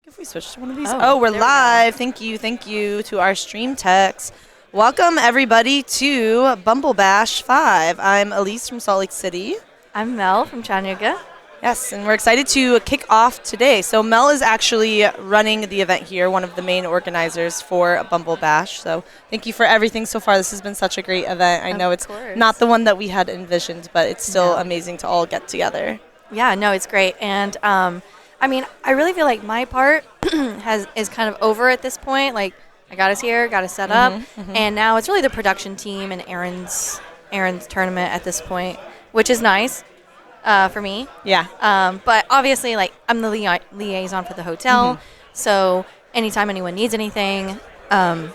If we switch to one of these. Oh, we're live. Thank you to our stream techs. Welcome, everybody, to Bumble Bash 5. I'm Elise from Salt Lake City. I'm Mel from Chattanooga. Yes, and we're excited to kick off today. So Mel is actually running the event here, one of the main organizers for Bumble Bash. So thank you for everything so far. This has been such a great event. I know it's not the one that we had envisioned, but it's still amazing to all get together. Yeah, no, it's great. And I mean, I really feel like my part is kind of over at this point. Like, I got us here, got us set up, and now it's really the production team and Aaron's tournament at this point, which is nice for me. Yeah. But obviously, like, I'm the liaison for the hotel, so anytime anyone needs anything, I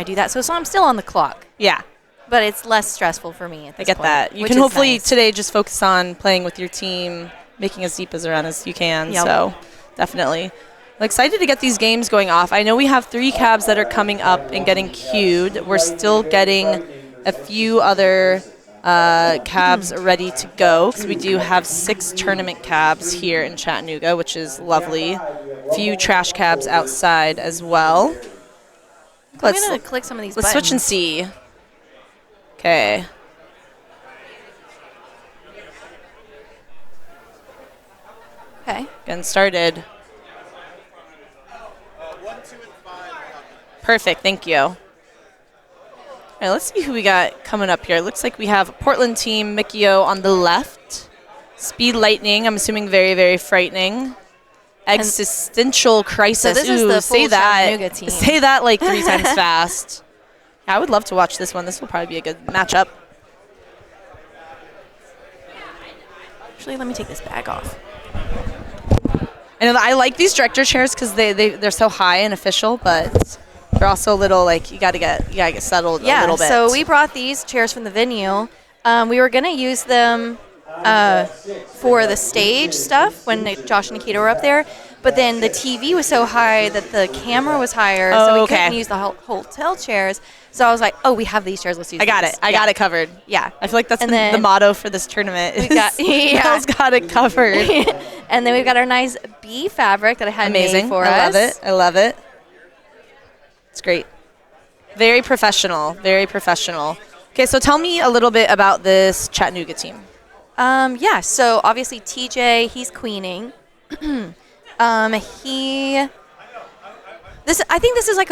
do that. So I'm still on the clock. Yeah. But it's less stressful for me at this point. I get that. You can hopefully today just focus on playing with your team, making as deep as around as you can. Yep. So definitely. I'm excited to get these games going off. I know we have 3 cabs that are coming up and getting queued. We're still getting a few other cabs ready to go because we do have 6 tournament cabs here in Chattanooga, which is lovely. A few trash cabs outside as well. I'm going to click some of these buttons. Let's switch and see. Okay. Okay. Getting started. 1, 2, and 5. Perfect. Thank you. All right, let's see who we got coming up here. It looks like we have Portland team, Mikio on the left. Speed Lightning, I'm assuming very, very frightening. Eggsistinchal Crisis. So this is the full Chattanooga team. Say that like 3 times fast. Yeah, I would love to watch this one. This will probably be a good matchup. Actually, let me take this bag off. I like these director chairs because they're so high and official, but they're also a little like you gotta get settled a little bit. So we brought these chairs from the venue. We were gonna use them for the stage stuff when Josh and Nikita were up there, but then the TV was so high that the camera was higher, so we couldn't use the hotel chairs. So I was like, "Oh, we have these chairs. Let's use these." I got it covered. Yeah, I feel like that's the motto for this tournament. Mel's got it covered. And then we've got our nice bee fabric that I had made for us. I love it. It's great. Very professional. Very professional. Okay, so tell me a little bit about this Chattanooga team. Yeah. So obviously TJ, he's queening. I think this is like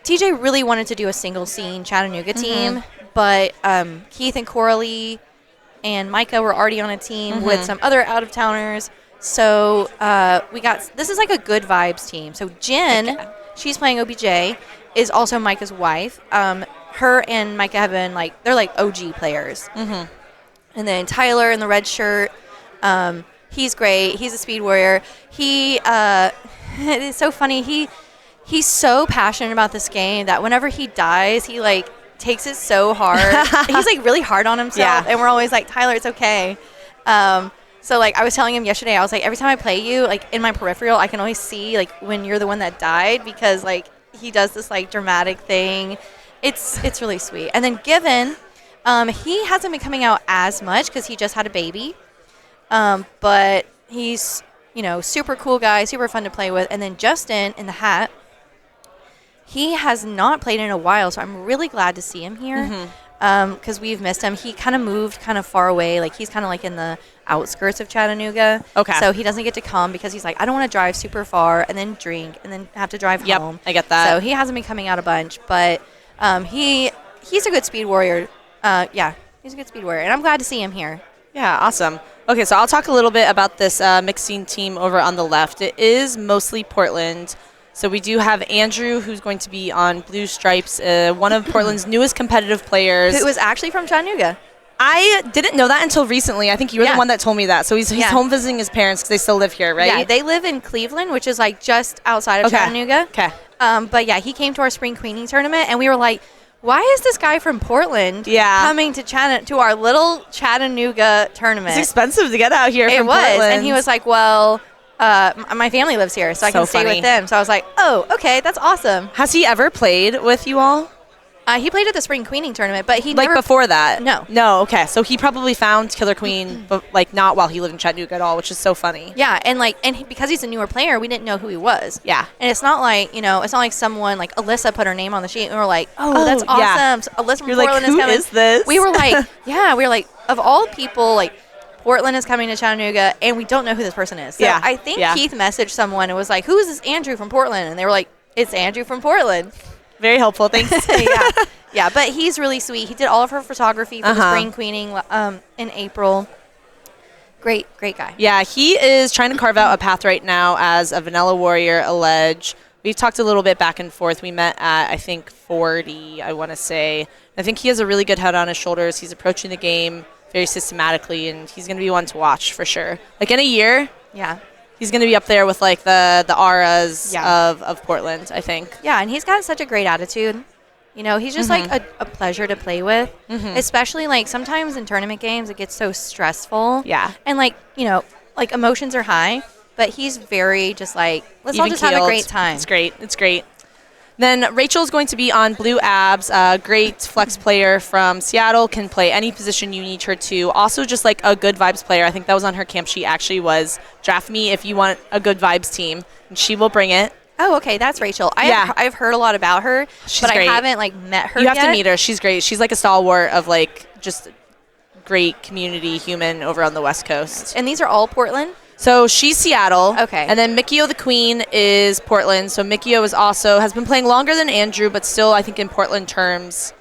TJ really wanted to do a single scene Chattanooga team, but Keith and Coralie and Micah were already on a team with some other out of towners. So this is like a good vibes team. So Jen, she's playing OBJ, is also Micah's wife. Her and Micah have been they're like OG players. And then Tyler in the red shirt, he's great. He's a speed warrior. It is so funny. He's so passionate about this game that whenever he dies, he takes it so hard. He's really hard on himself, and we're always like, Tyler, it's okay. So I was telling him yesterday, I was like, every time I play you, in my peripheral, I can always see when you're the one that died because he does this dramatic thing. It's really sweet. And then Given, he hasn't been coming out as much because he just had a baby, but he's super cool guy, super fun to play with. And then Justin in the hat. He has not played in a while, so I'm really glad to see him here because we've missed him. He kind of moved kind of far away. He's kind of in the outskirts of Chattanooga. Okay. So he doesn't get to come because he's like, I don't want to drive super far and then drink and then have to drive home. I get that. So he hasn't been coming out a bunch, but he's a good speed warrior. He's a good speed warrior, and I'm glad to see him here. Yeah, awesome. Okay, so I'll talk a little bit about this mixing team over on the left. It is mostly Portland. So we do have Andrew, who's going to be on Blue Stripes, one of Portland's newest competitive players. Who was actually from Chattanooga. I didn't know that until recently. I think you were the one that told me that. So he's home visiting his parents because they still live here, right? Yeah, they live in Cleveland, which is just outside of Chattanooga. Okay. But yeah, he came to our spring queening tournament, and we were like, why is this guy from Portland coming to our little Chattanooga tournament? It's expensive to get out here from Portland. And he was like, well, my family lives here, so I can stay with them. So I was like, oh, okay, that's awesome. Has he ever played with you all? He played at the spring queening tournament, but he like never, before that. No. Okay, so he probably found Killer Queen, but like not while he lived in Chattanooga at all, which is so funny. Yeah, and because he's a newer player, we didn't know who he was. Yeah, and it's not like it's not like someone like Alyssa put her name on the sheet and we're like, oh that's awesome. Yeah. So Alyssa from You're Portland like, who is coming. is this? We were like, of all people, like Portland is coming to Chattanooga, and we don't know who this person is. So I think Keith messaged someone and was like, who is this Andrew from Portland? And they were like, it's Andrew from Portland. Very helpful. Thanks. Yeah, but he's really sweet. He did all of her photography for the spring queening in April. Great guy. Yeah, he is trying to carve out a path right now as a vanilla warrior, allege. We've talked a little bit back and forth. We met at, I think, 40, I want to say. I think he has a really good head on his shoulders. He's approaching the game very systematically, and he's going to be one to watch for sure. Like in a year, he's going to be up there with like the auras of Portland, I think. Yeah, and he's got such a great attitude. He's just like a pleasure to play with, especially like sometimes in tournament games it gets so stressful. Yeah. And like emotions are high, but he's very just like, let's all just have a great time. It's great. Then Rachel's going to be on Blue Abs, a great flex player from Seattle, can play any position you need her to. Also just like a good vibes player. I think that was on her camp sheet actually was, draft me if you want a good vibes team, and she will bring it. Oh, okay, that's Rachel. I've heard a lot about her, but great. I haven't like met her yet. You yet. have to meet her. She's great. She's like a stalwart of like just great community human over on the West Coast. And these are all Portland? So she's Seattle. Okay. And then Mikio the Queen is Portland. So Mikio has been playing longer than Andrew, but still I think in Portland terms,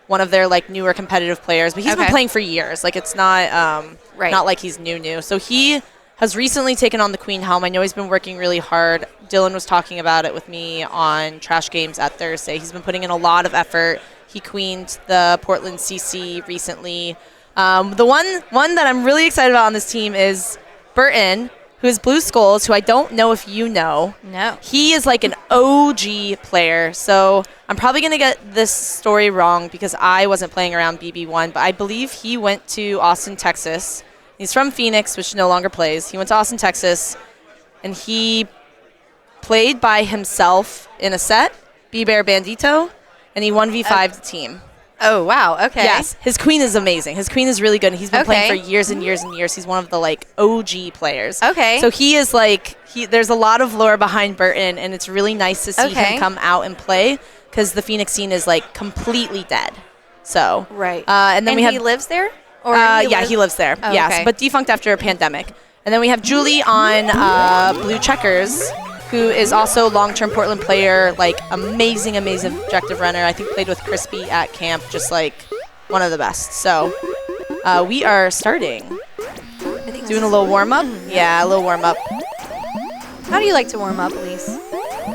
one of their like newer competitive players. But he's been playing for years. Like it's not not like he's new. So he has recently taken on the Queen helm. I know he's been working really hard. Dylan was talking about it with me on Trash Games at Thursday. He's been putting in a lot of effort. He queened the Portland CC recently. The one that I'm really excited about on this team is Burton, who is Blue Skulls, who I don't know if you know. No. He is like an OG player. So I'm probably going to get this story wrong because I wasn't playing around BB1, but I believe he went to Austin, Texas. He's from Phoenix, which no longer plays. He went to Austin, Texas, and he played by himself in a set, B-Bear Bandito, and he 1v5'd the team. Oh, wow. Okay. Yes. His queen is amazing. His queen is really good. He's been playing for years and years and years. He's one of the, like, OG players. Okay. So he is, like, there's a lot of lore behind Burton, and it's really nice to see him come out and play because the Phoenix scene is, like, completely dead. So. Right. And then he lives there? Or he lives there. Oh, yes, okay. but defunct after a pandemic. And then we have Julie on Blue Checkers, who is also long-term Portland player, like amazing objective runner. I think played with Crispy at camp, just like one of the best. So we are starting. Doing a little warm-up? Yeah, a little warm-up. How do you like to warm up, Elise?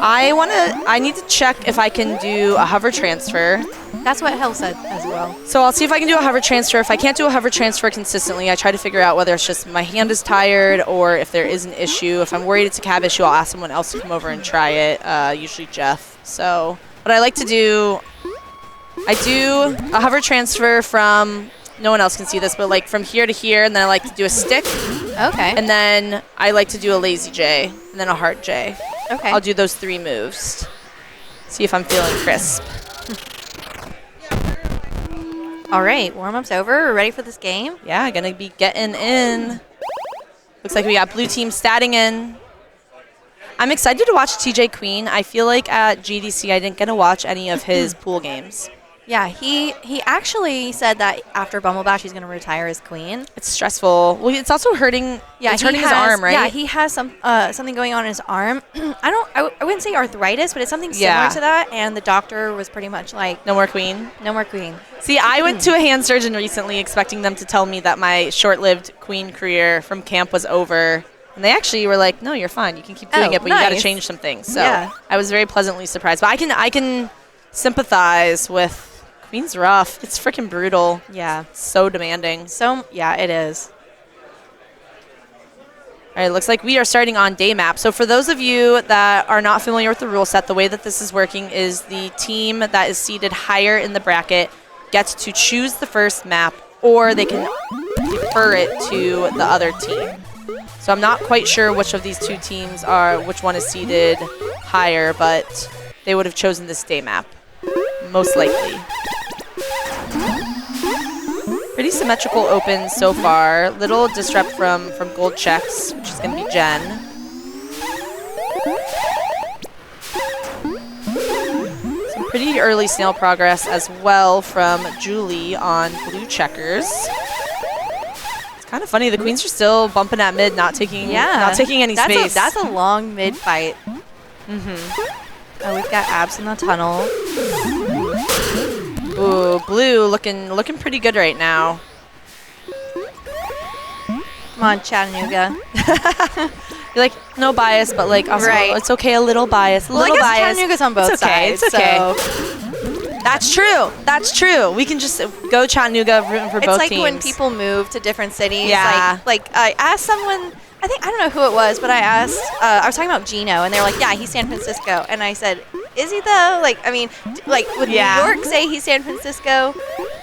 I need to check if I can do a hover transfer. That's what Hell said as well. So I'll see if I can do a hover transfer. If I can't do a hover transfer consistently, I try to figure out whether it's just my hand is tired or if there is an issue. If I'm worried it's a cab issue, I'll ask someone else to come over and try it, usually Jeff. So what I like to do, I do a hover transfer from, no one else can see this, but like from here to here, and then I like to do a stick. Okay. And then I like to do a lazy J, and then a hard J. Okay. I'll do those 3 moves. See if I'm feeling crisp. All right, warm-up's over. We're ready for this game? Yeah, gonna be getting in. Looks like we got blue team statting in. I'm excited to watch TJ Queen. I feel like at GDC I didn't get to watch any of his pool games. Yeah, he actually said that after Bumble Bash he's going to retire as queen. It's stressful. Well, it's also hurting. Yeah, it's hurting his arm, right? Yeah, he has something going on in his arm. I wouldn't say arthritis, but it's something similar to that. And the doctor was pretty much like, no more queen. No more queen. See, I went to a hand surgeon recently, expecting them to tell me that my short-lived queen career from camp was over. And they actually were like, no, you're fine. You can keep doing it, but you got to change some things. So I was very pleasantly surprised. But I can sympathize with. Queen's rough. It's freaking brutal. Yeah. So demanding. So, yeah, it is. All right, looks like we are starting on day map. So for those of you that are not familiar with the rule set, the way that this is working is the team that is seated higher in the bracket gets to choose the first map, or they can defer it to the other team. So I'm not quite sure which of these 2 teams which one is seated higher, but they would have chosen this day map. most likely. Pretty symmetrical open so far. Little disrupt from gold checks, which is going to be Jen. Some pretty early snail progress as well from Julie on blue checkers. It's kind of funny. The queens are still bumping at mid, not taking any space. That's a long mid fight. Oh, we've got abs in the tunnel. Ooh, blue looking pretty good right now. Come on, Chattanooga. You're like, no bias, but like also it's okay, a little bias. I guess Chattanooga's on both sides. It's okay. So. That's true. We can just go Chattanooga rooting for both teams. It's like when people move to different cities. Yeah. Like I asked someone, I don't know who it was, but I asked, I was talking about Gino, and they were like, yeah, he's San Francisco. And I said, is he though? Like, I mean, like, would New York say he's San Francisco?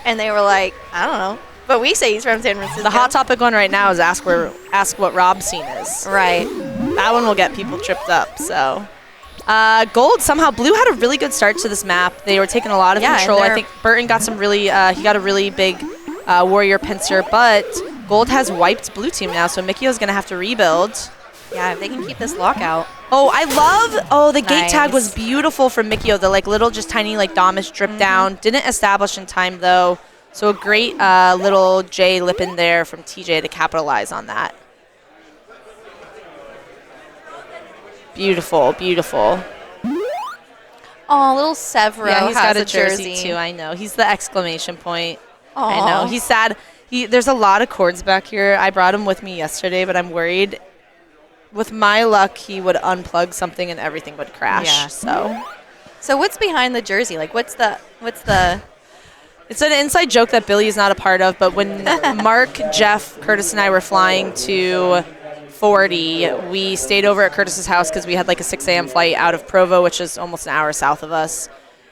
And they were like, I don't know. But we say he's from San Francisco. The hot topic one right now is ask what Rob's scene is. Right. That one will get people tripped up, so. Gold, somehow, blue had a really good start to this map. They were taking a lot of control. I think Burton got some really, he got a really big warrior pincer, but gold has wiped blue team now, so Mikio's going to have to rebuild. Yeah, if they can keep this lockout. Oh, the gate tag was beautiful from Mikio. The like little, just tiny like Domish drip down. Didn't establish in time though. So a great little J lip in there from TJ to capitalize on that. Beautiful, beautiful. Oh, little Severo he's got has a jersey too. I know. He's the exclamation point. Aww. I know. He's sad. There's a lot of cords back here. I brought him with me yesterday, but I'm worried. With my luck, he would unplug something and everything would crash. Yeah. So what's behind the jersey? Like, what's the? It's an inside joke that Billy is not a part of. But when Mark, Jeff, Curtis, and I were flying to 40, we stayed over at Curtis's house because we had like a 6 a.m. flight out of Provo, which is almost an hour south of us.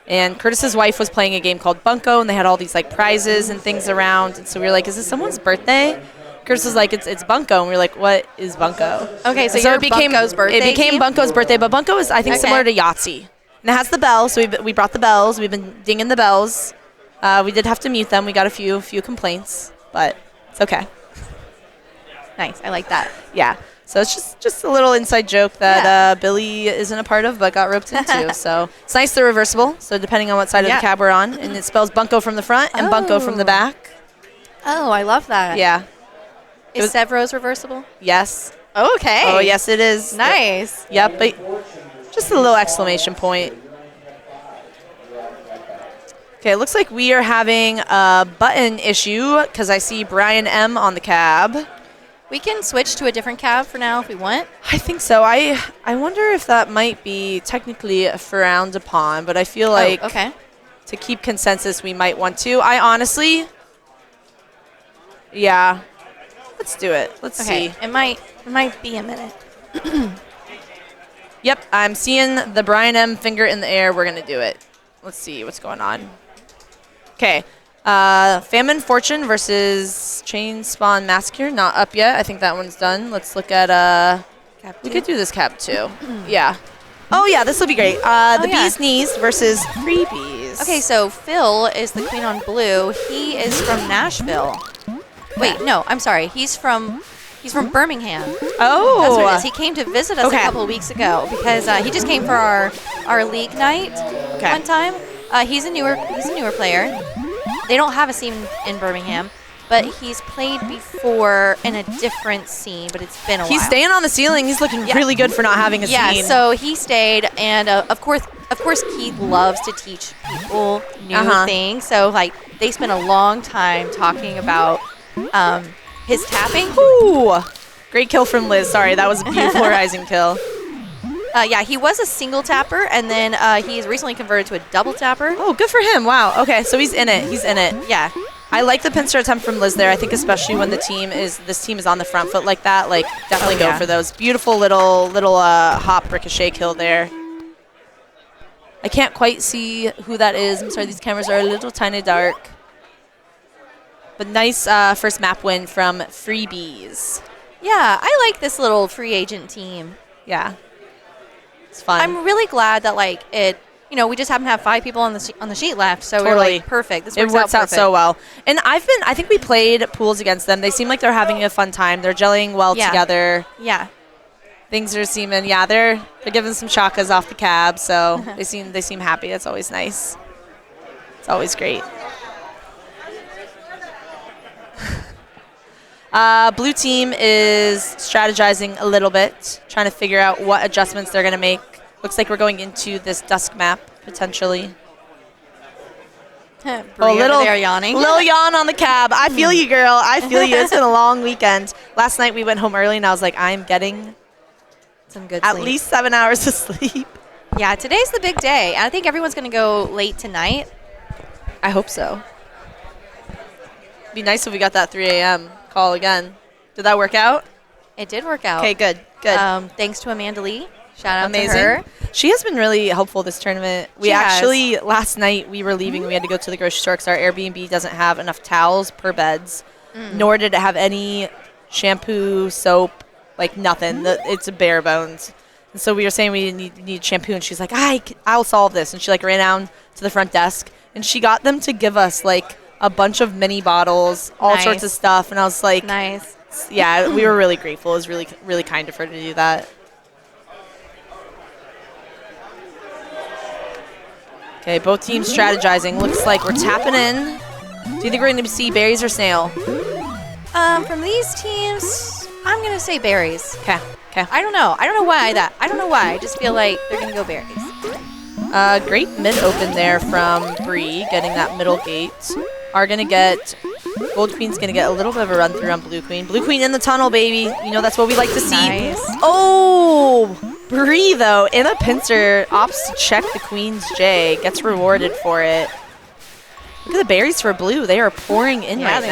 And Curtis's wife was playing a game called Bunco, and they had all these like prizes and things around. And so we were like, "Is this someone's birthday?" Curtis was like, it's Bunco. And we were like, what is Bunco? Okay, so it became Bunco's birthday. It became Bunco's birthday, but Bunco is, I think, similar to Yahtzee. And it has the bell, so we brought the bells. We've been dinging the bells. We did have to mute them. We got a few complaints, but it's okay. Nice. I like that. Yeah. So it's just a little inside joke that Billy isn't a part of, but got roped into. So it's nice they're reversible. So depending on what side of the cab we're on, and it spells Bunco from the front and Bunco from the back. Oh, I love that. Yeah. Is Severo's reversible? Yes. Okay. Oh, yes, it is. Nice. Yep, but just a little exclamation point. Okay, it looks like we are having a button issue because I see Brian M. on the cab. We can switch to a different cab for now if we want. I think so. I wonder if that might be technically frowned upon, but I feel like to keep consensus, we might want to. I honestly, let's do it. Let's see. It might be a minute. Yep, I'm seeing the Brian M. finger in the air. We're going to do it. Let's see what's going on. Okay. Famine Fortune versus Chain Spawn Massacre. Not up yet. I think that one's done. Let's look at... we could do this cab too. Yeah. Oh, yeah, this will be great. The Bee's Knees versus Freebies. Okay, so Phil is the queen on blue. He is from Nashville. Wait, no, I'm sorry. He's from Birmingham. Oh. That's what it is. He came to visit us a couple of weeks ago because he just came for our league night one time. He's a newer player. They don't have a scene in Birmingham, but he's played before in a different scene, but it's been a while. He's staying on the ceiling. He's looking really good for not having a scene. Yeah, so he stayed, and of course Keith loves to teach people new things. So like they spent a long time talking about his tapping. Ooh, great kill from Liz. Sorry, that was a beautiful rising kill. He was a single tapper, and then he's recently converted to a double tapper. Oh, good for him. Wow. Okay, so he's in it. Yeah. I like the pincer attempt from Liz there. I think especially when this team is on the front foot like that, like definitely go for those. Beautiful little hop ricochet kill there. I can't quite see who that is. I'm sorry, these cameras are a little tiny dark. But nice first map win from Freebies. Yeah, I like this little free agent team. Yeah. It's fun. I'm really glad that like it you know, we just happen to have 5 people on the sheet left, so we're Totally. like, perfect. This It works out perfect. so well. And I think we played pools against them. They seem like they're having a fun time. They're gelling well together. Yeah. Things are seeming, they're giving some shakas off the cab, so they seem happy. That's always nice. It's always great. Blue team is strategizing a little bit, trying to figure out what adjustments they're going to make. Looks like we're going into this dusk map, potentially. Little yawning. Little yawn on the cab. I feel you, girl. I feel you. It's been a long weekend. Last night we went home early, and I was like, I'm getting some good at sleep. least 7 hours of sleep. Yeah, today's the big day. I think everyone's going to go late tonight. I hope so. Be nice if we got that 3 a.m. call again. Did that work out? It did work out. Okay, good. Thanks to Amanda Lee. Shout out Amazing. to her. She has been really helpful this tournament. Last night we were leaving. We had to go to the grocery store because our Airbnb doesn't have enough towels per beds, nor did it have any shampoo, soap, like nothing. It's a bare bones. And so we were saying we need shampoo, and she's like, I'll solve this. And she like ran down to the front desk, and she got them to give us like a bunch of mini bottles, all sorts of stuff. And I was like, nice. Yeah, we were really grateful. It was really, really kind of her to do that. Okay, both teams strategizing. Looks like we're tapping in. Do you think we're going to see berries or snail? From these teams, I'm going to say berries. Okay. I don't know. I don't know why. I just feel like they're going to go berries. Great mid open there from Bree, getting that middle gate. Gold Queen's going to get a little bit of a run through on Blue Queen. Blue Queen in the tunnel, baby. You know, that's what we like to see. Nice. Oh, Bree, though, in a pincer, opts to check the Queen's J, gets rewarded for it. Look at the berries for Blue. They are pouring in right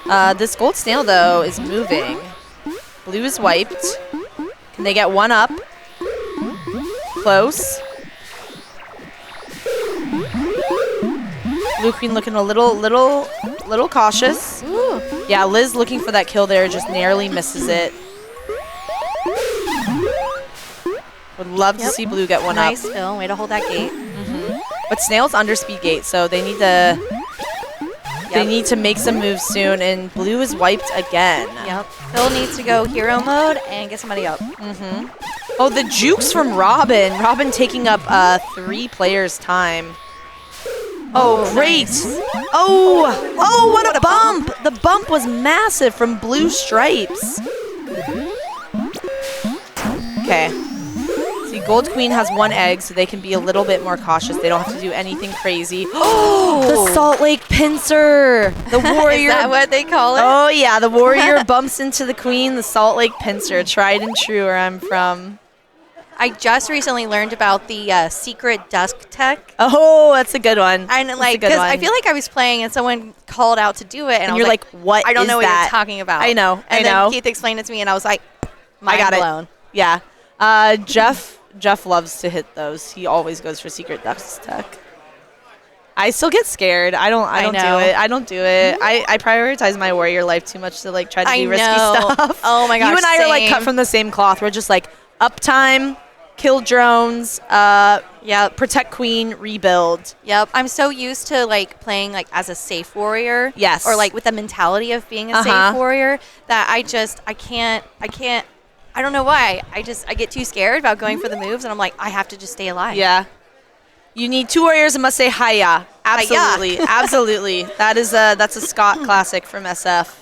now. This gold snail, though, is moving. Blue is wiped. Can they get one up? Close. Blue Queen looking a little cautious. Ooh. Yeah, Liz looking for that kill there, just narrowly misses it. Would love to see Blue get one up. Nice, Phil. Way to hold that gate. But Snail's under speed gate, so they need to they need to make some moves soon. And Blue is wiped again. Yep. Phil needs to go hero mode and get somebody up. Oh, the jukes from Robin. Robin taking up 3 players' time. Oh, great. Nice. Oh, what a bump. The bump was massive from Blue Stripes. Okay. See, Gold Queen has 1 egg, so they can be a little bit more cautious. They don't have to do anything crazy. Oh, the Salt Lake Pincer. The warrior. Is that what they call it? Oh, yeah. The warrior bumps into the queen, the Salt Lake Pincer. Tried and true where I'm from. I just recently learned about the secret dusk tech. Oh, that's a good one. And like, because I feel like I was playing and someone called out to do it, and I was you're like, what? I don't know is what that? you're talking about. I know. And then Keith explained it to me, and I was like, mind blown. Yeah. Jeff loves to hit those. He always goes for secret dusk tech. I still get scared. I don't do it. I prioritize my warrior life too much to like try to do risky stuff. Oh my gosh. You and I are like cut from the same cloth. We're just like uptime, kill drones, protect queen, rebuild. Yep. I'm so used to like playing like as a safe warrior. Yes. Or like with the mentality of being a safe warrior that I can't. I don't know why. I get too scared about going for the moves, and I'm like, I have to just stay alive. Yeah. You need 2 warriors and must say hiya. Absolutely. Hiya. Absolutely. That's a Scott classic from SF.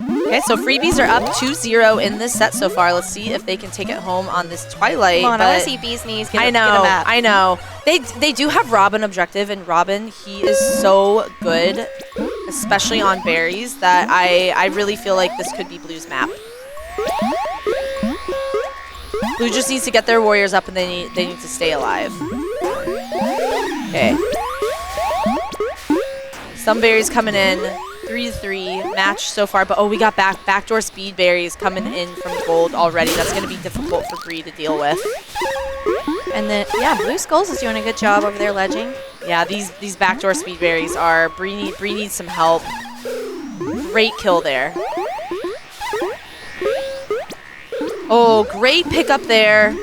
Okay, so freebies are up 2-0 in this set so far. Let's see if they can take it home on this Twilight. Come on, I want to see Bee's knees get a map. I know. They do have Robin objective, and Robin, he is so good, especially on berries, that I really feel like this could be Blue's map. Blue just needs to get their warriors up, and they need to stay alive. Okay. Some berries coming in. 3-3 match so far, but we got backdoor speed berries coming in from gold already. That's going to be difficult for Bree to deal with. And then Blue Skulls is doing a good job over there ledging. Yeah, these backdoor speed berries are Bree needs some help. Great kill there. Oh, great pickup there.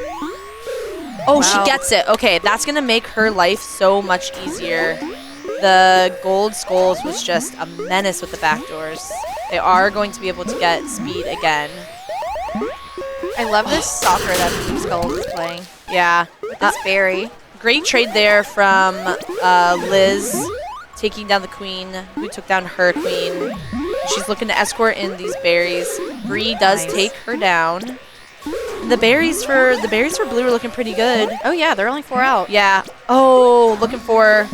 Oh, Wow. she gets it. Okay, that's going to make her life so much easier. The gold skulls was just a menace with the backdoors. They are going to be able to get speed again. I love this soccer that Blue Skulls is playing. Yeah. With this berry. Great trade there from Liz, taking down the queen, who took down her queen. She's looking to escort in these berries. Bree does take her down. The berries for blue are looking pretty good. Oh yeah, they're only 4 out. Yeah. Oh, looking for.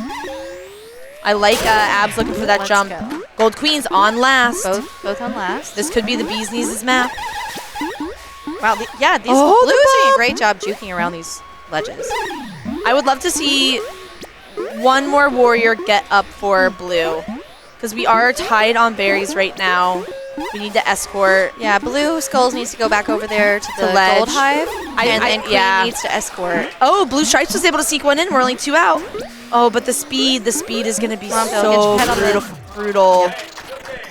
I like Abs looking for that Let's jump. go. Gold queens on last. Both on last. This could be the bee's knees' map. Wow, these Oh, Blue's the doing a bump. great job juking around these ledges. I would love to see one more warrior get up for blue, because we are tied on berries right now. We need to escort. Yeah, Blue Skulls needs to go back over there to the ledge. gold hive, and then Queen needs to escort. Oh, Blue Stripes was able to sneak one in. We're only 2 out. Oh, but the speed is going to be Come on, Bill, so get your head on brutal.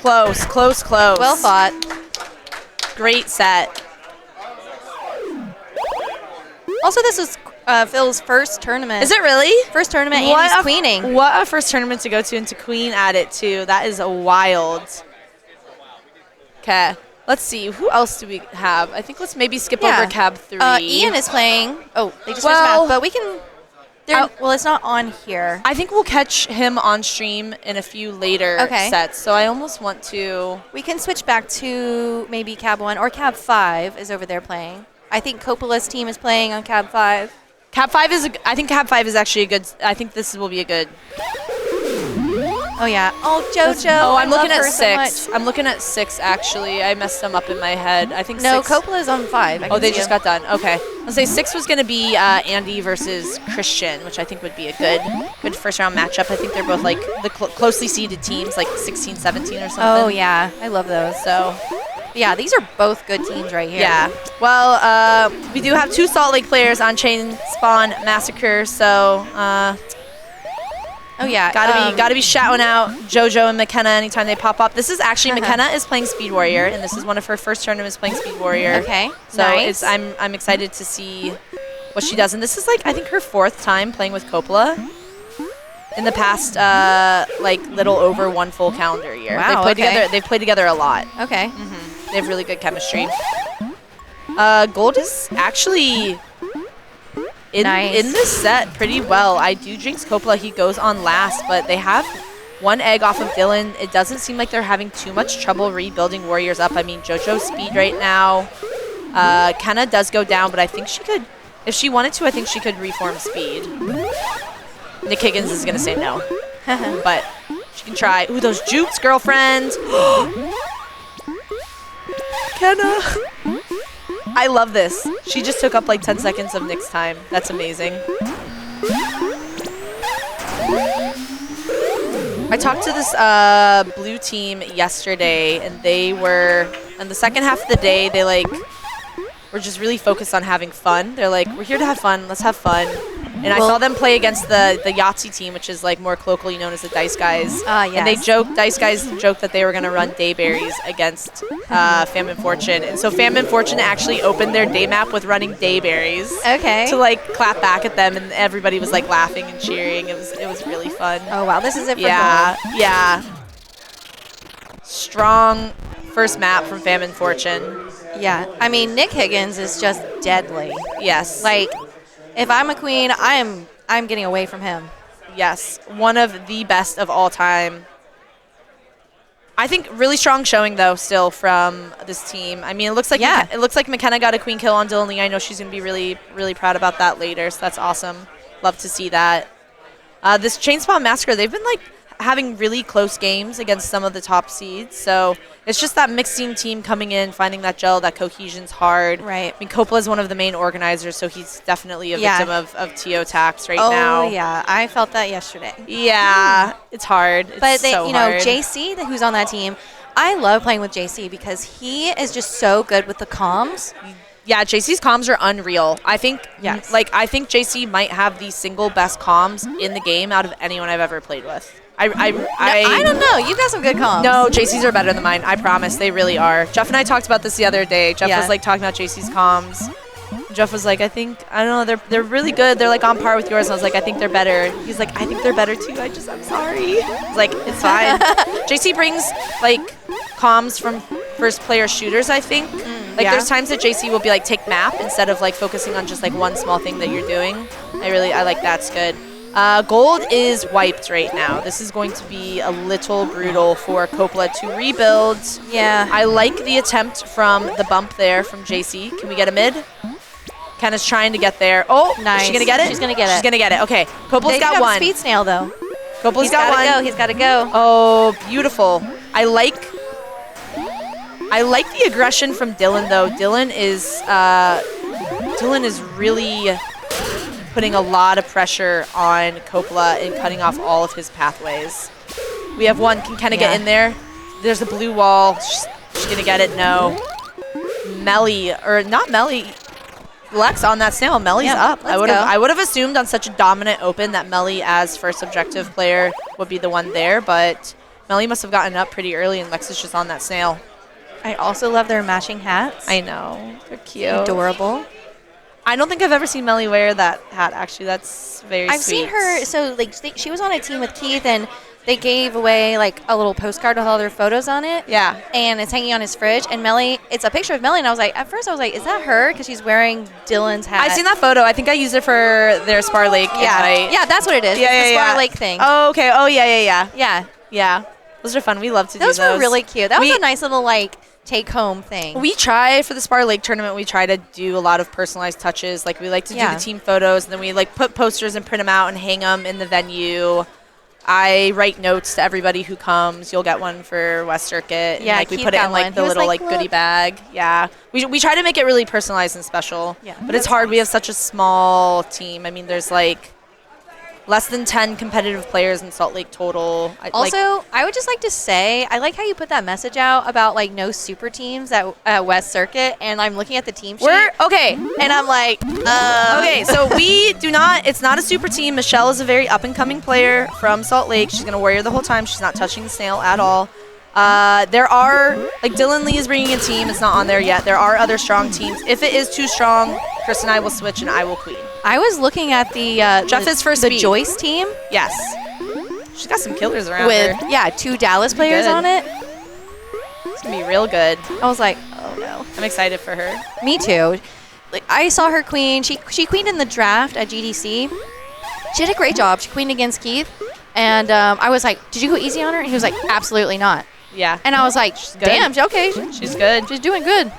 Close. Well fought. Great set. Also, this is Phil's first tournament. Is it really? First tournament, and he's queening. What a first tournament to go to and to queen at it, too. That is a wild. Okay. Let's see. Who else do we have? I think let's maybe skip over Cab 3. Ian is playing. Oh, they just switched Well, map, but we can. Well, it's not on here. I think we'll catch him on stream in a few later sets, so I almost want to. We can switch back to maybe Cab 1 or Cab 5 is over there playing. I think Coppola's team is playing on Cab 5. Cab 5 is. I think Cab 5 is actually a good. I think this will be a good. Oh yeah. Oh JoJo. Oh, I'm looking at her 6. So I'm looking at 6 actually. I messed them up in my head. I think no, 6. Coppola's on 5. Oh, they just got done. Okay. I'll say 6 was going to be Andy versus Christian, which I think would be a good first round matchup. I think they're both like the closely seeded teams, like 16, 17 or something. Oh yeah, I love those. So. Yeah, these are both good teams right here. Yeah. Well, we do have 2 Salt Lake players on Chain Spawn Massacre, so oh yeah, gotta be shouting out JoJo and McKenna anytime they pop up. This is actually McKenna is playing Speed Warrior, and this is one of her first tournaments playing Speed Warrior. Okay. So nice. I'm excited to see what she does, and this is like I think her 4th time playing with Coppola. In the past, like little over 1 full calendar year. Wow. They've played together a lot. Okay. They have really good chemistry. Gold is actually in this set pretty well. I do jinx Coppola. He goes on last, but they have 1 egg off of Dylan. It doesn't seem like they're having too much trouble rebuilding warriors up. I mean, JoJo's speed right now. Kenna does go down, but I think she could, if she wanted to, I think she could reform speed. Nick Higgins is going to say no, but she can try. Ooh, those jukes, girlfriend. Kenna. I love this. She just took up like 10 seconds of Nick's time. That's amazing. I talked to this blue team yesterday, and they were, in the second half of the day, they like were just really focused on having fun. They're like, we're here to have fun. Let's have fun. And I saw them play against the Yahtzee team, which is like more colloquially known as the Dice Guys. Yes. And they Dice Guys joked that they were going to run Dayberries against Famine Fortune. And so Famine Fortune actually opened their day map with running Dayberries. Okay. To like clap back at them, and everybody was like laughing and cheering. It was really fun. Oh wow, this is it for Yeah, gold. yeah. Strong first map from Famine Fortune. Yeah. I mean, Nick Higgins is just deadly. Yes. Like, if I'm a queen, I'm getting away from him. Yes, one of the best of all time. I think really strong showing though still from this team. I mean, it looks like McKenna got a queen kill on Dylan Lee. I know she's gonna be really proud about that later. So that's awesome. Love to see that. This Chainspawn Massacre, they've been like having really close games against some of the top seeds. So it's just that mixing team coming in, finding that gel, that cohesion's hard. Right. I mean, Coppola is one of the main organizers, so he's definitely a victim of TO attacks now. Oh yeah, I felt that yesterday. Yeah, it's hard. But they, so you know, hard. JC, who's on that team, I love playing with JC because he is just so good with the comms. Yeah, JC's comms are unreal. I think, Yes. I think JC might have the single best comms in the game out of anyone I've ever played with. I don't know. You've got some good comms. No, JC's are better than mine. I promise. They really are. Jeff and I talked about this the other day. Jeff was like talking about JC's comms. Jeff was like, I don't know, they're really good. They're like on par with yours. And I was like, I think they're better. He's like, I think they're better too. I'm sorry. I was like, it's fine. JC brings like comms from first player shooters, I think. There's times that JC will be like, take map instead of like focusing on just like one small thing that you're doing. I like that's good. Gold is wiped right now. This is going to be a little brutal for Coppola to rebuild. Yeah. I like the attempt from the bump there from JC. Can we get a mid? Kenna's trying to get there. Oh, nice. Is she going to get it? She's going to get it. She's going to get it. Okay. Coppola's got one. Speed snail, though. Coppola's got one. He's got to go. Oh, beautiful. I like the aggression from Dylan, though. Dylan is really putting a lot of pressure on Coppola and cutting off all of his pathways. We have one. Can Kenna get in there? There's a blue wall. She's going to get it. No. Melly, or not Melly. Lex on that snail. Melly's up. I would have assumed on such a dominant open that Melly as first objective player would be the one there, but Melly must have gotten up pretty early and Lex is just on that snail. I also love their matching hats. I know. They're cute. Adorable. I don't think I've ever seen Melly wear that hat, actually. That's very sweet. I've seen her, so like she was on a team with Keith, and they gave away like a little postcard with all their photos on it. Yeah. And it's hanging on his fridge, and Melly, it's a picture of Melly, and at first I was like, is that her? Because she's wearing Dylan's hat. I've seen that photo. I think I used it for their Spar Lake invite. Yeah, that's what it is. Yeah, it's the Spar Lake thing. Oh, okay. Oh, yeah. Yeah. Yeah. Those are fun. We love to do those. Those were really cute. That was a nice little like take-home thing. We try for the Spar Lake tournament. We try to do a lot of personalized touches. Like we like to do the team photos, and then we like put posters and print them out and hang them in the venue. I write notes to everybody who comes. You'll get one for West Circuit. Yeah, and, we put it in like the little like goodie bag. Yeah, we try to make it really personalized and special. Yeah, but it's hard. We have such a small team. I mean, there's like less than 10 competitive players in Salt Lake total. I would just like to say, I like how you put that message out about like no super teams at West Circuit, and I'm looking at the team sheet. And I'm like, okay, so we do not, it's not a super team. Michelle is a very up-and-coming player from Salt Lake. She's going to warrior the whole time. She's not touching the snail at all. There are, like Dylan Lee is bringing a team. It's not on there yet. There are other strong teams. If it is too strong, Chris and I will switch and I will queen. I was looking at the Jeff is first the speed. Joyce team. Yes. She's got some killers around her. With 2 Dallas players on it. It's going to be real good. I was like, oh no. I'm excited for her. Me too. Like I saw her queen. She queened in the draft at GDC. She did a great job. She queened against Keith. And I was like, did you go easy on her? And he was like, absolutely not. Yeah. And I was like, damn, okay. She's good. She's doing good.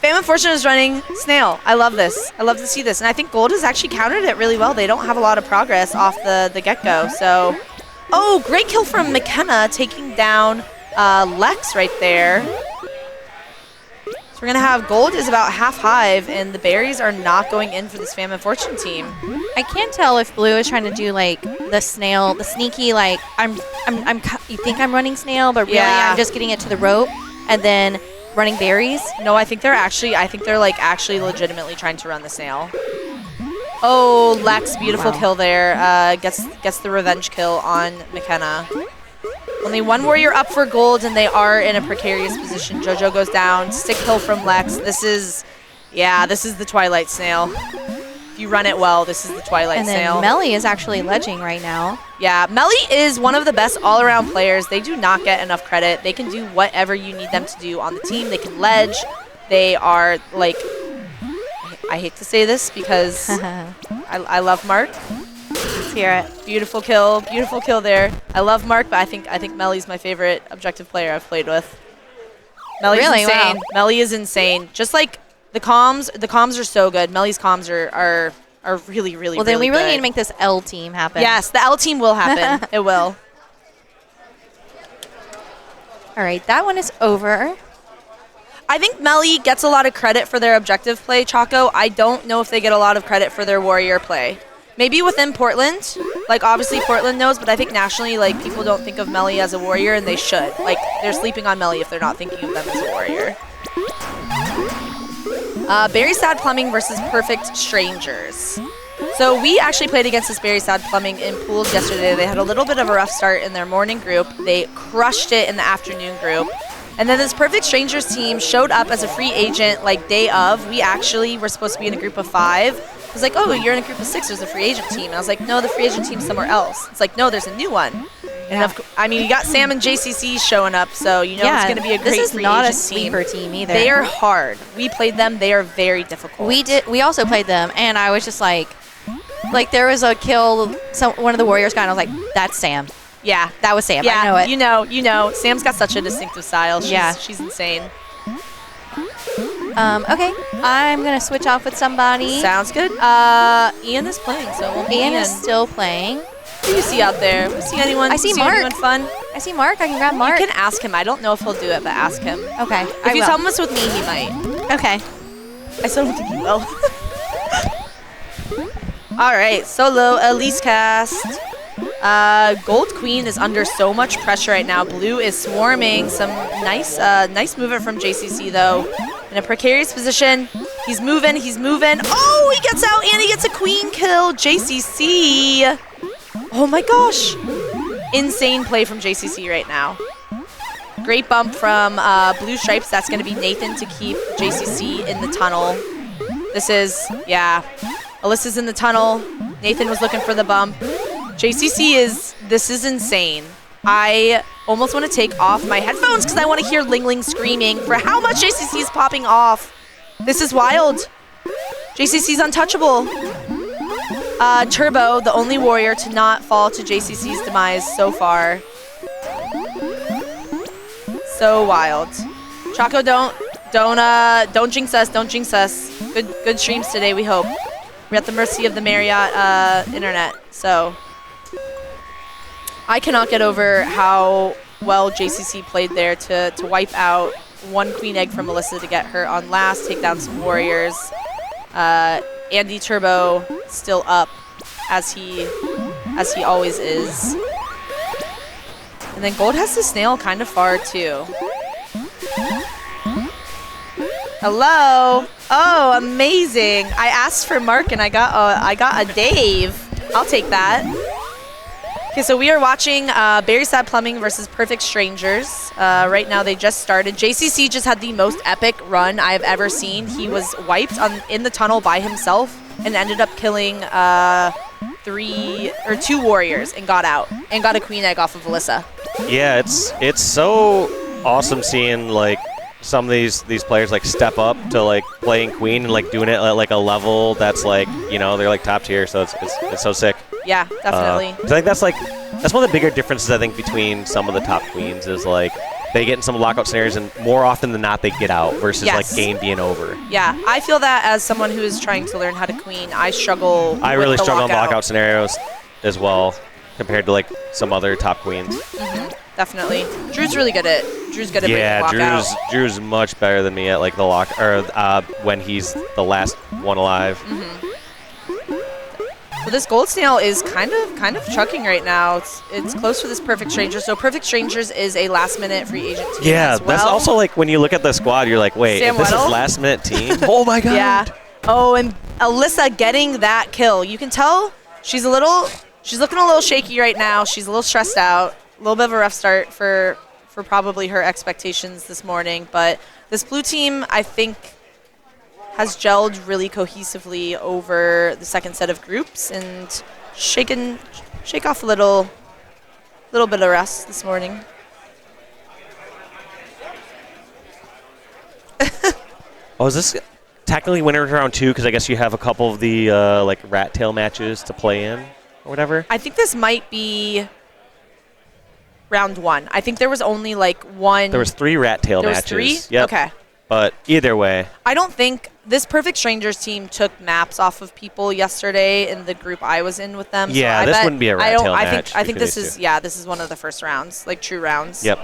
Famine Fortune is running snail. I love this. I love to see this. And I think Gold has actually countered it really well. They don't have a lot of progress off the get-go. So, oh, great kill from McKenna taking down Lex right there. So we're going to have Gold is about half hive, and the berries are not going in for this Famine Fortune team. I can't tell if Blue is trying to do like the snail, the sneaky, like you think I'm running snail, but really I'm just getting it to the rope and then running berries. No, I think they're like actually legitimately trying to run the snail. Oh, Lex, beautiful kill there. Gets the revenge kill on McKenna. Only one warrior up for Gold, and they are in a precarious position. JoJo goes down. Stick kill from Lex. This is the Twilight Snail. If you run it well, this is the Twilight Snail. And then Melly is actually ledging right now. Yeah, Melly is one of the best all-around players. They do not get enough credit. They can do whatever you need them to do on the team. They can ledge. They are, like, I hate to say this because I love Mark. Let's hear it. Beautiful kill there. I love Mark, but I think Melly's my favorite objective player I've played with. Melly's insane. Wow. Melly is insane. Just like the comms are so good. Melly's comms are really, really, well, then really we really good. need to make this L team happen. Yes, the L team will happen. It will. All right, that one is over. I think Melly gets a lot of credit for their objective play, Chaco. I don't know if they get a lot of credit for their warrior play. Maybe within Portland, like obviously Portland knows, but I think nationally, like people don't think of Melly as a warrior, and they should. Like they're sleeping on Melly if they're not thinking of them as a warrior. Berry Sad Plumbing versus Perfect Strangers. So we actually played against this Berry Sad Plumbing in pools yesterday. They had a little bit of a rough start in their morning group. They crushed it in the afternoon group. And then this Perfect Strangers team showed up as a free agent like day of. We actually were supposed to be in a group of 5. I was like, oh, you're in a group of 6. There's a free agent team. And I was like, no, the free agent team's somewhere else. It's like, no, there's a new one. And I mean, you got Sam and JCC showing up, so you know it's going to be a great free agent team. This is not a sleeper team either. They are hard. We played them. They are very difficult. We also played them, and I was just like there was a kill. One of the warriors got, and I was like, that's Sam. Yeah, that was Sam. Yeah, I know it. You know. Sam's got such a distinctive style. She's insane. Okay, I'm gonna switch off with somebody. Sounds good. Ian is playing, so we'll Ian is still playing. Who do you see out there? Do you see anyone? I see Mark. Anyone fun? I see Mark. I can grab Mark. You can ask him. I don't know if he'll do it, but ask him. Okay. If you tell him it's with me, he might. Okay. I still don't think he will. All right, solo Elise cast. Gold Queen is under so much pressure right now. Blue is swarming. Some nice movement from JCC though. In a precarious position. He's moving. Oh, he gets out and he gets a queen kill. JCC. Oh my gosh. Insane play from JCC right now. Great bump from Blue Stripes. That's going to be Nathan to keep JCC in the tunnel. This is, Alyssa's in the tunnel. Nathan was looking for the bump. This is insane. I almost want to take off my headphones because I want to hear Ling Ling screaming for how much JCC is popping off. This is wild. JCC's untouchable. Turbo, the only warrior to not fall to JCC's demise so far. So wild. Choco, don't jinx us. Don't jinx us. Good streams today, we hope. We're at the mercy of the Marriott internet, so. I cannot get over how well JCC played there to wipe out one queen egg from Melissa to get her on last, take down some warriors. Andy Turbo still up as he always is. And then Gold has the snail kind of far too. Hello. Oh, amazing. I asked for Mark and I got a Dave. I'll take that. Okay, so we are watching Berry Sad Plumbing versus Perfect Strangers. Right now they just started. JCC just had the most epic run I've ever seen. He was wiped in the tunnel by himself and ended up killing 2 warriors and got out and got a queen egg off of Alyssa. Yeah, it's so awesome seeing like some of these players like step up to like playing queen and like doing it at like a level that's like, you know, they're like top tier, so it's so sick. Yeah, definitely. I think that's one of the bigger differences I think between some of the top queens is like they get in some lockout scenarios and more often than not they get out versus like game being over. Yeah, I feel that as someone who is trying to learn how to queen, I struggle. I really struggle in lockout scenarios as well compared to like some other top queens. Definitely. Drew's really good at breaking lockout. Yeah, Drew's much better than me at like the lock or when he's the last one alive. So this Gold Snail is kind of chucking right now. It's close for this Perfect Stranger. So Perfect Strangers is a last-minute free agent team as well. That's also like when you look at the squad, you're like, wait, if this is last-minute team? Oh my god. Yeah. Oh, and Alyssa getting that kill. You can tell she's looking a little shaky right now. She's a little stressed out. A little bit of a rough start for probably her expectations this morning. But this blue team, I think, has gelled really cohesively over the second set of groups and shake off a little bit of rust this morning. Oh, is this technically winner's round 2? Because I guess you have a couple of the like rat tail matches to play in or whatever. I think this might be round 1. I think there was only like one. There was 3 rat tail matches. There was 3? Yep. Okay. But either way, I don't think this Perfect Strangers team took maps off of people yesterday in the group I was in with them. Yeah, so this wouldn't be a rat tail match. I think this is one of the first rounds, like true rounds. Yep.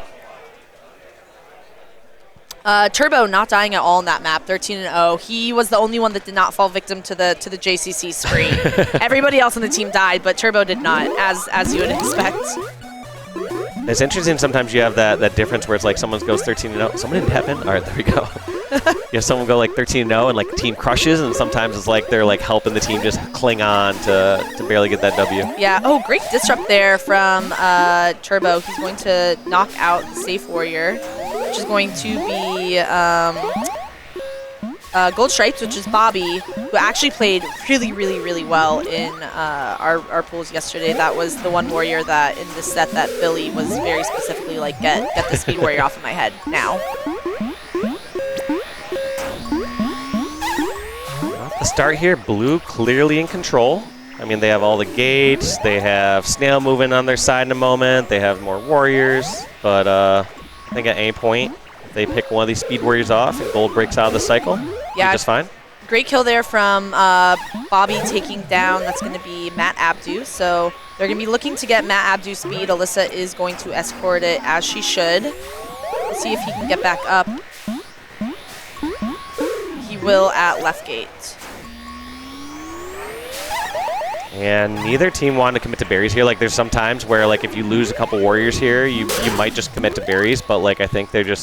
Turbo not dying at all in that map, 13-0. He was the only one that did not fall victim to the JCC spree. Everybody else on the team died, but Turbo did not, as you would expect. It's interesting sometimes you have that difference where it's like someone goes 13-0. Someone didn't tap in? All right, there we go. You have someone go like 13-0 and like team crushes, and sometimes it's like they're like helping the team just cling on to barely get that W. Yeah. Oh, great disrupt there from Turbo. He's going to knock out the safe warrior. which is going to be Gold Stripes, which is Bobby, who actually played really, really, really well in our pools yesterday. That was the one warrior that in this set that Billy was very specifically like, get the speed warrior off of my head now. Off the start here, Blue clearly in control. I mean, they have all the gates. They have Snail moving on their side in a moment. They have more warriors. But I think at any point, if they pick one of these speed warriors off and Gold breaks out of the cycle, yeah, just fine. Great kill there from Bobby taking down. That's going to be Matt Abdu. So they're going to be looking to get Matt Abdu speed. Alyssa is going to escort it as she should. Let's see if he can get back up. He will at left gate. And neither team wanted to commit to berries here. Like, there's some times where, like, if you lose a couple warriors here, you might just commit to berries. But, like, I think you're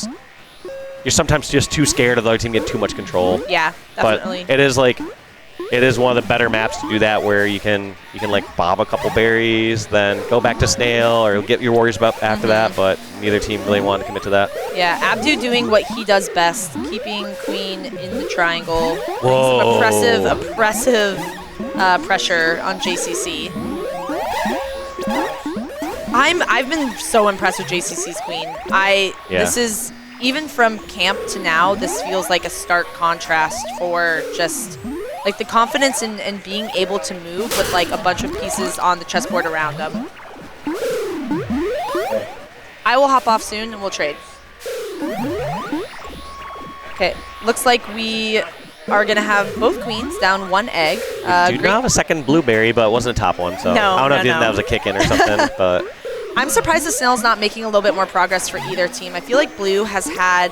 sometimes just too scared of the other team getting too much control. Yeah, definitely. But it is one of the better maps to do that, where you can like bob a couple berries, then go back to Snail or get your warriors up after that. But neither team really wanted to commit to that. Yeah, Abdu doing what he does best, keeping Queen in the triangle. Whoa. Some oppressive pressure on JCC. I've been so impressed with JCC's Queen. This is, even from camp to now, this feels like a stark contrast for just like the confidence in being able to move with like a bunch of pieces on the chessboard around them. I will hop off soon and we'll trade. Okay, looks like we are going to have both queens down one egg. We do not have a second blueberry, but it wasn't a top one, so no, I don't know if that no. was a kick in or something. But I'm surprised the Snail's not making a little bit more progress for either team. I feel like Blue has had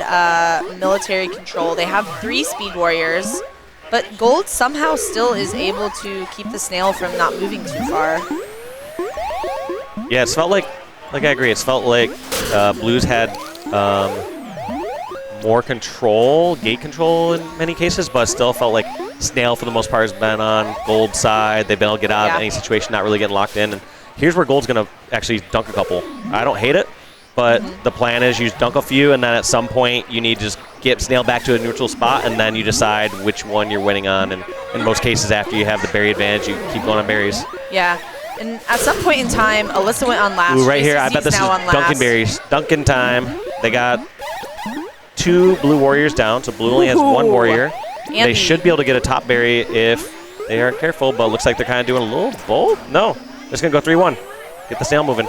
military control. They have 3 speed warriors, but Gold somehow still is able to keep the Snail from not moving too far. yeah, it's felt like I agree. It's felt like Blues had more control, gate control in many cases, but still felt like Snail for the most part has been on Gold's side. They've been able to get out of any situation, not really getting locked in. And here's where Gold's going to actually dunk a couple. I don't hate it, but the plan is you dunk a few, and then at some point you need to just get Snail back to a neutral spot, and then you decide which one you're winning on. And in most cases, after you have the berry advantage, you keep going on berries. Yeah. And at some point in time, Alyssa went on last. Ooh, right here, I bet this is now on dunking last. berries. Dunking time. They got 2 blue warriors down, so blue only has 1 warrior. They should be able to get a top berry if they aren't careful, but it looks like they're kind of doing a little bold. No, they're just going to go 3-1. Get the Snail moving.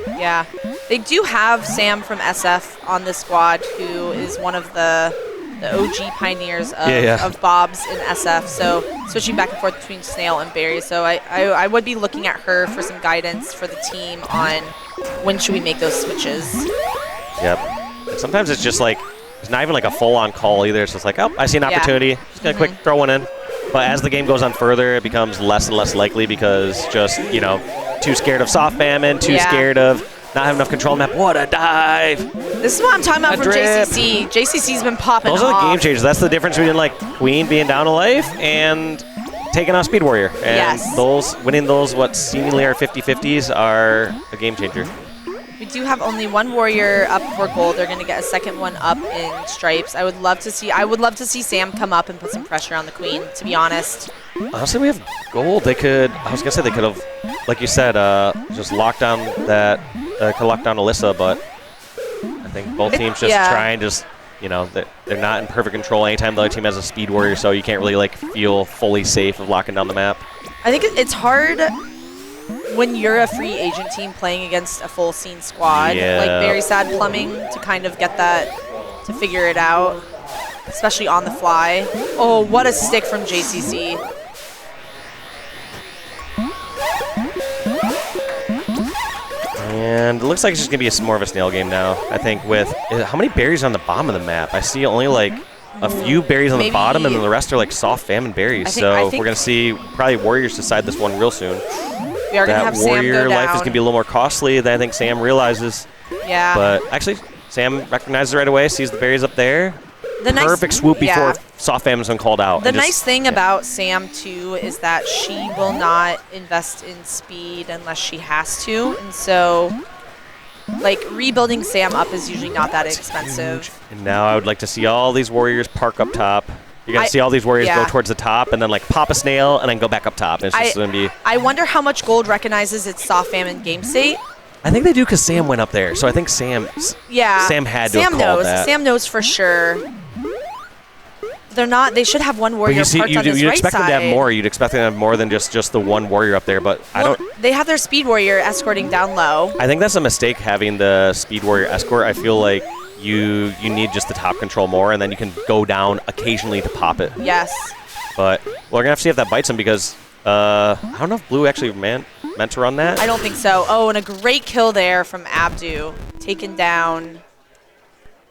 Yeah. They do have Sam from SF on this squad, who is one of the OG pioneers of Bob's in SF, so switching back and forth between Snail and Berry. So I would be looking at her for some guidance for the team on when should we make those switches. Yep. And sometimes it's just like, it's not even like a full-on call either. It's just like, oh, I see an opportunity. Just going to quick throw one in. But as the game goes on further, it becomes less and less likely because just, too scared of soft Famine, too scared of not having enough control on the map. What a dive! This is what I'm talking about from JCC. JCC's been popping off. Those are the game changers. That's the difference between like Queen being down a life and taking off Speed Warrior. And winning those what seemingly are 50-50s are a game changer. We do have only 1 warrior up for Gold. They're going to get a second one up in Stripes. I would love to see Sam come up and put some pressure on the Queen, to be honest. Honestly, we have Gold. They could have, like you said, just locked down Alyssa, but I think both teams just try and just, they're not in perfect control anytime the other team has a speed warrior, so you can't really feel fully safe of locking down the map. I think it's hard when you're a free agent team playing against a full scene squad, like very sad plumbing, to kind of get that, to figure it out, especially on the fly. Oh, what a stick from JCC. And it looks like it's just going to be more of a Snail game now, I think, with how many berries on the bottom of the map? I see only a few berries on the bottom, and then the rest are soft Famine berries. So we're going to see probably Warriors decide this one real soon. We are going to have Sam go down. Warrior life is going to be a little more costly than I think Sam realizes. Yeah. But actually, Sam recognizes it right away, sees the berries up there. Perfect swoop before soft Famine's been called out. The nice thing about Sam, too, is that she will not invest in speed unless she has to. And so like rebuilding Sam up is usually not that expensive. And now I would like to see all these warriors park up top. You got to see all these warriors go towards the top and then like pop a snail and then go back up top. It's just going to be. I wonder how much gold recognizes its soft famine game state. I think they do because Sam went up there, so I think Sam. Yeah. Sam had to have called that. Sam knows for sure. They're not. They should have one warrior parked on his right side. You'd expect them to have more. You'd expect them to have more than just the one warrior up there, but I don't. They have their speed warrior escorting down low. I think that's a mistake having the speed warrior escort. I feel like you need just the top control more, and then you can go down occasionally to pop it. Yes. But we're gonna have to see if that bites him because I don't know if Blue actually meant to run that. I don't think so. Oh, and a great kill there from Abdu, taken down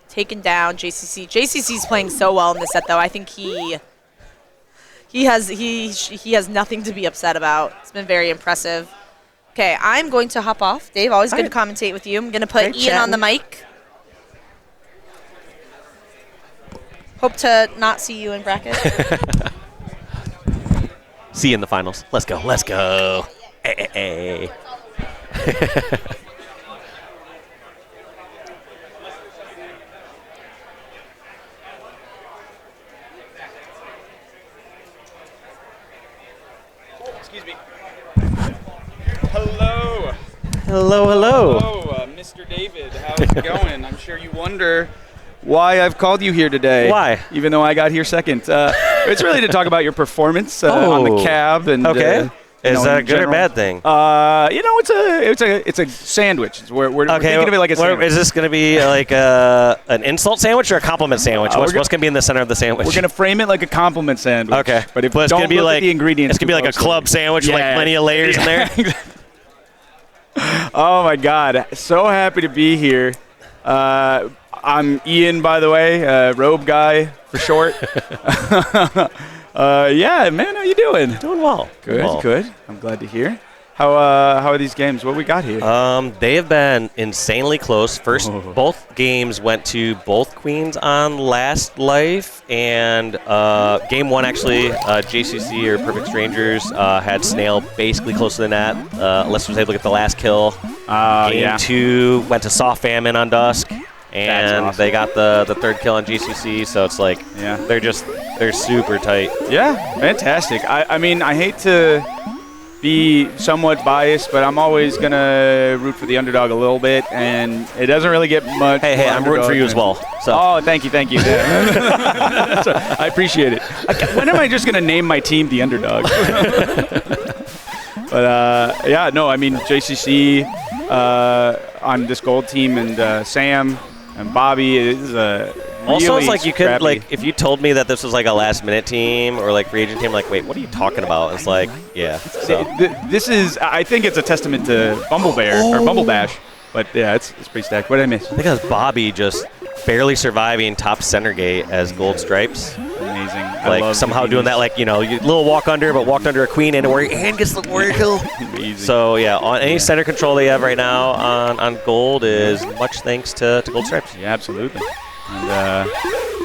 JCC. JCC's playing so well in this set, though. I think he has nothing to be upset about. It's been very impressive. Okay, I'm going to hop off. Dave, always good to commentate with you. I'm going to put Ian on the mic. Hope to not see you in bracket. See you in the finals. Let's go. Let's go. Hey. Excuse me. Hello. Hello. Hello, Mr. David. How's it going? I'm sure you wonder why I've called you here today. Why? Even though I got here second. It's really to talk about your performance on the cab. And, okay. Is that a good or bad thing? It's a sandwich. We're thinking of it like a sandwich. Is this going to be like an insult sandwich or a compliment sandwich? What's going to be in the center of the sandwich? We're going to frame it like a compliment sandwich. Okay. But if it's don't gonna be look like at the ingredients, it's going to be like a club sandwich with like plenty of layers in there. Oh my God! So happy to be here. I'm Ian, by the way, robe guy for short. Yeah, man, how you doing? Doing well. Good. I'm glad to hear. How are these games? What we got here? They have been insanely close. Both games went to both queens on last life, and game one actually, JCC or Perfect Strangers had Snail basically close to the net. Alyssa was able to get the last kill. Game two went to Soft Famine on Dusk. And awesome. They got the third kill on GCC, so it's like they're super tight. Yeah, fantastic. I mean, I hate to be somewhat biased, but I'm always going to root for the underdog a little bit, and it doesn't really get much. Hey, I'm rooting for you as well. So. Oh, thank you. I appreciate it. When am I just going to name my team the underdog? But, I mean, JCC on this gold team and Sam and Bobby is also, it's like you could, like, if you told me that this was like a last-minute team or like free agent team, like, wait, what are you talking about? It's like, yeah. So. This is, I think it's a testament to Bumble Bash, but yeah, it's pretty stacked. What did I miss? I think it was Bobby just barely surviving top center gate as gold stripes. Amazing. Like somehow doing that, like, you little walk under, but walked under a queen and a warrior and gets the warrior kill. Amazing. So yeah, on any center control they have right now on gold is much thanks to gold stripes. Yeah, absolutely. And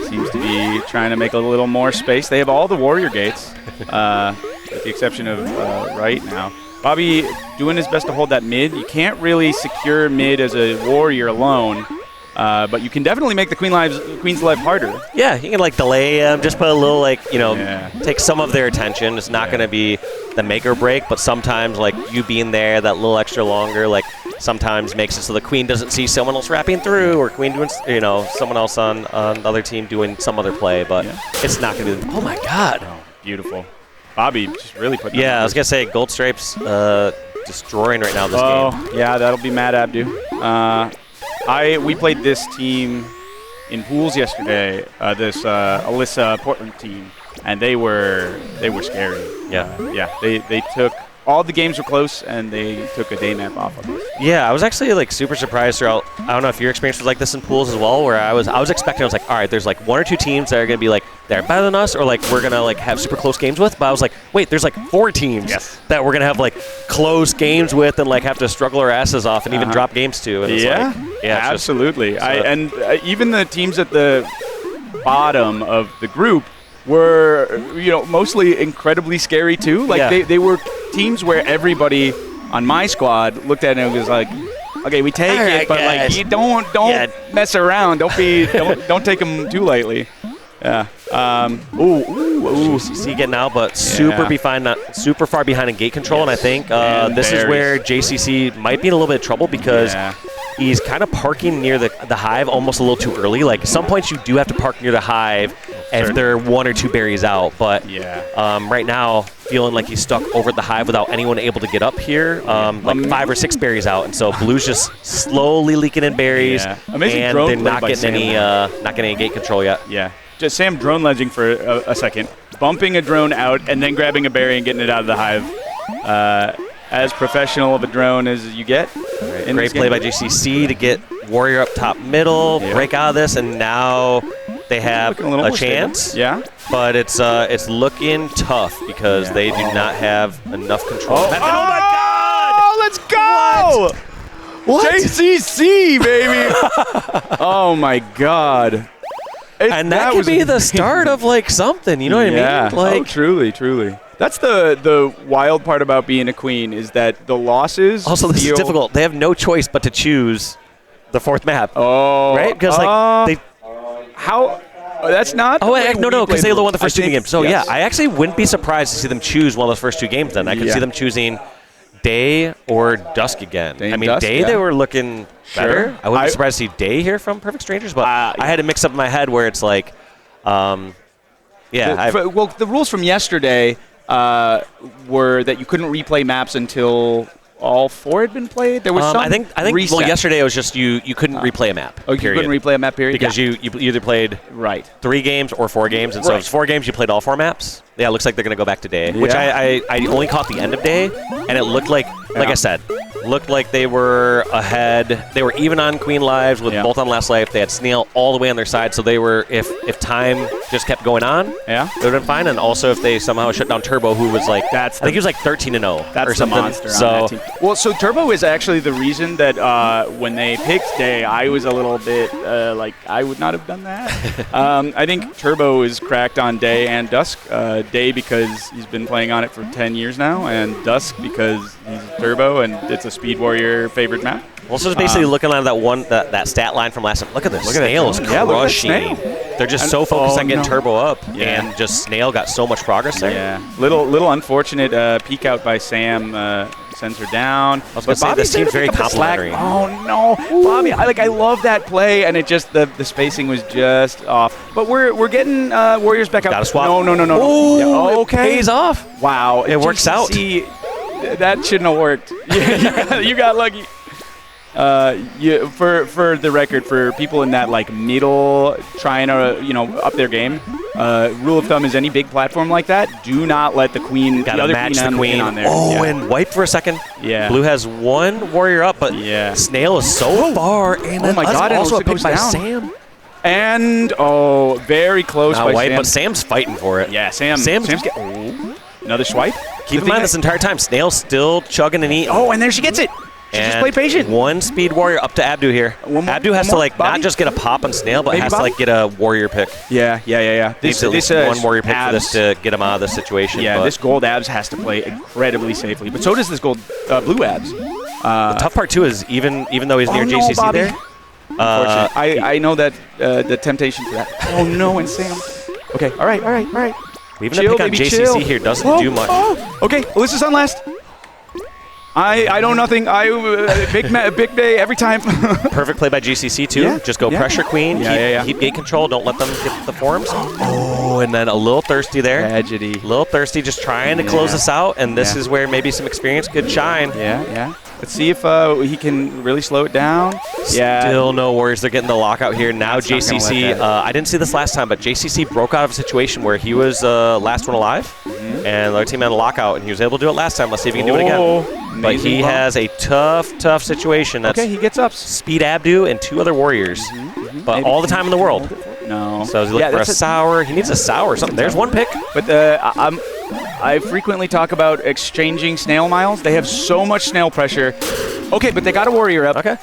seems to be trying to make a little more space. They have all the warrior gates, with the exception of right now. Bobby doing his best to hold that mid. You can't really secure mid as a warrior alone. But you can definitely make the queen's life harder. Yeah, you can like delay them, just put a little take some of their attention. It's not going to be the make or break, but sometimes like you being there that little extra longer, like sometimes makes it so the queen doesn't see someone else wrapping through or queen doing, someone else on the other team doing some other play, but it's not going to be, oh my God. Oh, beautiful. Bobby just really put I was going to say Gold Stripes destroying right now this game. Oh, yeah, that'll be Mad Abdu. We played this team in pools yesterday, this Alyssa Portland team, and they were scary. Yeah. They took all the games were close, and they took a day nap off of us. Yeah, I was actually like super surprised throughout. I don't know if your experience was like this in pools as well, where I was expecting. I was like, all right, there's like one or two teams that are gonna be like they're better than us, or like we're gonna like have super close games with. But I was like, wait, there's like 4 teams that we're gonna have like close games with, and like have to struggle our asses off and even drop games to. And absolutely. Even the teams at the bottom of the group were mostly incredibly scary too. Like they were teams where everybody on my squad looked at it and was like, Okay, we take it, but like you don't mess around. Don't take them too lightly. Yeah. JCC getting out, but super far behind in gate control, and I think this is where JCC might be in a little bit of trouble because he's kind of parking near the hive almost a little too early. Like, at some points you do have to park near the hive if they're 1 or 2 berries out, but right now feeling like he's stuck over at the hive without anyone able to get up here, like 5 or 6 berries out, and so Blue's just slowly leaking in berries, and they're not getting any gate control yet. Yeah. Just Sam drone ledging for a second, bumping a drone out, and then grabbing a berry and getting it out of the hive. As professional of a drone as you get. Right. Great play by JCC to get Warrior up top middle, break out of this, and now they have a chance. Stable. Yeah. But it's looking tough because they do not have enough control. Oh my God! Oh, let's go! What? JCC, baby! Oh my God. And that could be the start of like something, you know what I mean? Like, truly. That's the wild part about being a queen is that the losses. Also, this is difficult. They have no choice but to choose the 4th map. Oh, right? Because like how? That's not. No, because they won the first 2 games. So yeah, I actually wouldn't be surprised to see them choose one of those first 2 games. Then I could see them choosing Day or Dusk again. Day they were looking better. I wouldn't be surprised to see Day here from Perfect Strangers, but I had it mixed up in my head where it's like, well, the rules from yesterday were that you couldn't replay maps until all 4 had been played. There was some I think reset. Well, yesterday it was just you couldn't replay a map. Oh, you couldn't replay a map, period? Because you either played 3 games or 4 games, and so if it's 4 games, you played all 4 maps. Yeah, it looks like they're going to go back to Day, which I only caught the end of Day, and it looked like I said, looked like they were ahead. They were even on Queen lives with both on last life. They had Snail all the way on their side, so they were, if time just kept going on, they would have been fine. And also if they somehow shut down Turbo, who was like, I think he was like 13-0 or something. Monster on that team. Well, so Turbo is actually the reason that when they picked Day, I was a little bit like, I would not have done that. I think Turbo is cracked on Day and Dusk. Day because he's been playing on it for 10 years now, and Dusk because he's Turbo and it's a Speed Warrior favorite map. Well, so it's basically looking at that stat line from last time. Look at this. Snail is crushing. They're just so focused on getting Turbo up, and just Snail got so much progress there. Yeah, little unfortunate peek out by Sam. Sends her down. I was going to say, this team's very complimentary. Oh, no. Bobby, I love that play, and it just, the spacing was just off. But we're getting Warriors back up. Got to swap. No. Oh, okay. It pays off. Wow. It works out. That shouldn't have worked. You got lucky. For the record, for people in that like middle trying to up their game, rule of thumb is any big platform like that, do not let the queen match the queen on there. And wipe for a second. Blue has 1 warrior up, but Snail is so far, and oh my God, also a pick by down. Sam. And very close by White, Sam. but Sam's fighting for it. Yeah, Sam's another swipe. Keep in mind this entire time, Snail's still chugging and eating. Oh, and there she gets it. She just played patient. 1 speed warrior up to Abdu here. Abdu has to not just get a pop on Snail, but has to get a warrior pick. Yeah. This at least 1 warrior pick for this to get him out of this situation. Yeah, this gold abs has to play incredibly safely, but so does this gold blue abs. The tough part too is even though he's near JCC Bobby. there. I know that the temptation for that. Oh no, and Sam. Okay, all right. Even a pick on JCC here doesn't do much. Okay, Alyssa's on last. I know nothing. Big day every time. Perfect play by GCC too. Yeah, just go pressure queen. Keep gate control. Don't let them get the forms. Oh, and then a little thirsty there. Tragedy. A little thirsty, just trying to close this out. And this is where maybe some experience could shine. Yeah. Let's see if he can really slow it down. Still no worries. They're getting the lockout here. Now JCC, I didn't see this last time, but JCC broke out of a situation where he was last one alive. And the other team had a lockout, and he was able to do it last time. Let's see if he can do it again. But he has a tough situation. That's he gets up. Speed Abdu and 2 other warriors. But maybe all the time in the world. No. So he's looking for a sour. He needs a sour or something. There's 1 pick. But I frequently talk about exchanging snail miles. They have so much snail pressure. Okay, but they got a warrior up. Okay.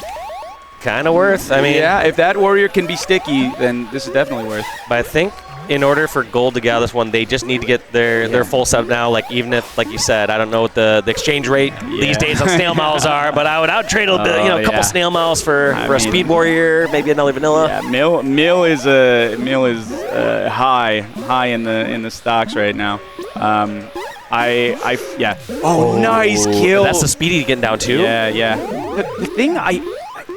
Kind of worth. I mean, if that warrior can be sticky, then this is definitely worth. But I think in order for Gold to get out of this one, they just need to get their full setup now. Like, even if, like you said, I don't know what the exchange rate these days on snail miles are, but I would trade a bit, a couple snail miles for a speed warrior, maybe another vanilla. Yeah, mill is high in the stocks right now. Oh, nice kill. That's the speedy getting down too. Yeah. The thing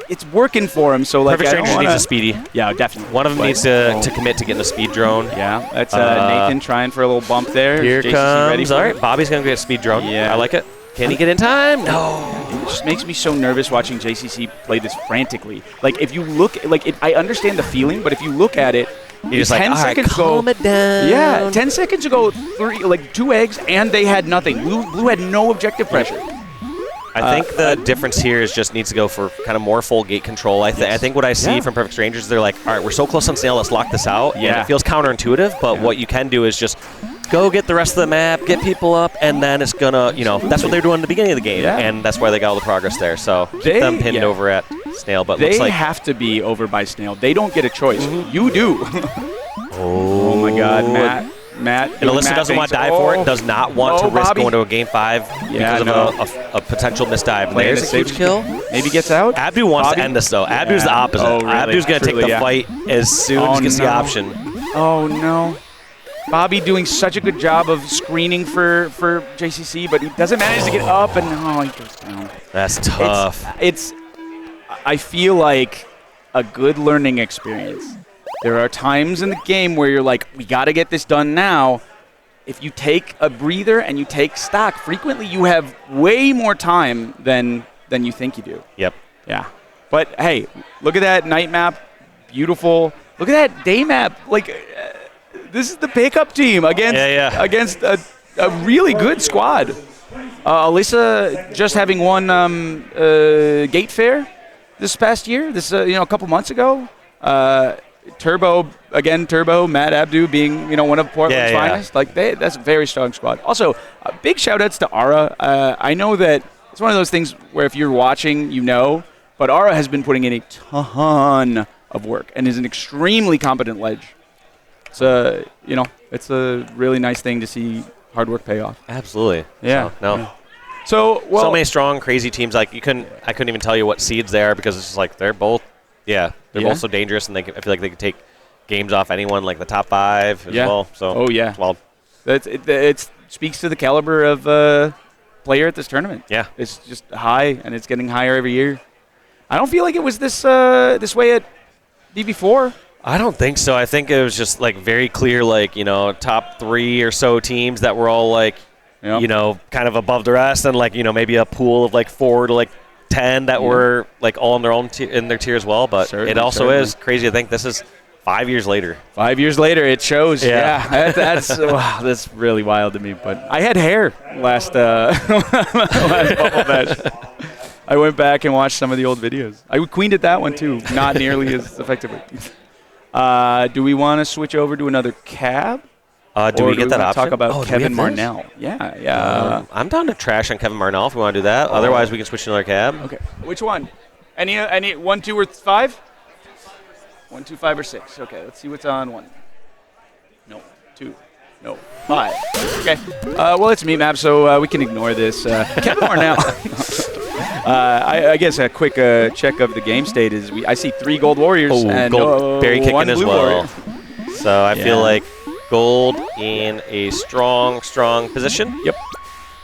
it's working for him. So like, Perfect Strangers needs a speedy. Yeah, definitely. One of them needs to commit to getting a speed drone. Yeah, that's Nathan trying for a little bump there. Here JCC comes. Ready for all right, Bobby's gonna get a speed drone. Yeah, I like it. Can he get in time? No. It just makes me so nervous watching JCC play this frantically. Like, if you look, I understand the feeling, but if you look at it, you're just like, all right, calm it down. Yeah, 10 seconds ago, 2 eggs, and they had nothing. Blue had no objective pressure. I think the difference here is just needs to go for kind of more full gate control. I think what I see from Perfect Strangers, they're like, all right, we're so close on Snail, let's lock this out. Yeah. And it feels counterintuitive, but what you can do is just go get the rest of the map, get people up, and then it's going to, that's what they're doing at the beginning of the game, and that's why they got all the progress there. So keep them pinned over at Snail, but they looks like have to be over by Snail. They don't get a choice. You do. Oh my God, Matt. And Alyssa doesn't want to die for it, does not want to risk going to a game 5 because of a potential misdive. There's a huge kill. Maybe gets out. Abdu wants to end this, though. Abdu's the opposite. Oh, really? Abdu's going to take the fight as soon as he gets the option. Oh, no. Bobby doing such a good job of screening for JCC, but he doesn't manage to get up, and he goes down. That's tough. I feel like a good learning experience. There are times in the game where you're like, we got to get this done now. If you take a breather and you take stock, frequently you have way more time than you think you do. Yep. Yeah. But, hey, look at that night map. Beautiful. Look at that day map. This is the pickup team against a really good squad. Alyssa just having won Gate Fair this past year, a couple months ago. Turbo, Matt Abdu being, one of Portland's finest. That's a very strong squad. Also, big shout-outs to Ara. I know that it's one of those things where if you're watching, but Ara has been putting in a ton of work and is an extremely competent ledge. So, it's a really nice thing to see hard work pay off. Absolutely. Yeah. So many strong, crazy teams. I couldn't even tell you what seeds they are because it's just like they're both both so dangerous, and I feel like they could take games off anyone, like the top 5 as well. So it speaks to the caliber of player at this tournament. Yeah, it's just high, and it's getting higher every year. I don't feel like it was this way at BB4. I don't think so. I think it was just very clear, top 3 or so teams that were all kind of above the rest, and maybe a pool of 4 to 10 that were all in their own in their tier as well. But it also is crazy to think this is 5 years later. 5 years later, it shows. Yeah, that's really wild to me. But I had hair last bubble match. I went back and watched some of the old videos. I queened at that one too, not nearly as effectively. Do we want to switch over to another cab? Do we get that option? Talk about Kevin Marnell. Yeah. I'm down to trash on Kevin Marnell if we want to do that. Otherwise, we can switch to another cab. Okay. Which one? Any 1, 2, or 5? 1, 2, 5, or 6. Okay. Let's see what's on 1. No. 2. No. 5. Okay. Well, it's me, Map, so we can ignore this. Kevin Marnell. I guess a quick check of the game state is I see 3 Gold Warriors and Barry kicking 1 as Blue well. Warrior. So I feel like Gold in a strong position. Yep.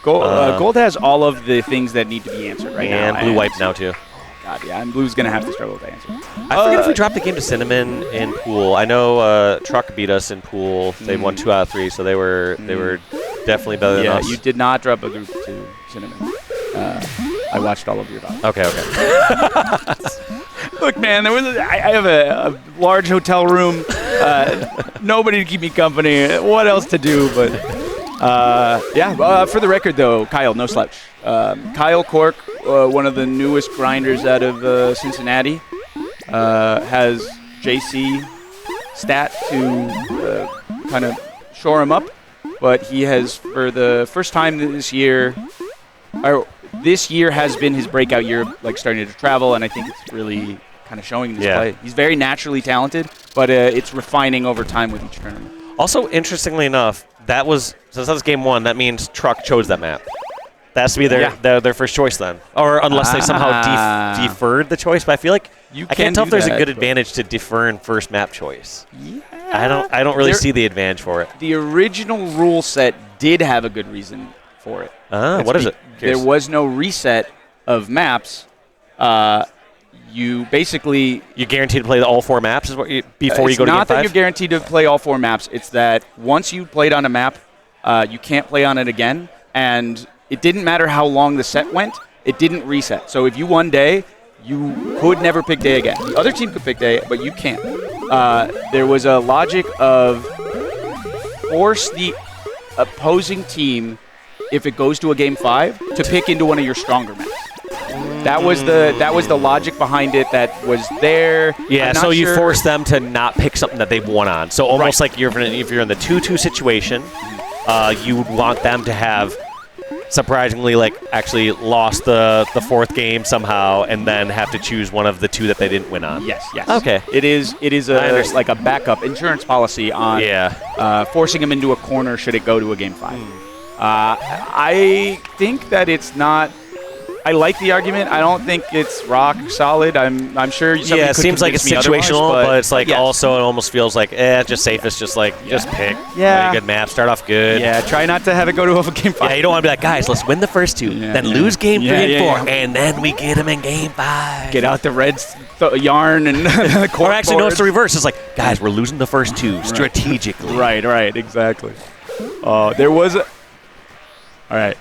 Gold has all of the things that need to be answered right now. And Blue wiped now too. God, yeah, and Blue's going to have to struggle with the answer. I forget if we dropped the game to Cin-an-min in pool. I know Truck beat us in pool. They won 2 out of 3, so they were definitely better than us. Yeah, you did not drop a group to Cin-an-min. I watched all of your videos. Okay. Look, man, I have a large hotel room. Nobody to keep me company. What else to do? But for the record, though, Kyle, no slouch. Kyle Cork, one of the newest grinders out of Cincinnati, has JC Stat to kind of shore him up. But he has, for the first time this year, this year has been his breakout year, starting to travel, and I think it's really kind of showing in this play. He's very naturally talented, but it's refining over time with each tournament. Also, interestingly enough, since that was game 1, that means Truck chose that map. That has to be their first choice then. Or unless they somehow deferred the choice. But I feel like I can't tell if there's a good advantage to deferring first map choice. Yeah. I don't really see the advantage for it. The original rule set did have a good reason for it. What is it? There was no reset of maps. You basically... You're guaranteed to play all 4 maps before you go to game 5? It's not that you're guaranteed to play all 4 maps. It's that once you played on a map, you can't play on it again. And it didn't matter how long the set went. It didn't reset. So if you won day, you could never pick day again. The other team could pick day, but you can't. There was a logic of force the opposing team, if it goes to a game 5, to pick into one of your stronger maps. That was the logic behind it. That was there. Yeah, so you force them to not pick something that they've won on. So almost like if you're in the 2-2 situation, you would want them to have surprisingly actually lost the 4th game somehow, and then have to choose one of the 2 that they didn't win on. Yes. Okay. It is like a backup insurance policy on forcing them into a corner should it go to a game 5. I think that it's not. I like the argument. I don't think it's rock solid. I'm sure. It seems like it's situational, but it's also it almost feels like just safest. Just pick. Yeah. Play a good map. Start off good. Yeah. Try not to have it go to a game 5. Yeah. You don't want to be like, guys, let's win the first 2, then lose game 3 and 4, and then we get them in game 5. Get out the red yarn and the or actually, no, it's the reverse. It's like, guys, we're losing the first 2 strategically. Right. Exactly. There was. All right.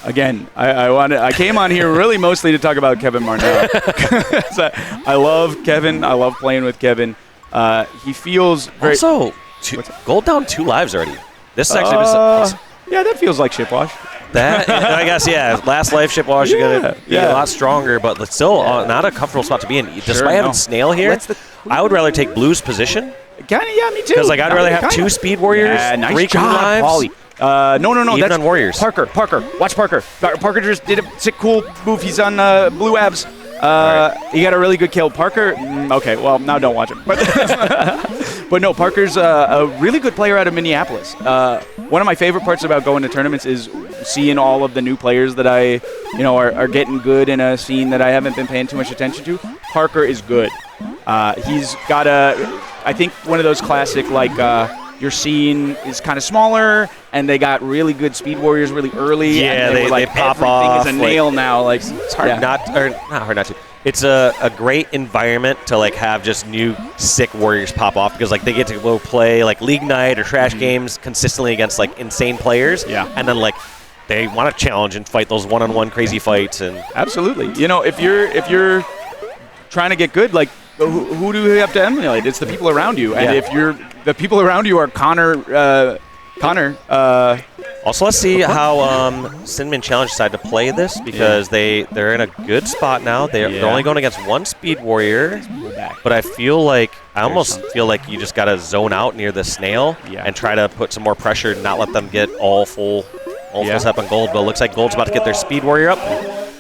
Again, I came on here really mostly to talk about Kevin Marnell. I love Kevin. I love playing with Kevin. He feels very... Also, Gold down 2 lives already. This is actually... yeah, that feels like shipwash. That, I guess, last life shipwash, you're going to be a lot stronger, but it's still not a comfortable spot to be in. Despite having Snail here, I would rather take Blue's position. Kind of, yeah, me too. Because I'd rather have 2 Speed Warriors, 3 Cool lives. Paulie. No. Even That's on Warriors. Parker. Watch Parker. Parker just did a sick, cool move. He's on Blue Abs. He got a really good kill. Parker, okay, well, now don't watch him. But no, Parker's a really good player out of Minneapolis. One of my favorite parts about going to tournaments is seeing all of the new players that are getting good in a scene that I haven't been paying too much attention to. Parker is good. He's got I think one of those classic, your scene is kind of smaller, and they got really good Speed Warriors really early. Yeah, and they pop off. Everything is a nail now. It's hard not hard not to. It's a great environment to have just new sick Warriors pop off because they get to go play League Night or Trash games consistently against insane players. Yeah. And then they want to challenge and fight those one-on-one crazy fights and absolutely. If you're trying to get good, who do you have to emulate? It's the people around you. And if the people around you are Connor. Also, let's see how Cin-an-min Challenge decided to play this because they're in a good spot now. They're only going against 1 Speed Warrior, but I almost feel like you just got to zone out near the Snail and try to put some more pressure, not let them get all full step on Gold. But it looks like Gold's about to get their Speed Warrior up.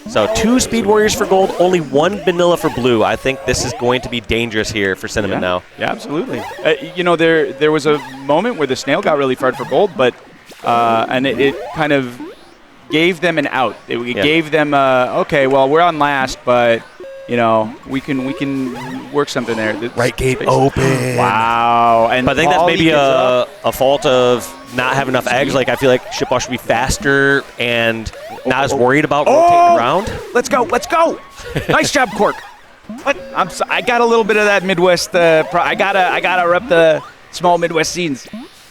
So 2 Speed Warriors for Gold, only 1 Vanilla for Blue. I think this is going to be dangerous here for Cin-an-min now. Yeah, absolutely. There was a moment where the Snail got really far for Gold, but and it kind of gave them an out. It gave them okay, well, we're on last, but we can work something there. Right gate open. Wow. And but I think that's maybe a fault of not having enough eggs. I feel like Shipwash should be faster and not as worried about rotating around. Let's go. Nice job, Cork. What? I got a little bit of that Midwest. I gotta rep the small Midwest scenes.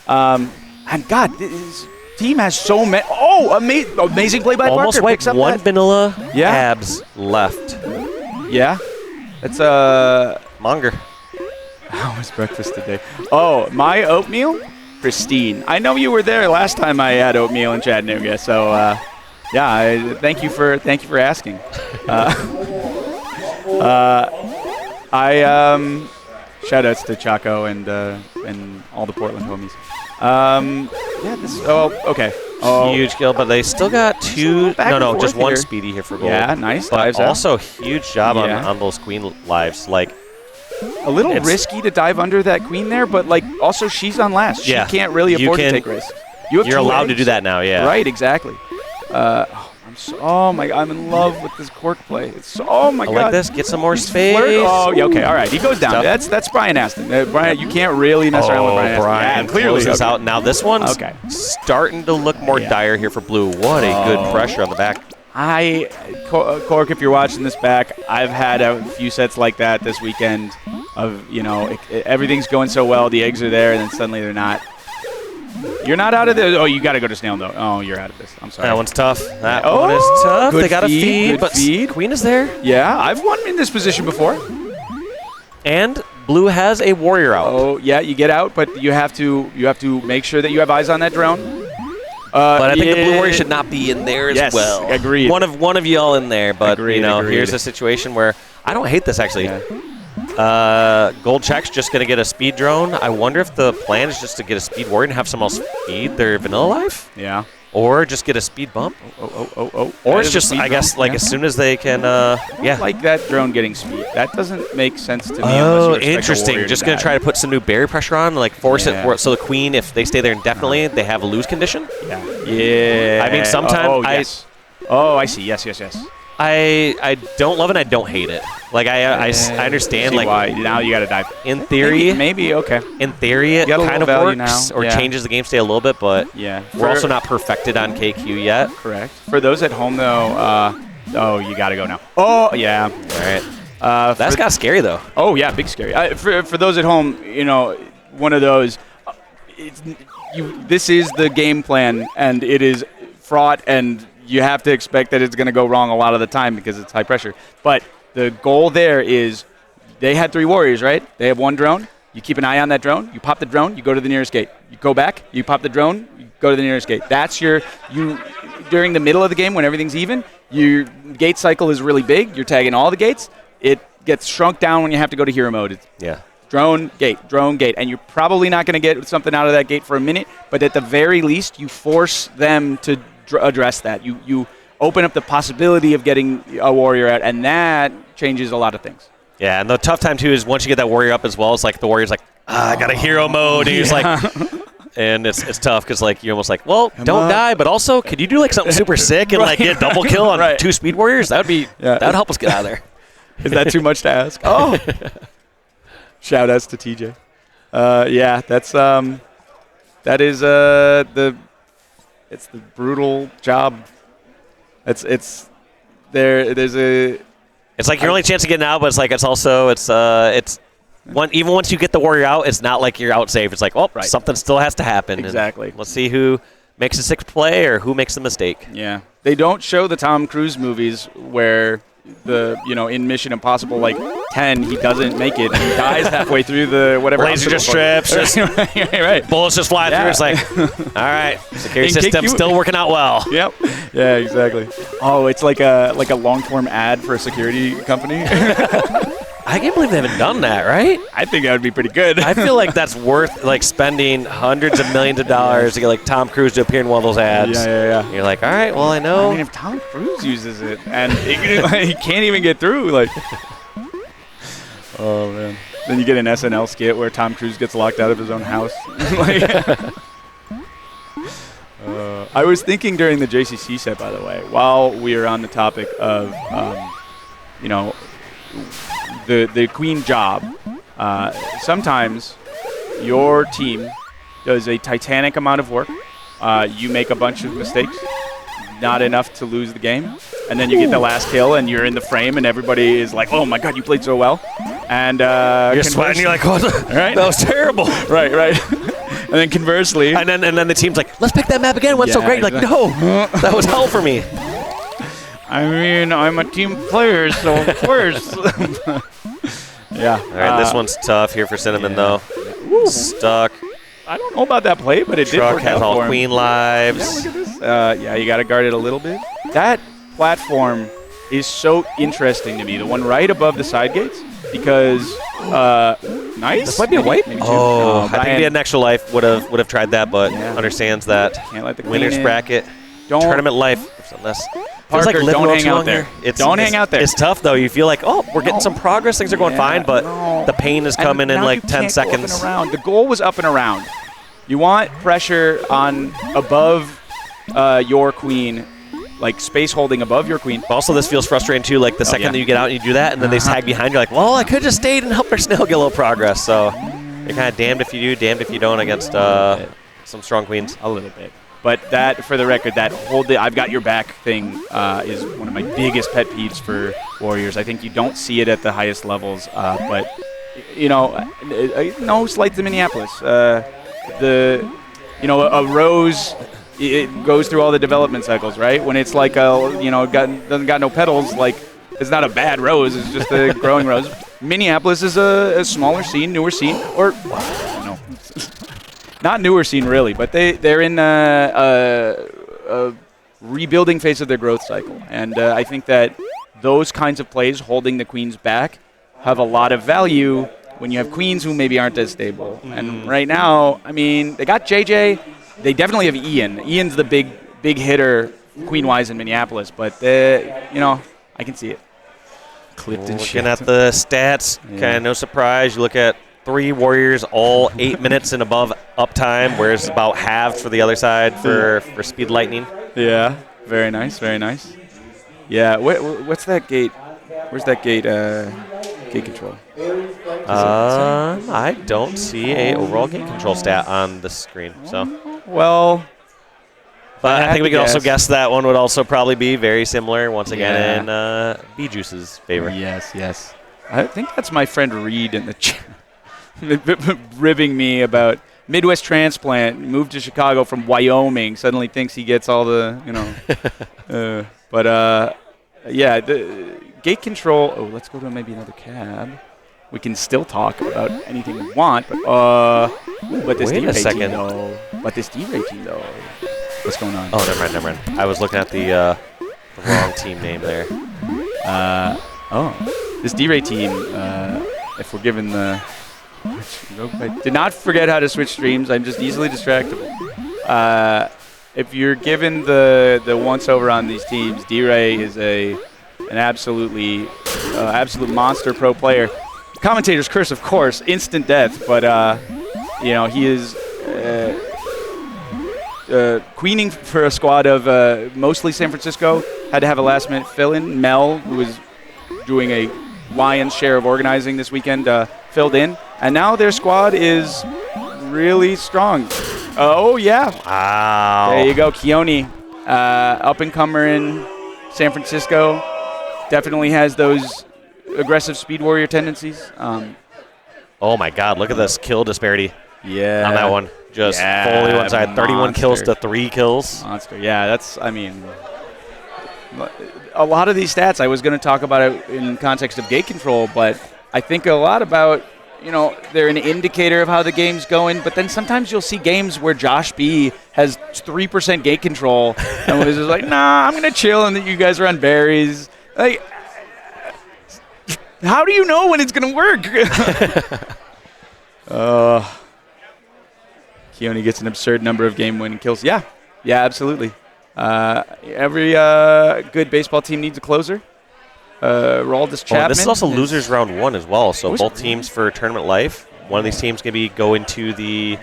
And God, this team has so many. Oh, amazing play by almost Parker. Almost 1 vanilla abs left. Yeah, it's Monger. How was breakfast today? Oh, my oatmeal, pristine. I know you were there last time I had oatmeal in Chattanooga, so thank you for asking. Shout outs to Chaco and all the Portland homies. Okay. Huge kill, but they still got 2. No, just 1 here. Speedy here for Gold. Yeah, nice. But also huge job on those Queen lives. a little risky to dive under that queen there, but like also she's on last. She can't really afford to take risks. You're allowed to do that now, yeah. Right, exactly. Oh my God, I'm in love with this cork play. Oh my God. I like this. Get some more space. Oh, yeah, okay, all right. He goes down. That's Brian Aston. Brian, you can't really mess around with Brian Aston. Brian clearly this out. Now this one's starting to look more dire here for blue. What a good pressure on the back. Cork, if you're watching this back, I've had a few sets like that this weekend of, everything's going so well, the eggs are there, and then suddenly they're not. You're not out of this. Oh, you got to go to snail, though. Oh, you're out of this. I'm sorry. That one's tough. That one is tough. They got a feed, but queen is there. Yeah, I've won in this position before. And blue has a warrior out. Oh, yeah, you get out, but you have to make sure that you have eyes on that drone. But I think the blue warrior should not be in there as well. Agreed. One of y'all in there, but agreed. Here's a situation where I don't hate this actually. Yeah. Gold check's just gonna get a speed drone. I wonder if the plan is just to get a speed warrior and have someone else feed their vanilla life. Yeah. Or just get a speed bump. Or it's just, I guess, like as soon as they can, I don't like that drone getting speed. That doesn't make sense to me. Oh, interesting. Just going to try to put some new barrier pressure on, like force it so the queen, if they stay there indefinitely, they have a lose condition. Yeah. I mean, sometimes I see. Yes. I don't love it and I don't hate it. Like, I understand, like, why. Now you got to dive. In theory. Maybe, okay. In theory, it kind of works or changes the game state a little bit, but we're also not perfected on KQ yet. Correct. For those at home, though, you got to go now. Oh, yeah. All right. That's kind of scary, though. Oh, yeah, big scary. For those at home, one of those, this is the game plan, and it is fraught, and you have to expect that it's going to go wrong a lot of the time because it's high pressure. But the goal there is they had 3 warriors, right? They have 1 drone. You keep an eye on that drone. You pop the drone. You go to the nearest gate. You go back. You pop the drone. You go to the nearest gate. That's during the middle of the game when everything's even, your gate cycle is really big. You're tagging all the gates. It gets shrunk down when you have to go to hero mode. Drone, gate. And you're probably not going to get something out of that gate for a minute, but at the very least, you force them to address that. You open up the possibility of getting a warrior out, and that changes a lot of things. Yeah, and the tough time, too, is once you get that warrior up as well, it's like the warrior's like, I got a hero mode, and he's like, and it's tough because, like, you're almost like, well, don't die, but also, could you do, like, something super sick and, like, get double kill on 2 speed warriors? That would help us get out of there. Is that too much to ask? Oh! Shout-outs to TJ. It's the brutal job. It's like your only chance of getting out, but it's like even once you get the warrior out, it's not like you're out safe. It's like, something still has to happen. Exactly. And let's see who makes a sick play or who makes a mistake. Yeah. They don't show the Tom Cruise movies where in Mission Impossible, like 10, he doesn't make it and he dies halfway through the whatever. Laser just strips, right. Bullets just fly through. It's like, all right, security system still working out well. Yep. Yeah, exactly. Oh, it's like a long-form ad for a security company. I can't believe they haven't done that, right? I think that would be pretty good. I feel like that's worth like spending hundreds of millions of dollars to get like Tom Cruise to appear in one of those ads. Yeah. You're like, all right, well, I know. I mean, if Tom Cruise uses it and he can't even get through, like, oh man. Then you get an SNL skit where Tom Cruise gets locked out of his own house. I was thinking during the JCC set, by the way, while we are on the topic of, the queen job, sometimes your team does a titanic amount of work. You make a bunch of mistakes, not enough to lose the game, and then you get the last kill and you're in the frame and everybody is like, oh my god, you played so well. And you're sweating, you're like, what? Right? That was terrible. right. And then conversely, and then the team's like, let's pick that map again. What's so great? Exactly. Like, no, that was hell for me. I mean, I'm a team player, so of course. Yeah. All right, this one's tough here for Cin-an-min, though. Ooh. Stuck. I don't know about that play, but it did work has out all for him. queen lives. Yeah, look at this. You got to guard it a little bit. That platform is so interesting to me, the one right above the side gates, because nice. This might be a wipe. Maybe I think if he had an extra life, would have tried that, but understands that can't let the winner's bracket, tournament life, unless Feels Parker, living don't well hang too out long there. here. Don't hang out there. It's tough, though. You feel like, oh, we're getting some progress. Things are going fine, but the pain is coming in like 10 seconds. Up and around. The goal was up and around. You want pressure on above your queen, like space holding above your queen. Also, this feels frustrating, too. Like, the second that you get out and you do that, and then they tag behind, you're like, well, I could have just stayed and helped our snail get a little progress. So you're kind of damned if you do, damned if you don't against some strong queens. A little bit. But that, for the record, that I've got your back thing is one of my biggest pet peeves for Warriors. I think you don't see it at the highest levels, but no slight to Minneapolis. A rose, it goes through all the development cycles, right? When it's like doesn't got no petals, like it's not a bad rose, it's just a growing rose. Minneapolis is a smaller scene, newer scene, or no. Not newer scene, really, but they're in a rebuilding phase of their growth cycle. And I think that those kinds of plays, holding the queens back, have a lot of value when you have queens who maybe aren't as stable. And right now, I mean, they got JJ. They definitely have Ian. Ian's the big hitter queen-wise in Minneapolis, but, I can see it. Clifton Looking at the stats, kind of no surprise. You look at 3 Warriors, all 8 minutes and above uptime, whereas about halved for the other side for Speed Lightning. Yeah, very nice, very nice. Yeah, what's that gate? Where's that gate control? I don't see a overall gate control stat on the screen. So, well, but I think we can also guess that one would also probably be very similar once again in Beejuice's favor. Yes. I think that's my friend Reed in the chat. Ribbing me about Midwest transplant, moved to Chicago from Wyoming, suddenly thinks he gets all the, the gate control. Oh, let's go to maybe another cab. We can still talk about anything we want, but this Wait a D-Ray second. team though. But this D-Ray team though. What's going on? Oh, never mind. I was looking at the wrong team name there. This D-Ray team, if we're given the... I did not forget how to switch streams. I'm just easily distractible. If you're given the once-over on these teams, D-Ray is an absolute monster pro player. Commentator's curse, of course, instant death, but he is queening for a squad of mostly San Francisco. Had to have a last-minute fill-in. Mel, who was doing a lion's share of organizing this weekend, filled in. And now their squad is really strong. Oh, yeah. Wow. There you go, Keone. Up-and-comer in San Francisco. Definitely has those aggressive Speed Warrior tendencies. Oh, my God. Look at this kill disparity on that one. Just fully one side. 31 kills to 3 kills. Monster. Yeah, a lot of these stats I was going to talk about it in context of gate control, but I think a lot about, they're an indicator of how the game's going, but then sometimes you'll see games where Josh B has 3% gate control and was just like, nah, I'm going to chill and that you guys are on berries. Like, how do you know when it's going to work? Keone gets an absurd number of game-winning kills. Yeah, absolutely. Every good baseball team needs a closer. Roaldus Chapman. This is also losers round 1 as well. So both teams for tournament life. One of these teams can be going to the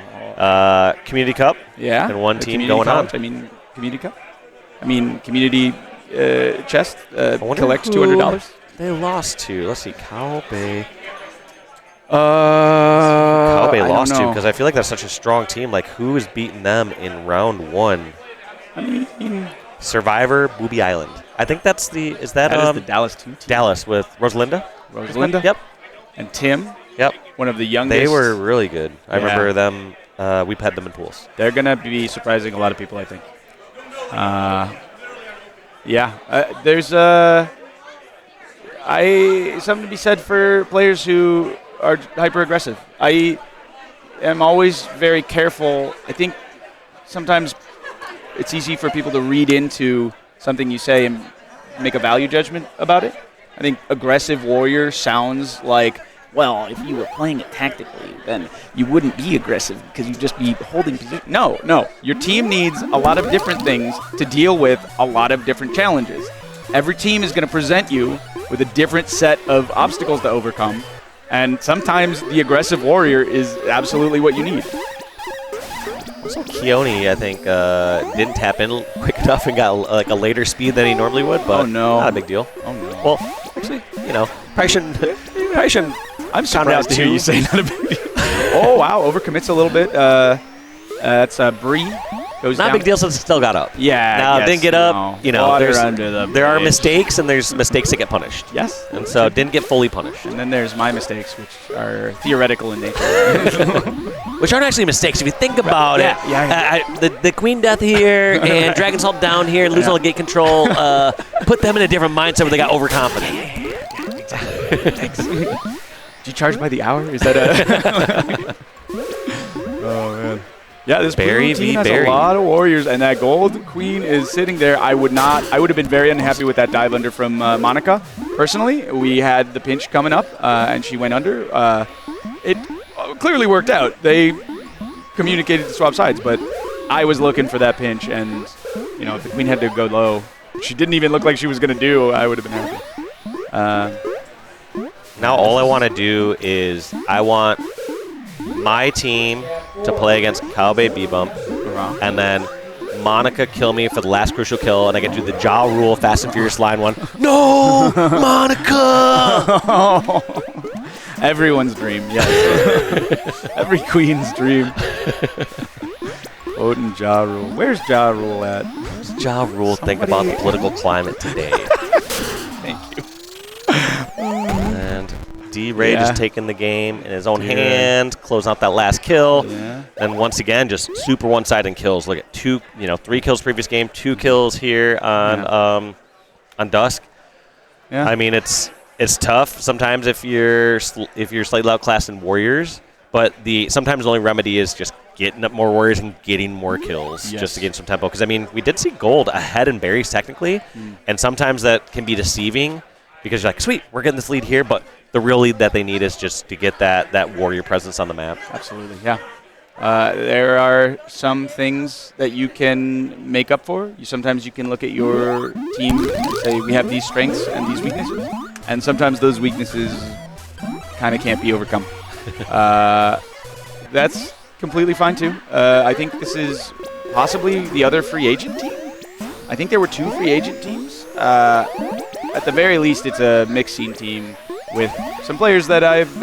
Community Cup. Yeah. And one team going on. Community Cup. Community chest. Collect $200. They lost to. Let's see. Cowbae. Cowbae lost to because I feel like that's such a strong team. Like, who is beating them in round 1? Survivor, Boobee Island. I think that's the. Is that the Dallas 2 team? Dallas with Rosalinda? Yep. And Tim? Yep. One of the youngest. They were really good. I remember them. We've had them in pools. They're going to be surprising a lot of people, I think. There's something to be said for players who are hyper-aggressive. I am always very careful. I think sometimes it's easy for people to read into something you say and make a value judgment about it. I think aggressive warrior sounds like, well, if you were playing it tactically, then you wouldn't be aggressive because you'd just be holding position. No. Your team needs a lot of different things to deal with a lot of different challenges. every team is going to present you with a different set of obstacles to overcome. And sometimes the aggressive warrior is absolutely what you need. Also, Keone, I think, didn't tap in quick enough and got like a later speed than he normally would, but not a big deal. Oh, no. Well, actually, probably shouldn't. I'm surprised to hear you say not a big deal. Oh, wow, overcommits a little bit. That's Bree. Goes not down. a big deal since it still got up. Yeah. Now, didn't get up. There are bridge. mistakes, and there's mistakes that get punished. Yes. And so didn't get fully punished. And then there's my mistakes, which are theoretical in nature. Which aren't actually mistakes if you think about it. Yeah. The Queen Death here and Dragon's Salt down here and losing all the gate control put them in a different mindset where they got overconfident. Thanks. Do you charge by the hour? Is that a... Oh, man. Yeah, this Barry blue team v. has Barry. a lot of warriors, and that gold queen is sitting there. I would have been very unhappy with that dive under from Monica. Personally, we had the pinch coming up, and she went under. It clearly worked out. They communicated to swap sides, but I was looking for that pinch, and if the queen had to go low, she didn't even look like she was going to do, I would have been happy. Now all I want to do is I want my team to play against Cowbae Bebump, and then Monica kill me for the last crucial kill, and I can do the Ja Rule Fast and Furious line 1. No, Monica! Everyone's dream, yes. Every queen's dream. Odin Ja Rule. Where's Ja Rule at? What does Ja Rule think about the political climate today? Thank you. And D-Ray just taking the game in his own hand, closing out that last kill. Yeah. And once again, just super one-sided kills. Look at 3 kills previous game, 2 kills here on Dusk. Yeah. I mean, it's tough sometimes if you're slightly outclassed in warriors, but sometimes the only remedy is just getting up more warriors and getting more kills just to gain some tempo. Because, I mean, we did see gold ahead in berries technically, and sometimes that can be deceiving because you're like, sweet, we're getting this lead here, but the real lead that they need is just to get that warrior presence on the map. Absolutely, yeah. There are some things that you can make up for. Sometimes you can look at your team and say, we have these strengths and these weaknesses, and sometimes those weaknesses kind of can't be overcome. That's completely fine, too. I think this is possibly the other free agent team. I think there were 2 free agent teams. At the very least, it's a mixed scene team with some players that I've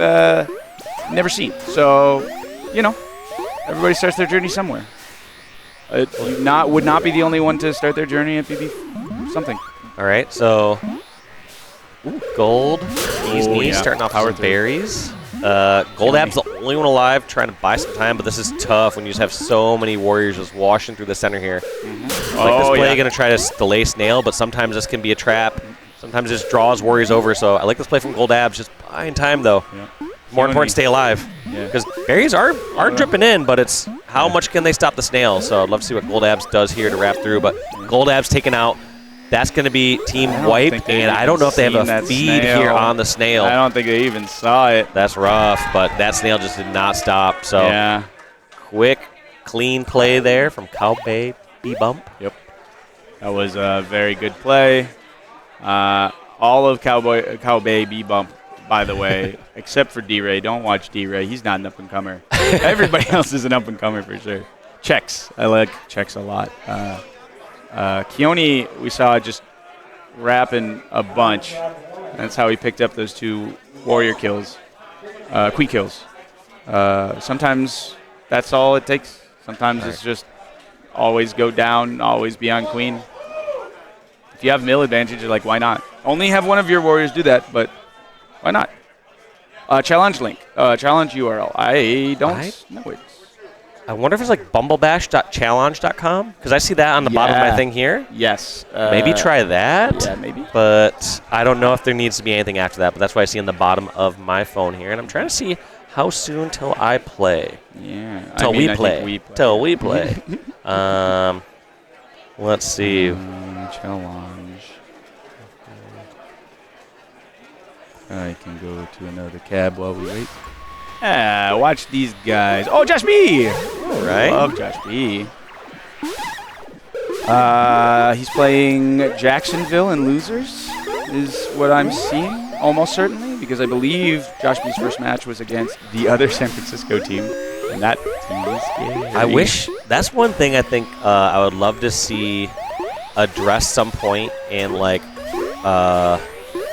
never seen. So, everybody starts their journey somewhere. Would not be the only one to start their journey at BB something. All right, so gold, knees, starting off Power with berries. Goldab's the only one alive, trying to buy some time, but this is tough when you just have so many warriors just washing through the center here. This play going to try to delay Snail, but sometimes this can be a trap. Sometimes it just draws warriors over, so I like this play from Goldabs, just buying time, though. Yeah. More important, stay alive. Because berries are dripping in, but it's how much can they stop the Snail? So I'd love to see what Goldabs does here to wrap through, but Goldabs taking out. That's going to be team wipe, and I don't know if they have a feed here on the Snail. I don't think they even saw it. That's rough, but that Snail just did not stop. So quick, clean play there from Cowbae Bebump. Yep. That was a very good play. All of Cowbae Bebump, by the way, except for D-Ray. Don't watch D-Ray. He's not an up-and-comer. Everybody else is an up-and-comer for sure. Checks. I like checks a lot. Keone, we saw just rapping a bunch. That's how he picked up those 2 warrior kills, queen kills. Sometimes that's all it takes. Sometimes it's just always go down, always be on queen. If you have mill advantage, you're like, why not? Only have one of your warriors do that, but why not? Challenge link, challenge URL. I don't know it. I wonder if it's like bumblebash.challenge.com, because I see that on the bottom of my thing here. Yes. Maybe try that. Yeah, maybe. But I don't know if there needs to be anything after that, but that's what I see on the bottom of my phone here, and I'm trying to see how soon till I play. Yeah. Till we play. Till we play. Let's see. Challenge. I can go to another cab while we wait. Watch these guys. Oh, Josh B! All right. Love Josh B. He's playing Jacksonville in losers, is what I'm seeing, almost certainly, because I believe Josh B's first match was against the other San Francisco team, and that team is scary. I wish, that's one thing I think I would love to see addressed some point in like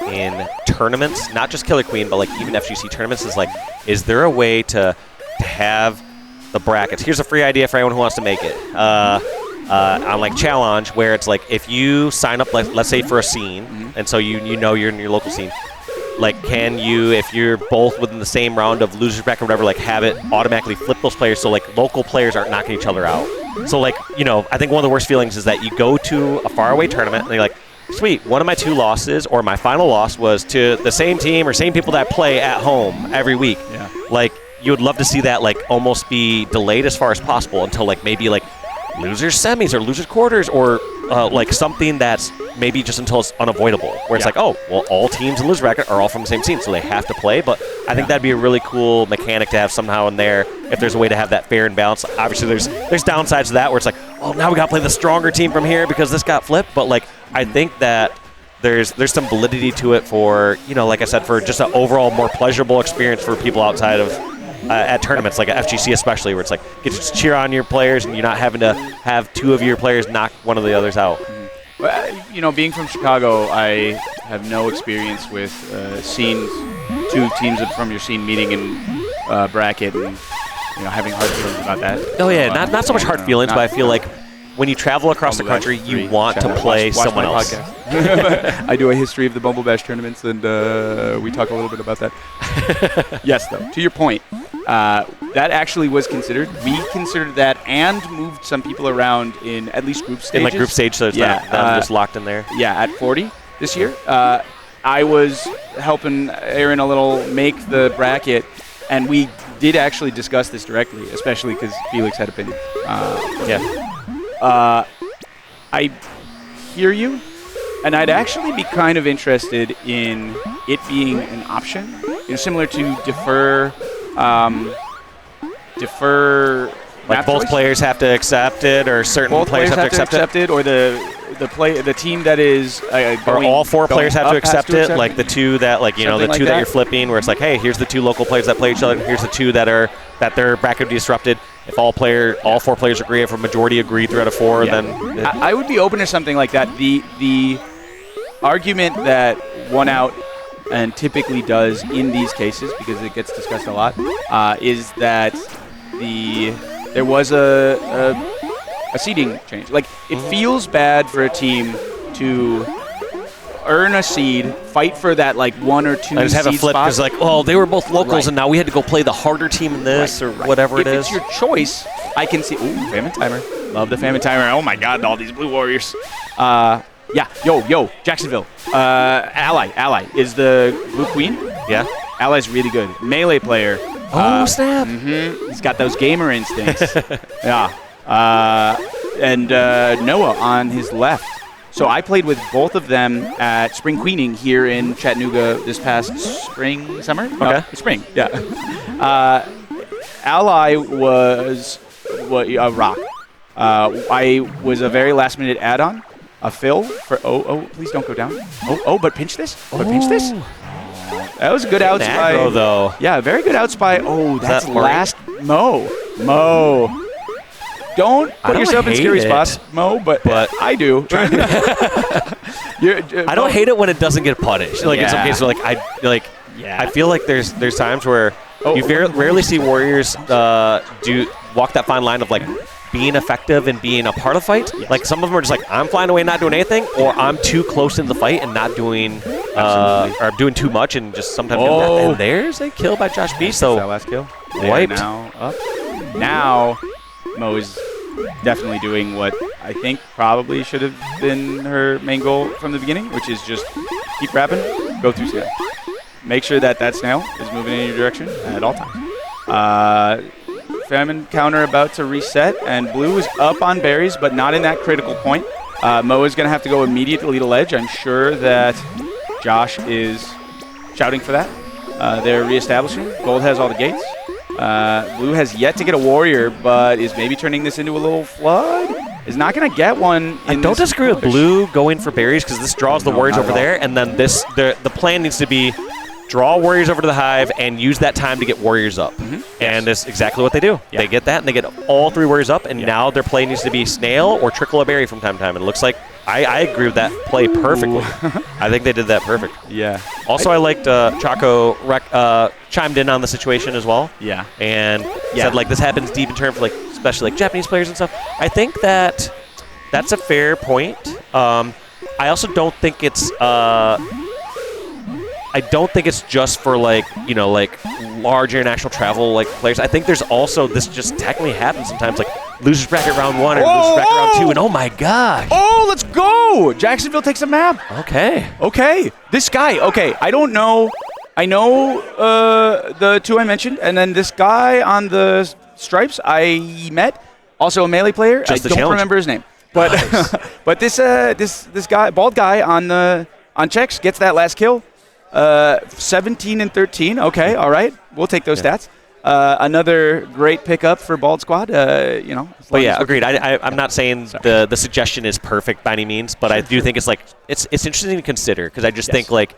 in tournaments, not just Killer Queen, but like even FGC tournaments, is like, is there a way to have the brackets? Here's a free idea for anyone who wants to make it. On like challenge, where it's like if you sign up, like, let's say for a scene, and so you know you're in your local scene, like can you, if you're both within the same round of losers bracket or whatever, like have it automatically flip those players so like local players aren't knocking each other out. So like, you know, I think one of the worst feelings is that you go to a faraway tournament and you're like, sweet, one of my 2 losses or my final loss was to the same team or same people that play at home every week. Yeah. Like you would love to see that like almost be delayed as far as possible until like maybe like losers semis or losers quarters, or like something that's maybe just until it's unavoidable, where it's like, oh, well, all teams in loser bracket are all from the same scene, so they have to play. But I think that'd be a really cool mechanic to have somehow in there, if there's a way to have that fair and balanced. Obviously, there's downsides to that, where it's like, oh, now we got to play the stronger team from here because this got flipped. But like, I think that there's some validity to it for, you know, like I said, for just an overall more pleasurable experience for people outside of at tournaments, like at FGC especially, where it's like get to cheer on your players and you're not having to have 2 of your players knock one of the others out. Well, you know, being from Chicago, I have no experience with scenes, 2 teams from your scene meeting in bracket and, you know, having hard feelings about that. Oh yeah, not so much hard feelings, but I feel like when you travel across the country, you want to play someone else. I do a history of the Bumble Bash tournaments, and we talk a little bit about that. Yes, though, to your point, that actually was considered. We considered that and moved some people around in at least group stages. In like group stage, so it's not just locked in there. Yeah, at 40 this year. I was helping Aaron a little make the bracket, and we did actually discuss this directly, especially because Felix had opinions. I hear you, and I'd actually be kind of interested in it being an option, you know, similar to defer. Like both players have to accept it, or certain players have to accept it, or the team that is or all 4 players have to accept it. Accept like the 2 that, like, you know, the 2 that you're flipping, where it's like, hey, here's the 2 local players that play each other. Here's the 2 that their bracket disrupted. If all 4 players agree, if a majority agree 3 out of 4, then I would be open to something like that. The argument that one out and typically does in these cases, because it gets discussed a lot, is that there was a seeding change. Like, it feels bad for a team to earn a seed, fight for that like 1 or 2 seed just have a flip because like, oh, they were both locals, Right. and now we had to go play the harder team in this or whatever if it is. If it's your choice, I can see. Ooh, Famine Timer. Love the Famine Timer. Oh my God, all these Blue Warriors. Yeah, yo, Jacksonville. Ally is the Blue Queen. Yeah. Ally's really good. Melee player. Oh, snap. He's got those gamer instincts. Yeah. And Noah on his left. So I played with both of them at Spring Queening here in Chattanooga this past summer? Okay. Spring, yeah. Ally was a rock. I was a very last-minute add-on, a fill for please don't go down. But pinch this. Pinch this. That was a good outs by. Aggro, though. Yeah, very good outs by. Oh, that's that last Mo. Don't put yourself in scary spots, Mo, but I do. I don't hate it when it doesn't get punished. Like in some cases, I feel like there's times where you rarely see Warriors walk that fine line of like being effective and being a part of the fight. Yes. Like some of them are just like, I'm flying away, not doing anything, or I'm too close into the fight and not doing or doing too much and just sometimes doing that. And there's a kill by Josh B. So that last kill. Wiped. Now up. Now Mo is definitely doing what I think probably should have been her main goal from the beginning, which is just keep rapping, go through snail. Make sure that snail is moving in your direction at all times. Famine counter about to reset, and Blue is up on berries, but not in that critical point. Mo is going to have to go immediately to ledge. I'm sure that Josh is shouting for that. They're reestablishing. Gold has all the gates. Blue has yet to get a warrior, but is maybe turning this into a little flood. is not going to get one. I don't disagree with blue going for berries because this draws the warriors over there, and then the plan needs to be draw warriors over to the hive and use that time to get warriors up. And that's exactly what they do. Yeah. They get that, and they get all 3 warriors up, and now their play needs to be snail or trickle a berry from time to time. And it looks like I agree with that play perfectly. I think they did that perfect. Yeah. Also, I liked Chaco chimed in on the situation as well. Yeah. And said, like, this happens deep in terms of, like, especially, like, Japanese players and stuff. I think that's a fair point. I also don't think it's just for, like, you know, like, large international travel, like, players. I think there's also, this just technically happens sometimes, like, losers bracket round 1 or losers bracket round 2, and oh my gosh. Oh, let's go! Jacksonville takes a map. Okay. This guy, I don't know. I know the 2 I mentioned, and then this guy on the stripes I met, also a Melee player. I don't remember his name. But nice. But this guy, bald guy on checks, gets that last kill. 17 and 13. Okay, all right. We'll take those stats. Another great pickup for Bald Squad. You know. But yeah, agreed. I'm not saying the suggestion is perfect by any means, but I do think it's like it's interesting to consider because I just think like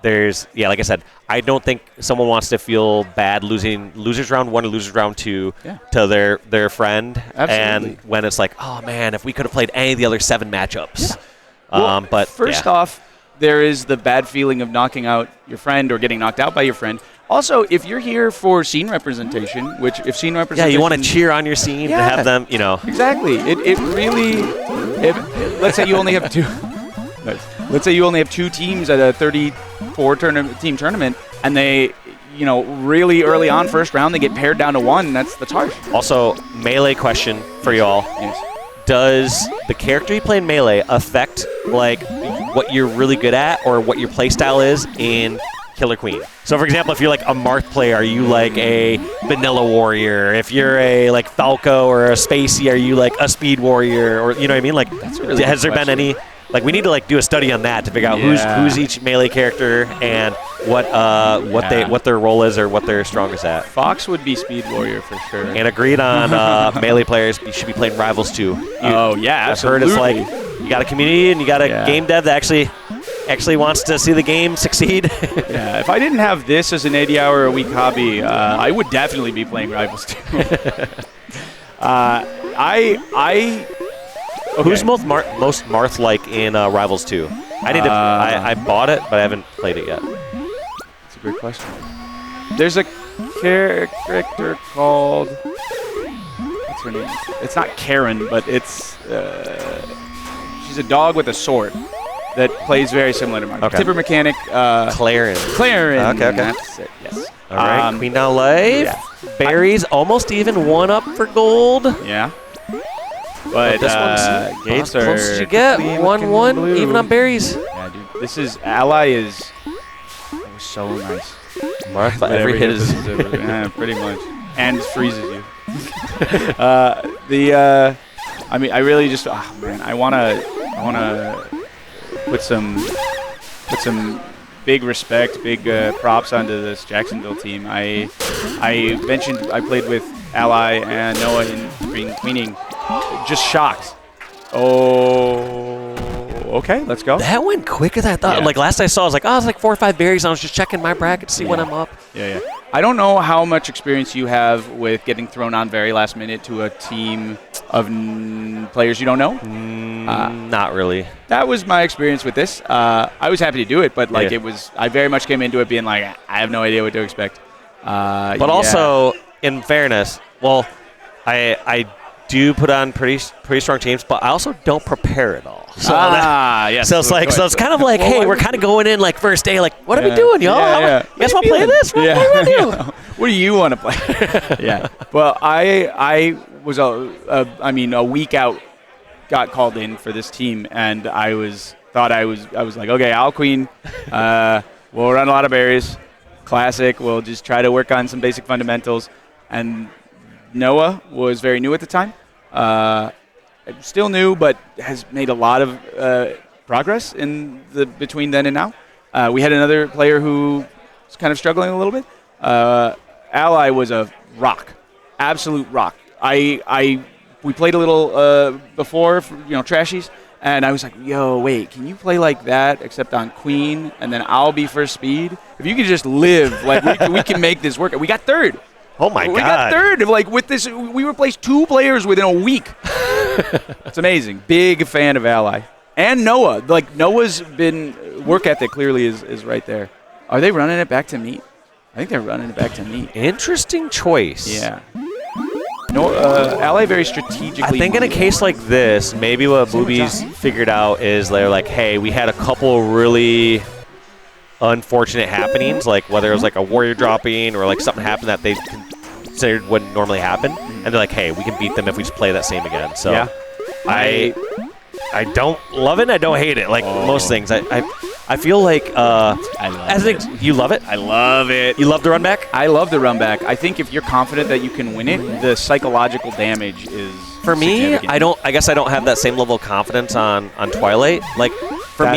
there's like I said, I don't think someone wants to feel bad losing losers round 1 or losers round 2 to their friend. Absolutely. And when it's like, oh man, if we could have played any of the other 7 matchups. Well, but first off, there is the bad feeling of knocking out your friend or getting knocked out by your friend. Also, if you're here for scene representation, which if scene representation... Yeah, you want to cheer on your scene and have them, you know... Exactly. It really... let's say you only have 2... Let's say you only have 2 teams at a 34 team tournament, and they, you know, really early on first round, they get pared down to 1. That's harsh. Also, Melee question for y'all. Yes. Does the character you play in Melee affect, like, what you're really good at or what your playstyle is in Killer Queen? So, for example, if you're, like, a Marth player, are you, like, a Vanilla Warrior? If you're a, like, Falco or a Spacey, are you, like, a Speed Warrior? Or, you know what I mean? Like, that's a really has there been any... Like, we need to, like, do a study on that to figure out who's each Melee character and what their role is or what they're strongest at. Fox would be Speed Warrior for sure. And agreed on Melee players should be playing Rivals too. Absolutely. I've heard it's like you got a community and you got a game dev that actually wants to see the game succeed. If I didn't have this as an 80-hour-a-week hobby, I would definitely be playing Rivals too. Who's most Marth-like in Rivals 2? I bought it, but I haven't played it yet. That's a great question. There's a character called... What's her name? It's not Karen, but it's... she's a dog with a sword that plays very similar to mine. Okay. Tipper mechanic. Claren. Okay. That's it, yes. All right, Queen now life. Yeah. Berries almost even 1 up for gold. Yeah. But this one's gates are close as you get. 1-1, even on berries. Yeah, dude. This is Ally is. That was so nice. Marth, every hit is pretty much, and freezes you. I mean, I really just. Oh man, I wanna put some big respect, big props onto this Jacksonville team. I mentioned I played with Ally and Noah in Green Queening. Just shocked. Oh, okay, let's go. That went quicker than I thought. Yeah. Like last I saw, I was like, oh, it's like 4 or 5 berries. And I was just checking my bracket to see when I'm up. Yeah. I don't know how much experience you have with getting thrown on very last minute to a team of players you don't know. Not really. That was my experience with this. I was happy to do it, but like it was, I very much came into it being like, I have no idea what to expect. But also, in fairness, well, I do put on pretty strong teams, but I also don't prepare at all. So yes. So it's like, so it's kind of like, hey, we're kind of going in like first day, like, what are we doing, y'all? Yeah. You guys want to play this? What do you want to do? What do you want to play? Yeah. Well, I was a week out, got called in for this team, and I was like, okay, I'll queen. We'll run a lot of berries, classic. We'll just try to work on some basic fundamentals, and Noah was very new at the time. Still new, but has made a lot of progress in between then and now. We had another player who was kind of struggling a little bit. Ally was a rock, absolute rock. I we played a little before, for, trashies, and I was like, yo, wait, can you play like that except on queen, and then I'll be first speed? If you could just live, like we can make this work. We got third. Oh my God! We got third. Like with this, we replaced 2 players within a week. It's amazing. Big fan of Ally and Noah. Like Noah's been work ethic clearly is right there. Are they running it back to meat? I think they're running it back to meat. Interesting choice. Yeah. No, Ally very strategically. I think in a case like this, maybe what Boobee's figured out is they're like, hey, we had a couple really unfortunate happenings, like whether it was like a warrior dropping or like something happened that they considered wouldn't normally happen, and they're like, hey, we can beat them if we just play that same again. So yeah. I don't love it and I don't hate it, like most things. I feel like I love it. You love it? I love it. You love the run back? I love the run back. I think if you're confident that you can win it, the psychological damage is for me, I guess I don't have that same level of confidence on Twilight. Like for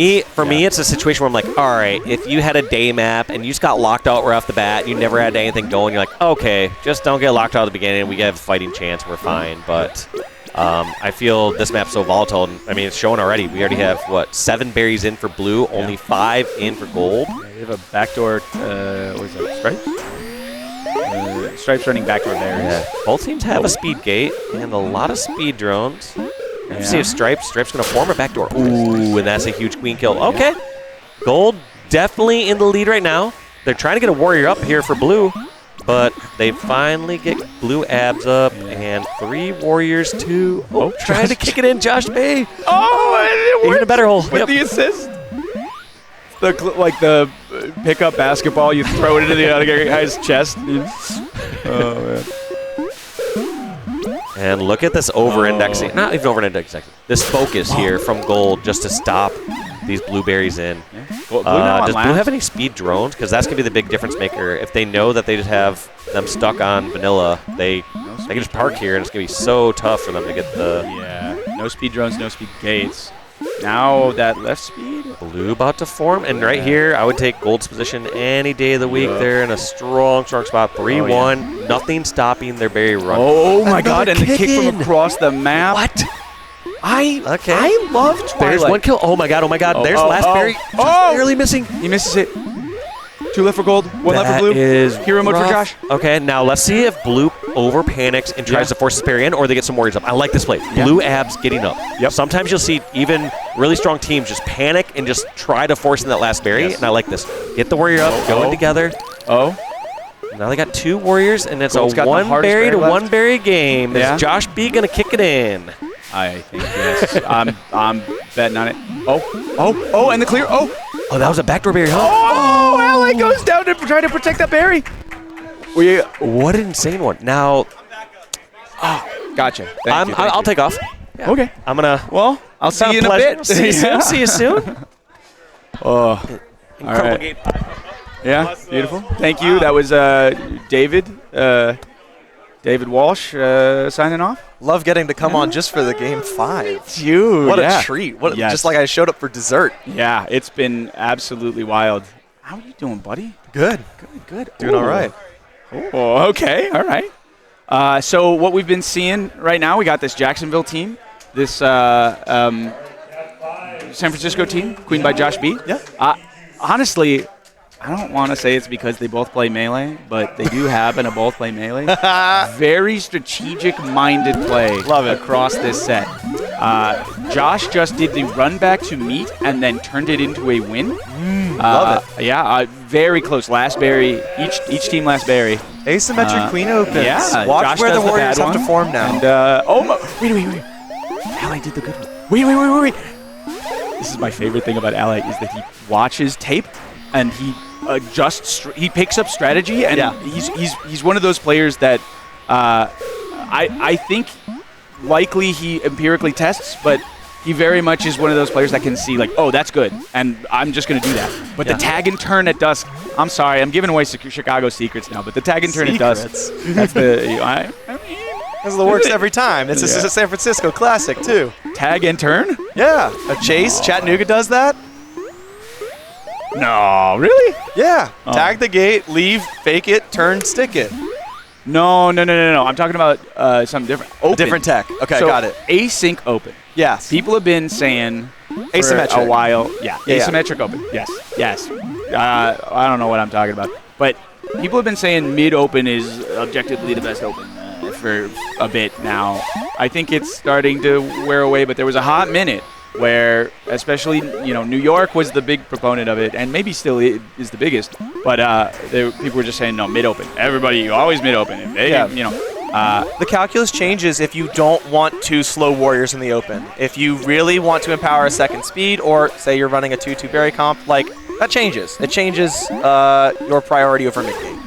me it's a situation where I'm like, all right, if you had a day map and you just got locked out right off the bat, you never had anything going, you're like, okay, just don't get locked out at the beginning, we have a fighting chance, we're fine. But I feel this map's so volatile. And, I mean, it's showing already. We already have, 7 berries in for blue, only 5 in for gold. Yeah, we have a backdoor, what is that, Stripes? Stripes running backdoor berries. Yeah. Both teams have a speed gate and a lot of speed drones. Let's see if Stripes going to form a backdoor. Ooh, and that's a huge queen kill. Okay. Gold definitely in the lead right now. They're trying to get a warrior up here for blue, but they finally get blue abs up, and 3 warriors, 2. Oh, trying to kick it in, Josh Bay. Oh, even a better hole. With the assist. The pickup basketball, you throw it into the other guy's chest. Oh, man. And look at this over-indexing. Not even over-indexing. This focus here from gold just to stop these blueberries in. Yeah. Well, does Blue have any speed drones? Because that's going to be the big difference maker. If they know that they just have them stuck on vanilla, they can just park here, and it's going to be so tough for them to get the... Yeah, no speed drones, no speed gates. Now that left speed. Blue about to form, and right here, I would take gold's position any day of the week. They're in a strong spot. 3-1, nothing stopping their berry run. Oh, my God, and the kick from across the map. What? I love Twilight. There's 1 kill. Oh my god. There's last berry. Barely missing. He misses it. 2 left for gold, 1 left for blue. Is hero mode for Josh. Okay, now let's see if blue over panics and tries to force his berry in, or they get some warriors up. I like this play. Blue abs getting up. Yep. Sometimes you'll see even really strong teams just panic and just try to force in that last berry, and I like this. Get the warrior up, going together. Now they got 2 warriors, and it's Gold's a 1 berry to 1 berry game. Yeah. Is Josh B going to kick it in? I think yes. I'm betting on it. Oh, and the clear. Oh, that was a backdoor berry, huh? Oh, Ally goes down to try to protect that berry. What an insane one. Now, gotcha. I'll take off. Yeah. Okay. I'm going to... Well, I'll see you in a bit. See you soon. All right. Yeah, beautiful. Thank you. That was David Walsh signing off. Love getting to come on just for the game 5. Dude, what a treat. Just like I showed up for dessert. Yeah, it's been absolutely wild. How are you doing, buddy? Good. Doing all right. Oh, okay. All right. So what we've been seeing right now, we got this Jacksonville team, this San Francisco team, Queen by Josh B. Yeah. Honestly, I don't want to say it's because they both play Melee, but they do happen to both play Melee. Very strategic-minded play across this set. Josh just did the run back to meet and then turned it into a win. Love it. Yeah, very close. Last berry, each team last berry. Asymmetric queen opens. Yeah, Watch Josh where the does warriors bad have to one. form now. And, wait. Ally did the good one. Wait. This is my favorite thing about Ally is that he watches tape and he adjusts. He picks up strategy, and he's one of those players that I think likely he empirically tests, but he very much is one of those players that can see, like, oh, that's good, and I'm just going to do that. But the tag and turn at dusk, I'm sorry, I'm giving away Chicago secrets now, but the tag and turn at dusk, that's the, This works every time. This is a San Francisco classic, too. Tag and turn? Yeah. A chase. Chattanooga does that. No, really? Yeah. Tag the gate, leave, fake it, turn, stick it. No. I'm talking about something different. Open. Different tech. Okay, So, got it. Async open. Yes. People have been saying for Asymmetric. a while. Yeah, Yeah, yeah. asymmetric open. Yes. I don't know what I'm talking about. But people have been saying mid-open is objectively the best open for a bit now. I think it's starting to wear away, but there was a hot minute where, especially, New York was the big proponent of it, and maybe still is the biggest. But people were just saying, no, mid-open. Everybody, always mid-open. If they, the calculus changes if you don't want to slow warriors in the open. If you really want to empower a second speed, or say you're running a 2-2 berry comp, that changes. It changes your priority over mid-game.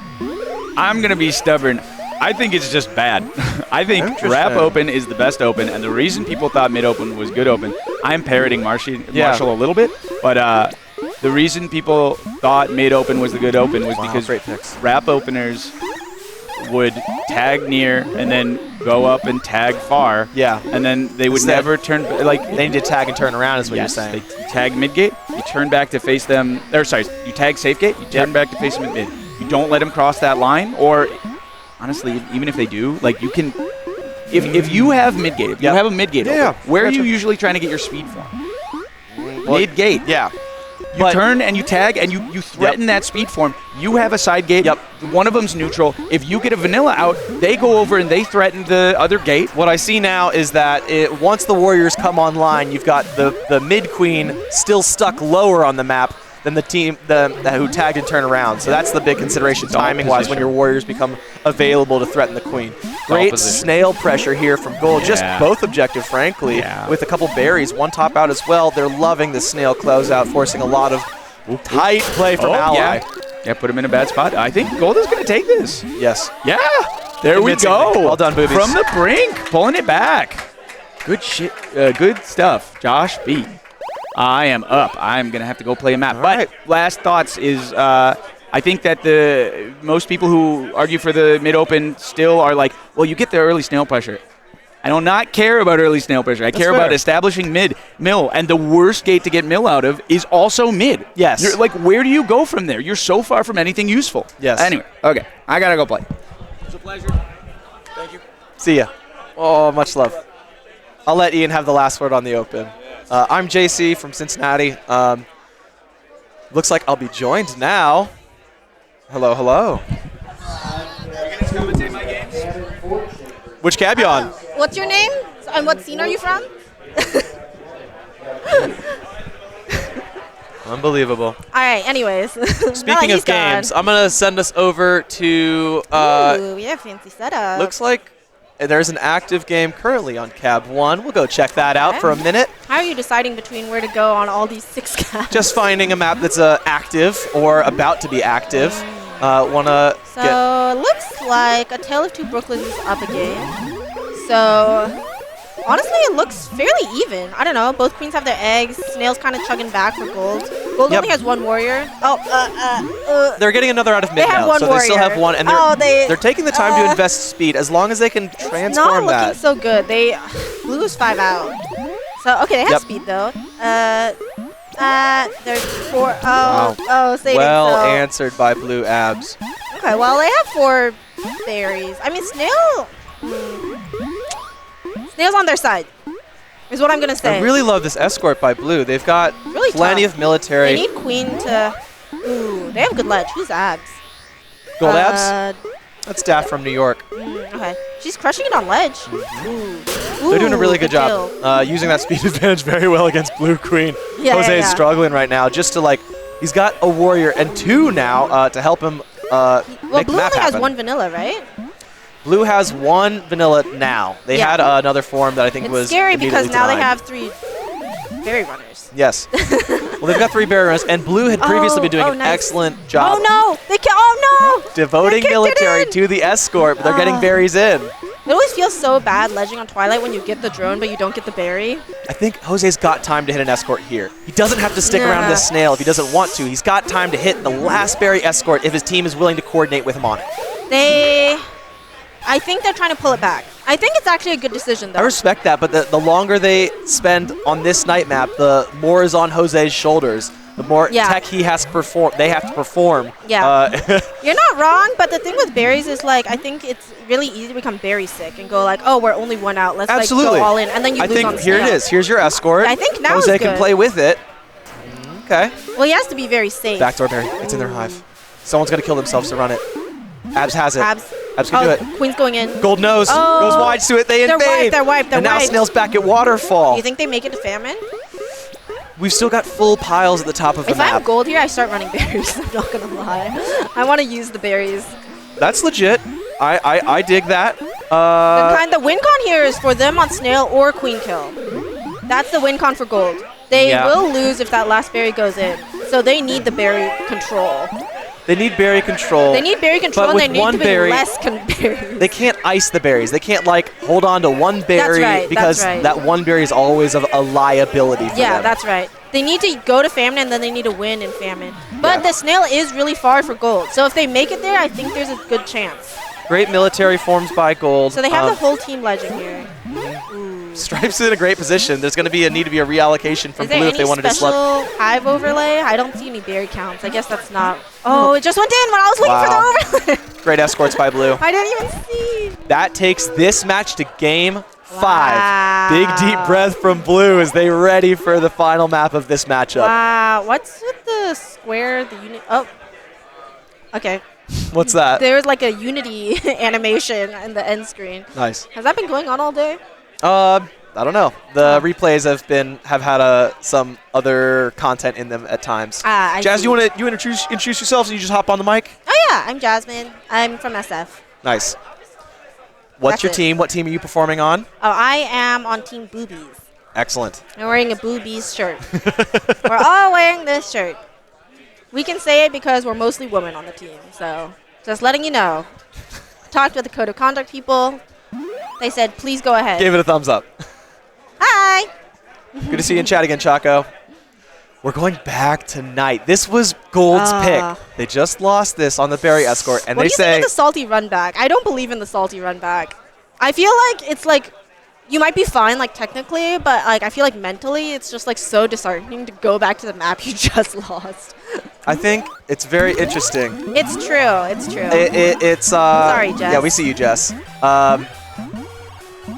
I'm going to be stubborn. I think it's just bad. I think wrap open is the best open, and the reason people thought mid-open was good open, I'm parroting Marshall a little bit, but the reason people thought mid-open was the good open was because wrap openers would tag near and then go up and tag far. Yeah. And then they would never turn, they need to tag and turn around is what you're saying. They tag mid-gate, you turn back to face them, you tag safe-gate, you turn back to face them at mid. You don't let them cross that line, or honestly, even if they do, you can, if you have mid-gate, if you have a mid-gate open, where are you usually trying to get your speed from? Mid-gate. Yeah. You turn and you tag and you threaten that speed form. You have a side gate. One of them's neutral. If you get a vanilla out, they go over and they threaten the other gate. What I see now is that once the warriors come online, you've got the mid-queen still stuck lower on the map than the team who tagged and turn around. So that's the big consideration timing-wise when your warriors become available to threaten the queen. Great snail pressure here from Gold. Just both objective, frankly, with a couple berries. One top out as well. They're loving the snail closeout, forcing a lot of tight play from Ally. Yeah, put him in a bad spot. I think Gold is going to take this. Yes. Yeah. There we go. Well done, Boobies. From the brink, pulling it back. Good shit. Good stuff, Josh B. I am up. I'm going to have to go play a map. But last thoughts is I think that most people who argue for the mid-open still are like, well, you get the early snail pressure. I do not care about early snail pressure. I care about establishing mill, and the worst gate to get mill out of is also mid. Yes. You're where do you go from there? You're so far from anything useful. Yes. Anyway, okay. I got to go play. It was a pleasure. Thank you. See ya. Oh, much love. I'll let Ian have the last word on the open. I'm JC from Cincinnati. Looks like I'll be joined now. Hello, hello. Are you going to commentate my games? Which cab you on? What's your name? And what scene are you from? Unbelievable. All right, anyways. Speaking of games, I'm going to send us over to... Ooh, we have fancy setup. Looks like there's an active game currently on Cab 1. We'll go check that out for a minute. How are you deciding between where to go on all these 6 cabs? Just finding a map that's active or about to be active. It looks like A Tale of Two Brooklyns is up again. So, honestly, it looks fairly even. I don't know. Both queens have their eggs. Snail's kind of chugging back for Gold. Gold only has one warrior. They're getting another out of mid now, so warrior. they still have one. And they're taking the time to invest speed as long as they can transform it's not that. looking so good. Blue's 5 out. So, okay, they have speed, though. There's 4. Saving well answered by Blue Abs. Okay, well, they have 4 berries. I mean, Snail's on their side, is what I'm going to say. I really love this escort by Blue. They've got plenty of military. They need queen to... Ooh, they have good ledge. Who's Abs? Gold Abs? That's Daff from New York. Okay. She's crushing it on ledge. Ooh. They're doing a really good job using that speed advantage very well against Blue Queen. Jose is struggling right now just to, he's got a warrior and 2 now to help him make the map Blue only has happen. 1 vanilla, right? Blue has 1 vanilla now. They had another form that I think was It's scary because now denied. they have 3 berry runners. Yes. Well, they've got 3 berry runners, and Blue had previously been doing an excellent job. Oh, no! Devoting military to the escort, but they're getting berries in. It always feels so bad ledging on Twilight when you get the drone, but you don't get the berry. I think Jose's got time to hit an escort here. He doesn't have to stick around this snail if he doesn't want to. He's got time to hit the last berry escort if his team is willing to coordinate with him on it. I think they're trying to pull it back. I think it's actually a good decision, though. I respect that, but the longer they spend on this night map, the more is on Jose's shoulders. the more Yeah. tech he has to perform. They have to perform. Yeah. You're not wrong, but the thing with berries is like I think it's really easy to become berry sick and go like, oh, we're only one out. Let's Absolutely. like go all in, and then you I lose think on here it snail. is. Here's your escort. I think now Jose is can good. play with it. Okay. Well, he has to be very safe. Backdoor berry. It's in their hive. Someone's gonna kill themselves to run it. Abs has it. Abs. Abs can do it. Queen's going in. Gold nose. Oh. Goes wide to it. They They're invade. wiped, they're wiped, they're and now wiped. Snail's back at Waterfall. Do you think they make it to Famine? We've still got full piles at the top of the If I map. have gold here, I start running berries. I'm not gonna lie. I want to use the berries. That's legit. I dig that. The win con here is for them on snail or queen kill. That's the win con for gold. They Yeah. will lose if that last berry goes in. So they need the berry control. They need berry control. They need berry control, But and they with need one to be berry- less berries. They can't ice the berries. They can't like hold on to one berry right, because that's right. that one berry is always a liability for Yeah, them. that's right. They need to go to Famine, and then they need to win in Famine. But Yeah. the snail is really far for gold. So if they make it there, I think there's a good chance. Great military forms by gold. So they have the whole team legend here. Stripes in a great position. There's going to need to be a reallocation from Is there blue if any they wanted to slip. special hive overlay? I don't see any berry counts. I guess that's not. Oh, it just went in when I was waiting Wow. for the overlay. Great escorts by blue. I didn't even see. That takes this match to game 5. Wow. Big deep breath from blue as they ready for the final map of this matchup. Wow. What's with the square? The unit. Oh. Okay. What's that? There's like a Unity animation in the end screen. Nice. Has that been going on all day? I don't know. The replays have had some other content in them at times. I Jazz, see. you want to introduce yourself? So you just hop on the mic. Oh yeah, I'm Jasmine. I'm from SF. Nice. What's That's your it. team? What team are you performing on? Oh, I am on Team Boobies. Excellent. I'm wearing a Boobies shirt. We're all wearing this shirt. We can say it because we're mostly women on the team. So just letting you know. Talked with the code of conduct people. They said, please go ahead. Give it a thumbs up. Hi. Good to see you in chat again, Chaco. We're going back tonight. This was Gold's pick. They just lost this on the Berry Escort, and What they do you think say of the salty run back? I don't believe in the salty run back. I feel like it's like you might be fine, like technically, but like I feel like mentally it's just like so disheartening to go back to the map you just lost. I think it's very interesting. It's true. It's true. It's Sorry, Jess. Yeah, we see you, Jess.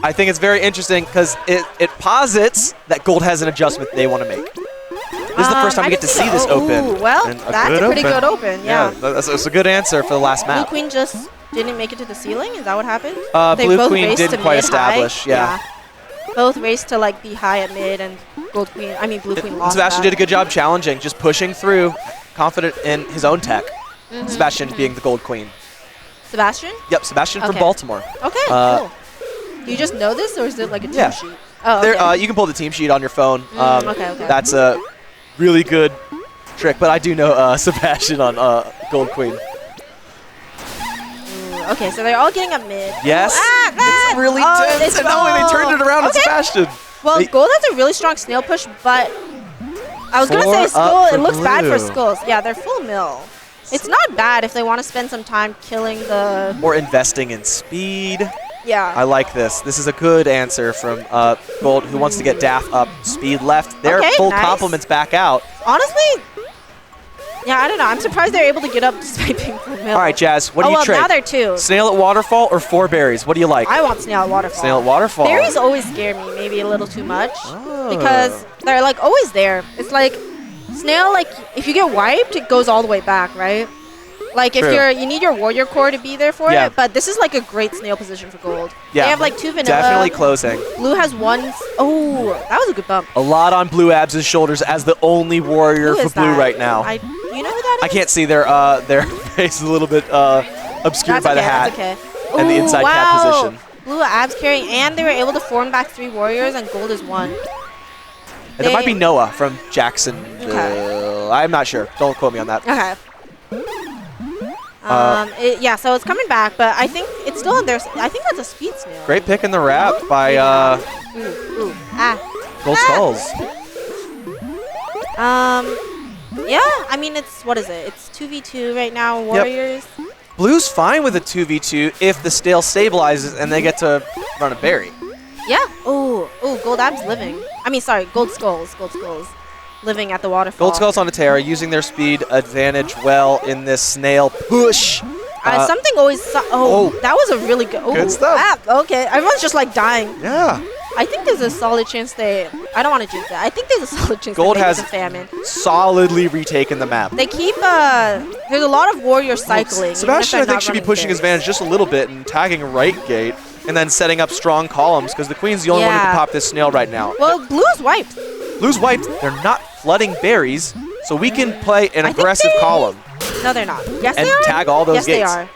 I think it's very interesting because it posits that Gold has an adjustment they want to make. This is the first time we get to see this open. Ooh, well, And that's a pretty good open. Yeah. that's a good answer for the last Blue map. Queen just didn't make it to the ceiling. Is that what happened? They Blue both Queen raced didn't to quite mid-high. establish. Yeah. Both raced to like be high at mid, and Blue Queen lost. Sebastian that. did a good job challenging, just pushing through, confident in his own tech. Sebastian being the Gold Queen. Sebastian? Yep, Sebastian from Okay. Baltimore. Okay, cool. Do you just know this, or is it like a team Yeah. sheet? Oh, okay. There, you can pull the team sheet on your phone. Okay. That's a really good trick, but I do know Sebastian on Gold Queen. Okay, so they're all getting up mid. Yes, Ah, it's really oh, tense. it's- And no, they turned it around on okay. Sebastian. Well, They- Gold has a really strong snail push, but I was gonna Four say up Skull. for It looks bad for Blue. Skulls. Yeah, they're full mill. It's not bad if they want to spend some time killing the. Or investing in speed. Yeah. I like this. This is a good answer from Gold, who wants to get Daff up, speed left. Their Okay, full nice. complements back out. Honestly, yeah, I don't know. I'm surprised they're able to get up despite being full mill. All right, Jazz, what do oh, you well, trade? now they're two. Snail at Waterfall or 4 berries? What do you like? I want snail at waterfall. Snail at Waterfall. Berries always scare me, maybe a little too much, Oh. because they're like always there. It's like snail, like if you get wiped, it goes all the way back, right? Like if True. you need your warrior core to be there for Yeah. it, but this is like a great snail position for Gold. Yeah. They have like 2 vanilla. Definitely closing. Blue has 1. Oh, that was a good bump. A lot on Blue Abs' shoulders as the only warrior Who for is Blue that? right now. You know who that is? I can't see their face is a little bit obscured That's by okay, the hat. That's okay. and the Ooh, inside wow. cap position. Blue abs carrying, and they were able to form back 3 warriors, and Gold is 1. And it might be They- Noah from Jackson. Okay. I'm not sure. Don't quote me on that. Okay. Yeah, so it's coming back, but I think it's still in there. I think that's a speed snail. Great pick in the wrap by Ooh, ah. Gold Skulls. Yeah, I mean, what is it? It's 2v2 right now, warriors. Blue's fine with a 2v2 if the stale stabilizes and they get to run a berry. Yeah. Ooh, Gold abs living. I mean, sorry, Gold skulls. living at the waterfall. Gold Skulls on a tear, using their speed advantage well in this snail push. Something always. That was a really good. Good stuff. Okay, everyone's just like dying. Yeah. I think there's a solid chance they. I don't want to jinx that. I think there's a solid chance Gold they make has it to Famine. solidly retaken the map. They keep. There's a lot of warrior cycling. Sebastian, I think, should be pushing his advantage just a little bit and tagging right gate and then setting up strong columns because the queen's the only one who can pop this snail right now. Well, blue's wiped. Blue's wiped. They're not flooding berries, so we can play an aggressive column. No, they're not. Yes, and they are. Tag all those yes, gates. Yes, they are.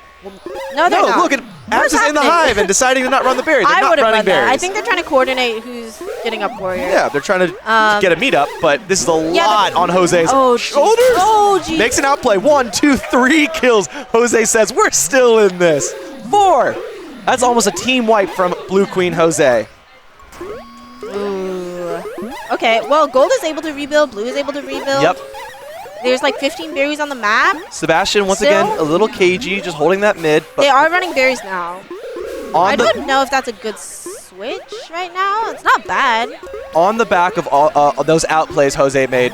No, they're not. Look at Abs is in the hive and deciding to not run the berries. They're not running berries. I think they're trying to coordinate who's getting up warrior. Yeah, they're trying to get a meetup, but this is a lot on Jose's shoulders. Oh, geez. Makes an outplay. 1, 2, 3 kills. Jose says, we're still in this. 4. That's almost a team wipe from Blue Queen Jose. Ooh. Okay, well, Gold is able to rebuild. Blue is able to rebuild. Yep. There's like 15 berries on the map. Sebastian, once again, a little cagey, just holding that mid. But they are running berries now. I don't know if that's a good switch right now. It's not bad. On the back of all those outplays Jose made,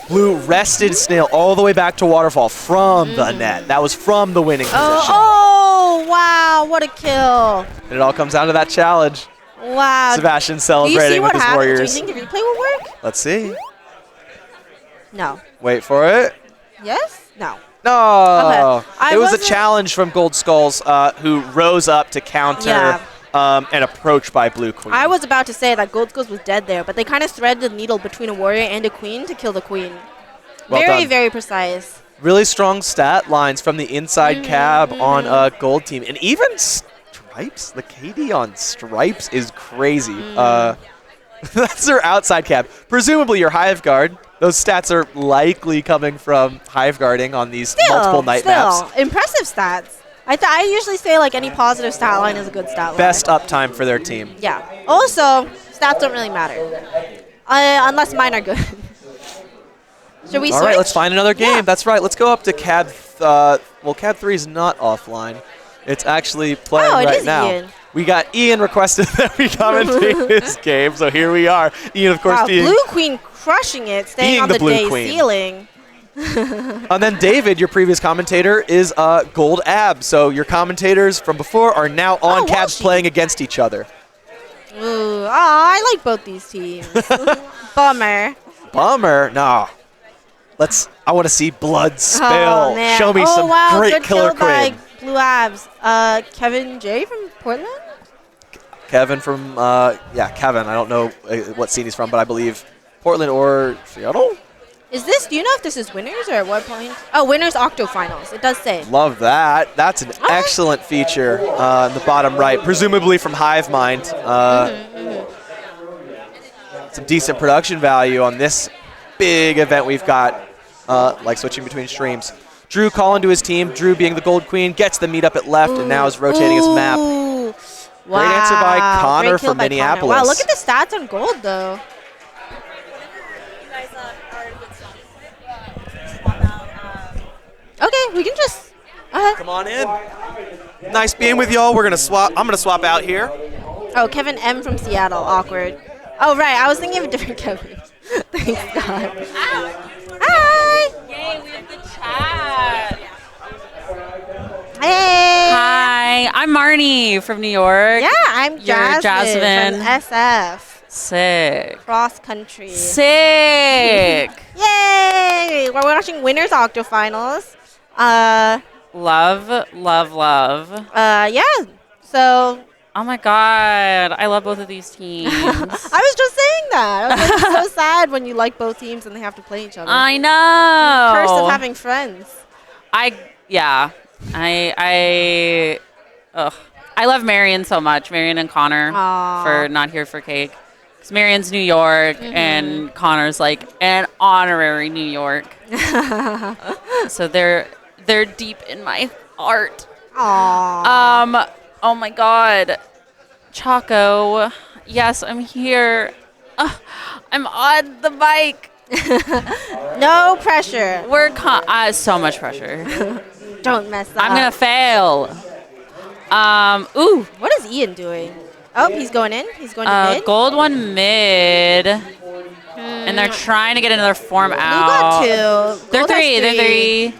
Blue rested Snail all the way back to Waterfall from the net. That was from the winning position. Oh, wow, what a kill. And it all comes down to that challenge. Wow. Sebastian celebrating with his warriors. Do you think the replay will work? Let's see. No. Wait for it. Yes? No. No. Okay. It was a challenge from Gold Skulls, who rose up to counter an approach by Blue Queen. I was about to say that Gold Skulls was dead there, but they kind of threaded the needle between a warrior and a queen to kill the queen. Well very, done. very precise. Really strong stat lines from the inside cab on Gold Team. And even Stripes, the KD on Stripes is crazy. That's their outside cab. Presumably your Hive Guard. Those stats are likely coming from Hive Guarding on these multiple night maps. Impressive stats. I usually say like any positive stat line is a good stat line. Best uptime for their team. Yeah. Also, stats don't really matter. Unless mine are good. Should we switch? All right, let's find another game. Yeah. That's right. Let's go up to cab. Well, cab 3 is not offline. It's actually playing right now. Ian. We got Ian requested that we commentate this game, so here we are. Ian, of course, being Blue Queen crushing it, staying on the day ceiling. And then David, your previous commentator, is Gold Ab. So your commentators from before are now on cabs playing against each other. Ooh, I like both these teams. Bummer. Bummer? No. I want to see blood spill. Oh, man. Show me some great killer queen. Blue Abs. Kevin J from Portland? Kevin from, Kevin. I don't know what scene he's from, but I believe Portland or Seattle? Do you know if this is winners or at what point? Oh, winners Octo Finals. It does say. Love that. That's an excellent feature in the bottom right, presumably from Hive Mind. Some decent production value on this big event we've got, like switching between streams. Drew calling to his team. Drew being the Gold Queen, gets the meet up at left and now is rotating his map. Wow. Great answer by Connor from Minneapolis. Wow, look at the stats on Gold, though. Okay, we can just... Come on in. Nice being with y'all. We're gonna swap. I'm gonna swap out here. Oh, Kevin M from Seattle. Awkward. Oh, right. I was thinking of a different Kevin. Thanks, God. Hi. Yay, we have the chat. Hey. Hi, I'm Marnie from New York. Yeah, I'm Jasmine from SF. Sick. Cross country. Sick. Yay! We're watching Winners Octo Finals. Love. Yeah. So. Oh my God, I love both of these teams. I was just saying that. I was like, it's so sad when you like both teams and they have to play each other. I know. Curse of having friends. I love Marion so much. Marion and Connor for Not Here for Cake. Because Marion's New York and Connor's like an honorary New York. So they're deep in my heart. Aww. Oh my God. Choco. Yes, I'm here. I'm on the bike. No pressure. We're so much pressure. Don't mess up. I'm gonna fail. Ooh. What is Ian doing? Oh, he's going in. He's going to mid. Gold one mid. And they're trying to get another form Blue out. got 2. They're Gold has 3. They're 3.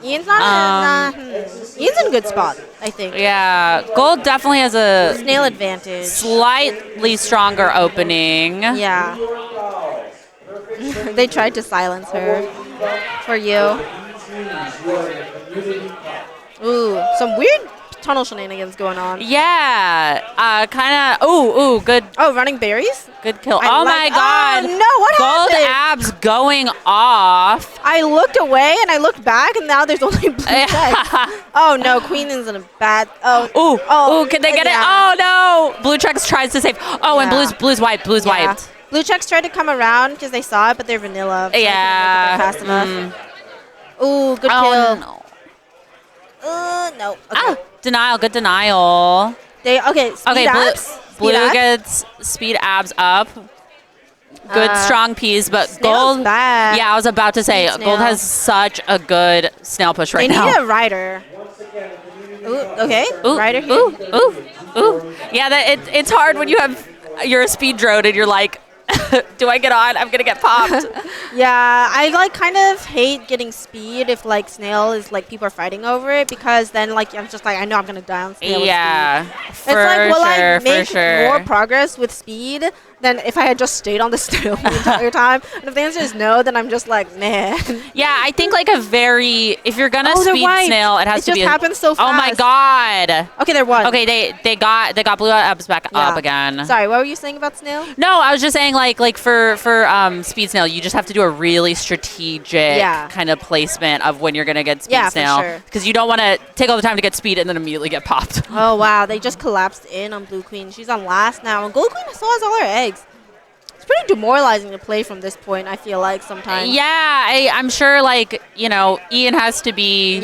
Ian's not Ian's in a good spot, I think. Yeah, gold definitely has a Snail advantage. slightly stronger opening. Yeah. They tried to silence her for you. Ooh, some weird tunnel shenanigans going on. Yeah, kind of. Ooh, good. Oh, running berries? Good kill. I Oh like- my God. Oh, no, what Gold happened? abs going off. I looked away and I looked back and now there's only blue checks. Oh no, Queen is in a bad. Ooh, can they get it? Oh no. Blue checks tries to save. Oh, and Yeah. blue's wiped. Blue's Yeah. wiped. Blue checks tried to come around because they saw it, but they're vanilla. So Yeah. Fast enough. Ooh, good Oh kill. no. No. Okay. Ah, denial. Good denial. Okay. Speed Okay, abs. blue Speed abs. gets speed abs up. Good strong piece, but Snail's gold. bad. Yeah, I was about to say Snail. gold has such a good snail push right They now. need a rider. Ooh, okay. Ooh, Rider here. ooh. Yeah, it's hard when you're a speed drone and you're like, do I get on? I'm gonna get popped. Yeah, I like kind of hate getting speed if like Snail is like people are fighting over it because then like I'm just like I know I'm gonna die on Snail. Yeah, With speed. for It's like will sure, I make for sure. more progress with speed than if I had just stayed on the Snail the entire time? And if the answer is no, then I'm just like man. Yeah, I think like if you're gonna Oh, they're speed wiped. snail, it has It to be. just happens so Oh my fast. God. Okay, they're one. Okay, they got blue abs back up again. Sorry, what were you saying about Snail? No, I was just saying like for speed snail, you just have to do a really strategic kind of placement of when you're gonna get speed Yeah, for snail sure. because you don't want to take all the time to get speed and then immediately get popped. Oh wow, they just collapsed in on Blue Queen. She's on last now, and Gold Queen still has all her eggs. It's pretty demoralizing to play from this point, I feel like sometimes. Yeah, I'm sure like Ian has to be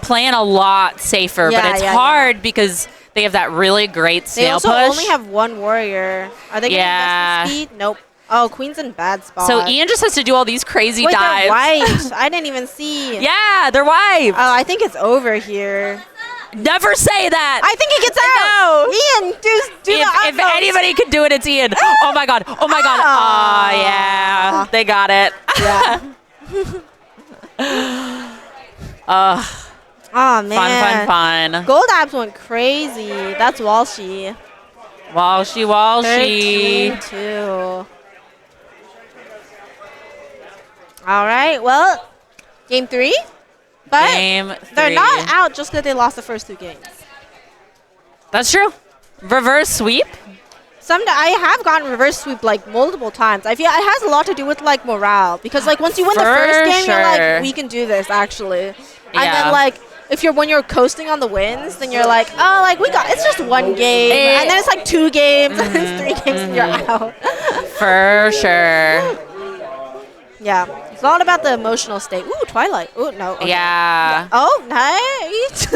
playing a lot safer, but it's hard because they have that really great They snail also push. only have one warrior. Are they going to invest in speed? Nope. Oh, Queen's in bad spot. So Ian just has to do all these crazy Wait, dives. they're wiped. I didn't even see. Yeah, they're wiped. Oh, I think it's over here. Never say that. I think he gets out. Ian, do If anybody can do it, it's Ian. Oh my God. Oh my God. Oh yeah, they got it. Yeah. Oh man. Fun. Gold abs went crazy. That's Walshy. Walshy. 13-2. All right. Well, game 3. But Game 3. they're not out just because they lost the first 2 games. That's true. Reverse sweep. I have gotten reverse sweep like multiple times. I feel it has a lot to do with like morale because like once you win the first game, you're like, we can do this actually. And then like when you're coasting on the wins, then you're like, oh, like it's just 1 game, and then it's like 2 games, and then it's 3 games, and you're out. For sure. Yeah, it's all about the emotional state. Ooh, Twilight. Ooh, no. Okay. Yeah. Oh, nice.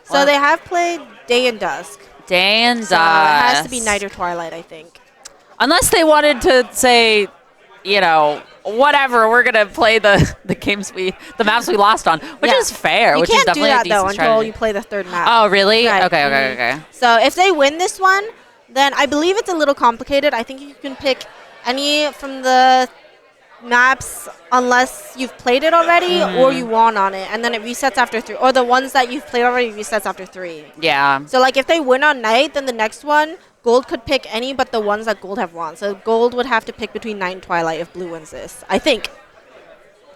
So they have played Day and Dusk. Day and Dusk. So it has to be Night or Twilight, I think. Unless they wanted to say, whatever, we're gonna play the maps we lost on, which is fair. You which can't is definitely do a that decent though strategy. until you play the 3rd map. Oh, really? Right. Okay. So if they win this one, then I believe it's a little complicated. I think you can pick any from the maps unless you've played it already or you won on it, and then it resets after 3. Or the ones that you've played already resets after 3. Yeah. So like if they win on Night, then the next one, Gold could pick any but the ones that Gold have won. So Gold would have to pick between Night and Twilight if Blue wins this. I think.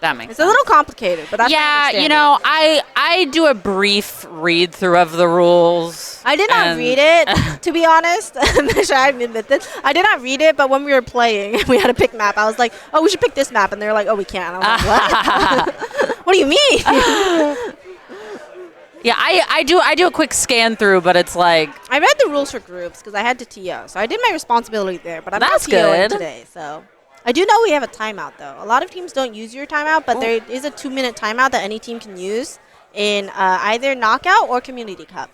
That makes It's sense. a little complicated, but that's Yeah, I do a brief read through of the rules. I did not read it, to be honest. I admit this. I did not read it, but when we were playing, we had a pick map. I was like, oh, we should pick this map. And they were like, oh, we can't. I was like, what? What do you mean? Yeah, I do a quick scan through, but it's like... I read the rules for groups because I had to TO. So I did my responsibility there, but I'm That's not TOing good. today. So I do know we have a timeout, though. A lot of teams don't use your timeout, but there is a 2-minute timeout that any team can use in either Knockout or Community Cup.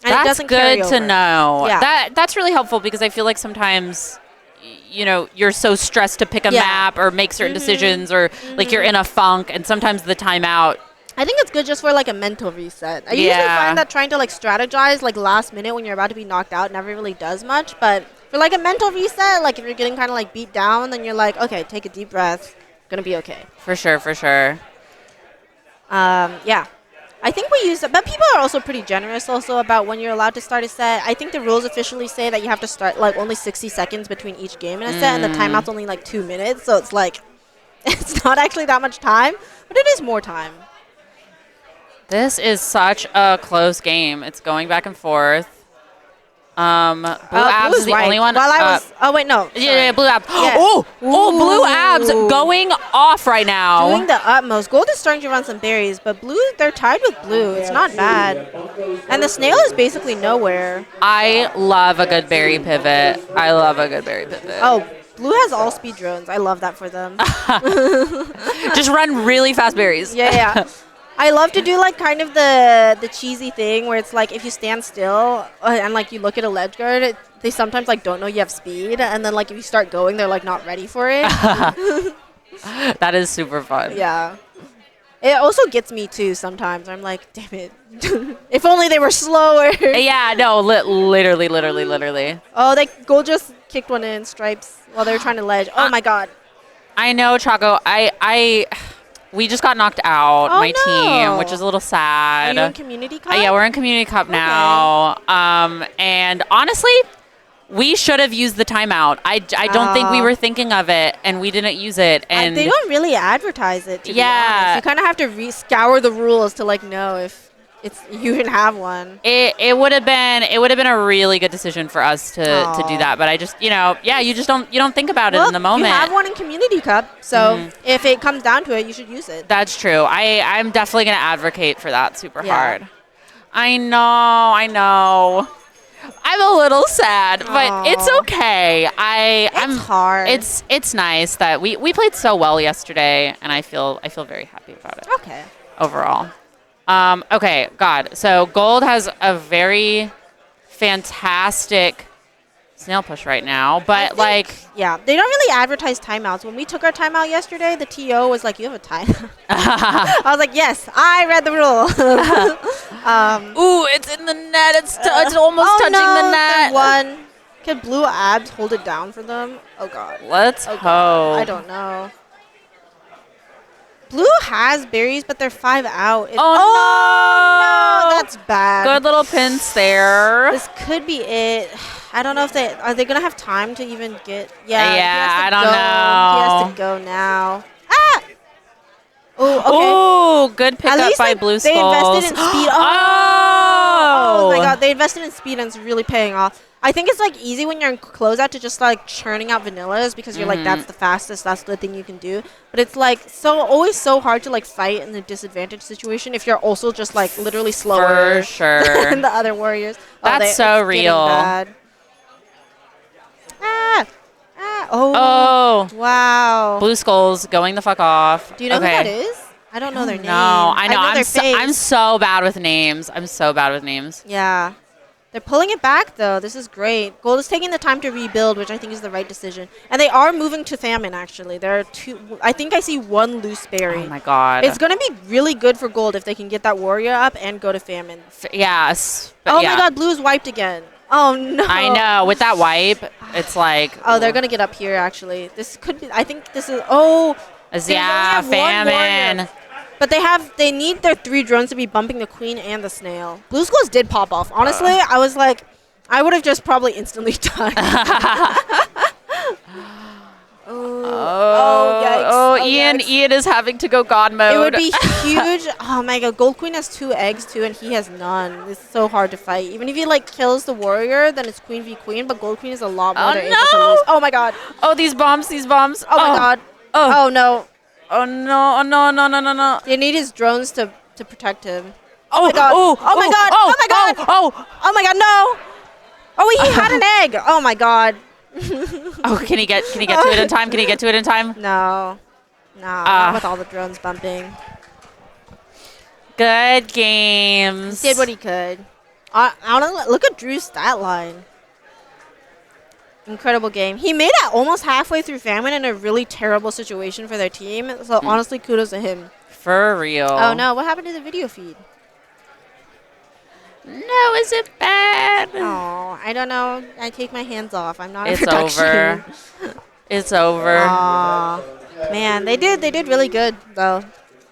And That's it doesn't carry good to over. know. Yeah. That's really helpful because I feel like sometimes, you're so stressed to pick a map or make certain decisions or like you're in a funk, and sometimes the timeout... I think it's good just for like a mental reset. I usually find that trying to like strategize like last minute when you're about to be knocked out never really does much, but For like a mental reset, like if you're getting kind of like beat down, then you're like, okay, take a deep breath. Gonna be okay. For sure, for sure. Yeah. I think we use it, but people are also pretty generous also about when you're allowed to start a set. I think the rules officially say that you have to start like only 60 seconds between each game in a set, and the timeout's only like 2 minutes, so it's like, it's not actually that much time, but it is more time. This is such a close game. It's going back and forth. Blue Abs is the only one. While I was, oh wait, no. Yeah, Blue Abs. Yes. Oh, Blue Abs going off right now. Doing the utmost. Gold is starting to run some berries, but blue, they're tied with blue. It's not bad. And the snail is basically nowhere. I love a good berry pivot. Oh, blue has all speed drones. I love that for them. Just run really fast berries. Yeah. I love to do like kind of the cheesy thing where it's like if you stand still and like you look at a ledge guard, they sometimes like don't know you have speed, and then like if you start going, they're like not ready for it. That is super fun. Yeah. It also gets me too sometimes. I'm like, damn it. If only they were slower. Yeah, no, literally. Oh, Gold just kicked one in stripes while they were trying to ledge. Oh my god. I know, Choco. We just got knocked out, my team, which is a little sad. Are you in Community Cup? Yeah, we're in Community Cup now. And honestly, we should have used the timeout. I don't think we were thinking of it, and we didn't use it. And they don't really advertise it, to be honest. You kind of have to scour the rules to like know if you even have one. It would have been a really good decision for us to do that, but I just you don't think about it in the moment. You have one in Community Cup, so if it comes down to it, you should use it. That's true. I'm definitely gonna advocate for that super hard. I know. I'm a little sad, but it's okay. It's hard. It's nice that we played so well yesterday, and I feel very happy about it. Okay. Overall. Okay, God. So Gold has a very fantastic snail push right now, but yeah, they don't really advertise timeouts. When we took our timeout yesterday, the TO was like, "You have a timeout." I was like, "Yes, I read the rule." Ooh, it's in the net. It's almost touching the net. One. Can Blue Abs hold it down for them? Oh God. Let's hope. I don't know. Blue has berries, but they're 5 out. No, that's bad. Good little pinch there. This could be it. I don't know if are they gonna have time to even get? Yeah, I don't He know. has to go now. Ah! Oh, okay. Oh, good pickup by Blue Skulls. They invested in speed. Oh my God, they invested in speed, and it's really paying off. I think it's like easy when you're in closeout to just like churning out vanillas because you're like, that's the fastest, that's the thing you can do. But it's like always so hard to like fight in the disadvantage situation if you're also just like literally slower For sure. than the other warriors. That's so real. Oh. Wow. Blue Skulls going the fuck off. Do you know who that is? I don't know their name. No, I know. I'm so bad with names. Yeah. They're pulling it back, though. This is great. Gold is taking the time to rebuild, which I think is the right decision. And they are moving to Famine, actually. There are 2. I think I see 1 loose berry. Oh, my God. It's going to be really good for Gold if they can get that warrior up and go to Famine. Yes. Oh, my God. Blue is wiped again. Oh, no. I know. With that wipe, it's like... Oh, they're going to get up here, actually. This could be... I think this is... Oh. Yeah, Famine. But they need their 3 drones to be bumping the queen and the snail. Blue Skulls did pop off. Honestly, I was like, I would have just probably instantly died. Yikes. Ian is having to go God mode. It would be huge. Oh my God, Gold Queen has 2 eggs too, and he has none. It's so hard to fight. Even if he like kills the warrior, then it's queen v queen. But Gold Queen is a lot more. Able to lose. Oh my God. Oh, these bombs. Oh my God. Oh no. Oh no. They need his drones to protect him. Oh my God. Oh my God. Oh my God, no. Oh, he had an egg. Oh my God. Oh, can he get to it in time? No. Not with all the drones bumping. Good games. He did what he could. Look at Drew's stat line. Incredible game. He made it almost halfway through Famine in a really terrible situation for their team. So honestly, kudos to him. For real. Oh no, what happened to the video feed? No, is it bad? Oh, I don't know. I take my hands off. I'm not in It's production. over. It's over. Aw. Man, they did really good though.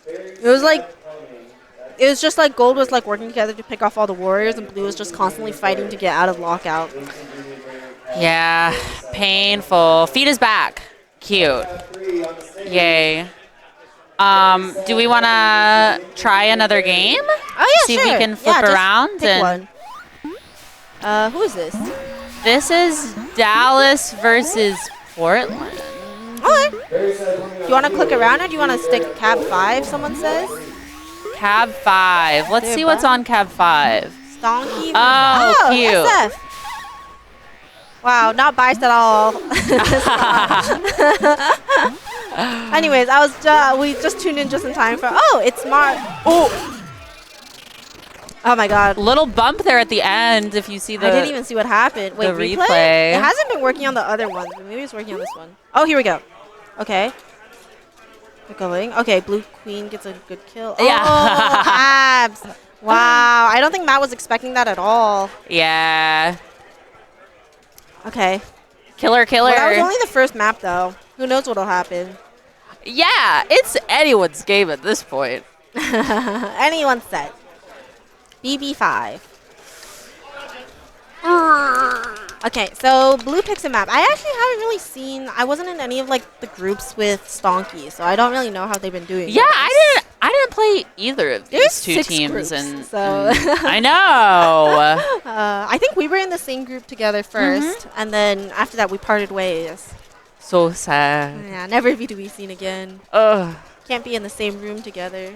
It was just like Gold was like working together to pick off all the warriors, and Blue was just constantly fighting to get out of lockout. Yeah, painful. Feet is back. Cute. Yay. Do we want to try another game? Oh yeah, See sure. if we can flip just around pick and- one. Who is this? This is Dallas versus Portland. Okay. You want to click around, or do you want to stick Cab 5? Someone says. Cab 5. Let's see what's on Cab 5. Stonky. Oh, cute. SF. Wow, not biased at all. Anyways, we just tuned in just in time for. Oh, it's Oh my God. Little bump there at the end if you see the... I didn't even see what happened. Wait, the replay? replay. It hasn't been working on the other ones, but maybe it's working on this one. Oh, here we go. Okay. We're going. Okay, Blue Queen gets a good kill. Yeah. Oh, abs. Wow. I don't think Matt was expecting that at all. Yeah. Okay. Killer. Well, that was only the first map, though. Who knows what'll happen? Yeah, it's anyone's game at this point. Anyone's set. BB5. Okay, so Blue picks a map. I actually haven't really seen. I wasn't in any of like the groups with Stonky, so I don't really know how they've been doing. Yeah, this. I didn't play either of these There's two 6 teams, groups, and so I know. I think we were in the same group together first, and then after that we parted ways. So sad. Yeah, never to be seen again. Ugh. Can't be in the same room together.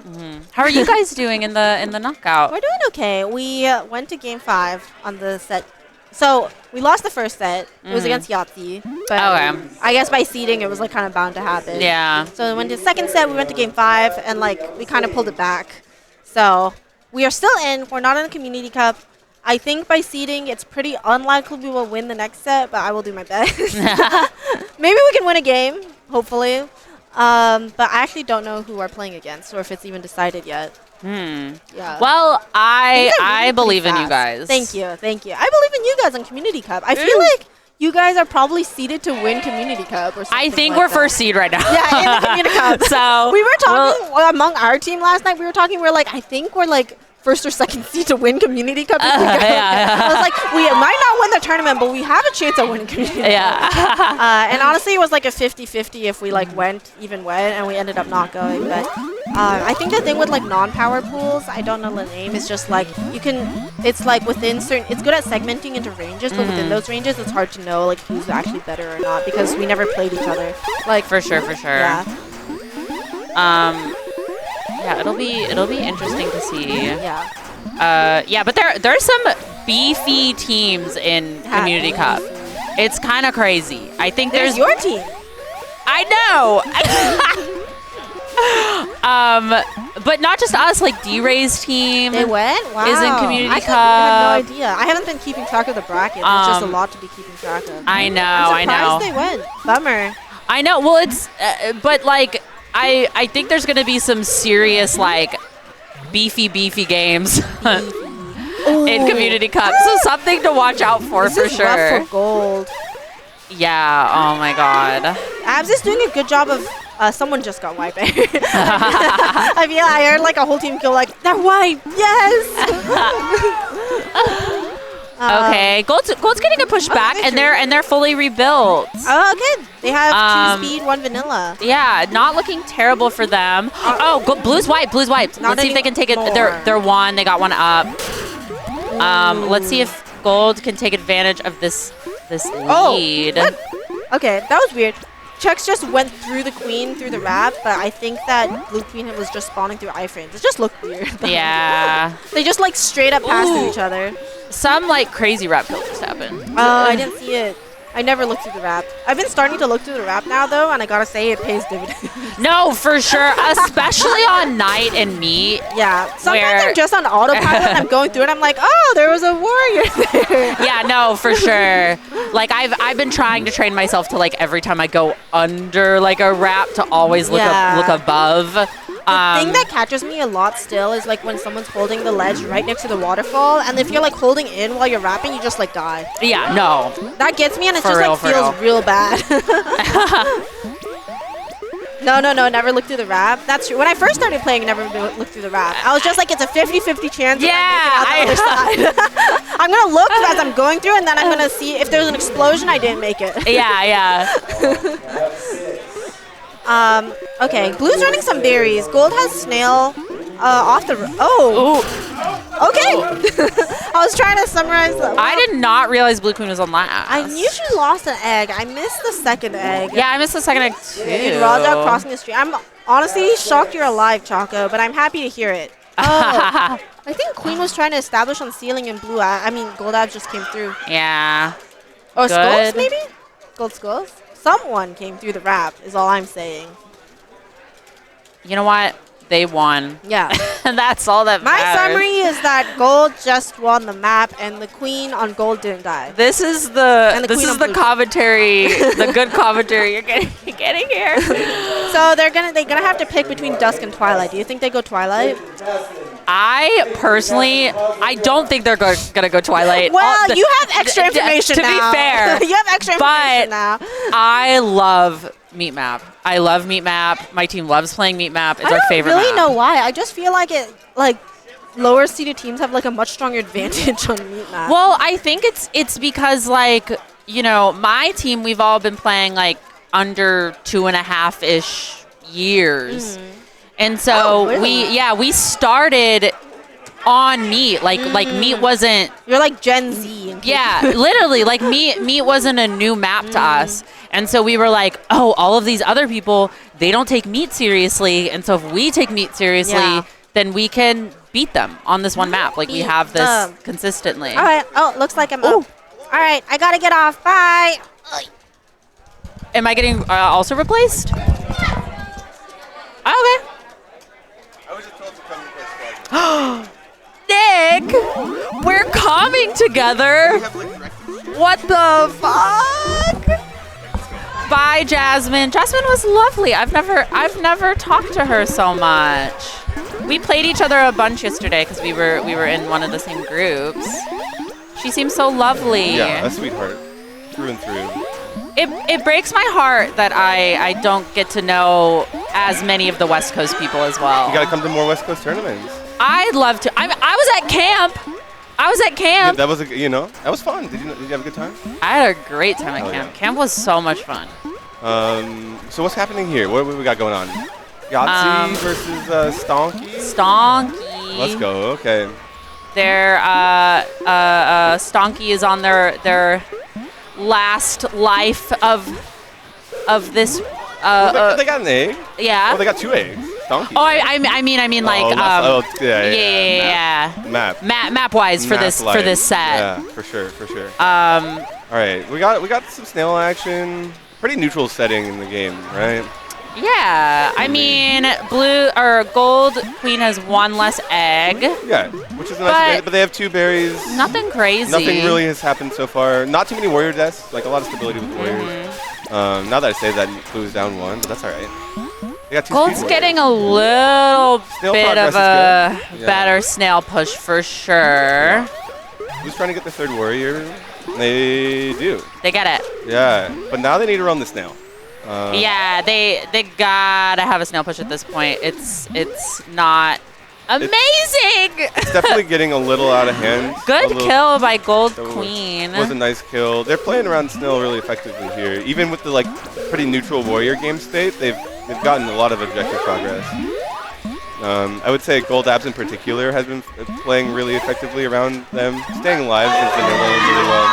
How are you guys doing in the knockout? We're doing okay. We went to game 5 on the set. So we lost the first set. It was against Yahtzee. But Okay. I guess by seeding it was like kind of bound to happen. Yeah. So we went to the second set. We went to game 5, and like we kind of pulled it back. So we are still in. We're not in a community cup. I think by seeding, it's pretty unlikely we will win the next set, but I will do my best. Maybe we can win a game, hopefully. But I actually don't know who we're playing against, or if it's even decided yet. Yeah. Well, These are I really believe pretty in you fast. guys. Thank you. I believe in you guys on Community Cup. I feel like you guys are probably seeded to win Community Cup or something. I think like we're that. first seed right now. Yeah, in the Community Cup. So we were talking among our team last night. We were like, I think we're like first or second seed to win Community Cup. I was like, we might not win the tournament, but we have a chance at winning Community Cup. Yeah. And honestly, it was like a 50-50 if we like went, and we ended up not going. But I think the thing with like non-power pools, I don't know the name, is just like it's like within certain, it's good at segmenting into ranges, but within those ranges, it's hard to know like who's actually better or not because we never played each other. Like For sure. Yeah. Yeah, it'll be interesting to see. Yeah. Yeah, but there's some beefy teams in Community Cup. It's kind of crazy. I think There's your team. I know. But not just us. Like D-Ray's team. They went? Wow. Is in Community I Cup. have no idea. I haven't been keeping track of the bracket. There's just a lot to be keeping track of. I know. I'm surprised they went. Bummer. I know. Well, it's but like I think there's gonna be some serious like beefy games in Community Cup. So something to watch out for This is sure. rough for Gold. Yeah. Oh my God. Abs is doing a good job of. Someone just got wiped. I heard like a whole team go like, they're wiped. Yes. Okay. Gold's getting a push back, and they're fully rebuilt. Oh, good. They have 2 speed, 1 vanilla. Yeah, not looking terrible for them. Blue's wiped. Not Let's see if they can take it. anymore. They're 1. They got 1 up. Let's see if Gold can take advantage of this lead. What? Okay, that was weird. Chucks just went through the queen through the wrap, but I think that Blue Queen was just spawning through iframes. It just looked weird. Yeah. They just like straight up passed through each other. Some like crazy rap kill just happened. Oh, I didn't see it. I never looked through the wrap. I've been starting to look through the wrap now, though, and I gotta say it pays dividends. No, for sure. Especially on night and meet. Yeah. Sometimes Where- I'm just on autopilot and I'm going through it. I'm like, oh, there was a warrior there. Yeah, no, for sure. Like I've been trying to train myself to like every time I go under like a wrap to always look Yeah. look above. The thing that catches me a lot still is like when someone's holding the ledge right next to the waterfall, and if you're like holding in while you're rapping, you just like die. Yeah, no. That gets me, and it For just real, like for feels real bad. No, never look through the rap. That's true. When I first started playing, never looked through the rap. I was just like, it's a 50-50 chance if I make it out the other side. I'm gonna look as I'm going through, and then I'm gonna see if there's an explosion. I didn't make it. Yeah. Okay, Blue's running some berries. Gold has snail off the... Okay. I was trying to summarize them. I did not realize Blue Queen was on last. I knew she lost an egg. I missed the second egg. Yeah, I missed the second egg too. Dude, Rodeo crossing the street. I'm honestly shocked you're alive, Choco, but I'm happy to hear it. Oh, I think Queen was trying to establish on ceiling and Blue. Gold Abs just came through. Yeah. Or Good. Skulls, maybe? Gold Skulls? Someone came through the rap, is all I'm saying. You know what? They won. Yeah. And that's all that My matters. summary is that Gold just won the map, and the Queen on Gold didn't die. This is And the the Queen of Blue. commentary, the good commentary you're getting here. So they're gonna have to pick between Dusk and Twilight. Do you think they go Twilight? I personally, I don't think they're gonna go Twilight. Well, you have extra information to now. be fair, you have extra information now. I love Meat Map. I love Meat Map. My team loves playing Meat Map. It's our favorite I don't really map. know why. I just feel like lower seeded teams have like a much stronger advantage on Meat Map. Well, I think it's because my team, we've all been playing like under 2.5-ish years. And so we started on Meat. Like Meat wasn't. You're like Gen Z. Yeah, literally, like Meat wasn't a new map to us. And so we were like, oh, all of these other people, they don't take Meat seriously. And so if we take Meat seriously, then we can beat them on this one map. Like we have this consistently. All right. Oh, looks like I'm up. All right, I gotta get off. Bye. Am I getting also replaced? Okay. I was just told to come to play squad. Nick, we're coming together. What the fuck? Bye, Jasmine. Jasmine was lovely. I've never talked to her so much. We played each other a bunch yesterday because we were in one of the same groups. She seems so lovely. Yeah, a sweetheart, through and through. It breaks my heart that I don't get to know as many of the West Coast people as well. You gotta come to more West Coast tournaments. I'd love to. I was at camp. That was that was fun. Did you have a good time? I had a great time at camp. Yeah. Camp was so much fun. So what's happening here? What we got going on? Yahtzee versus Stonky. Stonky. Let's go. Okay. Their Stonky is on their last life of this. Well, they got an egg. Yeah. Well, they got 2 eggs. Stonky. Oh, I mean like yeah. Map wise for this set. Yeah, for sure. All right, we got some snail action. Pretty neutral setting in the game, right? Yeah, I mean, Gold Queen has 1 less egg. Yeah, which is nice, but they have 2 berries. Nothing crazy. Nothing really has happened so far. Not too many warrior deaths, like a lot of stability with warriors. Now that I say that, Blue's down 1, but that's all right. They got 2 Gold's getting a little bit of a better snail push for sure. Who's trying to get the 3rd warrior? They do. They get it. Yeah, but now they need to run the snail. Yeah, they gotta have a snail push at this point. It's not amazing. It's definitely getting a little out of hand. Good kill by Gold Queen. Was a nice kill. They're playing around snail really effectively here. Even with the pretty neutral warrior game state, they've gotten a lot of objective progress. I would say Gold Abs in particular has been playing really effectively around them, staying alive against vanilla really well.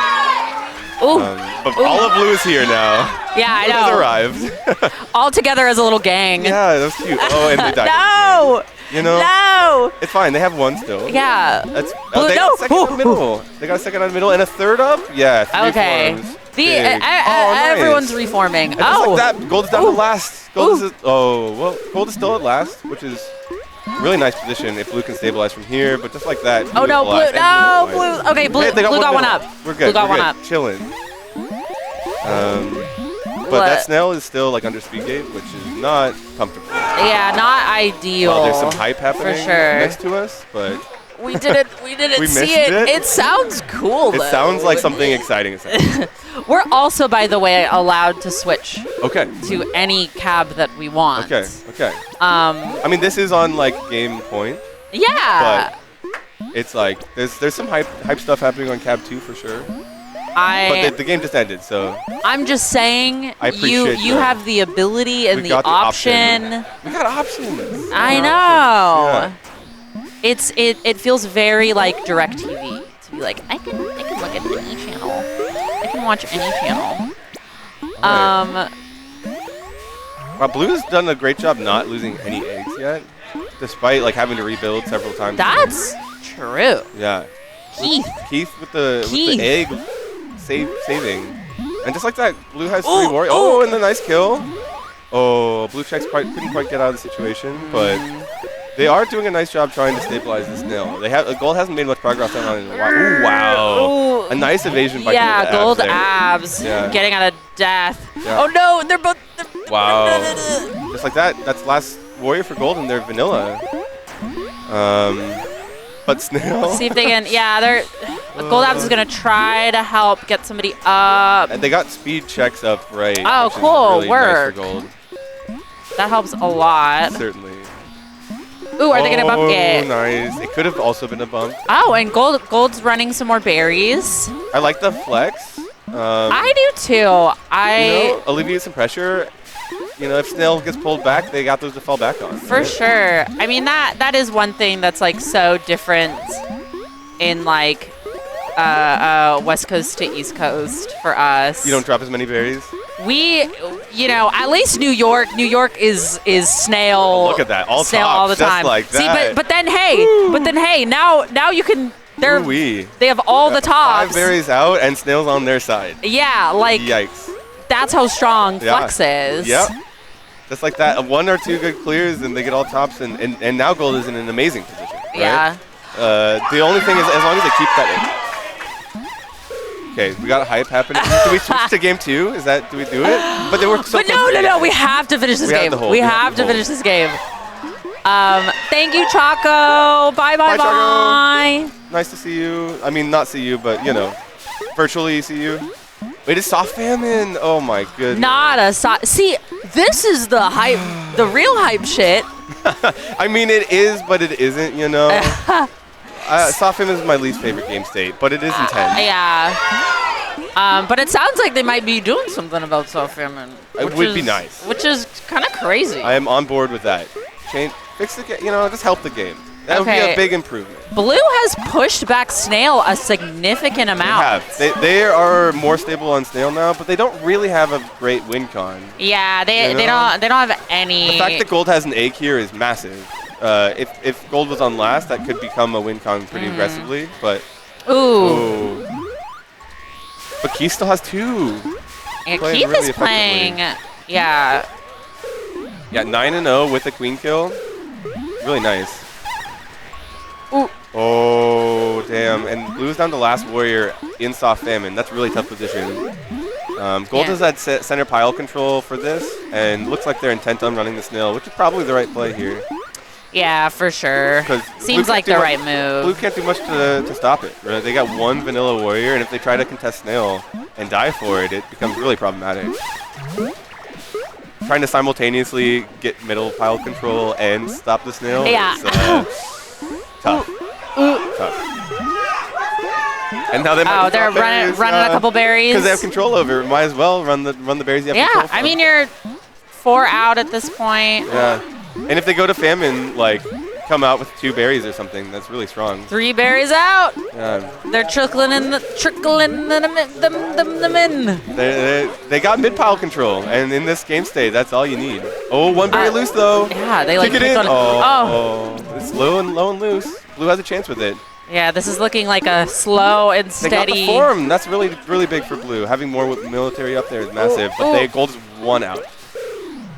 But all of Blue is here now. Yeah, I know. Has arrived. All together as a little gang. Yeah, that was cute. Oh, and they died. No! No! It's fine. They have 1 still. Yeah. They got a second on the middle. They got a second on the middle and a 3rd up. Yeah, 3 okay. forms. Nice. Everyone's reforming. And just like that, Gold is down to last. Gold is still at last, which is really nice position if Blue can stabilize from here. But just like that. Oh no, Blue! No, Blue. Okay, Blue got 1 up. We're good. Blue got 1 up. Chilling. But that snail is still like under speed gate, which is not comfortable. Yeah, not ideal. Well, there's some hype happening for sure. next to us, but we didn't We see missed it. it? It sounds cool, it though. sounds like something exciting is happening. We're also, by the way, allowed to switch Okay. to any cab that we want. Okay. I mean, this is on like game point, Yeah. but it's like there's some hype stuff happening on Cab 2 for sure. But the game just ended, so I'm just saying, I appreciate you that. have the ability and We the got the option. we got options. I know. It feels very like DirecTV to be like I can look at any channel. I can watch any channel. Wow, Blue's done a great job not losing any eggs yet, despite like having to rebuild several times. That's true. Yeah. Keith with the egg saving. And just like that, Blue has 3 warriors. Oh, and the nice kill. Oh, Blue Checks couldn't quite get out of the situation, but they are doing a nice job trying to stabilize the snail. Gold hasn't made much progress on it in a while. Ooh, wow. Ooh. A nice evasion by Gold there. abs. Yeah. Getting out of death. Yeah. Oh no, they're both. Wow. Just like that. That's last warrior for gold, and they're vanilla. But snail. See if they can. Yeah, they're. Gold abs is gonna try to help get somebody up. And they got speed checks up right. Oh, which is cool. really Work. Nice for gold. That helps a lot. Certainly. Ooh, are they gonna bump it? Oh, nice. It could have also been a bump. Oh, and Gold's running some more berries. I like the flex. I do too. Alleviate some pressure. You know, if snail gets pulled back, they got those to fall back on. For sure. I mean, that is one thing that's like so different in like West Coast to East Coast for us. You don't drop as many berries? We, at least New York is snail. Oh, look at that. All snail tops, all the time. just like that. See, but then hey, now you can. They have all the tops. 5 berries out and snails on their side. Yeah, like Yikes. that's how strong Flex is. Yep. Just like that, 1 or 2 good clears and they get all tops, and now gold is in an amazing position. Right? Yeah. The only thing is, as long as they keep that. Okay, we got hype happening. Do we switch to game 2? Do we do it? But they were so. But no, we have to finish this game. We have to finish this game. Thank you, Choco. Bye. Choco. Nice to see you. I mean, not see you, but virtually see you. Wait, it's soft famine. Oh my goodness. Not a see. This is the hype, the real hype shit. I mean, it is, but it isn't. Soft famine is my least favorite game state, but it is intense. Yeah. But it sounds like they might be doing something about soft famine. It would be nice. Which is kind of crazy. I am on board with that. Fix the game. Just help the game. That would be a big improvement. Blue has pushed back Snail a significant amount. They have. They are more stable on Snail now, but they don't really have a great win con. Yeah, they don't have any. The fact that gold has an egg here is massive. If gold was on last, that could become a win con pretty aggressively. But ooh. But Keith still has 2. Yeah, Keith is playing. Yeah. Yeah, 9-0 with a queen kill. Really nice. Ooh. Oh, damn. And Blue's down to last warrior in soft famine. That's really tough position. Gold has had center pile control for this, and looks like they're intent on running the snail, which is probably the right play here. Yeah, for sure. Seems like the right move. Blue can't do much to stop it. Right? They got 1 vanilla warrior, and if they try to contest snail and die for it, it becomes really problematic. Trying to simultaneously get middle pile control and stop the snail is tough. Tough. And now they might they're running a couple berries. Because they have control over it. Might as well run the berries you have control from. I mean, you're 4 out at this point. Yeah. And if they go to famine, come out with 2 berries or something, that's really strong. 3 berries out. Yeah. They're trickling in. They got mid pile control, and in this game state, that's all you need. Oh, 1 berry loose though. Yeah, they kick it in. on it. It's low and loose. Blue has a chance with it. Yeah, this is looking like a slow and steady. They got the form. That's really big for Blue. Having more with military up there is massive. But gold is 1 out.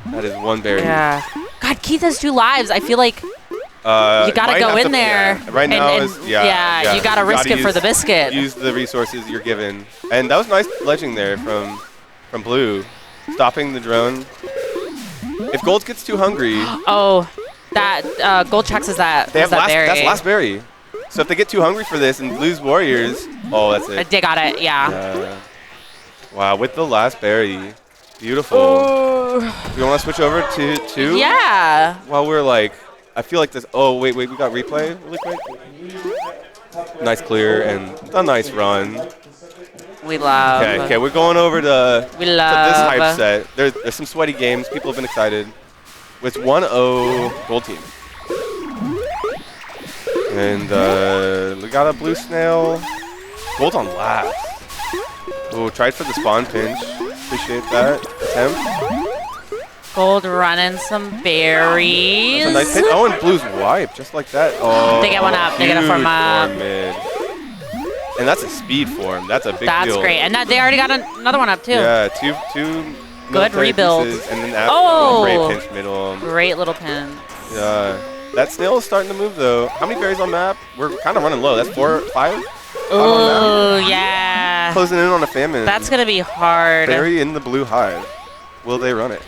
That is 1 berry. Yeah. God, Keith has 2 lives. I feel like you gotta go in there. Yeah. Right now you gotta risk it for the biscuit. Use the resources you're given. And that was nice ledging there from Blue. stopping the drone. If Gold gets too hungry, Oh, that Gold checks is that. they have that berry. that's last berry. So if they get too hungry for this and lose warriors, oh, that's it. They got it. Yeah. Wow, with the last berry, beautiful. Do you want to switch over to 2? Yeah. While we're like, I feel like this. Oh wait, we got replay really quick. Nice clear and a nice run. We love. Okay, we're going over to We to love. this hype set. There's some sweaty games. People have been excited. It's 1-0 Gold team. And we got a blue snail. Gold on last. Oh, tried for the spawn pinch. Appreciate that attempt. Gold running some berries. That's a nice pinch. Oh, and blue's wipe, just like that. Oh, They get one up. They get a huge form up. mid. And that's a speed form. That's a big deal. That's great. And they already got another one up, too. Yeah, two Good military rebuild. pieces, and then after Oh. great pinch middle. Great little pin. Yeah. That snail is starting to move, though. How many berries on map? We're kind of running low. That's 4, 5? Oh, yeah. Closing in on a famine. That's going to be hard. Berry in the blue hive. Will they run it?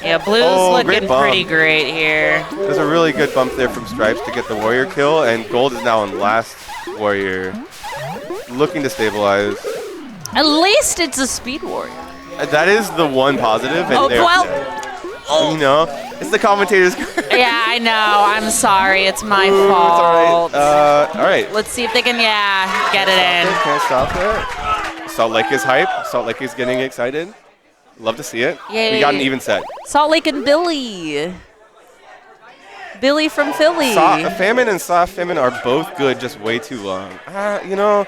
Yeah, blue's Oh, great looking bump. pretty great here. There's a really good bump there from Stripes to get the warrior kill, and Gold is now on last warrior. Looking to stabilize. At least it's a speed warrior. That is the one positive. And Oh, they're- well. You know, it's the commentators. Yeah, I know. I'm sorry. It's my Ooh, fault. It's all right. All right. Let's see if they can, get it in. Can't stop it. Salt Lake is hype. Salt Lake is getting excited. Love to see it. Yay. We got an even set. Salt Lake and Billy. Billy from Philly. Famine and Soft Famine are both good, just way too long. You know,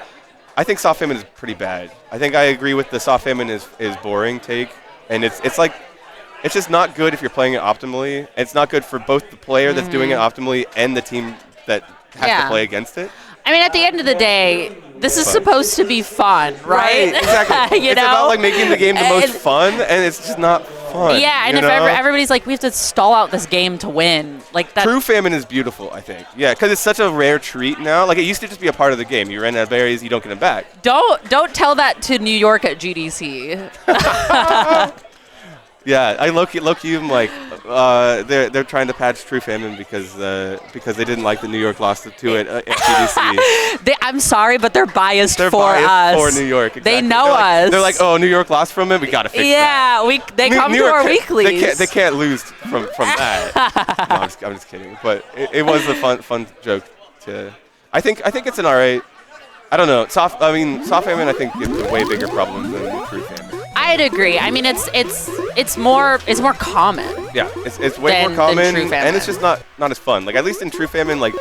I think Soft Famine is pretty bad. I think I agree with the Soft Famine is boring take, and it's like it's just not good if you're playing it optimally. It's not good for both the player that's doing it optimally and the team that has to play against it. I mean, at the end of the day, this is supposed to be fun, right? Exactly. You it's know? about like making the game the most fun, and it's just not fun. Yeah, and you if know? everybody's like, we have to stall out this game to win, like that. True Famine is beautiful, I think. Yeah, because it's such a rare treat now. Like, it used to just be a part of the game. You ran out of berries, you don't get them back. Don't tell that to New York at GDC. Yeah, I low-key am like, they're trying to patch True Famine because they didn't like the New York loss to it at GDC. I'm sorry, but they're biased They're for biased us. for New York. Exactly. They know us. They're like, oh, New York lost from it. We gotta fix that. Yeah, they come New to York our can't- weeklies. They can't lose from that. No, I'm just kidding. But it was a fun joke to. I think it's an alright. I don't know. Soft Famine I think is a way bigger problem than True Famine. I'd agree. I mean, it's more common. Yeah, it's way Than more common, True Famine. and it's just not as fun. Like, at least in True Famine, like,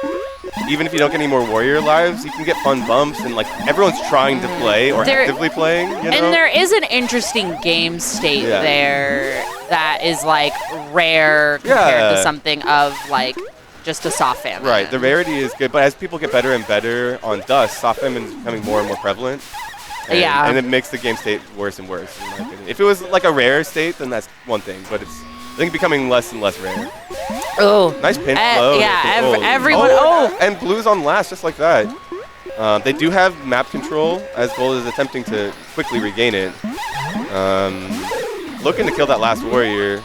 even if you don't get any more warrior lives, you can get fun bumps, and like everyone's trying to play or actively playing. You know? And there is an interesting game state there that is like rare compared to something of like just a Soft Famine. Right, the rarity is good, but as people get better and better on Dust, Soft Famine is becoming more and more prevalent. And it makes the game state worse and worse, in my opinion. If it was like a rare state, then that's one thing, but it's, I think, becoming less and less rare. Oh. Nice pinch low. Yeah, everyone. And blue's on last, just like that. They do have map control, as Gold is attempting to quickly regain it. Looking to kill that last warrior.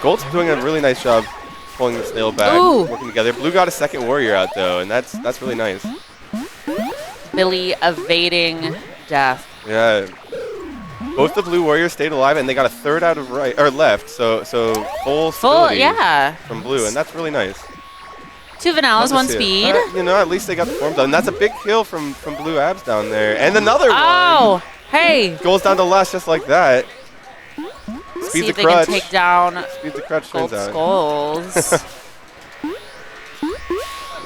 Gold's doing a really nice job pulling the snail back, working together. Blue got a second warrior out, though, and that's really nice. Billy evading death. Yeah. Both the blue warriors stayed alive, and they got a third out of left. So full stability from blue, and that's really nice. 2 vanillas, 1 speed. You know, at least they got the form done. And that's a big kill from blue abs down there, and another one. Oh, hey. Goes down to last just like that. Speeds See the if they crutch. can take down Speeds the crutch. Gold turns out. Skulls.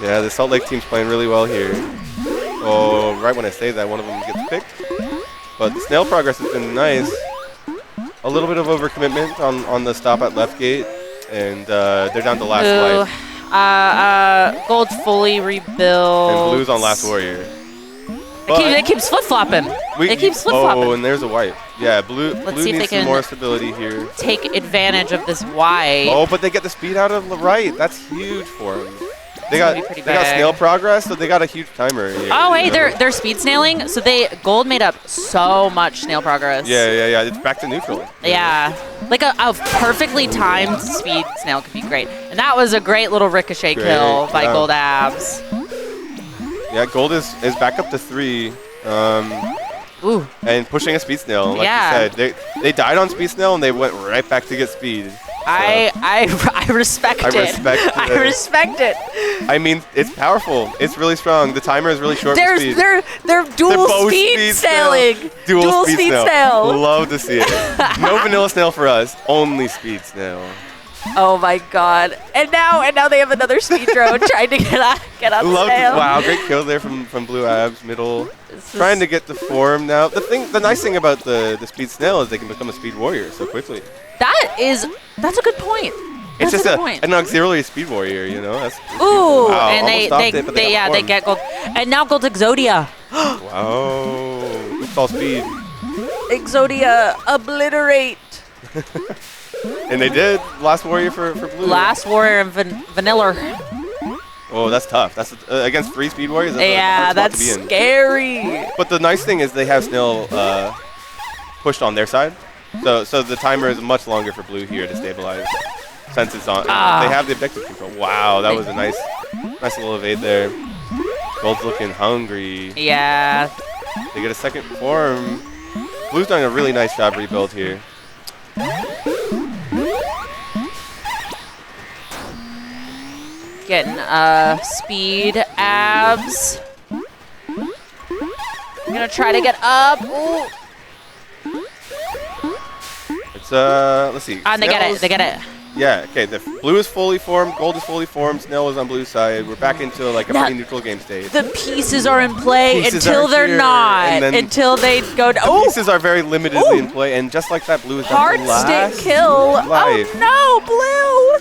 Yeah, the Salt Lake team's playing really well here. Oh, right when I say that, one of them gets picked. But the snail progress has been nice. A little bit of overcommitment on the stop at left gate, and they're down to last life. Gold fully rebuilt. And blue's on last warrior. It keeps flip-flopping. It keeps flip-flopping. Oh, and there's a wipe. Yeah, blue see if needs they some can more stability here. Take advantage of this wipe. Oh, but they get the speed out of the right. That's huge for him. They got snail progress, so they got a huge timer. Oh, hey, they're speed snailing, so gold made up so much snail progress. Yeah. It's back to neutral. Yeah. Like a perfectly timed speed snail could be great. And that was a great little ricochet kill by Gold Abs. Yeah, Gold is back up to 3. Ooh. And pushing a speed snail. Like you said, they died on speed snail and they went right back to get speed. So I respect it. I respect it. I mean, it's powerful. It's really strong. The timer is really short for speed. They're dual speed snailing. Dual speed snail. Love to see it. No vanilla snail for us. Only speed snail. Oh my god! And now they have another speed drone trying to get on snail. Wow, great kill there from Blue Abs middle. Trying to get the form now. The nice thing about the speed snail is they can become a speed warrior so quickly. That's a good point. It's just an auxiliary speed warrior, you know. Ooh, wow, and they get gold, and now gold Exodia. Wow, oops, all speed. Exodia obliterate. And they did. Last warrior for blue. Last warrior and vanilla. Oh, that's tough. That's against 3 speed warriors. That's scary. But the nice thing is they have snail pushed on their side, so the timer is much longer for blue here to stabilize. Since it's on, they have the objective control. Wow, that was a nice little evade there. Gold's looking hungry. Yeah. They get a second form. Blue's doing a really nice job rebuild here. Getting speed abs. I'm gonna try to get up. Ooh. It's let's see. And they get it. Yeah, okay, the blue is fully formed, gold is fully formed, snail is on blue side. We're back into like a pretty neutral game stage. The pieces are in play until they're not. Until they go to the pieces are very limitedly in play, and just like that, blue is down to hard stick kill. Life. Oh no, blue!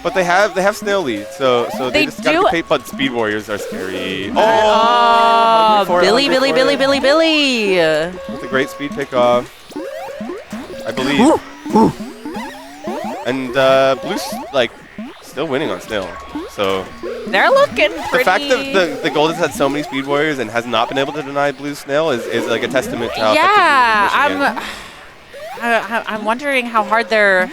But they have snail lead, so they just got to pay. But speed warriors are scary. Oh, Billy. With a great speed pickoff, I believe. And blue's like still winning on snail, so they're looking pretty. The fact that the gold has had so many speed warriors and has not been able to deny blue's snail is like a testament to how I'm wondering how hard they're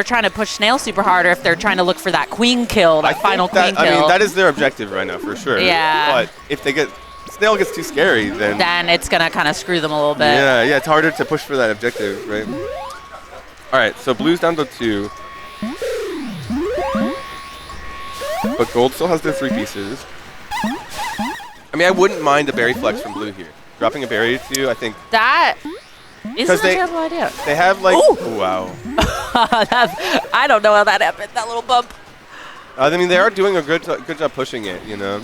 trying to push snail super hard, or if they're trying to look for that queen kill, final queen kill. I mean, that is their objective right now for sure. Yeah. But if snail gets too scary, then it's gonna kind of screw them a little bit. Yeah, it's harder to push for that objective, right? All right, so blue's down to 2. But gold still has their 3 pieces. I mean, I wouldn't mind a berry flex from blue here. Dropping a berry to 2, I think. That isn't a terrible idea. They have like, wow. I don't know how that happened, that little bump. I mean, they are doing a good job pushing it, you know.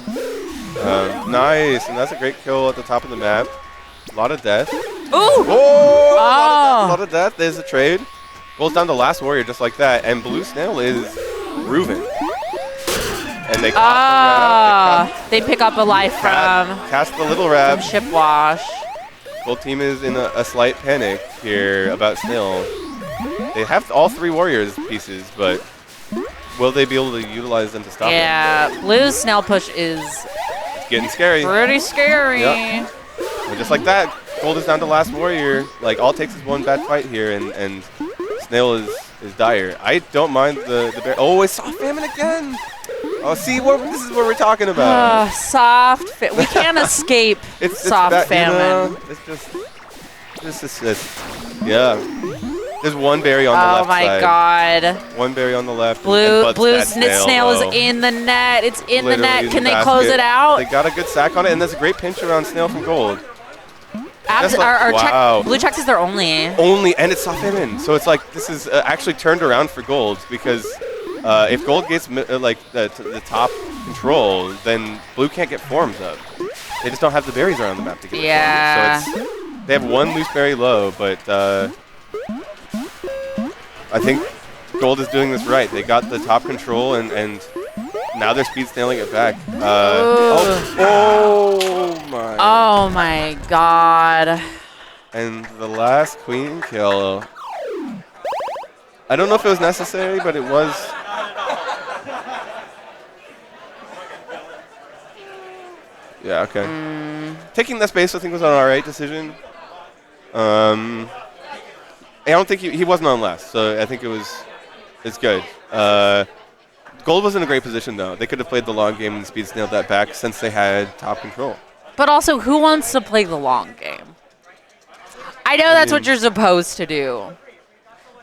Nice, and that's a great kill at the top of the map. A lot of death. Ooh! Oh! A lot of death. There's a trade. Goes down to last warrior just like that, and blue snail is Reuven. And they they pick up a life from cast the little rab. Shipwash. Gold team is in a slight panic here about snail. They have all 3 warriors pieces, but will they be able to utilize them to stop it? Yeah, blue's snail push is getting scary. Pretty scary. Yep. And just like that, gold is down to last warrior. Like all it takes is one bad fight here, and snail is dire. I don't mind the bear. Oh, it's soft famine again. Oh, see, this is what we're talking about. We can't escape soft famine. You know, it's just, yeah. There's one berry on the left side. Oh my god. One berry on the left. Blue snail is in the net. It's in the net. Can they close it out? They got a good sack on it, and there's a great pinch around snail from gold. Blue checks is their only, and it's soft famine. So it's like this is actually turned around for gold, because if gold gets the top control, then blue can't get forms up. They just don't have the berries around the map to get the forms. So they have one loose berry low, but I think gold is doing this right. They got the top control, and now they're speed snailing it back. Oh my god. And the last queen kill. I don't know if it was necessary, but it was. Yeah, okay. Taking that space, I think, was an alright decision. I don't think he wasn't on last, so I think it's good. Gold was in a great position, though. They could have played the long game and speed snailed that back since they had top control. But also, who wants to play the long game? I know that's what you're supposed to do.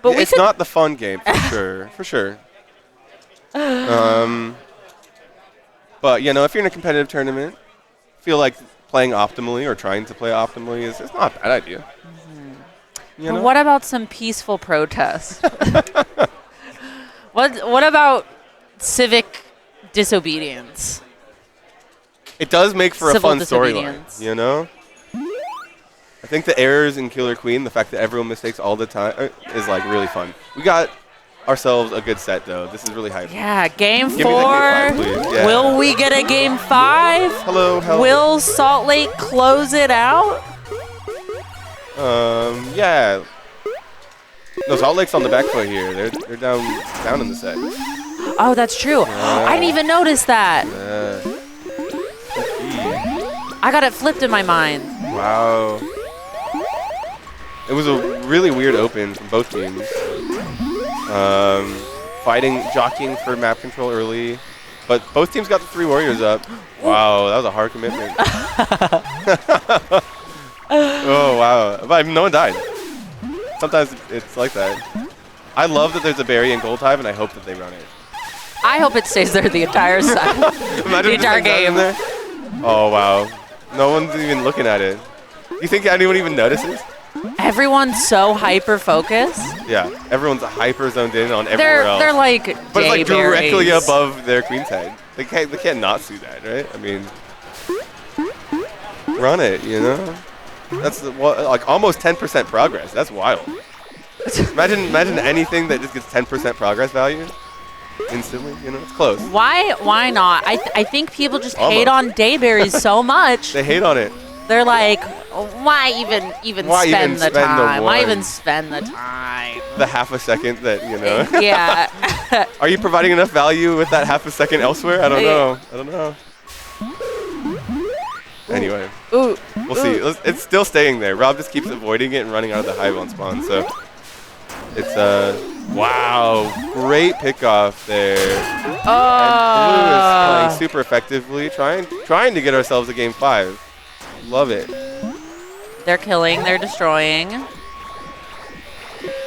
But it's not the fun game, for sure. But, you know, if you're in a competitive tournament, feel like playing optimally or trying to play optimally it's not a bad idea. You know? What about some peaceful protest? What about civic disobedience? It does make for Civil a fun storyline, you know? I think the errors in Killer Queen, the fact that everyone mistakes all the time, is like really fun. We got ourselves a good set, though. This is really hype. Yeah, game 4. Give me the game 5, please. Yeah. Will we get a game 5? Hello. Will Salt Lake close it out? Yeah. No, Salt Lake's on the back foot here. They're down in the set. Oh, that's true. I didn't even notice that. I got it flipped in my mind. Wow. It was a really weird open from both teams. Jockeying for map control early. But both teams got the 3 warriors up. Wow, that was a hard commitment. Oh, wow. But no one died. Sometimes it's like that. I love that there's a berry in Gold Hive, and I hope that they run it. I hope it stays there the entire side. The entire game. There. Oh, wow. No one's even looking at it. You think anyone even notices? Everyone's so hyper-focused. Yeah, everyone's hyper zoned in on everywhere else. They're like but it's like directly berries. above their queen's head. They can't not see that, right? I mean, run it, you know? That's like almost 10% progress. That's wild. Imagine anything that just gets 10% progress value instantly. You know, it's close. Why not? I think people just hate on dayberries so much. They hate on it. They're like, why even spend the time? Why even spend the time? The half a second that, you know. Yeah. Are you providing enough value with that half a second elsewhere? I don't know. Anyway, we'll see. It's still staying there. Rob just keeps avoiding it and running out of the hive on spawn. So it's wow, great pickoff there. And Blue is playing super effectively, trying to get ourselves a game 5. Love it. They're killing. They're destroying.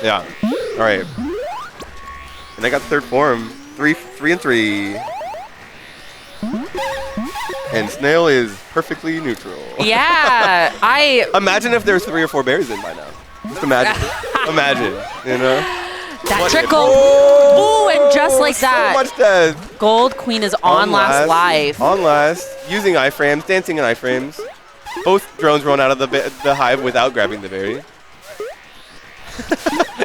Yeah. All right. And I got third form. 3-3. And Snail is perfectly neutral. Yeah, imagine if there's 3 or 4 berries in by now. Just imagine. Imagine, you know? That trickle. Ooh, and just like that. So much death. Gold Queen is on last life. On last. Using iframes, dancing in iframes. Both drones run out of the hive without grabbing the berry.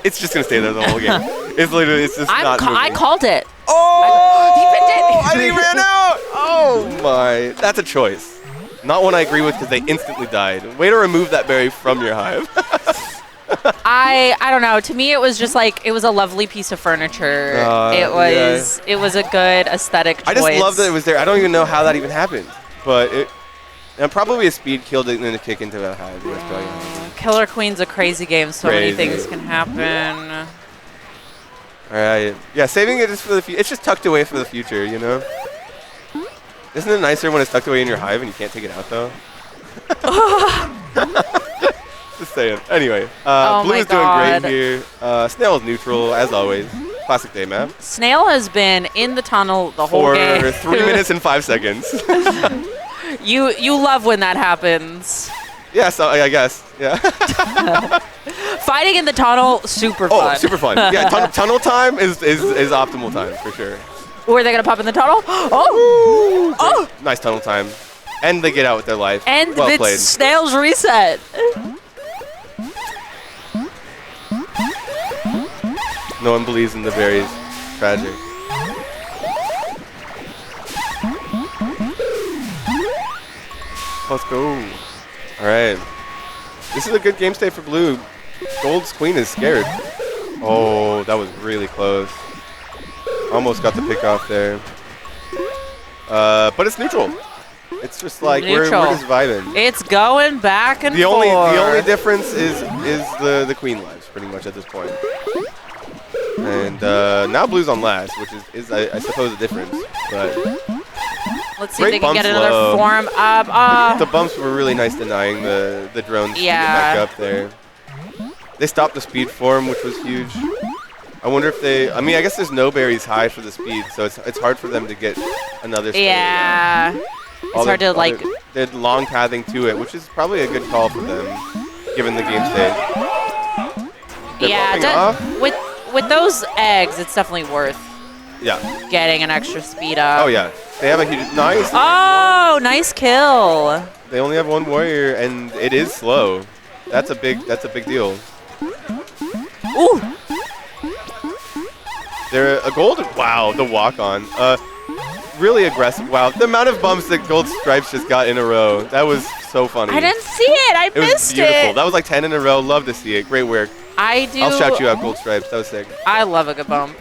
It's just going to stay there the whole game. It's just not moving. I called it. Oh! He ran out! Oh my. That's a choice. Not one I agree with because they instantly died. Way to remove that berry from your hive. I don't know. To me, it was just like, it was a lovely piece of furniture. It was a good aesthetic choice. I just love that it was there. I don't even know how that even happened. But and probably a speed kill didn't kick into that hive. Killer Queen's a crazy game. So many things can happen. All right. Yeah, saving it just for the future. It's just tucked away for the future, you know? Isn't it nicer when it's tucked away in your hive and you can't take it out, though? Just saying. Anyway, Blue is doing great here. Snail is neutral, as always. Classic day map. Snail has been in the tunnel the whole game. For 3 minutes and 5 seconds. You love when that happens. Yeah, so I guess. Yeah. Fighting in the tunnel, super fun. Oh, super fun. Yeah, tunnel time is optimal time for sure. Were they gonna pop in the tunnel? Oh! Nice tunnel time, and they get out with their life. And well it's played. Snail's reset. No one believes in the berries. Tragic. Let's go. All right. This is a good game state for Blue. Gold's Queen is scared. Oh, that was really close. Almost got the pick off there. But it's neutral. It's just like we're just vibing. It's going back and the forth. The only difference is the queen lives pretty much at this point. And now blue's on last, which is I suppose a difference. But let's see if they can get another form up. The bumps were really nice denying the drones to get back up there. They stopped the speed form, which was huge. I wonder if they. I mean, I guess there's no berries high for the speed, so it's hard for them to get another. Yeah. It's hard to like. They're long pathing to it, which is probably a good call for them, given the game state. With those eggs, it's definitely worth. Yeah. Getting an extra speed up. Oh yeah, they have a huge nice. Oh, nice kill. They only have one warrior, and it is slow. That's a big deal. Ooh. They're a golden. Wow, the walk on. Really aggressive. Wow, the amount of bumps that Gold Stripes just got in a row. That was so funny. I didn't see it. I missed it. It was beautiful. That was like 10 in a row. Love to see it. Great work. I'll shout you out, Gold Stripes. That was sick. I love a good bump.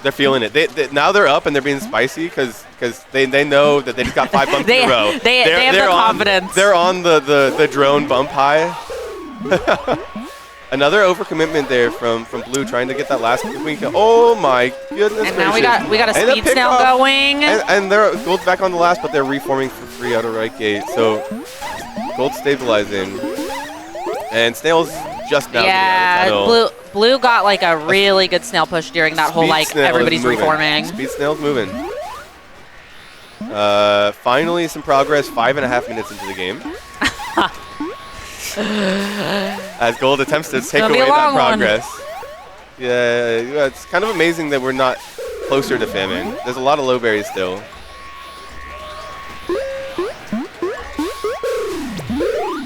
They're feeling it. Now they're up and they're being spicy because they know that they just got 5 bumps in a row. They have the confidence. They're on the drone bump high. Another overcommitment there from Blue trying to get that last queen kill. Oh my goodness! And now we got a speed snail going. And they're Gold's back on the last, but they're reforming for free out of right gate. So Gold stabilizing, and Snail's just now. Yeah, Blue got like a really good snail push during that whole like everybody's reforming. Speed Snail's moving. Finally, some progress. 5.5 minutes into the game. As Gold attempts to take away that progress. Yeah, it's kind of amazing that we're not closer to Famine. There's a lot of low berries still.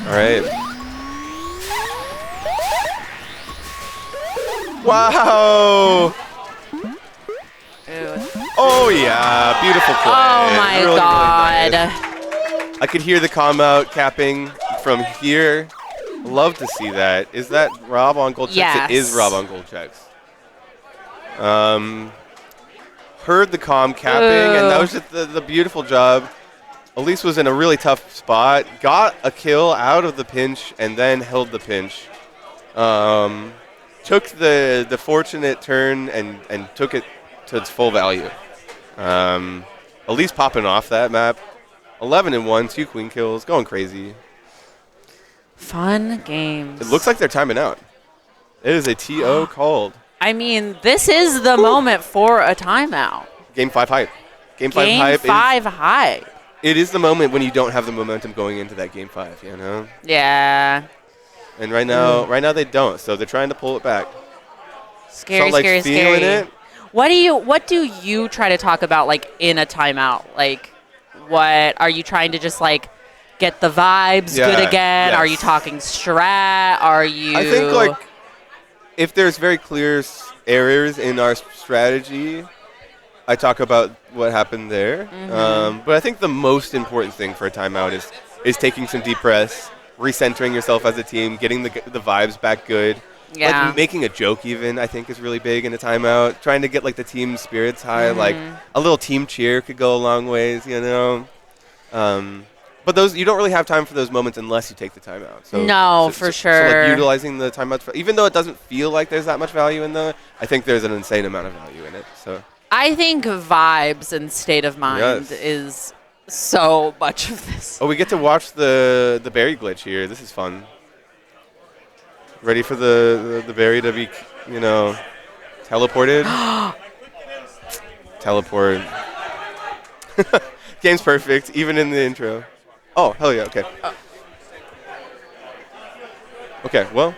All right. Wow. Oh yeah, beautiful play. Oh my God. Really nice. I could hear the calm out capping from here. Love to see that. Is that Rob on gold checks? Yes. It is Rob on gold checks. Heard the calm capping, and that was just the beautiful job. Elise was in a really tough spot, got a kill out of the pinch, and then held the pinch. Took the fortunate turn and took it to its full value. Elise popping off that map. 11-1, 2 queen kills, going crazy. Fun games. It looks like they're timing out. It is a TO called. I mean, this is the moment for a timeout. Game 5 hype. Game 5 hype. It is the moment when you don't have the momentum going into that Game 5, you know? Yeah. And right now they don't, so they're trying to pull it back. Scary. It. What do you try to talk about like in a timeout? Like, what are you trying to just like get the vibes good again? Yes. Are you talking strat? Are you? I think like if there's very clear errors in our strategy, I talk about what happened there. Mm-hmm. But I think the most important thing for a timeout is taking some deep breaths, recentering yourself as a team, getting the vibes back good. Yeah. Like making a joke even, I think, is really big in a timeout. Trying to get like the team spirits high, like a little team cheer could go a long ways, you know. But those you don't really have time for those moments unless you take the timeout. So for sure. So like utilizing the timeouts, even though it doesn't feel like there's that much value in them, I think there's an insane amount of value in it. So I think vibes and state of mind is so much of this. Oh, we get to watch the berry glitch here. This is fun. Ready for the berry to be, you know, teleported? Teleport. Game's perfect, even in the intro. Oh, hell yeah, okay. Okay, well.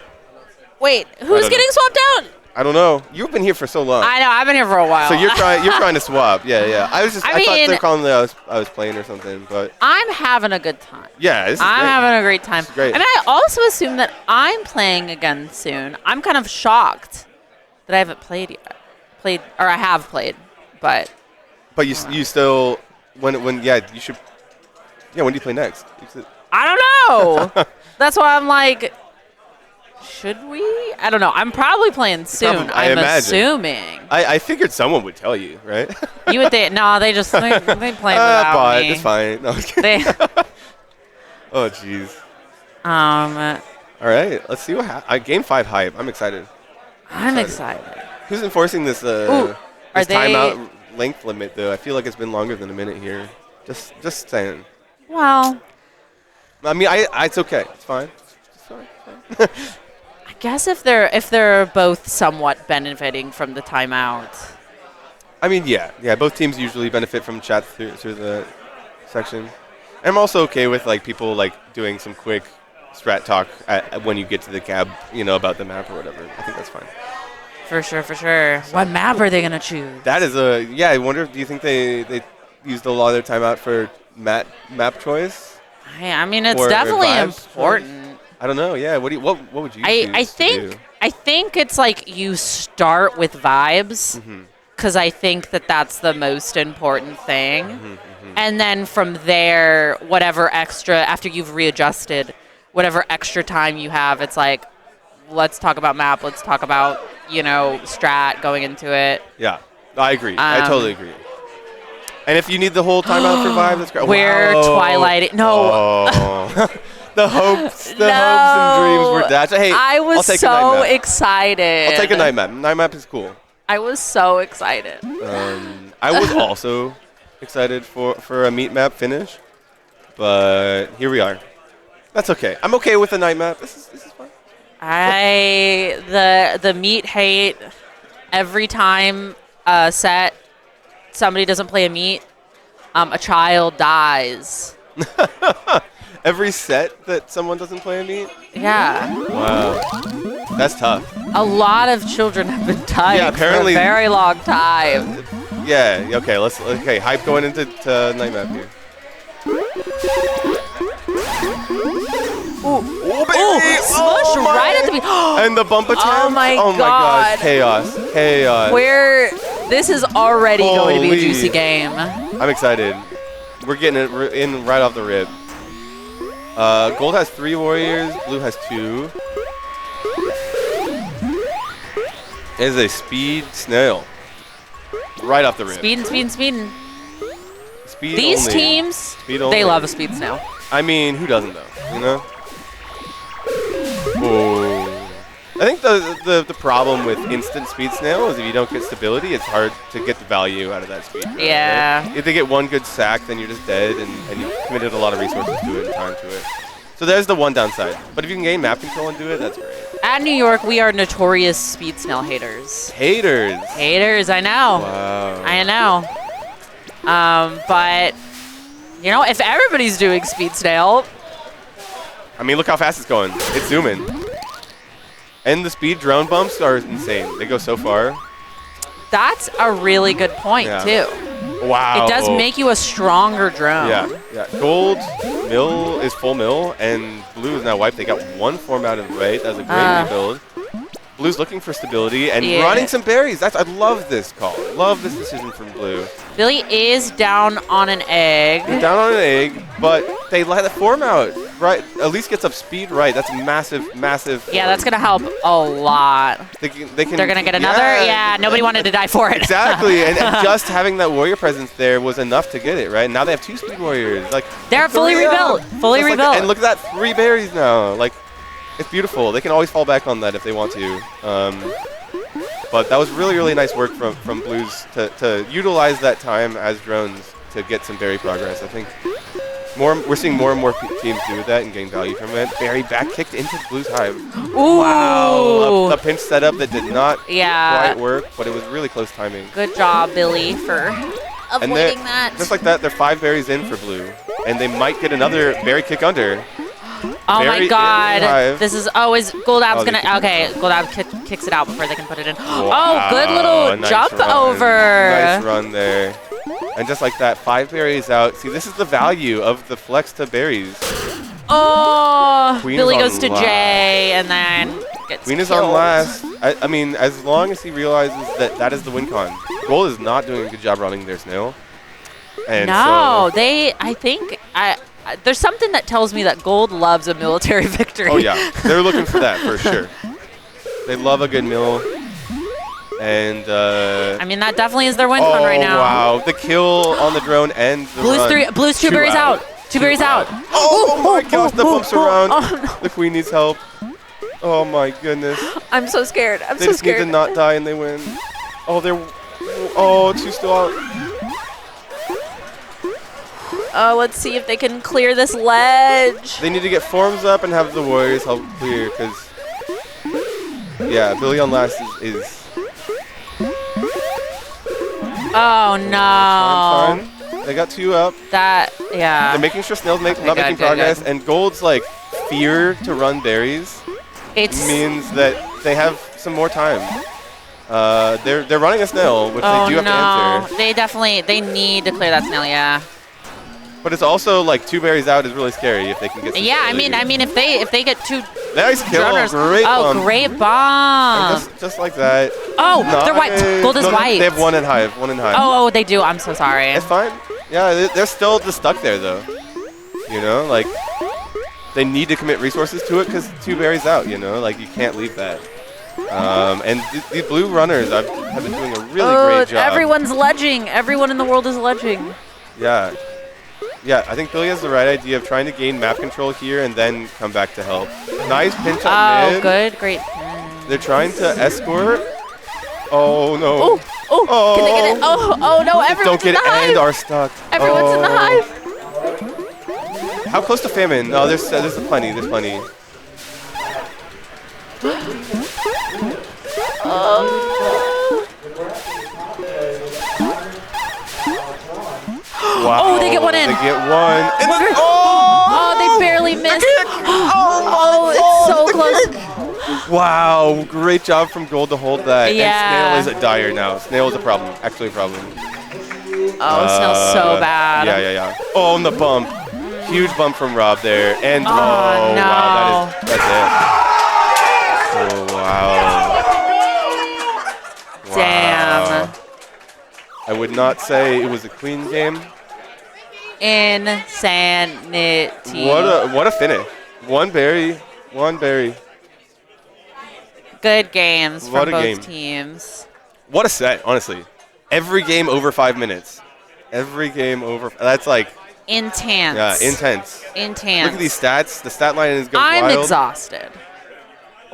Wait, who's getting swapped out? I don't know. You've been here for so long. I know, I've been here for a while. So you're trying to swap. Yeah. I thought they're calling that I was playing or something, but I'm having a good time. Yeah, this is I'm great. having a great time. Great. I mean, I also assume that I'm playing again soon. I'm kind of shocked that I haven't played yet. I have played, but you still when you should. Yeah, when do you play next? I don't know. That's why I'm like, Should we? I don't know. I'm probably playing soon. I I'm imagine. assuming. I figured someone would tell you, right? You would think? No, they play without but me. it's fine. No, I was kidding. Oh, jeez. All right, let's see what happens. Game 5 hype. I'm excited. I'm excited. Who's enforcing this Are this they- timeout length limit, though? I feel like it's been longer than a minute here. Just saying. Well, I mean, it's okay. It's fine. It's fine. I guess if they're both somewhat benefiting from the timeout. I mean, yeah. Both teams usually benefit from chat through the section. And I'm also okay with like people like doing some quick strat talk when you get to the cab, about the map or whatever. I think that's fine. For sure. What map are they gonna choose? That is I wonder. Do you think they used a lot of their timeout for map choice? I mean, it's Or definitely vibes important. I don't know. Yeah. What would you choose I think it's like you start with vibes because I think that's the most important thing, and then from there, whatever extra after you've readjusted, whatever extra time you have, it's like, let's talk about map. Let's talk about strat going into it. Yeah, I agree. I totally agree. And if you need the whole timeout for vibe, that's great. Where Twilight? No. Oh. The hopes and dreams were dashed. Hey, I was I'll take so a night map. excited. I'll take a night map. Night map is cool. I was so excited. I was also excited for a meat map finish, but here we are. That's okay. I'm okay with the night map. This is fine. The meat hate every time set somebody doesn't play a meat, a child dies. Every set that someone doesn't play a meat? Yeah. Wow. That's tough. A lot of children have been dying apparently for a very long time. Yeah, okay, hype going into night map here. Smush right at the beginning. And the bump attempt. Oh my God. God. Chaos. This is already going to be a Holy. juicy game. I'm excited. We're getting it in right off the rip. Gold has 3 warriors. Blue has 2. It is a speed snail. Right off the rip. Speeding. Speed These only. teams, Speed only. they love a speed snail. I mean, who doesn't though? Oh. I think the problem with instant speed snail is if you don't get stability, it's hard to get the value out of that speed. Right? Yeah. If they get one good sack, then you're just dead, and you've committed a lot of resources to it and time to it. So there's the one downside. But if you can gain map control and do it, that's great. At New York, we are notorious speed snail haters. Haters, I know. Wow. I know. But, if everybody's doing speed snail. I mean, look how fast it's going. It's zooming. And the speed drone bumps are insane. They go so far. That's a really good point, too. Wow. It does make you a stronger drone. Yeah. Gold mill is full mill, and blue is now wiped. They got one form out of the way. That was a great rebuild. Blue's looking for stability and running some berries. I love this call. Love this decision from blue. Billy is down on an egg. They're down on an egg, but they let the form out. Right, at least gets up speed right. That's massive. Yeah, that's gonna help a lot. They're gonna get another. Yeah, nobody wanted to die for it. Exactly, and just having that warrior presence there was enough to get it right. Now they have 2 speed warriors. They're fully rebuilt. And look at that, 3 berries now. It's beautiful. They can always fall back on that if they want to. But that was really, really nice work from Blues to utilize that time as drones to get some berry progress. I think we're seeing more and more teams do that and gain value from it. Berry back kicked into Blues hive. Ooh. Wow, a pinch setup that did not quite work, but it was really close timing. Good job, Billy, for avoiding that. Just like that, they're 5 berries in for Blue, and they might get another berry kick under. Oh Berry my God! This is is Goldab's gonna Goldab kicks it out before they can put it in. Wow, Oh, good little nice jump run. over. Nice run there. And just like that, 5 berries out. See, this is the value of the flex to berries. Oh, Queen Billy is on goes to last. J and then gets Queen is killed. on last. I mean, as long as he realizes that is the win con. Gold is not doing a good job running their snail. And No, so, I think there's something that tells me that Gold loves a military victory. Oh yeah, they're looking for that for sure. They love a good mill. And I mean, that definitely is their win con right now. Wow, the kill on the drone and the run. Blue's two berries out. Two berries out. Oh my gosh, the bumps around. The queen needs help. Oh my goodness. I'm so scared. I'm They so just need scared. to not die and they win. Oh, two still out. Let's see if they can clear this ledge. They need to get forms up and have the warriors help clear, because yeah, Billy on last is Oh no. fine. They got 2 up. They're making sure Snail's not Good, making good, progress, good. and Gold's like fear to run berries means that they have some more time. They're running a snail, which they do have to answer. They need to clear that snail, yeah. But it's also like 2 berries out is really scary if they can get. Some Yeah, I stability. mean if they get 2 Nice kill, runners. great bump. Great And bomb. just like that. Oh, they're white. Gold is No, white. They have one in hive. Oh, they do. I'm so sorry. It's fine. Yeah, they're still just stuck there though. You know, like they need to commit resources to it because 2 berries out. You know, like you can't leave that. And the blue runners have been doing a really great job. Everyone's ledging. Everyone in the world is ledging. Yeah. Yeah, I think Billy has the right idea of trying to gain map control here and then come back to help. Nice pinch on mid. Good. Great. They're trying to escort. Oh, no. Oh, can they get it? Oh, no, everyone's Don't get in the hive. and are stuck. Everyone's in the hive. How close to famine? No, there's plenty. There's plenty. Wow. Oh, they get one in. They get one. And Oh, they barely missed. Oh, it's so close. Wow, great job from Gold to hold that. Yeah. And Snail is a dire now. Snail is a problem. Actually a problem. Oh, it smells so bad. Yeah. Oh, and the bump. Huge bump from Rob there. And no. Wow, that's it. Oh, wow. Damn. I would not say it was a clean game. Insanity. What a finish. One berry. Good games What from a both game. teams. What a set, honestly. Every game over 5 minutes. Every game over. That's like. Intense. Yeah, intense. Intense. Look at these stats. The stat line is going I'm wild. exhausted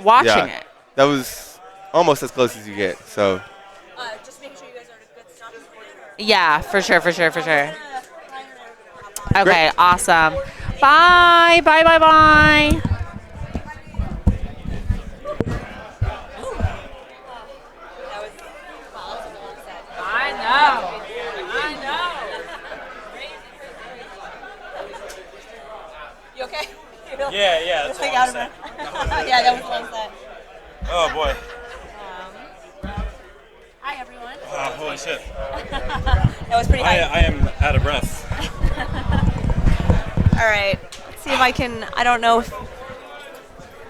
watching it. That was almost as close as you get. So. Just making sure you guys are at a good stop. Yeah, for sure. Okay, awesome. Bye. I know. You okay? Yeah, that's Like out of breath. Yeah, that was a long set. Oh boy. Hi, everyone. Holy shit. That was pretty high. I am out of breath. All right. Let's see if I can. I don't know.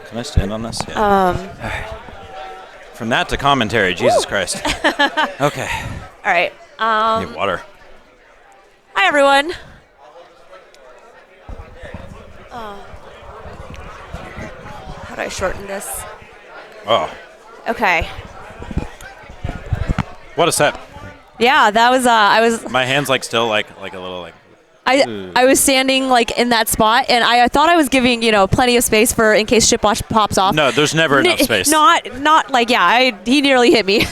Can I stand on this? Yeah. All right. From that to commentary, Jesus Christ. Okay. All right. Need water. Hi, everyone. How do I shorten this? Oh, Okay. what a set. Yeah, that was. I was. My hand's like still like a little like. I was standing like in that spot, and I thought I was giving plenty of space for in case ship watch pops off. No, there's never enough space. Not like he nearly hit me.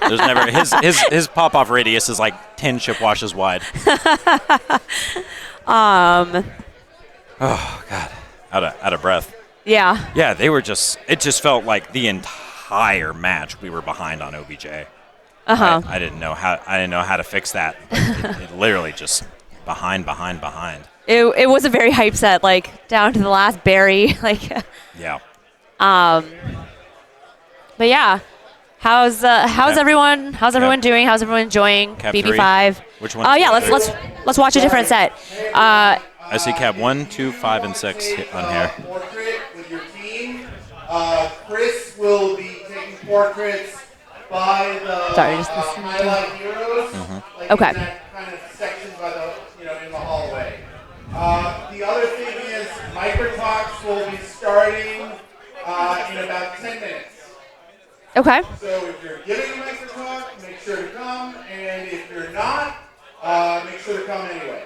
There's never his pop off radius is like 10 ship washes wide. Oh God, out of breath. Yeah. Yeah, they were just. It just felt like the entire match we were behind on OBJ. I didn't know how to fix that. It literally just behind. It was a very hype set, like down to the last berry, like. Yeah. But yeah, how's everyone? How's everyone doing? How's everyone enjoying Cap BB5? 3. Which one? Oh yeah, let's watch a different set. I see Cap 1, 2, 5, and 6 on here. Portrait with your team. Chris will be taking portraits by the highlight heroes. Like Okay. in that kind of section by the in the hallway. The other talks will be starting in about 10 minutes. Okay. So if you're giving a mic to talk, make sure to come, and if you're not, make sure to come anyway.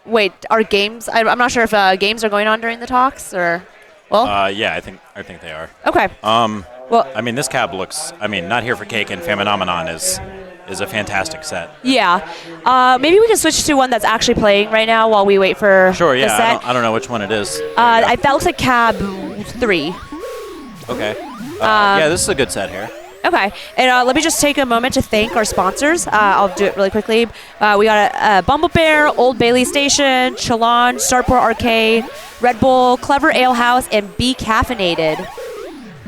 Wait, are games? I'm not sure if games are going on during the talks or. Well. Yeah, I think they are. Okay. Well, I mean, this cab looks. I mean, Not Here for Cake and Famininomenon is a fantastic set. Yeah. Maybe we can switch to one that's actually playing right now while we wait for Sure. the Yeah. set. I don't know which one it is. That looks like cab 3. Okay. Yeah, this is a good set here. Okay, and let me just take a moment to thank our sponsors. I'll do it really quickly. We got a Bumble Bear, Old Bailey Station, Chalon, Starport Arcade, Red Bull, Clever Ale House, and Be Caffeinated.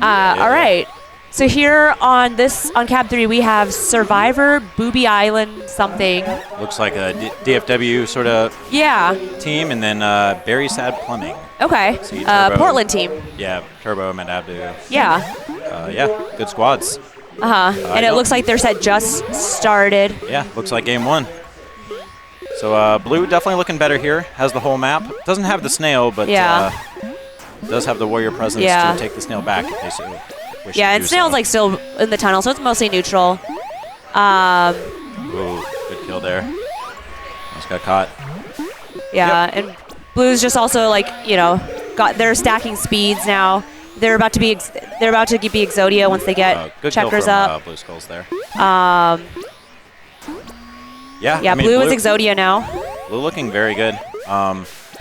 All right, so here on Cab 3, we have Survivor, Boobee Island, something. Looks like a DFW sort of team, and then Very Sad Plumbing. Okay, Portland team. Yeah, Turbo, Madabdu. Yeah. Yeah, good squads. And it looks like their set just started. Yeah, looks like game 1. So Blue definitely looking better here. Has the whole map. Doesn't have the snail, but does have the warrior presence to take the snail back if they so wish to and do snail's so. like still in the tunnel, so it's mostly neutral. Ooh, good kill there. Almost got caught. Yeah, and Blue's just also they're stacking speeds now. They're about to be Exodia once they get good checkers kill from, up. Blue Skulls there. Yeah, I mean, Blue is Exodia now. Blue looking very good.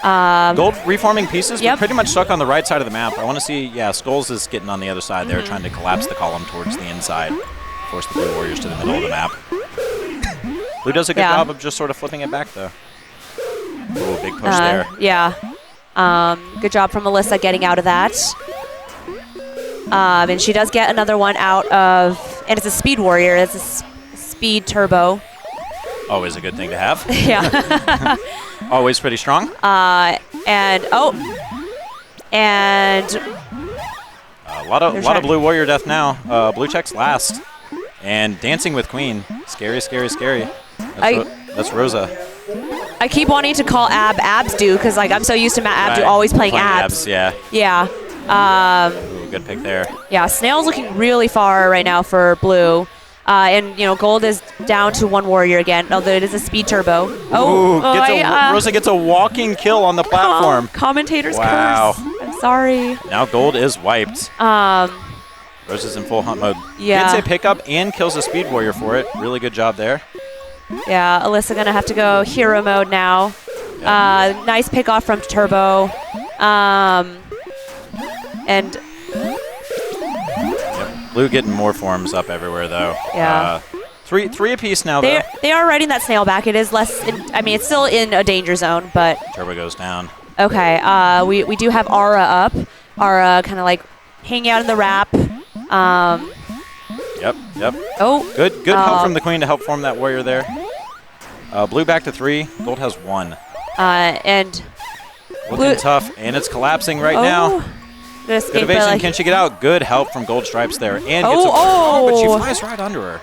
Gold reforming pieces, but pretty much stuck on the right side of the map. I want to see, Skulls is getting on the other side there, trying to collapse the column towards the inside, force the Blue Warriors to the middle of the map. Blue does a good job of just sort of flipping it back, though. Ooh, big push there. Yeah. Good job from Melissa getting out of that. And she does get another one out of, and it's a speed warrior. It's a speed turbo. Always a good thing to have. Yeah. Always pretty strong. A lot of Blue Warrior death now. Blue checks last. And Dancing with Queen. Scary, scary, scary. That's Rosa. I keep wanting to call Absdo because I'm so used to Absdo always playing abs. Yeah. Yeah. Ooh, good pick there. Yeah, Snail's looking really far right now for Blue. And Gold is down to one warrior again, although it is a speed turbo. Rosa gets a walking kill on the platform. Commentator's curse. I'm sorry. Now Gold is wiped. Rosa's in full hunt mode. Yeah. Gets a pickup and kills a speed warrior for it. Really good job there. Yeah, Alyssa gonna have to go hero mode now. Yep. Nice pick off from Turbo. And Blue getting more forms up everywhere though. Yeah. Three apiece now though. They are riding that snail back. It is less. It's still in a danger zone, but Turbo goes down. Okay. We do have Aura up. Aura kind of like hanging out in the wrap. Yep. Oh. Good help from the Queen to help form that warrior there. Blue back to 3. Gold has 1. And looking tough, and it's collapsing right now. Good evasion. Can she get out? Good help from Gold Stripes there, and gets a but she flies right under her.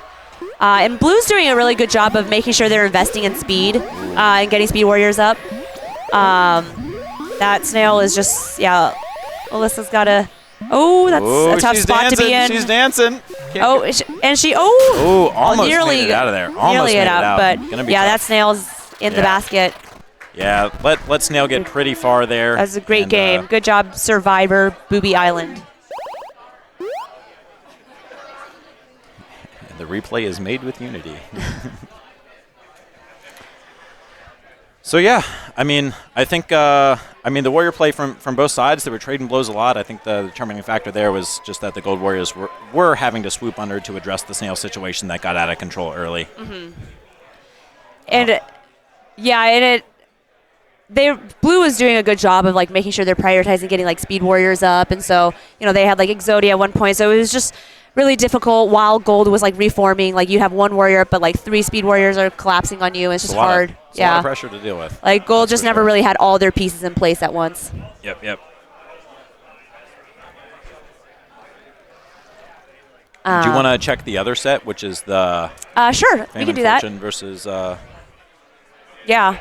And Blue's doing a really good job of making sure they're investing in speed and getting speed warriors up. That snail is just Alyssa's got to. Oh, that's a tough spot to be in. She's dancing. Almost nearly made it out of there. Almost made it out. But that snail's in the basket. Yeah, let Snail get pretty far there. That was a great game. Good job, Survivor, Boobee Island. The replay is made with Unity. So I think the Warrior play from both sides, they were trading blows a lot. I think the determining factor there was just that the Gold Warriors were having to swoop under to address the Snail situation that got out of control early. Mm-hmm. Blue was doing a good job of making sure they're prioritizing getting speed warriors up, and so they had Exodia at one point, so it was just really difficult while Gold was reforming. You have one warrior up, but 3 speed warriors are collapsing on you. It's just hard. It's a lot of pressure to deal with. Gold just never really had all their pieces in place at once. Yep. Do you want to check the other set, which is the sure, Fame we can do and that. Fortune versus yeah.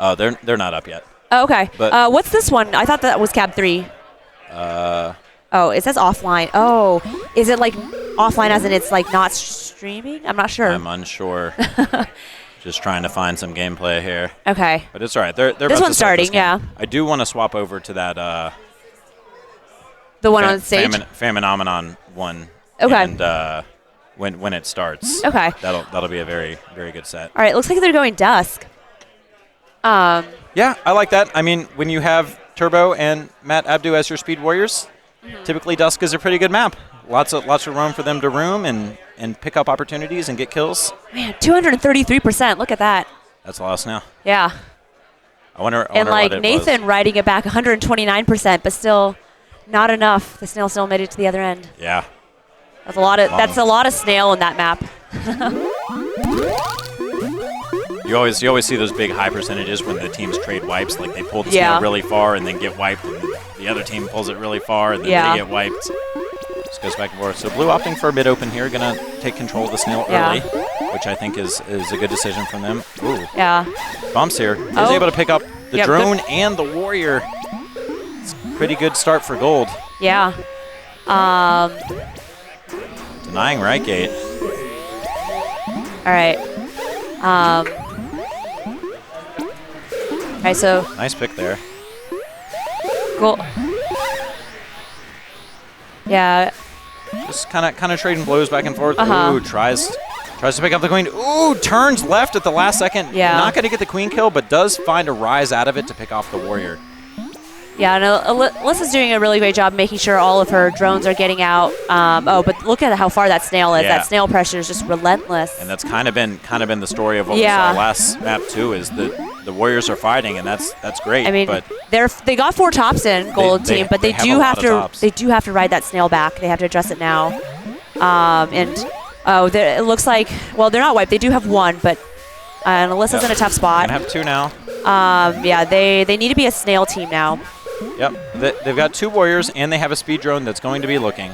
Oh, they're not up yet. Oh, okay. But what's this one? I thought that was cab 3. Oh, it says offline. Oh, is it like offline as in it's like not streaming? I'm not sure. I'm unsure. Just trying to find some gameplay here. Okay. But it's all right. They're this about one's to start starting, yeah. I do want to swap over to that. The one on stage? Famininomenon one. Okay. And when it starts. Okay. That'll be a very, very good set. All right, looks like they're going dusk. Yeah, I like that. I mean, when you have Turbo and Matt Abdu as your speed warriors, typically dusk is a pretty good map. Lots of room for them to roam and pick up opportunities and get kills. Man, 233%. Look at that. That's a lot of snail. Yeah. I wonder and like what it Nathan was. riding it back 129%, but still not enough. The snail still made it to the other end. Yeah. That's a lot of snail in that map. You always see those big high percentages when the teams trade wipes. Like they pull the snail really far and then get wiped, and the other team pulls it really far and then they get wiped. Just goes back and forth. So Blue opting for a mid open here, gonna take control of the snail early, which I think is a good decision from them. Ooh. Yeah. Bumps here. He's able to pick up the drone and the warrior. It's a pretty good start for gold. Yeah. Denying right gate. All right. All right, so nice pick there. Cool. Yeah. Just kind of trading blows back and forth. Ooh, tries to pick up the queen. Ooh, turns left at the last second. Yeah. Not going to get the queen kill, but does find a rise out of it to pick off the warrior. Yeah, and Alyssa's doing a really great job making sure all of her drones are getting out. But look at how far that snail is. Yeah. That snail pressure is just relentless. And that's kind of been the story of what we saw last map too. Is that the warriors are fighting, and that's great. I mean, but they got 4 tops in gold team, but they do have to ride that snail back. They have to address it now. It looks like they're not wiped. They do have 1, but and Alyssa's in a tough spot. Gonna have 2 now. Yeah, they need to be a snail team now. Yep, they've got 2 warriors, and they have a speed drone that's going to be looking.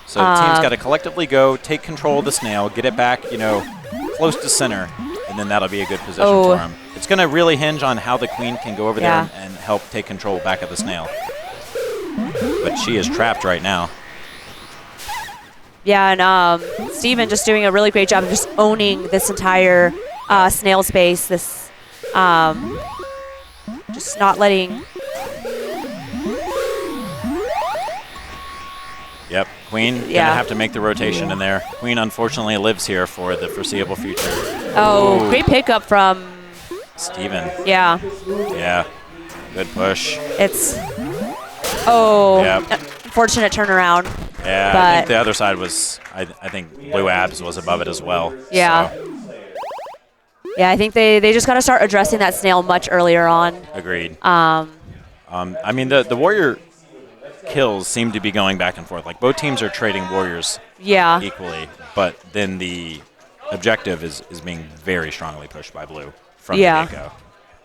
So the team's got to collectively go, take control of the snail, get it back, close to center, and then that'll be a good position for them. It's going to really hinge on how the queen can go over there and help take control back of the snail. But she is trapped right now. Yeah, and Steven just doing a really great job of just owning this entire snail space. This just not letting. Yep, Queen gonna have to make the rotation in there. Queen unfortunately lives here for the foreseeable future. Oh, great pickup from Steven. Yeah. Yeah, good push. It's unfortunate turnaround. Yeah, but I think the other side was, I think Blue Abs was above it as well. Yeah. So. Yeah, I think they just got to start addressing that snail much earlier on. Agreed. I mean, the warrior kills seem to be going back and forth. Like, both teams are trading warriors equally, but then the objective is being very strongly pushed by Blue from the get-go.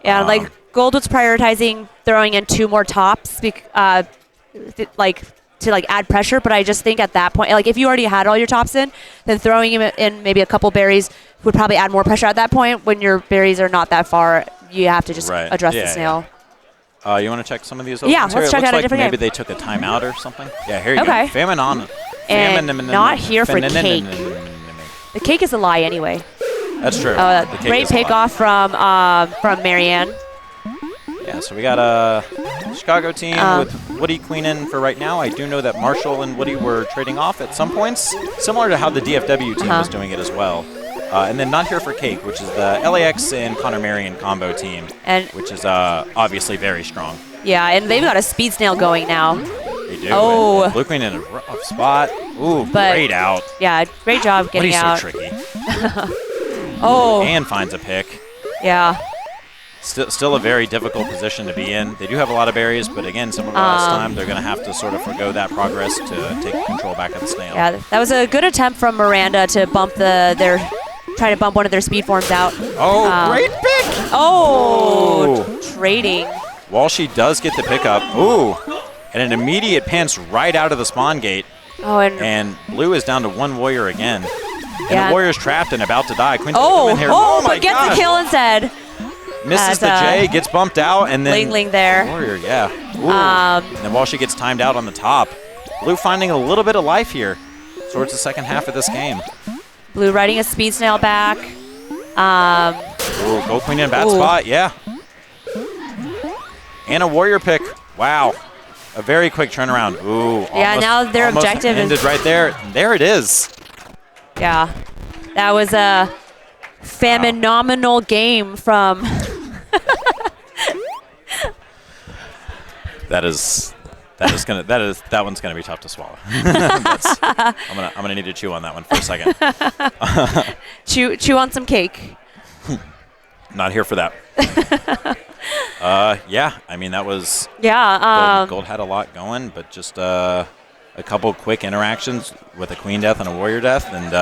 Yeah, like, Gold was prioritizing throwing in 2 more tops, to add pressure, but I just think at that point, like if you already had all your tops in, then throwing in maybe a couple berries would probably add more pressure at that point. When your berries are not that far, you have to just address the snail. You want to check some of these? Yeah, let's check out a different maybe game. they took a timeout or something. Yeah, here you go. Famine and not here for cake. The cake is a lie anyway. That's true. Great pick-off from Marianne. Yeah, so we got a Chicago team with Woody Queen in for right now. I do know that Marshall and Woody were trading off at some points, similar to how the DFW team was doing it as well. And then not here for cake, which is the LAX and Connor Marion combo team, which is obviously very strong. Yeah, and they've got a speed snail going now. They do. Oh. Blue Queen in a rough spot. Ooh, great out. Yeah, great job getting out. Woody's so tricky. And finds a pick. Yeah. Still a very difficult position to be in. They do have a lot of berries, but again, similar to last time, they're going to have to sort of forgo that progress to take control back of the snail. Yeah, that was a good attempt from Miranda to bump try to bump one of their speed forms out. Oh, great pick! Oh, trading. Walshy does get the pickup. Ooh, and an immediate pants right out of the spawn gate. Oh, and Blue is down to 1 warrior again. And the warrior's trapped and about to die. Queen's but my gets the kill instead. Misses the J, gets bumped out, and then Ling there. Warrior, yeah. And then while she gets timed out on the top, Blue finding a little bit of life here towards the second half of this game. Blue riding a speed snail back. Ooh, Gold Queen in a bad spot, yeah. And a Warrior pick. Wow. A very quick turnaround. Ooh. Yeah, now their objective ended right there. There it is. Yeah. That was a Famininomenon game from that one's gonna be tough to swallow. I'm gonna need to chew on that one for a second. chew on some cake. Not here for that. Yeah, I mean that was Gold had a lot going, but just a couple quick interactions with a queen death and a warrior death, and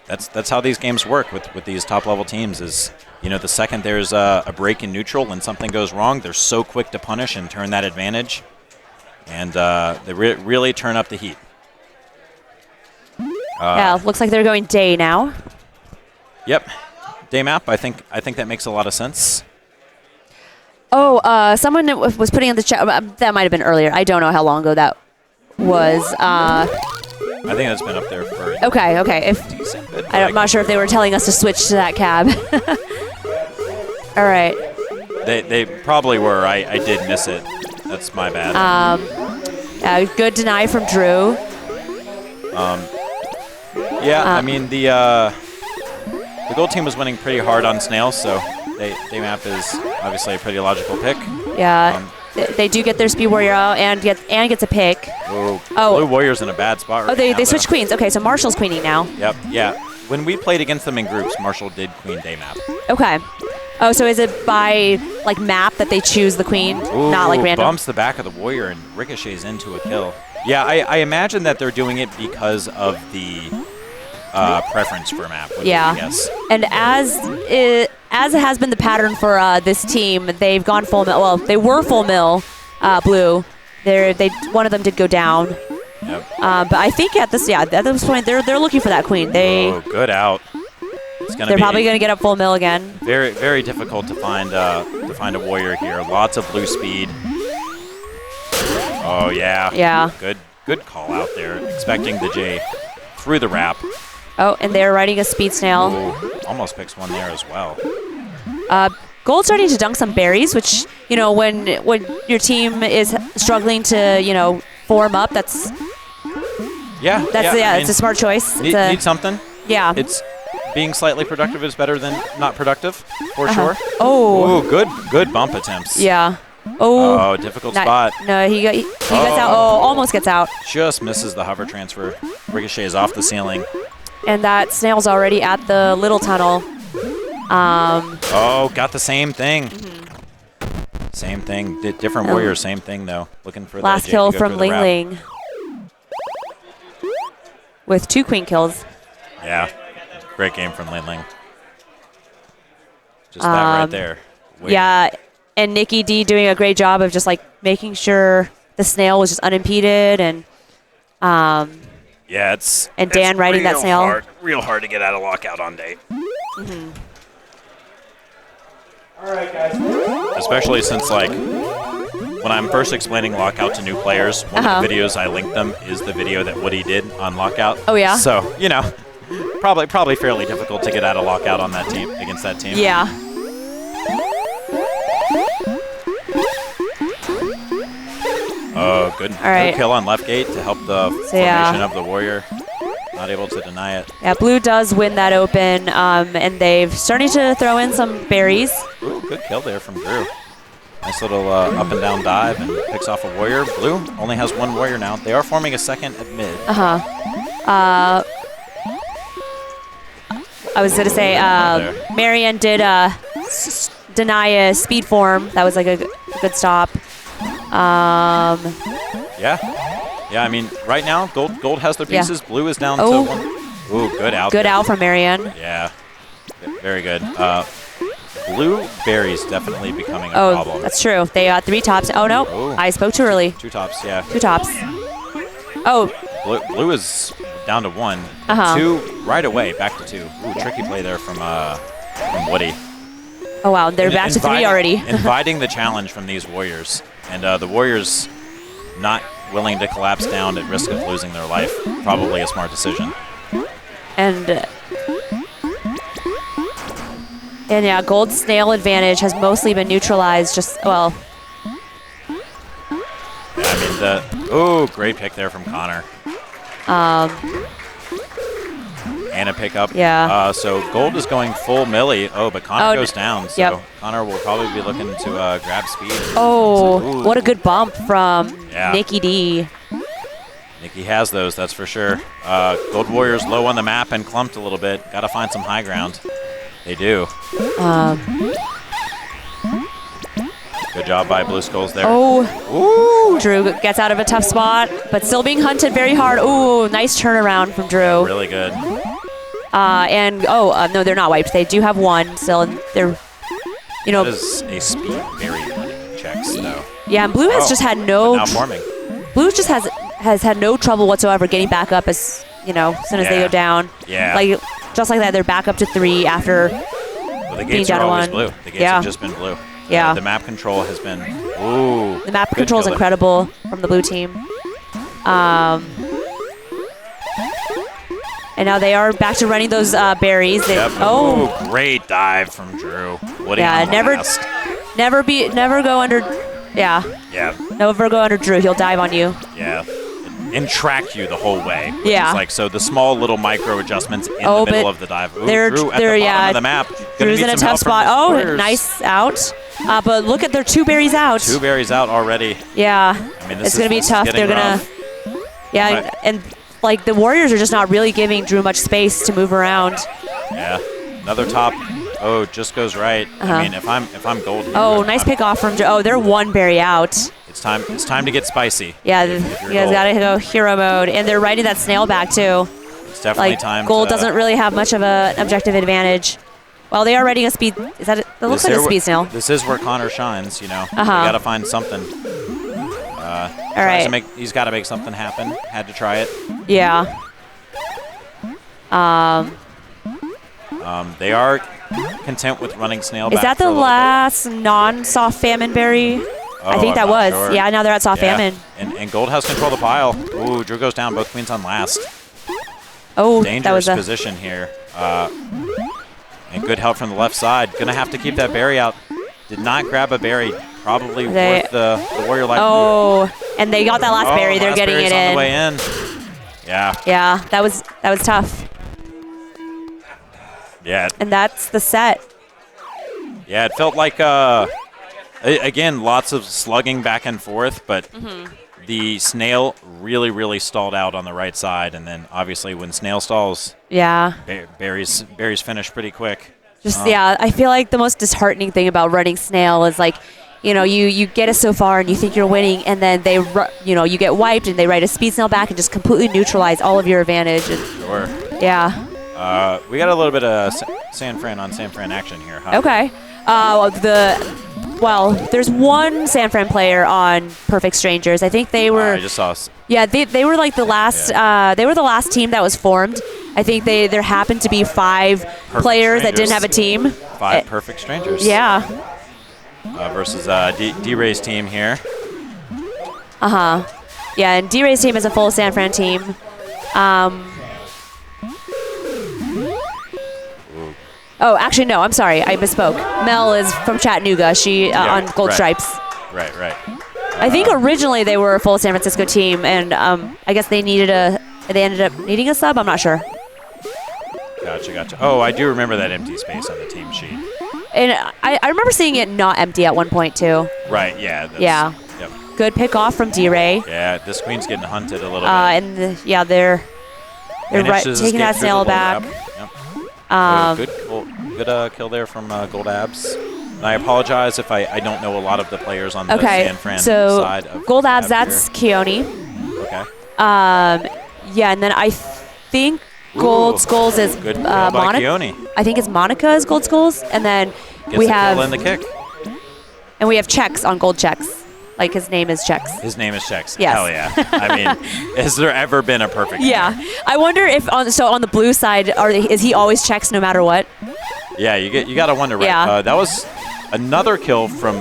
that's how these games work with these top level teams. Is the second there's a break in neutral and something goes wrong, they're so quick to punish and turn that advantage, and they really turn up the heat. Yeah, looks like they're going day now. Yep, day map. I think that makes a lot of sense. Oh, someone was putting in the chat. That might have been earlier. I don't know how long ago that was. I think that's been up there for. Okay. I'm not sure if they were telling us to switch to that cab. All right. They probably were. I did miss it. That's my bad. Good deny from Drew. I mean the gold team was winning pretty hard on Snails, so day map is obviously a pretty logical pick. Yeah. They do get their speed warrior out and gets a pick. Oh, Blue Warrior's in a bad spot right now. They switched queens. Okay, so Marshall's queening now. Yep, yeah. When we played against them in groups, Marshall did queen day map. Okay. Oh, so is it by map that they choose the queen, not like random? Bumps the back of the warrior and ricochets into a kill. Yeah, I imagine that they're doing it because of the preference for map. I guess. And as it has been the pattern for this team, they've gone full mill. Well, they were full mill, Blue. One of them did go down. Yep. But I think at this point they're looking for that queen. Good out. They're probably going to get up full mill again. Very, very difficult to find a warrior here. Lots of blue speed. Oh yeah. Yeah. Good call out there. Expecting the J through the wrap. Oh, and they're riding a speed snail. Ooh, almost picks one there as well. Gold starting to dunk some berries, which when your team is struggling to form up, it's a smart choice. Need something. Yeah. It's being slightly productive is better than not productive for sure. Oh. Ooh, good bump attempts. Yeah. Oh, difficult spot. No, he gets out. Oh, almost gets out. Just misses the hover transfer. Ricochets off the ceiling. And that snail's already at the little tunnel. Got the same thing. Same thing. Different warrior, same thing though. Looking for last that kill from Ling Ling. With 2 queen kills. Yeah. Great game from Ling Ling. Just that right there. Yeah. And Nikki D doing a great job of just making sure the snail was just unimpeded and and Dan riding that snail. Real hard to get out of lockout on day. All right, guys. Especially since when I'm first explaining lockout to new players, one of the videos I link them is the video that Woody did on lockout. Oh yeah. So probably fairly difficult to get out of lockout on that team against that team. Yeah. Oh, good kill on left gate to help the formation of the warrior. Not able to deny it. Yeah, Blue does win that open, and they've starting to throw in some berries. Ooh, good kill there from Drew. Nice little up and down dive and picks off a warrior. Blue only has 1 warrior now. They are forming a second at mid. I was going to say, Marianne did deny a speed form. That was a good stop. Yeah, I mean, right now, Gold has their pieces. Yeah. Blue is down to 1. Ooh, good out. Good out from Marianne. Yeah, very good. Blue berries definitely becoming a problem. Oh, that's true. They got 3 tops. Oh, no. Ooh. I spoke too early. 2 tops, yeah. 2 tops. Oh. Blue is down to 1. 2 right away, back to 2. Ooh, tricky play there from Woody. Oh, wow. They're back to 3 already. Inviting the challenge from these Warriors. And the Warriors not willing to collapse down at risk of losing their life. Probably a smart decision. And yeah, Gold's snail advantage has mostly been neutralized. Well. Yeah, I mean, great pick there from Connor. And a pickup. Yeah. So Gold is going full melee. Oh, but Connor goes down. So Connor will probably be looking to grab speed. Oh, what a good bump from Nikki D. Nikki has those, that's for sure. Gold Warriors low on the map and clumped a little bit. Got to find some high ground. They do. Good job by Blue Skulls there. Oh, Drew gets out of a tough spot, but still being hunted very hard. Ooh, nice turnaround from Drew. Yeah, really good. No, they're not wiped. They do have one still, and they're, That is a speed very running checks, though. Yeah, and Blue has just had no. Now forming. Blue just has had no trouble whatsoever getting back up as soon as they go down. Yeah. Like just like that, they're back up to 3 after the being gates down are to always 1. blue. The gates have just been blue. Yeah. The map control has been. The map control is incredible from the blue team. And now they are back to running those berries. Great dive from Drew. Never go under. Yeah. Yeah. Never go under Drew. He'll dive on you. Yeah. And track you the whole way. Yeah. It's like, so the small little micro adjustments in the middle of the dive. Ooh, they're Drew at the bottom of the map. Drew's in a tough spot. Nice out. But look at their 2 berries out. 2 berries out already. Yeah. I mean, it's going to be tough. They're going to. Yeah. And like the Warriors are just not really giving Drew much space to move around. Yeah. Another top. Oh, just goes right. I mean, if I'm Gold. Nice pick off from Drew. Oh, they're 1 berry out. It's time to get spicy. Yeah, you guys got to go hero mode. And they're riding that snail back, too. It's definitely time. Gold doesn't really have much of an objective advantage. Well, they are riding a speed. Is that? It looks like a speed snail. This is where Connor shines. You got to find something. All right. He's got to make something happen. Had to try it. Yeah. They are content with running snail back. Is that the last non-soft famine berry? I think that was. Sure. Yeah, now they're at soft famine. And Gold has control of the pile. Ooh, Drew goes down. Both queens on last. Oh, dangerous that was position here. And good help from the left side. Gonna have to keep that berry out. Did not grab a berry. Probably worth the Warrior life. Oh, and they got that last berry. They're getting it in. On the way in. Yeah. Yeah, that was tough. Yeah. And that's the set. Yeah, it felt like again, lots of slugging back and forth, but the snail really, really stalled out on the right side, and then obviously when snail stalls, berries finish pretty quick. I feel like the most disheartening thing about running snail is like, you get it so far and you think you're winning, and then you get wiped and they ride a speed snail back and just completely neutralize all of your advantage. And, sure. Yeah. We got a little bit of San Fran on San Fran action here, huh? Okay. There's one San Fran player on Perfect Strangers. I think they were. I just saw. Yeah, they were like the last. They were the last team that was formed. I think there happened to be 5 players that didn't have a team. 5 Perfect Strangers. Yeah. Versus D-Ray's team here. Yeah, and D-Ray's team is a full San Fran team. Oh, actually, no. I'm sorry. I misspoke. Mel is from Chattanooga. She on Gold Stripes. Right. I think originally they were a full San Francisco team, and I guess they ended up needing a sub. I'm not sure. Gotcha. Oh, I do remember that empty space on the team sheet. And I remember seeing it not empty at one point too. Right. Yeah. Yep. Good pick off from D-Ray. Yeah, this queen's getting hunted a little bit. And they're taking that snail back. Good kill there from Gold Abs. And I apologize if I don't know a lot of the players on the San Fran side of Gold Abs, that's Keone. Okay. And then I think Gold Skulls is Monica. I think it's Monica is Gold Skulls, and then we have in the kick. And we have Checks on Gold Checks. Like his name is Checks. His name is Checks. Yes. Hell yeah. I mean, has there ever been a perfect name? Yeah. I wonder if on the blue side is he always Checks no matter what? Yeah, you got to wonder. Right? Yeah. That was Another kill from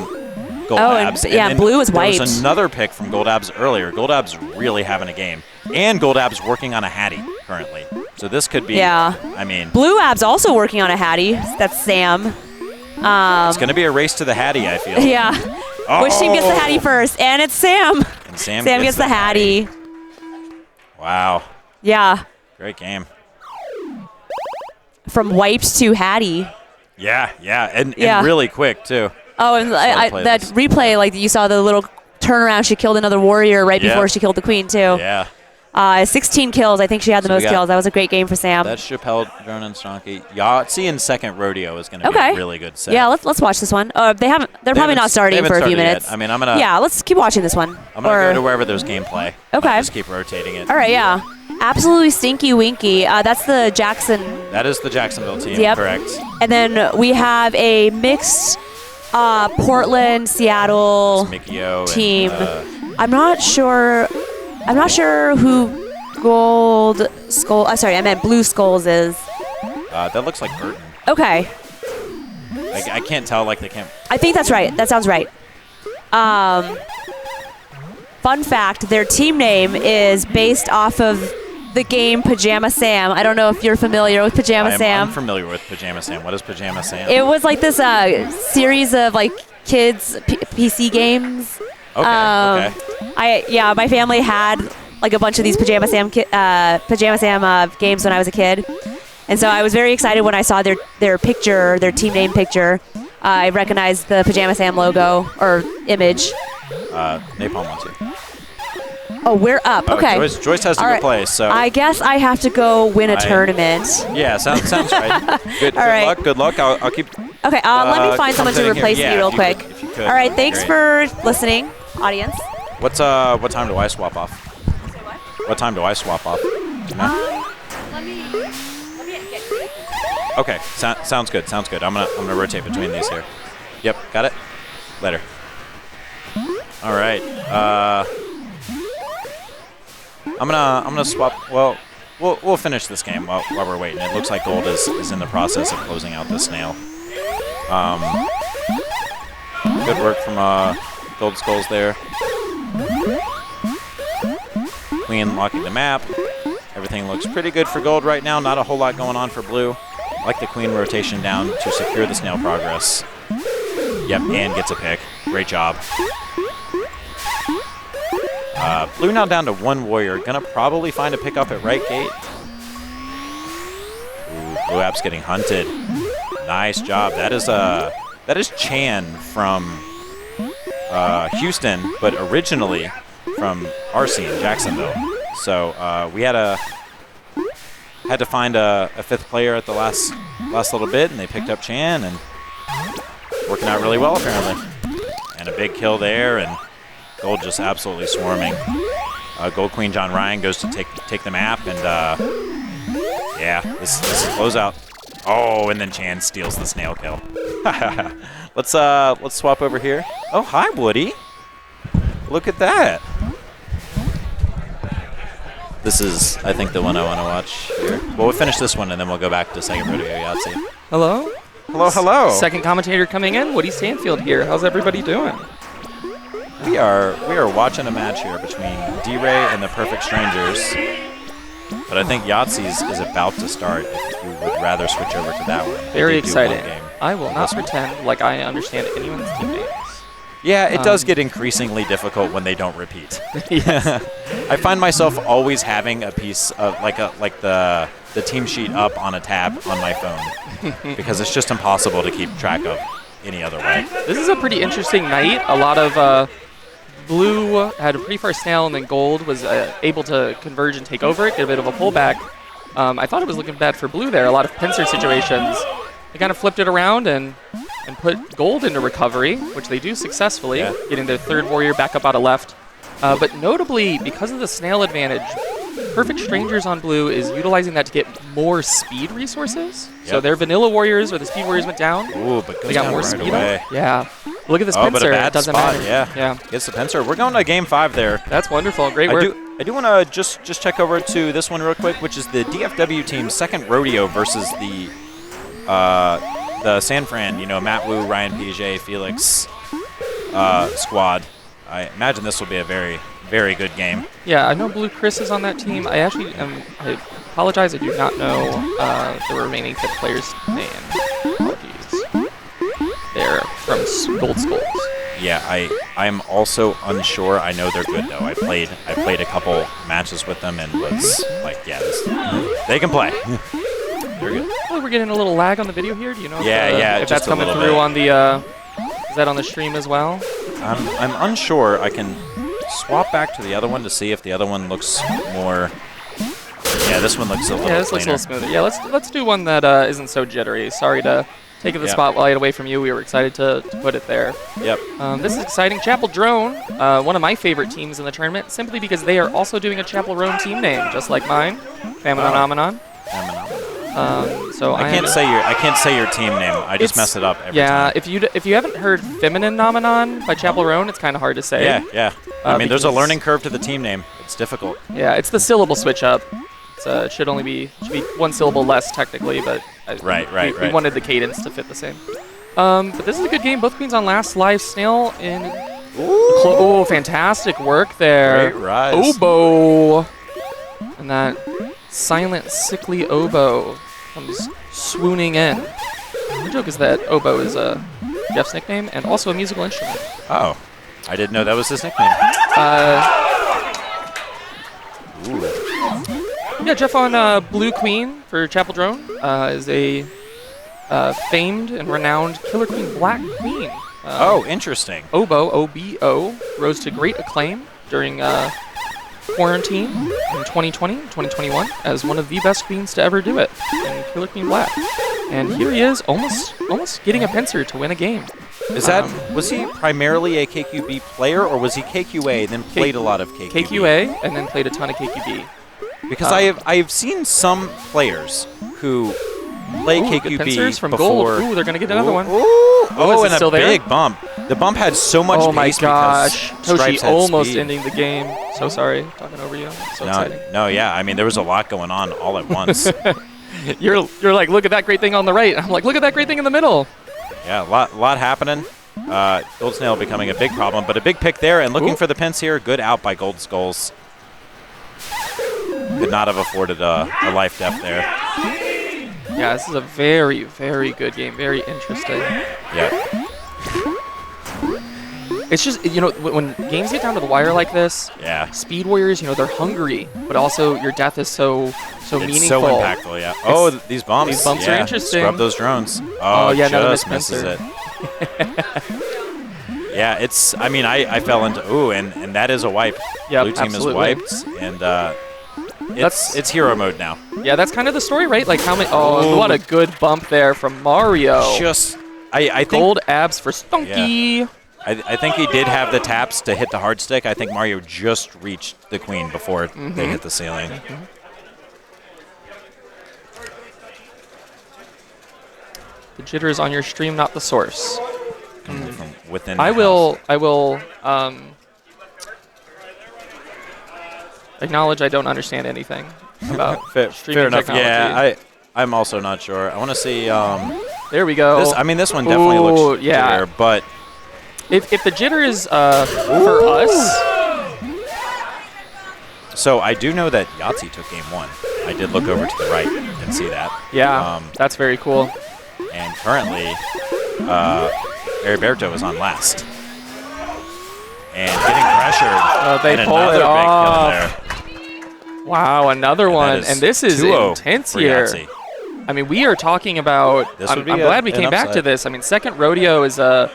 Gold Abs. And, yeah, Blue was wiped. There was another pick from Gold Abs earlier. Gold Abs really having a game. And Gold Abs working on a Hattie currently. So this could be, I mean. Blue Abs also working on a Hattie. That's Sam. It's going to be a race to the Hattie, I feel. Yeah. Which team gets the Hattie first? And it's Sam. And Sam gets the Hattie. Wow. Yeah. Great game. From wiped to Hattie. Yeah. And really quick, too. Oh, and that replay, like you saw the little turnaround, she killed another warrior right before she killed the queen, too. Yeah. 16 kills. I think she had the most kills. That was a great game for Sam. That's Chappell, Drone, and Stonky. Yahtzee in second Rodeo is going to be a really good set. Yeah, let's watch this one. They're probably not starting for a few minutes. Yet. I mean, I'm gonna. Yeah, let's keep watching this one. I'm gonna go to wherever there's gameplay. Okay. Just keep rotating it. All right. Yeah. Absolutely Stinky Winky. That's the Jackson. That is the Jacksonville team. Yep. Correct. And then we have a mixed Portland, Seattle team. And, I'm not sure who Gold Skull. Sorry, I meant Blue Skulls is. That looks like Burton. Okay. I can't tell. Like they can't. I think that's right. That sounds right. Fun fact: their team name is based off of the game Pajama Sam. I don't know if you're familiar with Pajama Sam. I'm familiar with Pajama Sam. What is Pajama Sam? It was like this series of like kids PC games. Okay. My family had like a bunch of these Pajama Sam games when I was a kid, and so I was very excited when I saw their picture, their team name picture. I recognized the Pajama Sam logo or image. Napalm wants you. Oh, we're up. Okay. Joyce has to go play, so. I guess I have to go win a tournament. Yeah, sounds right. Good luck. I'll keep. Okay, let me find someone to replace me real quick. If you could. All right, thanks for listening, audience. What time do I swap off? What time do I swap off? Let me get. Okay, sounds good. I'm gonna rotate between these here. Yep, got it. Later. All right. I'm gonna swap. Well, we'll finish this game while we're waiting. It looks like Gold is in the process of closing out the snail. Good work from Gold Skulls there. Queen locking the map. Everything looks pretty good for Gold right now. Not a whole lot going on for Blue. I like the Queen rotation down to secure the snail progress. Yep, and gets a pick. Great job. Blue now down to one warrior. Gonna probably find a pick up at right gate. Ooh, Blue App's getting hunted. Nice job. That is Chan from Houston, but originally from our scene, Jacksonville. So we had to find a fifth player at the last little bit, and they picked up Chan, and working out really well apparently. And a big kill there, and Gold just absolutely swarming. Gold Queen John Ryan goes to take the map, and yeah, this is closeout. Oh, and then Chan steals the snail kill. Let's swap over here. Oh, hi Woody. Look at that. This is, I think, the one I want to watch here. Well, we'll finish this one, and then we'll go back to second Rodeo Yahtzee. Hello? Hello. Second commentator coming in. Woody Stanfield here. How's everybody doing? We are watching a match here between D-Ray and the Perfect Strangers. But I think Yahtzee's is about to start if you would rather switch over to that one. Very exciting. I will not pretend like I understand anyone's team names. Yeah, it does get increasingly difficult when they don't repeat. Yes. I find myself always having a piece of like the team sheet up on a tab on my phone because it's just impossible to keep track of any other way. This is a pretty interesting night. A lot of Blue had a pretty far snail, and then Gold was able to converge and take over it, get a bit of a pullback. I thought it was looking bad for Blue there. A lot of pincer situations. They kind of flipped it around and put Gold into recovery, which they do successfully, getting their third warrior back up out of left. But notably, because of the snail advantage, Perfect Strangers on Blue is utilizing that to get more speed resources. Yep. So their vanilla warriors or the speed warriors went down. Ooh, but they got more right speed away. up. Yeah. Look at this pincer. But a bad it doesn't spot. matter. Yeah. Gets the pincer. We're going to game 5 there. That's wonderful. Great work. I do want to just check over to this one real quick, which is the DFW team's second Rodeo versus the the San Fran, Matt Wu, Ryan PJ, Felix squad. I imagine this will be a very, very good game. Yeah, I know Blue Chris is on that team. I actually I apologize, I do not know the remaining 5th player's name. Apologies. They're from Gold Skulls. Yeah, I'm also unsure. I know they're good though. I played a couple matches with them and was like, yeah, they can play. They're good. Oh, we're getting a little lag on the video here. Do you know if if that's coming through bit. on the is that on the stream as well? I'm unsure. I can swap back to the other one to see if the other one looks more. Yeah, this one looks a little. Yeah, this cleaner. looks a little smoother. Yeah, let's do one that isn't so jittery. Sorry to take the spotlight away from you. We were excited to put it there. Yep. This is exciting. Chappell Drone, one of my favorite teams in the tournament, simply because they are also doing a Chappell Drone team name, just like mine, Famininomenon. So I can't say your team name. I just mess it up every time. Yeah, if you haven't heard Famininomenon by Chappell Drone, it's kind of hard to say. Yeah. I mean, there's a learning curve to the team name. It's difficult. Yeah, it's the syllable switch up. It should be one syllable less technically, but we wanted the cadence to fit the same. But this is a good game. Both queens on last. Live Snail in. Oh, fantastic work there. Great rise. Oboe. And that silent, sickly oboe comes swooning in. The joke is that oboe is Jeff's nickname and also a musical instrument. Oh, I didn't know that was his nickname. Yeah, Jeff on Blue Queen for Chappell Drone is a famed and renowned Killer Queen Black Queen. Interesting. Oboe, O-B-O, rose to great acclaim during quarantine in 2020, 2021 as one of the best queens to ever do it in Killer Queen Black. And here he is, almost getting a pincer to win a game. Was he primarily a KQB player, or was he KQA and then played a lot of KQB? KQA and then played a ton of KQB. Because I've seen some players who play KQB pincers from before. Gold. Ooh, they're gonna get another one. Oh, and still a there? big bump. The bump had so much Oh my pace gosh, because Stripes Toshi had almost speed. ending the game. So sorry, talking over you. So exciting. No, yeah. I mean, there was a lot going on all at once. You're like, look at that great thing on the right. I'm like, look at that great thing in the middle. Yeah, a lot happening. Gold Snail becoming a big problem, but a big pick there and looking for the pinch here. Good out by Gold Skulls. Could not have afforded a life death there. Yeah, this is a very, very good game. Very interesting. Yeah. It's just, when games get down to the wire like this, Speed Warriors, they're hungry, but also your death is so meaningful. It's so impactful, yeah. Oh, these bumps. These bumps are interesting. Scrub those drones. Oh yeah, just misses it. Yeah, it's, I fell into, and that is a wipe. Yep, Blue team absolutely. is wiped, and it's hero mode now. Yeah, that's kind of the story, right? Like how many, what a good bump there from Mario. I think Gold abs for Stonky. Yeah. I think he did have the taps to hit the hard stick. I think Mario just reached the queen before they hit the ceiling. The jitter is on your stream, not the source. From within I will acknowledge I don't understand anything about streaming fair enough. technology. Yeah, I'm also not sure. I want to see. There we go. This one definitely looks clear, but. If the jitter is for us. So I do know that Yahtzee took game 1. I did look over to the right and see that. Yeah, that's very cool. And currently, Heriberto is on last. And getting pressured. They pull it off. Big kill there. Wow, another one. And this is intense here. Yahtzee. I mean, we are talking about. I'm glad we came back to this. I mean, second Rodeo is a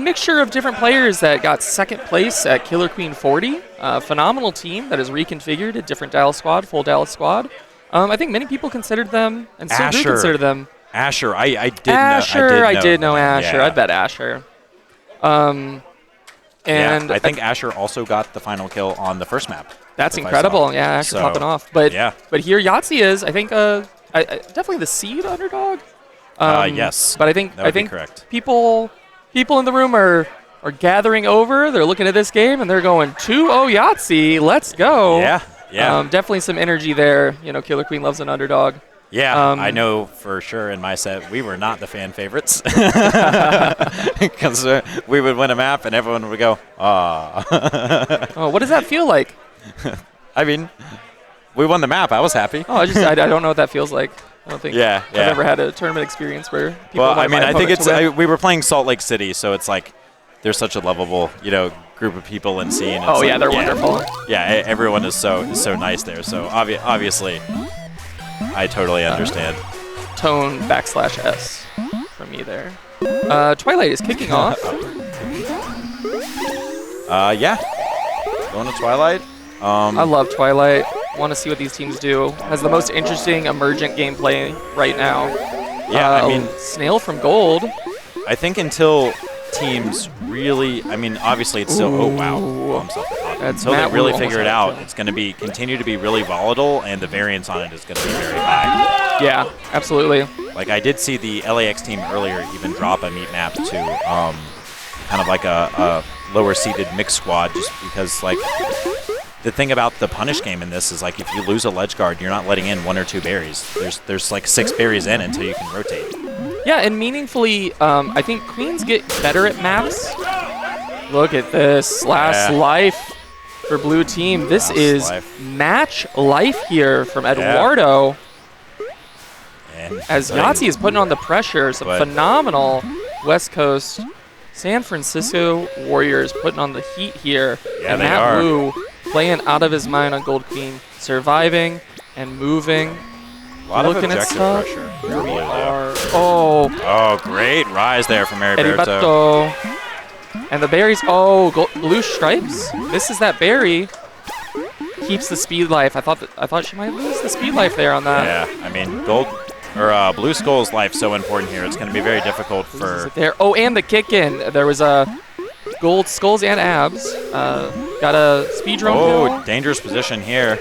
mixture of different players that got second place at Killer Queen 40. Phenomenal team that is reconfigured a different Dallas squad, full Dallas squad. I think many people considered them and still do consider them. Asher, I did know Asher. Yeah. I bet Asher. And I think Asher also got the final kill on the first map. That's incredible. Yeah, Asher popping off. But here Yahtzee is, I think, definitely the seed underdog. Yes. But I think correct. People in the room are gathering over. They're looking at this game and they're going 2-0 Yahtzee. Let's go. Yeah. Definitely some energy there. Killer Queen loves an underdog. Yeah, I know for sure in my set we were not the fan favorites because we would win a map and everyone would go, ah. Oh, what does that feel like? I mean, we won the map. I was happy. Oh, I don't know what that feels like. I don't think I've ever had a tournament experience where people. Well, I mean, I think it's we were playing Salt Lake City, so it's like there's such a lovable, group of people and scene. Oh yeah, they're wonderful. Yeah, everyone is so nice there. So obviously, I totally understand. Tone \S from me there. Twilight is kicking off. Yeah. Going to Twilight. I love Twilight. Want to see what these teams do. Has the most interesting emergent gameplay right now. Yeah, I mean, Snail from Gold. I think until teams really, I mean, obviously it's still, oh wow, until they really figure it out, it's going to continue to be really volatile, and the variance on it is going to be very high. Yeah, absolutely. Like I did see the LAX team earlier even drop a meat map to kind of like a lower seeded mixed squad, just because like the thing about the punish game in this is like if you lose a ledge guard, you're not letting in 1 or 2 berries. There's like 6 berries in until you can rotate. Yeah, and meaningfully, I think queens get better at maps. Look at this last life for blue team. This is match life here from Eduardo. As Yahtzee is putting on the pressure, some phenomenal West Coast San Francisco Warriors putting on the heat here. Yeah, and they Matt are. Wu playing out of his mind on Gold Queen, surviving and moving. A lot Looking of at objective stuff. pressure. Here we are. Oh, Great rise there from Heriberto. And the berries. Oh, blue stripes. This is that berry. Keeps the speed life. I thought she might lose the speed life there on that. Yeah, I mean, gold or blue skull's life so important here. It's going to be very difficult for. There. Oh, and the kick in. There was a gold skulls and abs. Got a speed drone. Oh, dangerous position here.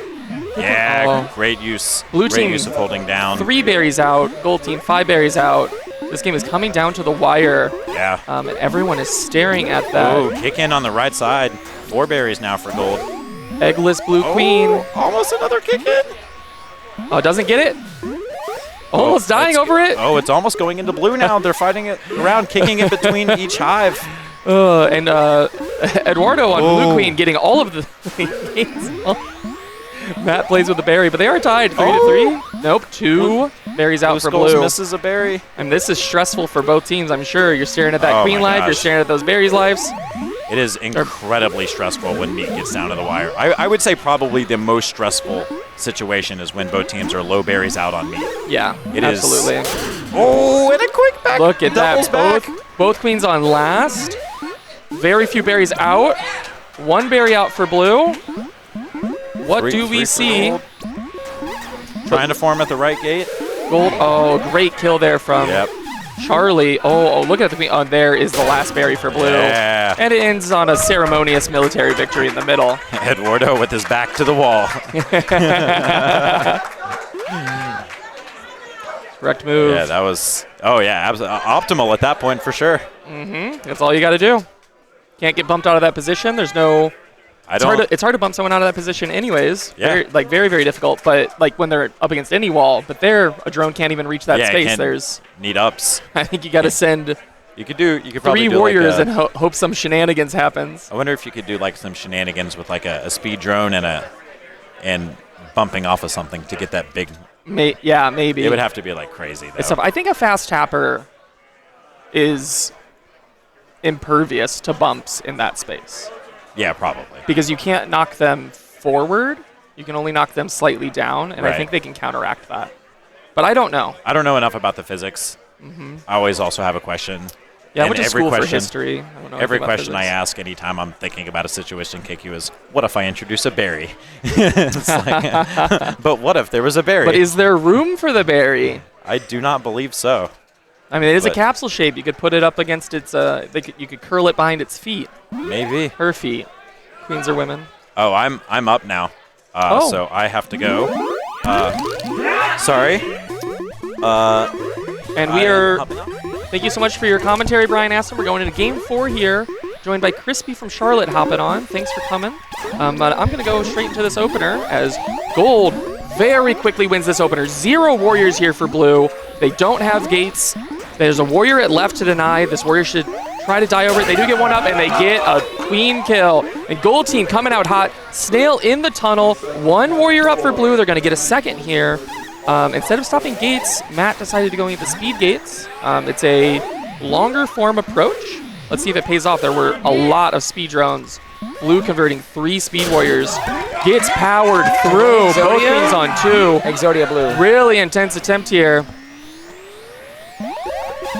Yeah, great use. Blue great team use of holding down. 3 berries out. Gold team 5 berries out. This game is coming down to the wire. Yeah. And everyone is staring at that. Oh, kick in on the right side. 4 berries now for gold. Eggless blue queen. Almost another kick in. Oh, doesn't get it. Almost dying over it. Oh, it's almost going into blue now. They're fighting it around, kicking it between each hive. And Eduardo on blue queen getting all of the gates. Matt plays with the berry, but they are tied 3-3. Nope, 2 berries out for blue. Misses a berry. And this is stressful for both teams, I'm sure. You're staring at that queen life. You're staring at those berries lives. It is incredibly stressful when meat gets down to the wire. I would say probably the most stressful situation is when both teams are low berries out on meat. Yeah, it absolutely. Oh, and a quick back. Look at that. Both queens on last. Very few berries out. 1 berry out for blue. What do we see? Trying to form at the right gate. Gold. Oh, great kill there from Charlie. Oh, look at the queen. Oh, there is the last berry for blue. Yeah. And it ends on a ceremonious military victory in the middle. Eduardo with his back to the wall. Correct move. Yeah, that was, optimal at that point for sure. That's all you got to do. Can't get bumped out of that position. There's no... It's hard to bump someone out of that position anyways. Yeah. Very, very difficult. But like when they're up against any wall, but a drone can't even reach that space. There's need ups. I think you got to send You could probably 3 do warriors like and hope some shenanigans happens. I wonder if you could do like some shenanigans with like a speed drone and bumping off of something to get that big. Yeah, maybe. It would have to be like crazy though. I think a fast tapper is impervious to bumps in that space. Yeah, probably. Because you can't knock them forward. You can only knock them slightly down, and I think they can counteract that. But I don't know. I don't know enough about the physics. I always also have a question. Yeah, I went to school for history. I don't know every question physics. I ask anytime I'm thinking about a situation, KQ, is, what if I introduce a berry? It's like, but what if there was a berry? But is there room for the berry? I do not believe so. I mean, it is a capsule shape. You could put it up against its. You could curl it behind its feet. Maybe. Her feet. Queens are women. Oh, I'm up now. So I have to go. Sorry. And we are. Thank you so much for your commentary, Brian Aston. We're going into Game 4 here, joined by Crispy from Charlotte hopping on. Thanks for coming. But I'm going to go straight into this opener as Gold very quickly wins this opener. 0 warriors here for blue. They don't have gates. There's a warrior at left to deny. This warrior should try to die over it. They do get one up, and they get a queen kill. And gold team coming out hot. Snail in the tunnel. 1 warrior up for blue. They're going to get a second here. Instead of stopping gates, Matt decided to go into speed gates. It's a longer form approach. Let's see if it pays off. There were a lot of speed drones. Blue converting 3 speed warriors. Gets powered through. Both queens on 2. Exodia blue. Really intense attempt here.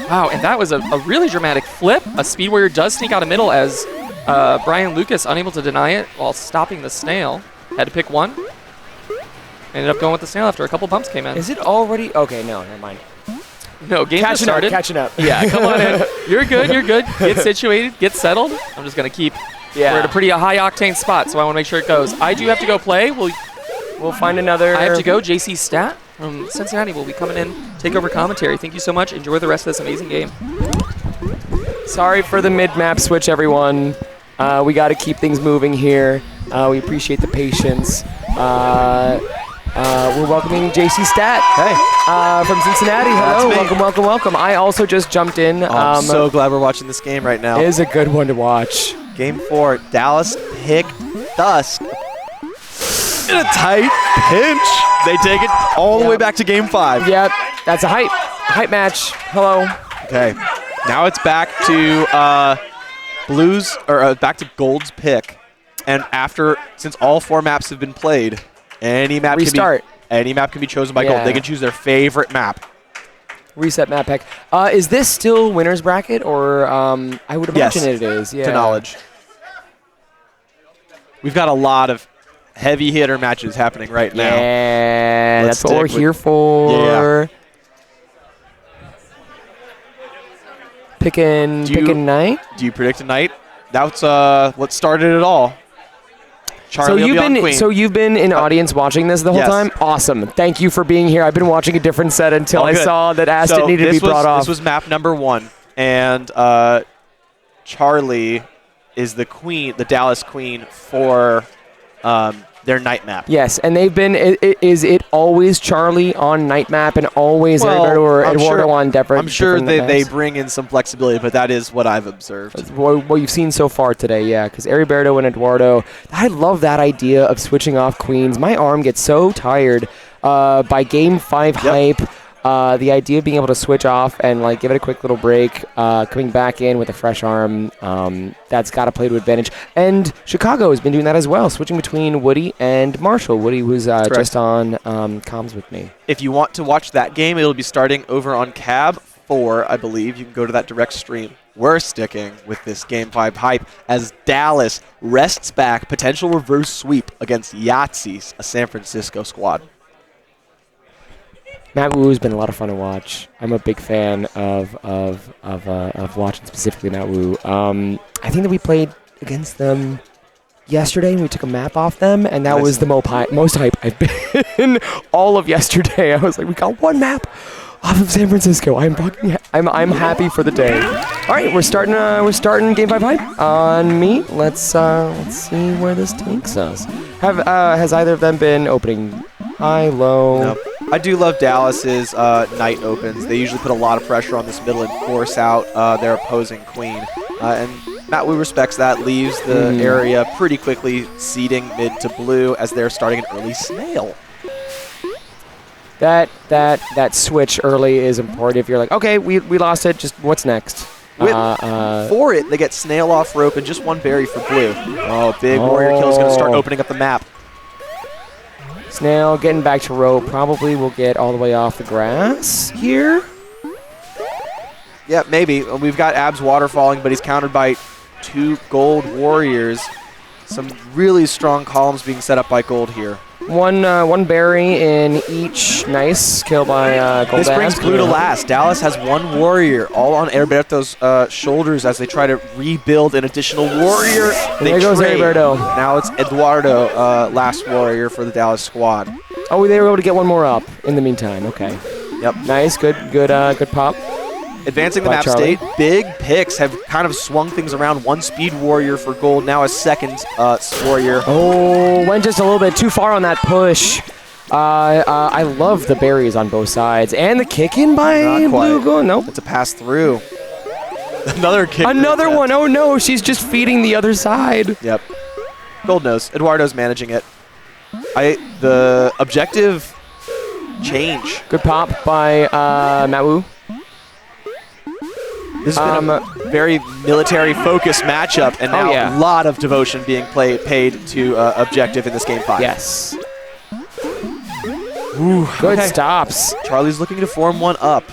Wow, and that was a really dramatic flip. A speed warrior does sneak out of middle as Brian Lucas unable to deny it while stopping the snail. Had to pick one. Ended up going with the snail after a couple bumps came in. Is it already? Okay, no, never mind. No, game just started. Catching up. Yeah, come on in. You're good, you're good. Get situated, get settled. I'm just going to keep, we're at a pretty high octane spot, so I want to make sure it goes. I do have to go play. We'll find another. I have to go. JC Stat from Cincinnati will be coming in, take over commentary. Thank you so much. Enjoy the rest of this amazing game. Sorry for the mid-map switch, everyone. We got to keep things moving here. We appreciate the patience. We're welcoming JC Stat. Hey. From Cincinnati. Hello. Welcome. I also just jumped in. I'm so glad we're watching this game right now. It is a good one to watch. Game 4, Dallas pick Dusk. In a tight pinch. They take it all the way back to Game 5. Yep. That's a hype match. Hello. Okay. Now it's back to Blues, or back to Gold's pick. And since all 4 maps have been played, any map can be chosen by Gold. They can choose their favorite map. Reset map pack. Is this still winner's bracket, or I would imagine it is. Yeah. To knowledge. We've got a lot of heavy hitter matches happening right now. Yeah, that's what we're here for. Yeah. Picking night. Do you predict a night? That's what started it all. Charlie you've been in audience watching this the whole time? Awesome. Thank you for being here. I've been watching a different set until I saw that Aston needed to be brought off. This was map number 1, and Charlie is the queen, the Dallas queen for their night map. Yes, and they've been. Is it always Charlie on night map and always Eduardo on different? I'm sure they bring in some flexibility, but that is what I've observed. What you've seen so far today, yeah. Because Heriberto and Eduardo, I love that idea of switching off queens. My arm gets so tired by Game 5 hype. The idea of being able to switch off and give it a quick little break, coming back in with a fresh arm, that's got to play to advantage. And Chicago has been doing that as well, switching between Woody and Marshall. Woody who's just on comms with me. If you want to watch that game, it'll be starting over on Cab 4, I believe. You can go to that direct stream. We're sticking with this Game 5 hype as Dallas rests back, potential reverse sweep against Yahtzee, a San Francisco squad. Matt Wu has been a lot of fun to watch. I'm a big fan of watching specifically Matt Wu. I think that we played against them yesterday and we took a map off them, and that was the most hype I've been all of yesterday. I was like, we got 1 map off of San Francisco. I'm happy for the day. All right, we're starting Game 5 hype on me. Let's see where this takes us. Has either of them been opening high, low? No. I do love Dallas's night opens. They usually put a lot of pressure on this middle and force out their opposing queen. And Matt Wu respects that, leaves the area pretty quickly, seeding mid to blue as they're starting an early snail. That switch early is important. If you're like, okay, we lost it, just what's next? For it, they get snail off rope and just 1 berry for blue. Oh, big warrior kill is going to start opening up the map. Snail getting back to rope. Probably will get all the way off the grass here. Yeah, maybe. We've got Abs waterfalling, but he's countered by 2 gold warriors. Some really strong columns being set up by Gold here. One berry in each. Nice kill by Gold. This brings blue to last. Dallas has 1 warrior, all on Heriberto's shoulders as they try to rebuild an additional warrior. There goes Heriberto. Now it's Eduardo, last warrior for the Dallas squad. Oh, they were able to get 1 more up in the meantime. Okay. Yep. Nice. Good pop. Advancing the map state, big picks have kind of swung things around. 1 speed warrior for Gold, now a second warrior. Oh, went just a little bit too far on that push. I love the berries on both sides. And the kick in by Blue Gold. Nope. It's a pass through. Another kick. Another one. Oh, no. She's just feeding the other side. Yep. Gold knows. Eduardo's managing it. The objective change. Good pop by Matt Wu. This has been a very military-focused matchup, and now a lot of devotion being paid to objective in this game 5. Yes. Ooh, good stops. Charlie's looking to form one up.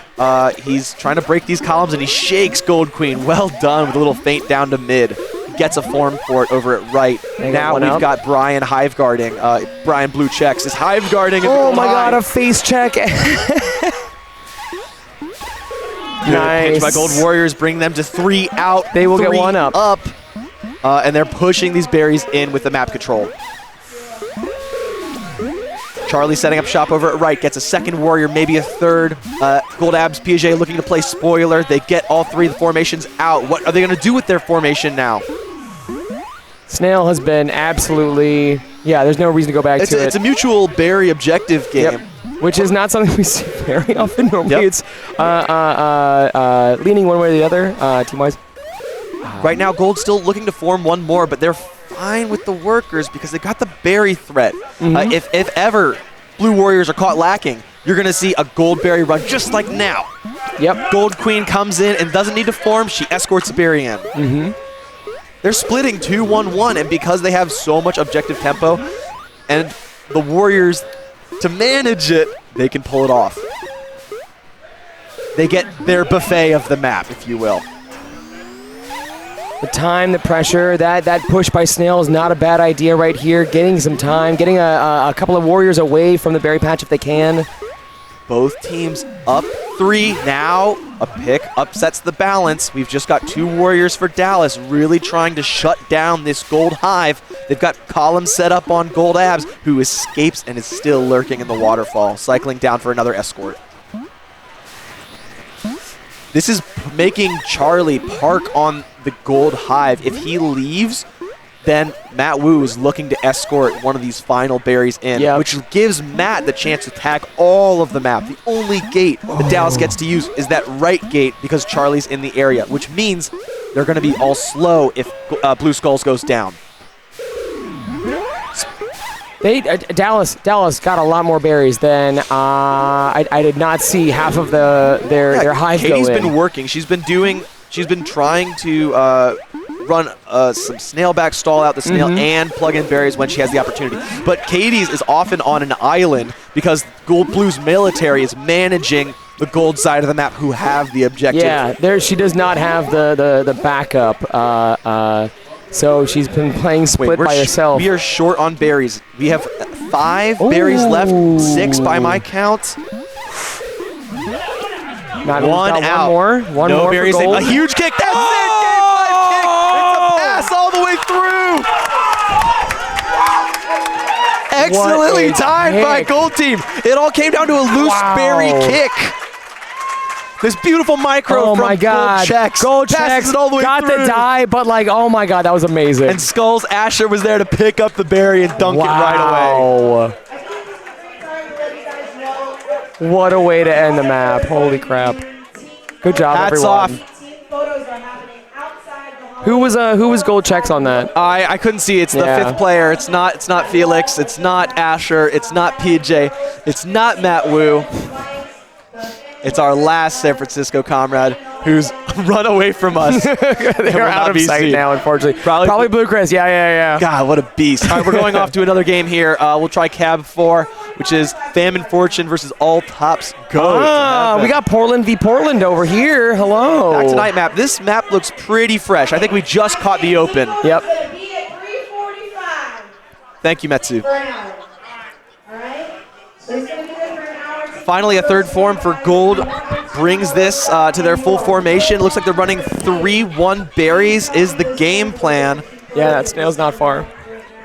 He's trying to break these columns, and he shakes Gold Queen. Well done with a little feint down to mid. Gets a form for it over at right. Now we've got Brian hive guarding. Brian Blue Checks is hive guarding. Oh my God, a face check. Nice. Pitch by Gold Warriors, bring them to 3 out. They will get one up. And they're pushing these berries in with the map control. Charlie setting up shop over at right, gets a second warrior, maybe a third. Gold Abs, Piaget looking to play spoiler. They get all 3 of the formations out. What are they going to do with their formation now? Snail has been absolutely, there's no reason to go back to it. It's a mutual berry objective game. Yep. Which is not something we see very often. Normally it's leaning one way or the other, team-wise. Right now, Gold's still looking to form one more, but they're fine with the workers because they got the berry threat. If ever Blue Warriors are caught lacking, you're going to see a Gold berry run just like now. Yep. Gold Queen comes in and doesn't need to form. She escorts the berry in. They're splitting 2-1-1, and because they have so much objective tempo, and the Warriors, to manage it, they can pull it off. They get their buffet of the map, if you will. The time, the pressure, that push by Snail is not a bad idea right here. Getting some time, getting a couple of warriors away from the berry patch if they can. Both teams up 3 now. A pick upsets the balance. We've just got 2 warriors for Dallas really trying to shut down this Gold Hive. They've got columns set up on Gold Abs, who escapes and is still lurking in the waterfall, cycling down for another escort. This is making Charlie park on the Gold Hive. If he leaves, then Matt Wu is looking to escort one of these final berries in, which gives Matt the chance to tag all of the map. The only gate that Dallas gets to use is that right gate because Charlie's in the area, which means they're going to be all slow if Blue Skulls goes down. Dallas got a lot more berries than I did not see half of their hive go in. Katie's been working. She's been trying to run some snailback stall out the snail and plug in berries when she has the opportunity. But Katie's is often on an island because Gold Blue's military is managing the gold side of the map who have the objective. Yeah, she does not have the backup. So she's been playing split by herself. We are short on berries. We have 5 berries left, 6 by my count. Not one out. One no more berries. for gold. A huge kick. That's it. Game 5 kick. It's a pass all the way through. Excellently timed by Gold Team. It all came down to a loose berry kick. This beautiful micro from Gold Checks. Gold Checks it all the way got through. the die, but oh my God, that was amazing. And Skulls Asher was there to pick up the berry and dunk it right away. What a way to end the map. Holy crap. Good job, Hats everyone. off. Who was Gold Checks on that? I couldn't see. It's the 5th player. It's not Felix. It's not Asher. It's not PJ. It's not Matt Wu. It's our last San Francisco comrade who's run away from us. They're out of sight now, unfortunately. Probably Blue Chris. Yeah. God, what a beast. All right, we're going off to another game here. We'll try Cab 4, which is Famine Fortune versus All Tops Go. We got Portland v. Portland over here. Hello. Back to night map. This map looks pretty fresh. I think we just caught the open. Yep. Thank you, Metsu. Finally, a third form for Gold brings this to their full formation. Looks like they're running 3-1 berries is the game plan. Yeah, that snail's not far.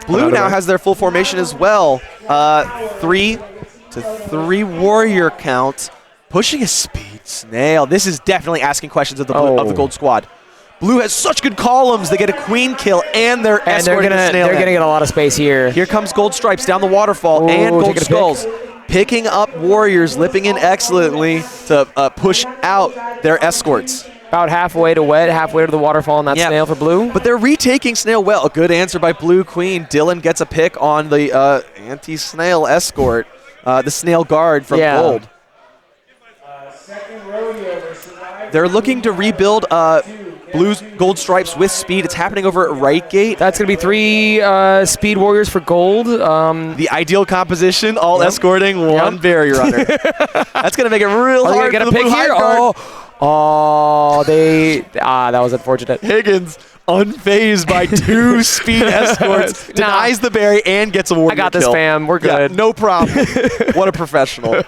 Blue now has their full formation as well. 3-3 warrior count. Pushing a speed snail. This is definitely asking questions of the Gold squad. Blue has such good columns. They get a queen kill, and they're escorting the snail. They're gonna get a lot of space here. Here comes Gold Stripes down the waterfall, and Gold Skulls picking up warriors, lipping in excellently to push out their escorts. About halfway to wet, halfway to the waterfall on that snail for Blue. But they're retaking snail well. A good answer by Blue Queen. Dylan gets a pick on the anti-snail escort, the snail guard from Gold. They're looking to rebuild Blue's Gold Stripes with speed. It's happening over at right gate. That's going to be 3 speed warriors for Gold. The ideal composition, all escorting one barrier runner. That's going to make it real hard get for a the pick Blue here? Hive Guard. That was unfortunate. Higgins, unfazed by 2 speed escorts, denies the berry and gets a warrior I got this, kill. fam. We're good. Yeah, no problem. What a professional.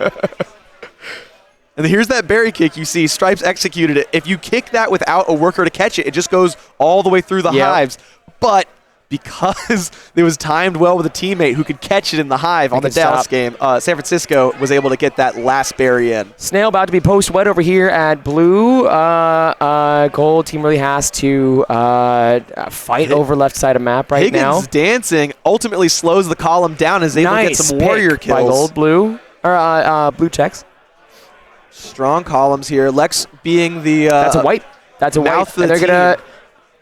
And here's that berry kick you see. Stripes executed it. If you kick that without a worker to catch it, it just goes all the way through the hives. But because it was timed well with a teammate who could catch it in the hive on the Dallas game, San Francisco was able to get that last berry in. Snail about to be post-wet over here at Blue. Gold team really has to fight over left side of map right now. Higgins dancing ultimately slows the column down and is able to get some warrior kills. By Gold. Blue. Blue checks. Strong columns here. Lex being the that's a white. That's a white. And they're gonna.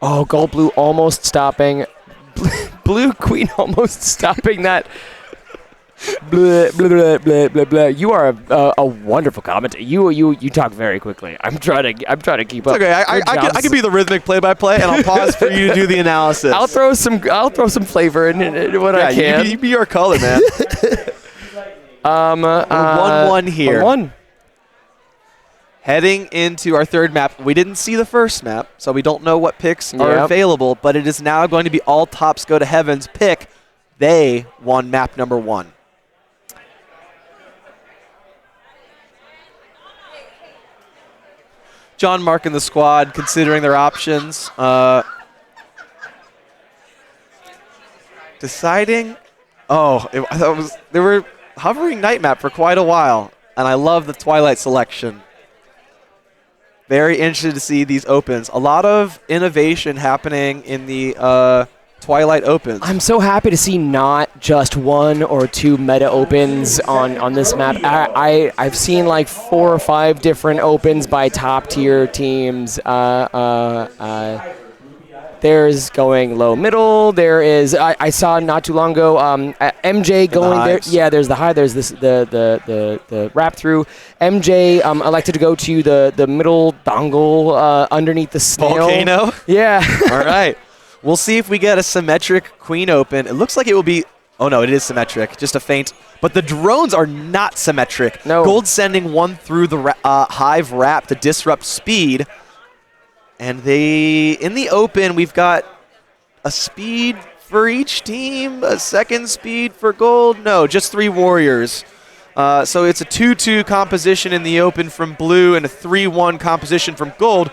Oh, Gold Blue almost stopping. Blue Queen almost stopping that. Blah, blah, blah, blah, blah, blah. You are a wonderful commentator. You talk very quickly. I'm trying to keep up. It's okay. I can be the rhythmic play-by-play, and I'll pause for you to do the analysis. I'll throw some flavor in when I can. You be your color, man. 1-1 here. 1-1. Heading into our third map. We didn't see the first map, so we don't know what picks are available, but it is now going to be all tops go to Heaven's pick. They won map number 1. John Mark and the squad considering their options. Deciding. They were hovering night map for quite a while, and I love the Twilight selection. Very interested to see these opens. A lot of innovation happening in the Twilight opens. I'm so happy to see not just 1 or 2 meta opens on this map. I've seen like 4 or 5 different opens by top tier teams. There's going low middle. There is I saw not too long ago MJ going there. Yeah, there's the high. There's this the wrap through. MJ elected to go to the middle dongle underneath the snail. Volcano? Yeah. All right. We'll see if we get a symmetric queen open. It looks like it will be. Oh no, it is symmetric. Just a feint. But the drones are not symmetric. No. Gold sending one through the hive wrap to disrupt speed. And in the open, we've got a speed for each team, a second speed for Gold. No, just 3 warriors. So it's a 2-2 composition in the open from Blue and a 3-1 composition from Gold.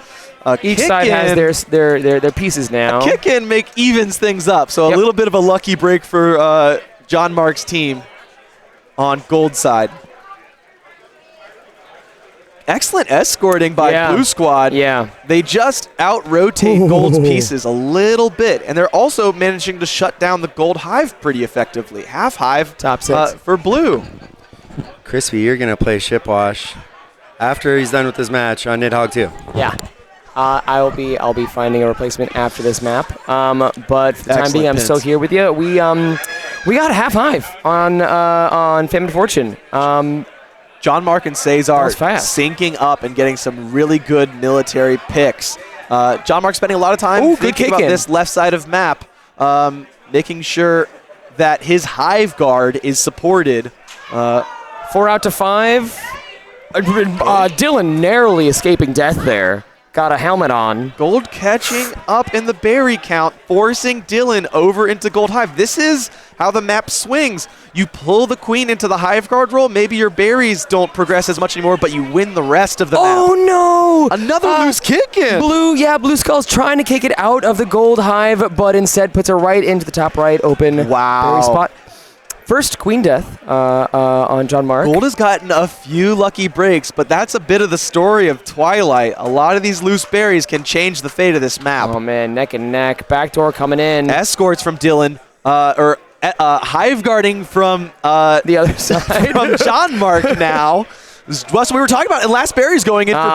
Each side has their pieces now. A kick-in evens things up. So a little bit of a lucky break for John Mark's team on Gold side. Excellent escorting by Blue Squad. Yeah. They just out-rotate Gold's pieces a little bit, and they're also managing to shut down the Gold Hive pretty effectively. Half Hive top 6 for Blue. Crispy, you're going to play Shipwash after he's done with this match on Nidhogg 2. Yeah. I'll be finding a replacement after this map. But for the time being, I'm still here with you. We got a half Hive on Famine Fortune. John Mark and Cesar syncing up and getting some really good military picks. John Mark spending a lot of time thinking about this left side of map, making sure that his Hive Guard is supported. 4 out to 5. Dylan narrowly escaping death there. Got a helmet on. Gold catching up in the berry count, forcing Dylan over into Gold Hive. This is how the map swings. You pull the queen into the Hive Guard role. Maybe your berries don't progress as much anymore, but you win the rest of the map. Oh, no! Another loose kick in. Blue Skull's trying to kick it out of the Gold Hive, but instead puts her right into the top right open berry spot. First queen death on John Mark. Gold has gotten a few lucky breaks, but that's a bit of the story of Twilight. A lot of these loose berries can change the fate of this map. Oh, man, neck and neck. Backdoor coming in. Escorts from Dylan, Hive guarding from the other side. From John Mark now. This is what we were talking about, and last berry's going in for blue.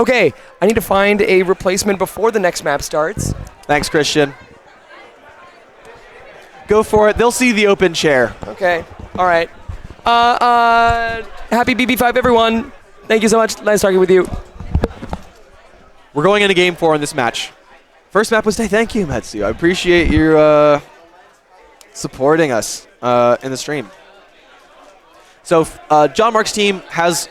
Okay, I need to find a replacement before the next map starts. Thanks, Christian. Go for it. They'll see the open chair. Okay. All right. Happy BB5, everyone. Thank you so much. Nice talking with you. We're going into game 4 in this match. First map was day. Thank you, Metsu. I appreciate your supporting us in the stream. So John Mark's team has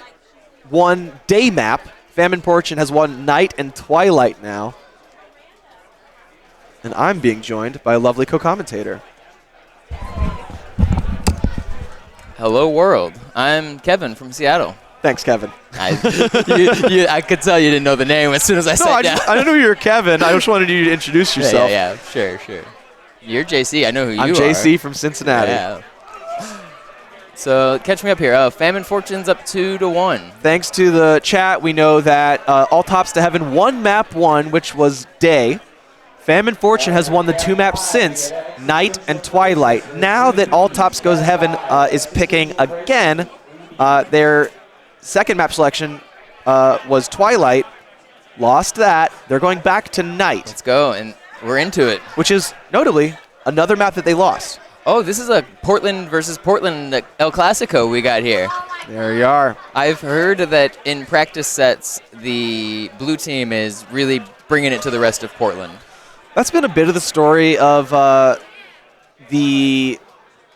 one day map. Famine Fortune has one night and twilight now. And I'm being joined by a lovely co-commentator. Hello, world. I'm Kevin from Seattle. Thanks, Kevin. I could tell you didn't know the name as soon as I said that. I didn't know you were Kevin. I just wanted you to introduce yourself. Yeah, sure. You're JC. I know who you are. I'm JC from Cincinnati. Yeah. So catch me up here. Famine Fortune's up 2-1. Thanks to the chat, we know that All Tops to Heaven won map 1, which was day. Famine Fortune has won the 2 maps since, Night and Twilight. Now that All Tops Goes Heaven is picking again, their second map selection was Twilight. Lost that. They're going back to Night. Let's go, and we're into it. Which is, notably, another map that they lost. Oh, this is a Portland versus Portland El Clasico we got here. There you are. I've heard that in practice sets, the blue team is really bringing it to the rest of Portland. That's been a bit of the story of the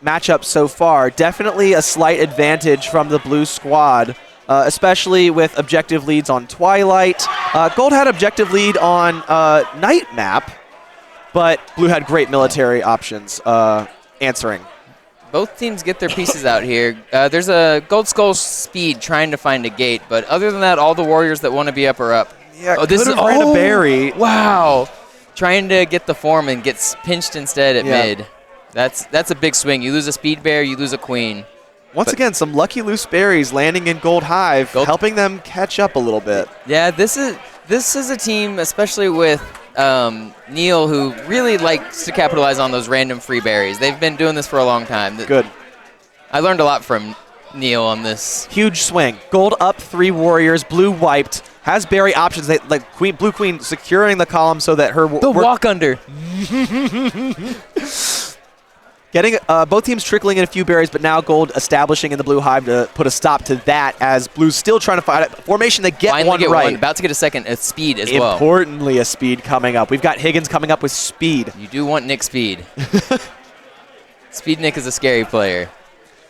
matchup so far. Definitely a slight advantage from the blue squad, especially with objective leads on Twilight. Gold had objective lead on Night map, but blue had great military options answering. Both teams get their pieces out here. There's a Gold Skull speed trying to find a gate, but other than that, all the warriors that want to be up are up. Yeah, this is ran a berry. Wow. Trying to get the form and gets pinched instead at mid. That's a big swing. You lose a speed bear, you lose a queen. Once again, some lucky loose berries landing in Gold Hive, helping them catch up a little bit. Yeah, this is a team, especially with Neil, who really likes to capitalize on those random free berries. They've been doing this for a long time. Good. I learned a lot from Neil on this. Huge swing. Gold up 3 warriors, blue wiped. Has berry options. Blue Queen securing the column so that her walk under. Getting both teams trickling in a few berries, but now Gold establishing in the blue hive to put a stop to that as Blue's still trying to find it. Formation, they get Finally one get right. One. About to get a second at speed as well. Importantly, a speed coming up. We've got Higgins coming up with speed. You do want Nick Speed. Speed Nick is a scary player.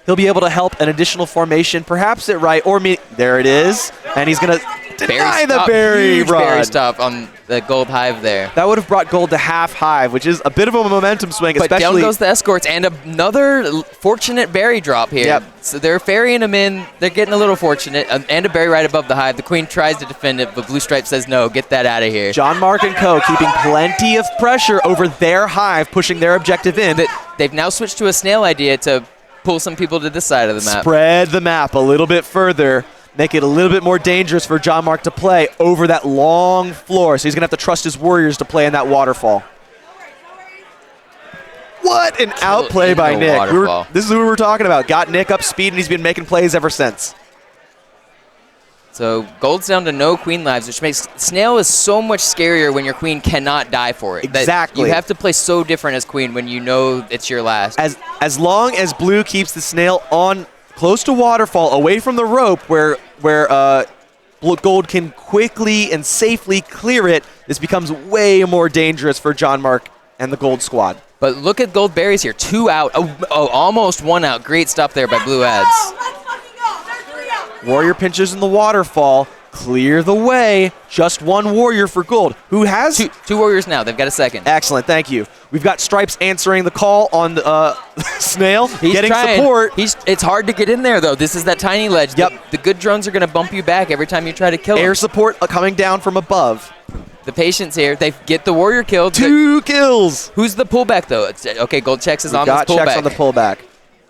He'll be able to help an additional formation, perhaps at right or me. There it is, and he's going to deny the berry Huge run. berry stop on the Gold Hive there. That would have brought Gold to half hive, which is a bit of a momentum swing, But especially. down goes the escorts and another fortunate berry drop here. Yep. So they're ferrying them in. They're getting a little fortunate, and a berry right above the hive. The queen tries to defend it, but Blue Stripe says no. Get that out of here. John Mark and co. keeping plenty of pressure over their hive, pushing their objective in. They've now switched to a snail idea to pull some people to this side of the map. Spread the map a little bit further. Make it a little bit more dangerous for John Mark to play over that long floor. So he's going to have to trust his warriors to play in that waterfall. What an outplay by Nick. This is who we were talking about. Got Nick up speed, and he's been making plays ever since. So Gold's down to no queen lives, which makes Snail is so much scarier when your queen cannot die for it. Exactly. You have to play so different as queen when you know it's your last. As long as blue keeps the snail on close to waterfall, away from the rope where Gold can quickly and safely clear it, this becomes way more dangerous for John Mark and the Gold squad. But look at Gold berries here. 2 out. Oh, almost 1 out. Great stop there by Blue Ads. Warrior pinches in the waterfall. Clear the way. Just 1 warrior for Gold. Who has? Two warriors now. They've got a second. Excellent. Thank you. We've got Stripes answering the call on the Snail. He's getting trying. support. It's hard to get in there, though. This is that tiny ledge. Yep. The good drones are going to bump you back every time you try to kill Air them. support coming down from above. The patience here. They get the warrior kill. 2 kills. Who's the pullback, though? Okay, Gold checks is on this pullback. Checks on the pullback.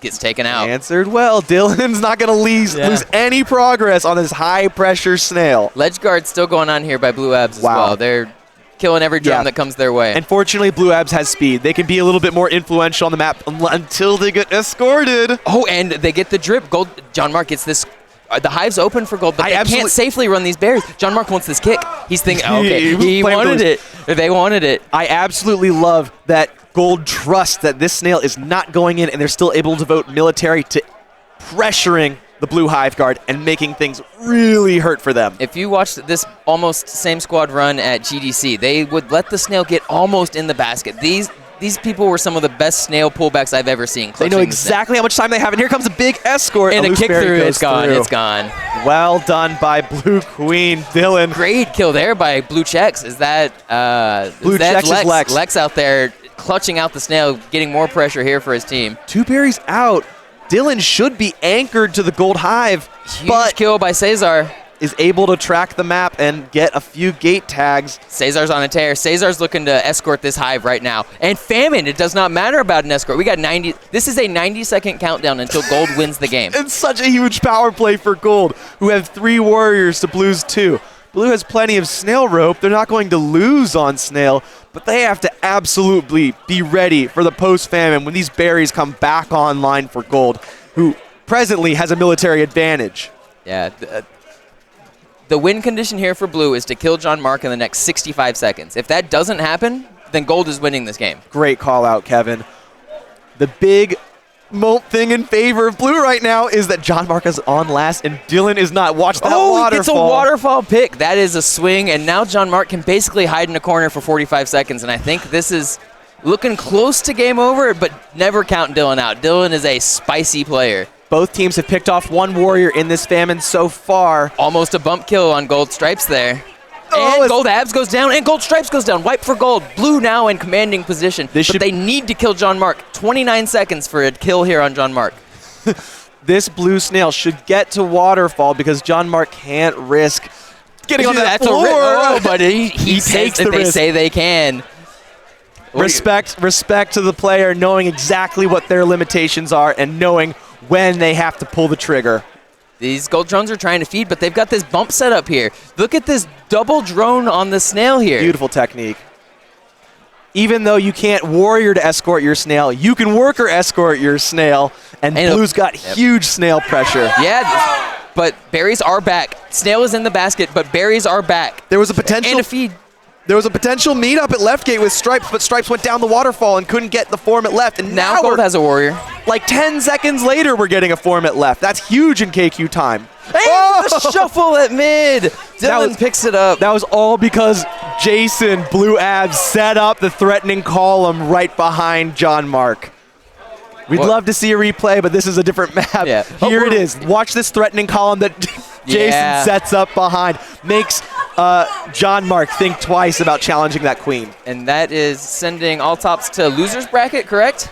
Gets taken out. Answered well. Dylan's not going to lose any progress on this high-pressure snail. Ledge guard still going on here by Blue Abs as well. They're killing every drum that comes their way. Unfortunately, Blue Abs has speed. They can be a little bit more influential on the map until they get escorted. Oh, and they get the drip. Gold. John Mark gets this. The hive's open for Gold, but they can't safely run these berries. John Mark wants this kick. He's thinking, okay, he wanted it. They wanted it. I absolutely love that Gold trusts that this snail is not going in, and they're still able to devote military to pressuring the blue hive guard and making things really hurt for them. If you watched this almost same squad run at GDC, they would let the snail get almost in the basket. These people were some of the best snail pullbacks I've ever seen. They know exactly how much time they have, and here comes a big escort. And a kick through, it's gone, it's gone. Well done by Blue Queen, Dylan. Great kill there by Blue Checks. Is that Blue Checks is Lex. Lex out there clutching out the snail, getting more pressure here for his team. 2 berries out. Dylan should be anchored to the Gold Hive, but kill by Cesar. Is able to track the map and get a few gate tags. Cesar's on a tear. Cesar's looking to escort this hive right now. And Famine, it does not matter about an escort. We got 90. This is a 90-second countdown until Gold wins the game. It's such a huge power play for Gold, who have 3 warriors to Blue's 2. Blue has plenty of snail rope. They're not going to lose on snail, but they have to absolutely be ready for the post-famine when these berries come back online for Gold, who presently has a military advantage. Yeah. The win condition here for Blue is to kill John Mark in the next 65 seconds. If that doesn't happen, then Gold is winning this game. Great call out, Kevin. The big thing in favor of Blue right now is that John Mark is on last and Dylan is not. Watch that waterfall. He gets a waterfall pick. That is a swing, and now John Mark can basically hide in a corner for 45 seconds, and I think this is looking close to game over, but never count Dylan out. Dylan is a spicy player. Both teams have picked off 1 warrior in this famine so far. Almost a bump kill on Gold Stripes there. And Gold Abs goes down, and Gold Stripes goes down. Wipe for Gold. Blue now in commanding position. But they need to kill John Mark. 29 seconds for a kill here on John Mark. This blue snail should get to waterfall because John Mark can't risk getting on that floor. Oh, but he takes the risk. They say they can. Respect to the player, knowing exactly what their limitations are and knowing when they have to pull the trigger. These Gold drones are trying to feed, but they've got this bump set up here. Look at this double drone on the snail here. Beautiful technique. Even though you can't warrior to escort your snail, you can worker escort your snail, and Blue's got huge snail pressure. Yeah, but berries are back. Snail is in the basket, but berries are back. There was a potential and a feed. There was a potential meetup at left gate with Stripes, but Stripes went down the waterfall and couldn't get the form at left. And now Gold has a warrior. Like 10 seconds later, we're getting a form at left. That's huge in KQ time. And the shuffle at mid. Dylan picks it up. That was all because Jason, Blue Abs, set up the threatening column right behind John Mark. We'd love to see a replay, but this is a different map. Yeah. Here it is. Watch this threatening column that Jason sets up behind. Makes John Mark think twice about challenging that queen. And that is sending all tops to loser's bracket, correct?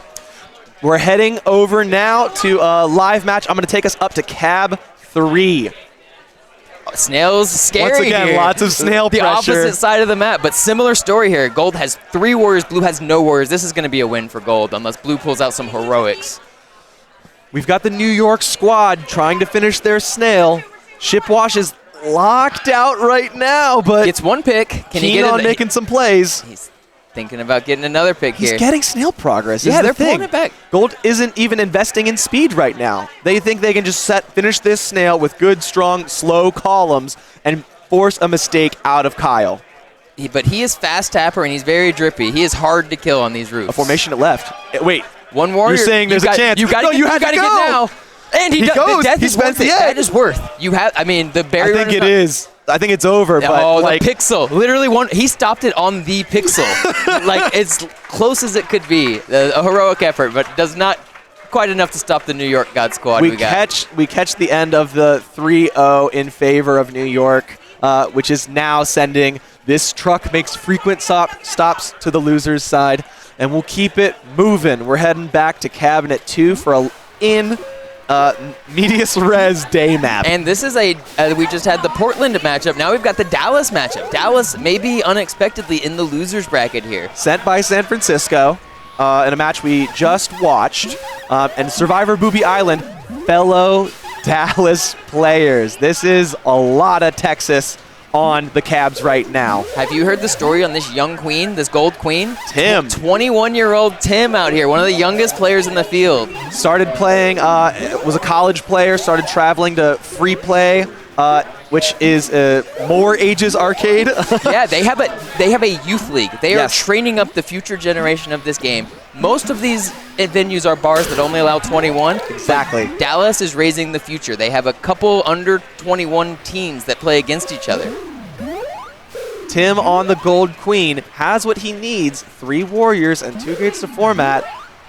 We're heading over now to a live match. I'm going to take us up to Cab 3. Snail's scary. Once again, here. lots of snail the pressure. The opposite side of the map, but similar story here. Gold has 3 warriors, Blue has no warriors. This is going to be a win for Gold unless Blue pulls out some heroics. We've got the New York squad trying to finish their snail. Shipwash is locked out right now, but gets 1 pick. Can he get on making some plays? He's thinking about getting another pick here. He's getting snail progress. Yeah, they're pulling it back. Gold isn't even investing in speed right now. They think they can just finish this snail with good, strong, slow columns and force a mistake out of Kyle. But he is fast tapper and he's very drippy. He is hard to kill on these roofs. A formation at left. Wait. 1 warrior. You're saying there's a chance. You got to get now. And he goes. The death is worth it. That is worth. You have. I mean, the barrier. I think it is. I think it's over. But like, the pixel. Literally he stopped it on the pixel. Like it's close as it could be. A heroic effort, but does not quite enough to stop the New York God squad. We catch the end of the 3-0 in favor of New York, which is now sending this truck makes frequent stops to the loser's side, and we'll keep it moving. We're heading back to Cabinet 2 for medias res day map. And this is we just had the Portland matchup. Now we've got the Dallas matchup. Dallas maybe unexpectedly in the losers bracket here. Sent by San Francisco in a match we just watched. And Survivor Boobee Island, fellow Dallas players. This is a lot of Texas on the Cabs right now. Have you heard the story on this young queen, this gold queen? Tim. 21-year-old Tim out here, one of the youngest players in the field. Started playing, was a college player, started traveling to Free Play, which is More Ages Arcade. Yeah, they have a youth league. They are training up the future generation of this game. Most of these venues are bars that only allow 21. Exactly. Dallas is raising the future. They have a couple under 21 teams that play against each other. Tim on the Gold Queen has what he needs, 3 warriors and 2 gates to format.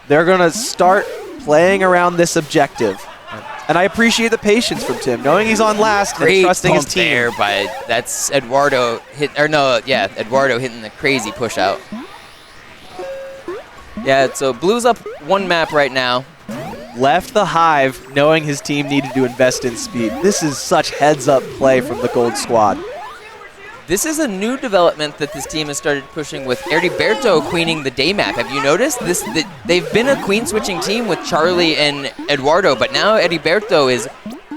They're going to start playing around this objective. And I appreciate the patience from Tim, knowing he's on last and trusting his team. There by that's Eduardo Eduardo hitting the crazy push out. Yeah, so Blue's up 1 map right now. Left the Hive knowing his team needed to invest in speed. This is such heads-up play from the Gold Squad. This is a new development that this team has started pushing with Heriberto queening the day map. Have you noticed? They've been a queen switching team with Charlie and Eduardo, but now Heriberto is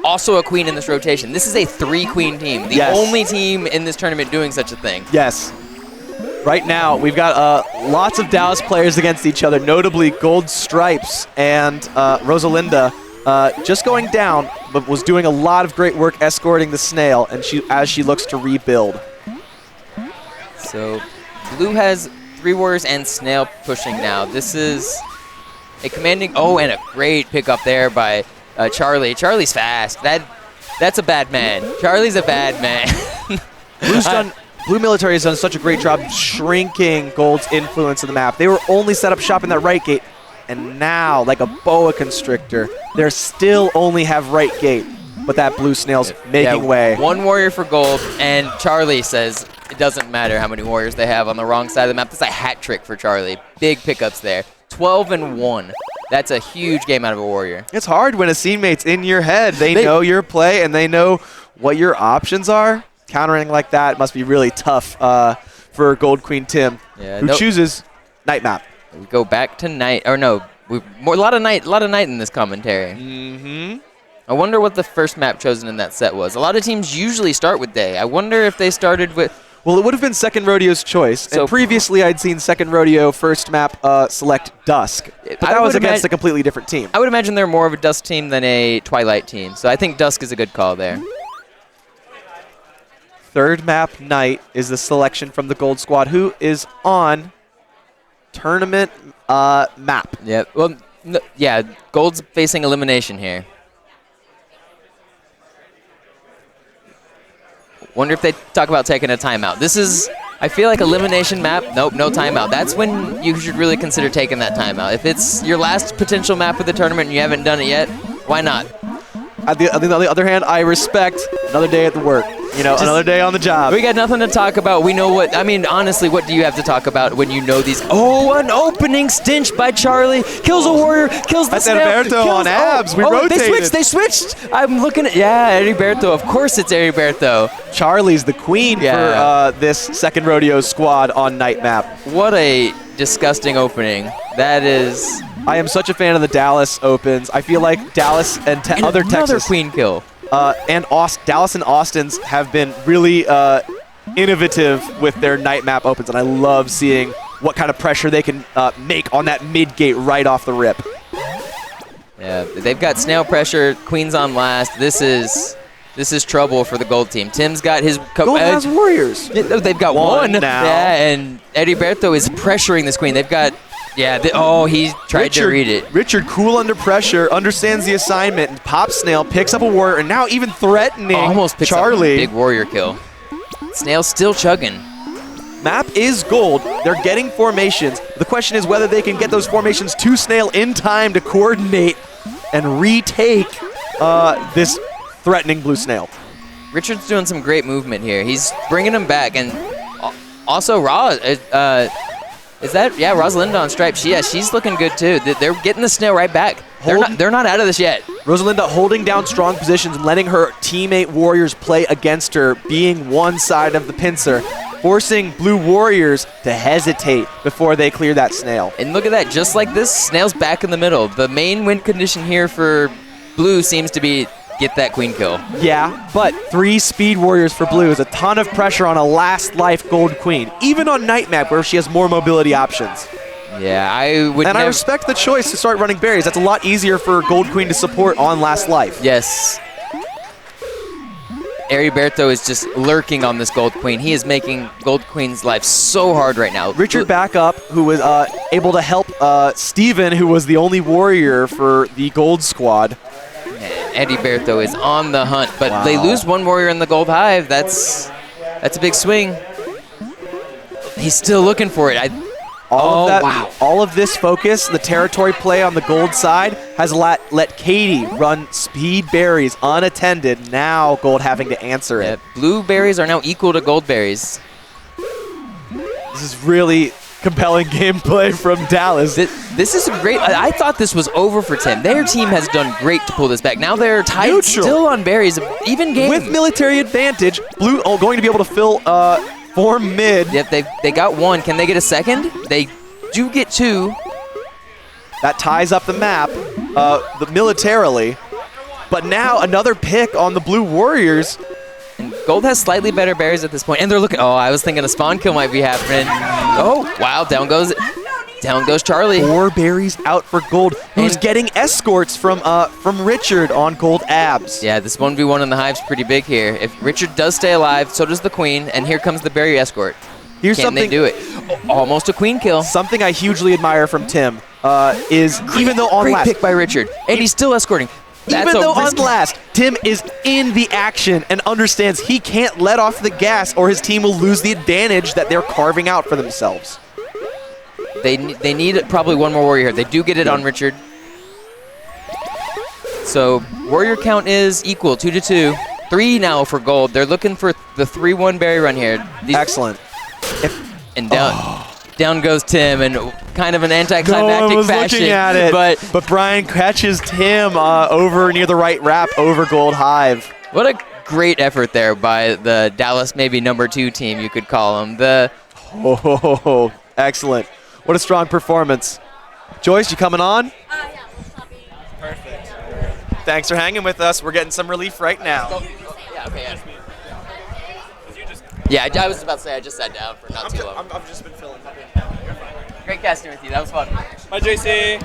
also a queen in this rotation. This is a 3-queen team, the only team in this tournament doing such a thing. Yes. Right now, we've got lots of Dallas players against each other, notably Gold Stripes and Rosalinda just going down, but was doing a lot of great work escorting the Snail and as she looks to rebuild. So Blue has 3 warriors and Snail pushing now. This is a commanding, and a great pickup there by Charlie. Charlie's fast. That's a bad man. Charlie's a bad man. Blue Military has done such a great job shrinking Gold's influence in the map. They were only set up shop in that right gate, and now, like a boa constrictor, they still only have right gate, but that Blue Snail's making way. 1 warrior for Gold, and Charlie says it doesn't matter how many warriors they have on the wrong side of the map. That's a hat trick for Charlie. Big pickups there. 12-1. That's a huge game out of a warrior. It's hard when a teammate's in your head. They know your play, and they know what your options are. Countering like that must be really tough for Gold Queen Tim, who chooses night map. We go back to night, or no, a lot of night in this commentary. Mm-hmm. I wonder what the first map chosen in that set was. A lot of teams usually start with day. I wonder if they started with. Well, it would have been Second Rodeo's choice, and previously I'd seen Second Rodeo first map select Dusk, but that was against a completely different team. I would imagine they're more of a Dusk team than a Twilight team, so I think Dusk is a good call there. Third map, Night, is the selection from the Gold Squad, who is on tournament map. Yeah, well, yeah, Gold's facing elimination here. Wonder if they talk about taking a timeout. This is, I feel like elimination map, nope, no timeout. That's when you should really consider taking that timeout. If it's your last potential map of the tournament and you haven't done it yet, why not? On the other hand, I respect another day at the work. You know, another day on the job. We got nothing to talk about. We know what, I mean, honestly, what do you have to talk about when you know these? Oh, an opening stinch by Charlie. Kills a warrior, kills the Snail. That's Heriberto on abs. We rotated. They switched. I'm looking at, Heriberto. Of course it's Heriberto. Charlie's the queen for this Second Rodeo squad on night map. What a disgusting opening. That is. I am such a fan of the Dallas opens. I feel like Dallas and other Texas. Another queen kill. And Dallas and Austin's have been really innovative with their night map opens, and I love seeing what kind of pressure they can make on that mid gate right off the rip. Yeah, they've got Snail pressure, Queen's on last. This is trouble for the Gold team. Tim's got his... Gold has warriors. They've got one now. Yeah, and Heriberto is pressuring this Queen. They've got... Yeah, he tried to read it. Richard, cool under pressure, understands the assignment, and pops Snail, picks up a warrior, and now even threatening almost picks Charlie. Up a big warrior kill. Snail's still chugging. Map is Gold. They're getting formations. The question is whether they can get those formations to Snail in time to coordinate and retake this threatening Blue Snail. Richard's doing some great movement here. He's bringing him back, and also is that, Rosalinda on Stripe? She's looking good too. They're getting the Snail right back. They're not out of this yet. Rosalinda holding down strong positions and letting her teammate Warriors play against her, being one side of the pincer, forcing Blue Warriors to hesitate before they clear that snail. And look at that, just like this, snail's back in the middle. The main win condition here for Blue seems to be get that queen kill. Yeah, but 3 speed warriors for Blue is a ton of pressure on a last life gold queen, even on night map where she has more mobility options. Yeah, I would. And I respect the choice to start running berries. That's a lot easier for gold queen to support on last life. Yes. Heriberto is just lurking on this gold queen. He is making gold queen's life so hard right now. Richard back up, who was able to help Steven, who was the only warrior for the gold squad. Heriberto is on the hunt, but they lose one warrior in the gold hive. That's a big swing. He's still looking for it. All of this focus, the territory play on the gold side, has let Katie run speed berries unattended. Now gold having to answer it. Blue berries are now equal to gold berries. This is really compelling gameplay from Dallas. This is great. I thought this was over for Tim. Their team has done great to pull this back. Now they're tied still on berries, even game. With military advantage, Blue going to be able to fill form mid. Yep, they got one. Can they get a second? They do get 2. That ties up the map militarily. But now another pick on the Blue Warriors. And gold has slightly better berries at this point. And they're looking. Oh, I was thinking a spawn kill might be happening. Oh, wow. Down goes Charlie. 4 berries out for gold. Who's getting escorts from Richard on gold abs. Yeah, this 1v1 in the hive's pretty big here. If Richard does stay alive, so does the queen. And here comes the berry escort. Can they do it? Almost a queen kill. Something I hugely admire from Tim is even though on last. Great pick by Richard. And he's still escorting. Even though on last, Tim is in the action and understands he can't let off the gas or his team will lose the advantage that they're carving out for themselves. They need probably one more warrior here. They do get it on Richard. So warrior count is equal, 2-2. 3 now for gold. They're looking for the 3-1 berry run here. Excellent. And down goes Tim, and kind of an anticlimactic no one was fashion. Looking at it, but Brian catches Tim over near the right wrap over gold hive. What a great effort there by the Dallas maybe #2 team, you could call them. Excellent. What a strong performance. Joyce, you coming on? Yeah. Perfect. Thanks for hanging with us. We're getting some relief right now. Yeah, I was about to say I just sat down for not too long. I've just been filling. Great casting with you. That was fun. Bye, JC.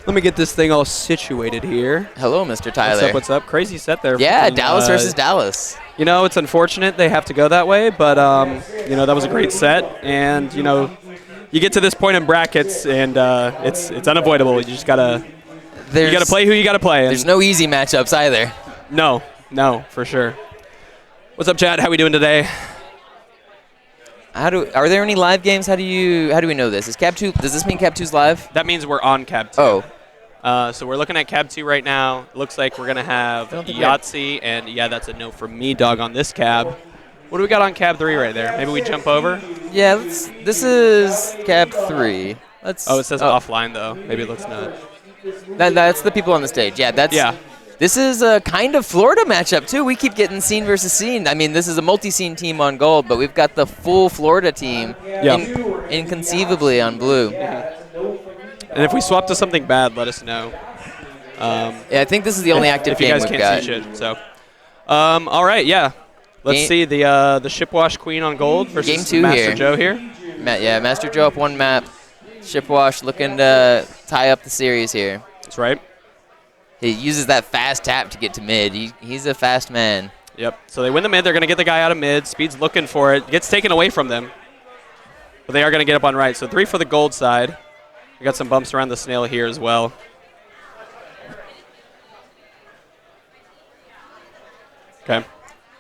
Let me get this thing all situated here. Hello, Mr. Tyler. What's up? Crazy set there. Yeah, Dallas versus Dallas. You know, it's unfortunate they have to go that way, but, you know, that was a great set. And, you know, you get to this point in brackets, and it's unavoidable. You just got to play who you got to play. There's no easy matchups either. No, for sure. What's up, chat? How we doing today? Are there any live games? How do we know this? Is Cab 2? Does this mean Cab 2's live? That means we're on Cab 2. Oh. So we're looking at Cab 2 right now. Looks like we're gonna have Yahtzee, and yeah, that's a no from me, dog, on this cab. What do we got on Cab 3 right there? Maybe we jump over. Yeah, this is Cab 3. It says offline though. Maybe it looks not. That's the people on the stage. Yeah. This is a kind of Florida matchup, too. We keep getting scene versus scene. I mean, this is a multi-scene team on gold, but we've got the full Florida team inconceivably on blue. And if we swap to something bad, let us know. Yeah, I think this is the only active game we've got. If you guys can't see shit, so. All right, yeah. Let's see the Shipwash Queen on gold versus Game 2 Master here. Joe here. Yeah, Master Joe up one map. Shipwash looking to tie up the series here. That's right. He uses that fast tap to get to mid. He's a fast man. Yep. So they win the mid. They're going to get the guy out of mid. Speed's looking for it. Gets taken away from them. But they are going to get up on right. So 3 for the gold side. We got some bumps around the snail here as well. Okay.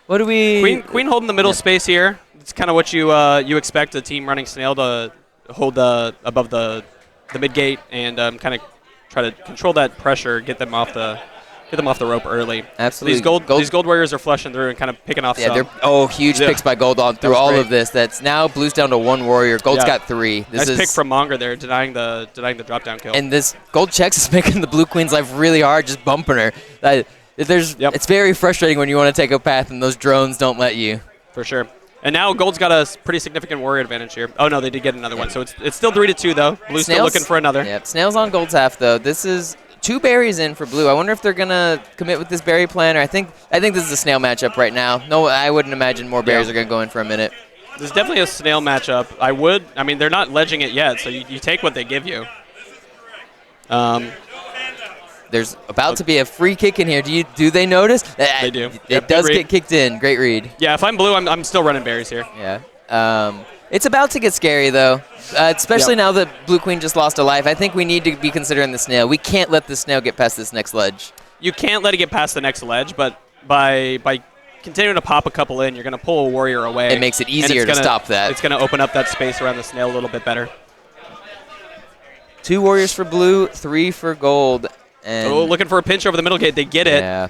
What do we... Queen holding the middle space here. It's kind of what you expect a team running snail to hold above the mid gate and kind of try to control that pressure, get them off the hit them off the rope early. Absolutely. These gold warriors are flushing through and kind of picking off some. They're huge picks by Gold through all of this. That's now Blue's down to 1 warrior. Gold's got 3. Nice pick from Monger there, denying the drop down kill. And this Gold checks is making the Blue Queen's life really hard, just bumping her. It's very frustrating when you want to take a path and those drones don't let you. For sure. And now Gold's got a pretty significant warrior advantage here. Oh no, they did get another one. So it's still 3-2 though. Blue's still looking for another. Yep. Snail's on Gold's half though. This is 2 berries in for Blue. I wonder if they're gonna commit with this berry plan, or I think this is a snail matchup right now. No, I wouldn't imagine more berries are gonna go in for a minute. There's definitely a snail matchup. I mean, they're not ledging it yet, so you take what they give you. There's about to be a free kick in here. Do they notice? They do. It does get kicked in. Great read. Yeah, if I'm Blue, I'm still running berries here. Yeah. It's about to get scary, though, especially now that Blue Queen just lost a life. I think we need to be considering the snail. We can't let the snail get past this next ledge. You can't let it get past the next ledge, but by continuing to pop a couple in, you're going to pull a warrior away. It makes it easier to stop that. It's going to open up that space around the snail a little bit better. 2 warriors for Blue, 3 for Gold. And looking for a pinch over the middle gate. They get it. Yeah.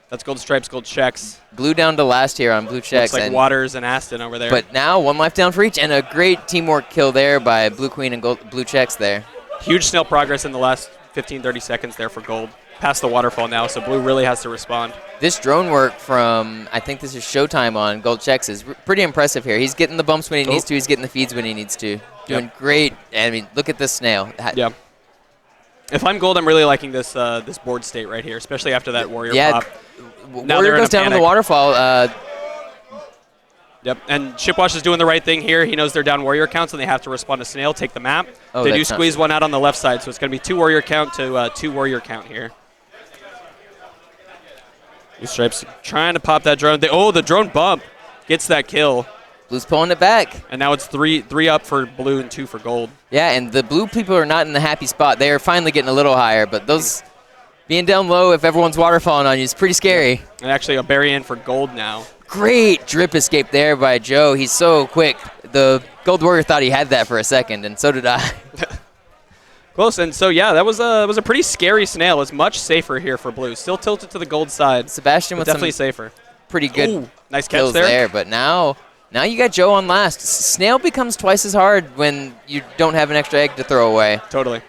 That's Gold Stripes, Gold Checks. Blue down to last here on Blue Checks. Looks like Waters and Aston over there. But now 1 life down for each, and a great teamwork kill there by Blue Queen and Blue Checks there. Huge snail progress in the last 15-30 seconds there for Gold. Past the waterfall now, so Blue really has to respond. This drone work from, I think this is Showtime on Gold Checks, is pretty impressive here. He's getting the bumps when he needs to. He's getting the feeds when he needs to. Doing great. I mean, look at this snail. Yeah. If I'm Gold, I'm really liking this this board state right here, especially after that warrior pop. Warrior goes down on the waterfall. Yep, and Shipwash is doing the right thing here. He knows they're down warrior counts, and they have to respond to snail, take the map. They do squeeze one out on the left side, so it's going to be 2 warrior count to 2 warrior count here. Blue Stripes trying to pop that drone. The drone bump gets that kill. Blue's pulling it back. And now it's 3 up for Blue and 2 for Gold. Yeah, and the Blue people are not in the happy spot. They are finally getting a little higher, but those being down low if everyone's waterfalling on you is pretty scary. And actually a berry in for Gold now. Great drip escape there by Joe. He's so quick. The Gold Warrior thought he had that for a second, and so did I. Close, and so yeah, that was a pretty scary snail. It's much safer here for Blue. Still tilted to the Gold side. Sebastian with definitely some safer. Pretty good nice kills catch there. But now you got Joe on last. Snail becomes twice as hard when you don't have an extra egg to throw away. Totally.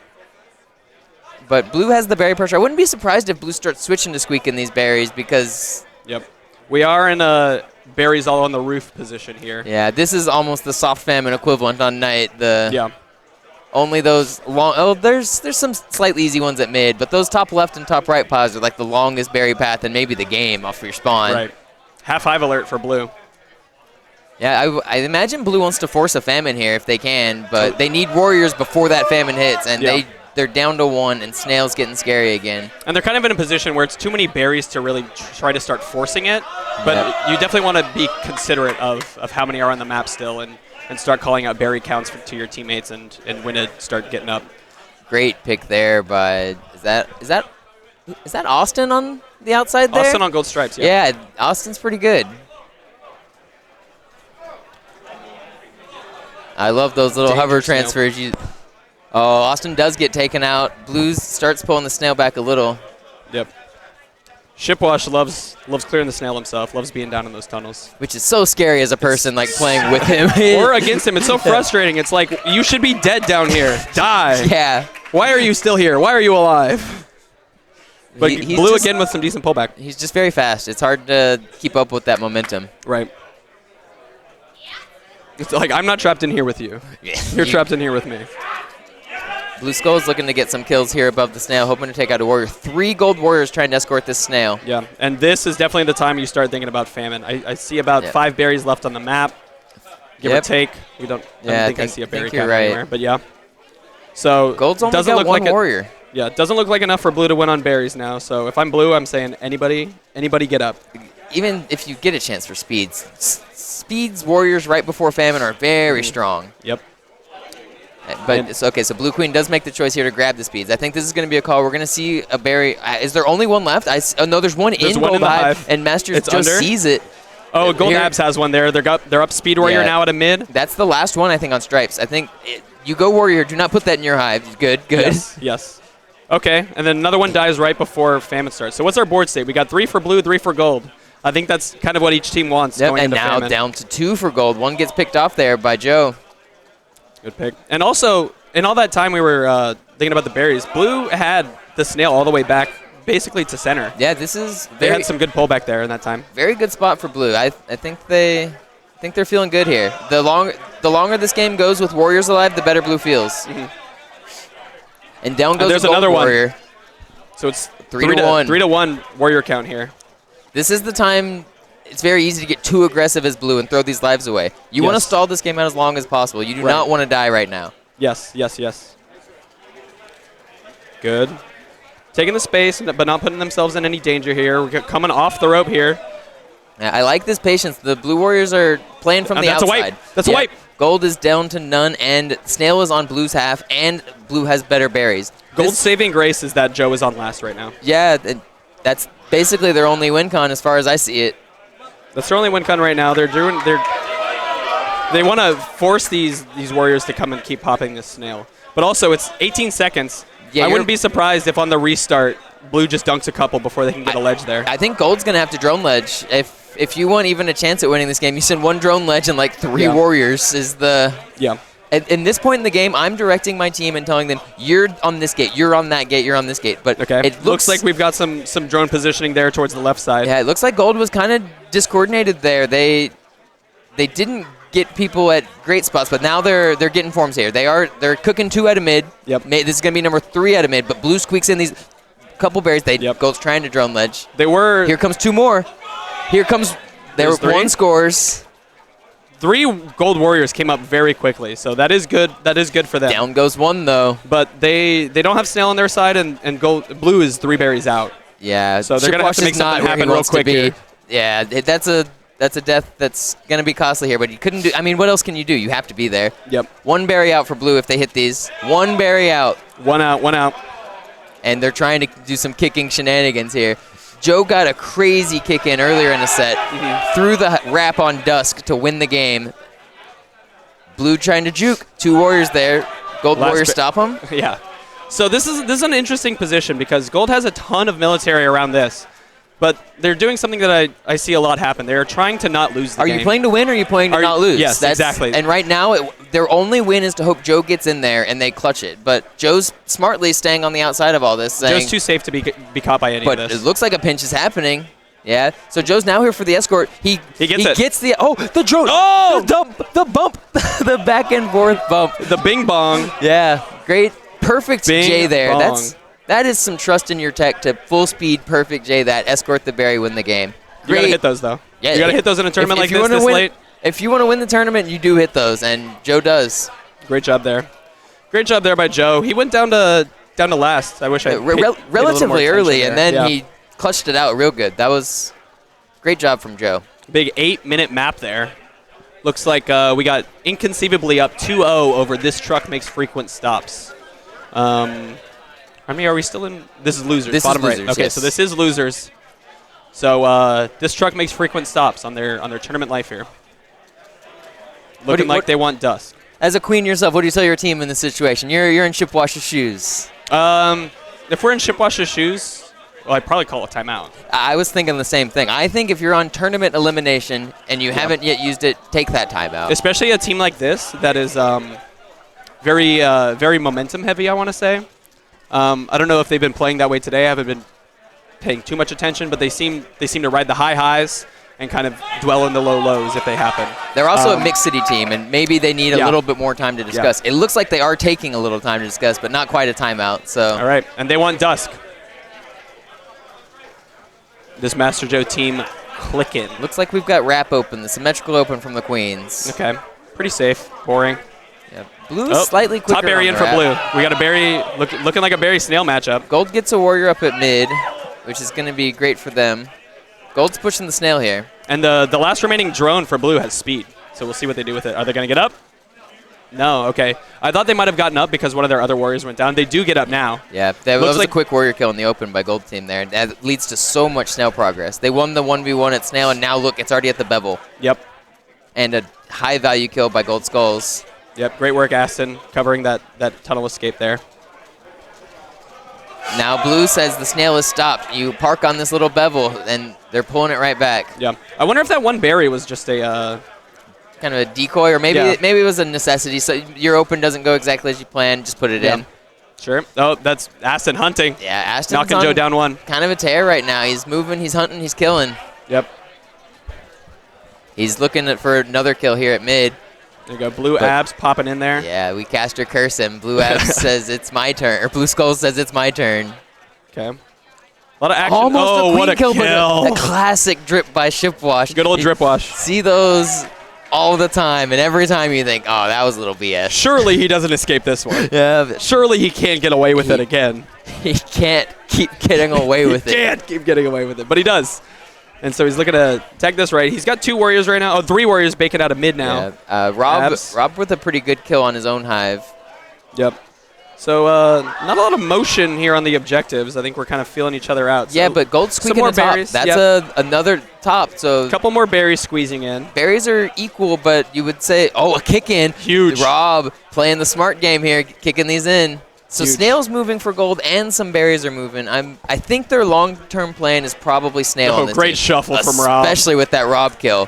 But Blue has the berry pressure. I wouldn't be surprised if Blue starts switching to squeaking these berries because... Yep. We are in a berries all on the roof position here. Yeah, this is almost the soft famine equivalent on night. Yeah. Only those long... Oh, there's some slightly easy ones at mid, but those top left and top right pods are like the longest berry path in maybe the game off your spawn. Right. Half 5 alert for Blue. Yeah, I imagine Blue wants to force a famine here if they can, but they need warriors before that famine hits, and they're down to 1, and Snail's getting scary again. And they're kind of in a position where it's too many berries to really try to start forcing it, but you definitely want to be considerate of how many are on the map still and start calling out berry counts to your teammates and when to start getting up. Great pick there by, is that Austin on the outside there? Austin on Gold Stripes, yeah. Yeah, Austin's pretty good. I love those little hover transfers. Austin does get taken out. Blues starts pulling the snail back a little. Yep. Shipwash loves clearing the snail himself, loves being down in those tunnels. Which is so scary as a person like playing with him. Or against him. It's so frustrating. It's like, you should be dead down here. Die. Yeah. Why are you still here? Why are you alive? But Blue again with some decent pullback. He's just very fast. It's hard to keep up with that momentum. Right. It's like, I'm not trapped in here with you. You're trapped in here with me. Blue Skull's looking to get some kills here above the snail, hoping to take out a warrior. 3 gold warriors trying to escort this snail. Yeah, and this is definitely the time you start thinking about famine. I see about 5 berries left on the map, give or take. I don't think I see a berry count anywhere, but yeah. So Gold's only got 1 warrior. Yeah, it doesn't look like enough for Blue to win on berries now. So if I'm Blue, I'm saying anybody get up. Even if you get a chance for speeds. Speeds warriors right before famine are very strong. Yep. But it's okay, so Blue Queen does make the choice here to grab the speeds. I think this is going to be a call. We're going to see a berry. Is there only 1 left? No, there's one in Gold Hive, and Masters just sees it. Oh, Gold Abs has one there. They're up Speed Warrior now at a mid. That's the last one, I think, on Stripes. I think you go Warrior. Do not put that in your hive. Good. Yes. Okay, and then another one dies right before Famine starts. So what's our board state? We got 3 for blue, 3 for gold. I think that's kind of what each team wants. Yep, going and into now Famine. down to 2 for gold. One gets picked off there by Joe. Good pick. And also, in all that time we were thinking about the berries, blue had the snail all the way back basically to center. Yeah, this is they had some good pullback there in that time. Very good spot for blue. I think they're feeling good here. The longer this game goes with Warriors alive, the better blue feels. Mm-hmm. And down goes there's the gold another Warrior. one. So it's 3 to 1. 3 to 1 Warrior count here. This is the time. It's very easy to get too aggressive as blue and throw these lives away. You want to stall this game out as long as possible. You do not want to die right now. Yes. Good. Taking the space, but not putting themselves in any danger here. We're coming off the rope here. Yeah, I like this patience. The blue Warriors are playing from the outside. That's a wipe. That's a wipe. Gold is down to none, and Snail is on blue's half, and blue has better berries. Gold's saving grace is that Joe is on last right now. Yeah, that's basically their only win con as far as I see it. That's their only win con right now. They want to force these Warriors to come and keep popping this snail. But also, it's 18 seconds. Yeah, I wouldn't be surprised if on the restart, blue just dunks a couple before they can get a ledge there. I think gold's going to have to drone ledge. If you want even a chance at winning this game, you send 1 drone ledge and like 3 Warriors is the... Yeah. At this point in the game, I'm directing my team and telling them, you're on this gate, you're on that gate, you're on this gate. But it looks like we've got some drone positioning there towards the left side. Yeah, it looks like gold was kind of discoordinated there. They didn't get people at great spots, but now they're getting forms here. They're cooking 2 out of mid. Yep. This is going to be number 3 out of mid, but blue squeaks in these couple berries. Gold's trying to drone ledge. Here comes 2 more. Here comes... There were 1 scores. 3 gold Warriors came up very quickly, so that is good. That is good for them. Down goes 1 though. But they don't have snail on their side, and blue is 3 berries out. Yeah. So they're gonna have to make something happen real quick here. Yeah, that's a death that's gonna be costly here. But you couldn't do. I mean, what else can you do? You have to be there. Yep. 1 berry out for blue if they hit these. 1 berry out. 1 out. 1 out. And they're trying to do some kicking shenanigans here. Joe got a crazy kick in earlier in the set, threw the wrap on Dusk to win the game. Blue trying to juke. 2 Warriors there. Gold Warriors stop him. Yeah. So this is an interesting position because Gold has a ton of military around this, but they're doing something that I see a lot happen. They're trying to not lose the game. Are you playing to win or are you playing to not lose? Yes, exactly. And right now, their only win is to hope Joe gets in there and they clutch it. But Joe's smartly staying on the outside of all this. Saying, Joe's too safe to be caught by any of this. But it looks like a pinch is happening. Yeah. So Joe's now here for the escort. He gets the the drone. Oh, the bump, the back and forth bump. The bing bong. Yeah. Great, perfect bing J there. Bong. That is some trust in your tech to full speed, perfect J that, escort the berry, win the game. You gotta hit those though. Yeah, you gotta hit those in a tournament like this late. If you want to win the tournament, you do hit those, and Joe does. Great job there. Great job there by Joe. He went down to last. I wish I relatively early, and then he clutched it out real good. That was great job from Joe. Big 8-minute map there. Looks like we got Inconceivably up 2-0 over This Truck Makes Frequent Stops. I mean, are we still in? This is losers. This bottom is losers, right. Okay, yes. so this is losers. So This Truck Makes Frequent Stops on their tournament life here. Looking like they want Dusk. As a queen yourself, what do you tell your team in this situation? You're in Shipwash's shoes. If we're in Shipwash's shoes, well, I'd probably call a timeout. I was thinking the same thing. I think if you're on tournament elimination and you haven't yet used it, take that timeout. Especially a team like this that is very momentum heavy, I want to say. I don't know if they've been playing that way today. I haven't been paying too much attention, but they seem to ride the high highs and kind of dwell in the low lows if they happen. They're also a mixed city team, and maybe they need a little bit more time to discuss. It looks like they are taking a little time to discuss, but not quite a timeout. So. All right, and they want Dusk. This Master Joe team clicking. Looks like we've got wrap open, the symmetrical open from the queens. Okay, pretty safe, boring. Yeah, blue is slightly quicker. Top berry in for blue. We got a berry looking like a berry snail matchup. Gold gets a warrior up at mid, which is going to be great for them. Gold's pushing the snail here. And the last remaining drone for blue has speed, so we'll see what they do with it. Are they going to get up? No, okay. I thought they might have gotten up because one of their other warriors went down. They do get up now. Yeah, that was a quick warrior kill in the open by Gold team there. That leads to so much snail progress. They won the 1v1 at snail, and now look, it's already at the bevel. Yep. And a high value kill by Gold Skulls. Yep, great work, Aston, covering that tunnel escape there. Now Blue says the snail is stopped. You park on this little bevel, and they're pulling it right back. Yeah. I wonder if that one berry was just a kind of a decoy, or maybe maybe it was a necessity. So your open doesn't go exactly as you planned. Just put it in. Sure. Oh, that's Aston hunting. Yeah, Aston's knocking Joe down one. Kind of a tear right now. He's moving. He's hunting. He's killing. Yep. He's looking for another kill here at mid. There you go. Blue Abs popping in there. Yeah, we cast her curse him. Blue Abs says it's my turn, or Blue Skull says it's my turn. Okay. A lot of action. Almost oh, a queen what a kill. kill. But a classic drip by Shipwash. Good old drip wash. See those all the time, and every time you think, oh, that was a little BS. Surely he doesn't escape this one. Yeah. Surely he can't get away with it again. He can't keep getting away with it. He can't keep getting away with it, but he does. And so he's looking to tag this right. He's got 2 warriors right now. Oh, 3 warriors baking out of mid now. Yeah. Rob with a pretty good kill on his own hive. Yep. So not a lot of motion here on the objectives. I think we're kind of feeling each other out. So yeah, but Gold squeaking more the top. berries. That's another top. So a couple more berries squeezing in. Berries are equal, but you would say, oh, a kick in. Huge. Rob playing the smart game here, kicking these in. So Huge. Snail's moving for gold, and some berries are moving. I think their long-term plan is probably Snail. Oh, on this great team, shuffle from Rob. Especially with that Rob kill.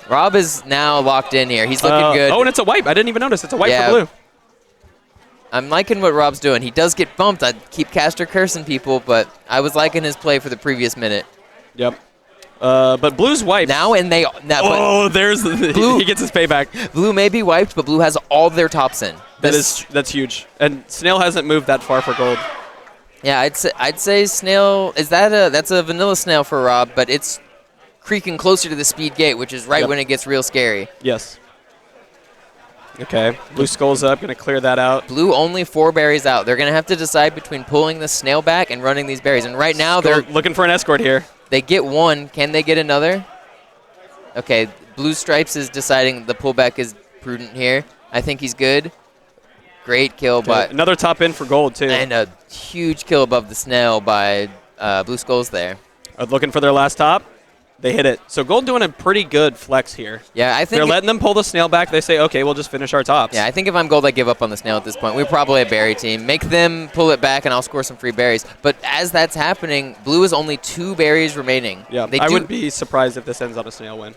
Rob is now locked in here. He's looking good. Oh, and it's a wipe. I didn't even notice. It's a wipe Yeah. for Blue. I'm liking what Rob's doing. He does get bumped. I keep caster cursing people, but I was liking his play for the previous minute. Yep. But Blue's wiped. Now, and they... Oh, there's Blue. He gets his payback. Blue may be wiped, but Blue has all their tops in. That's huge. And Snail hasn't moved that far for gold. Yeah, I'd say Snail... That's a vanilla Snail for Rob, but it's creaking closer to the speed gate, which is right when it gets real scary. Yes. Okay. Blue Skull's up. Going to clear that out. Blue only 4 berries out. They're going to have to decide between pulling the Snail back and running these berries. And right now, they're looking for an escort here. They get 1. Can they get another? Okay, Blue Stripes is deciding the pullback is prudent here. I think he's good. Great kill by... Another top in for gold, too. And a huge kill above the Snail by Blue Skulls there. Looking for their last top. They hit it. So gold doing a pretty good flex here. Yeah, I think... They're letting them pull the Snail back. They say, okay, we'll just finish our tops. Yeah, I think if I'm gold, I give up on the Snail at this point. We're probably a berry team. Make them pull it back, and I'll score some free berries. But as that's happening, Blue is only 2 berries remaining. Yeah, I wouldn't be surprised if this ends on a Snail win.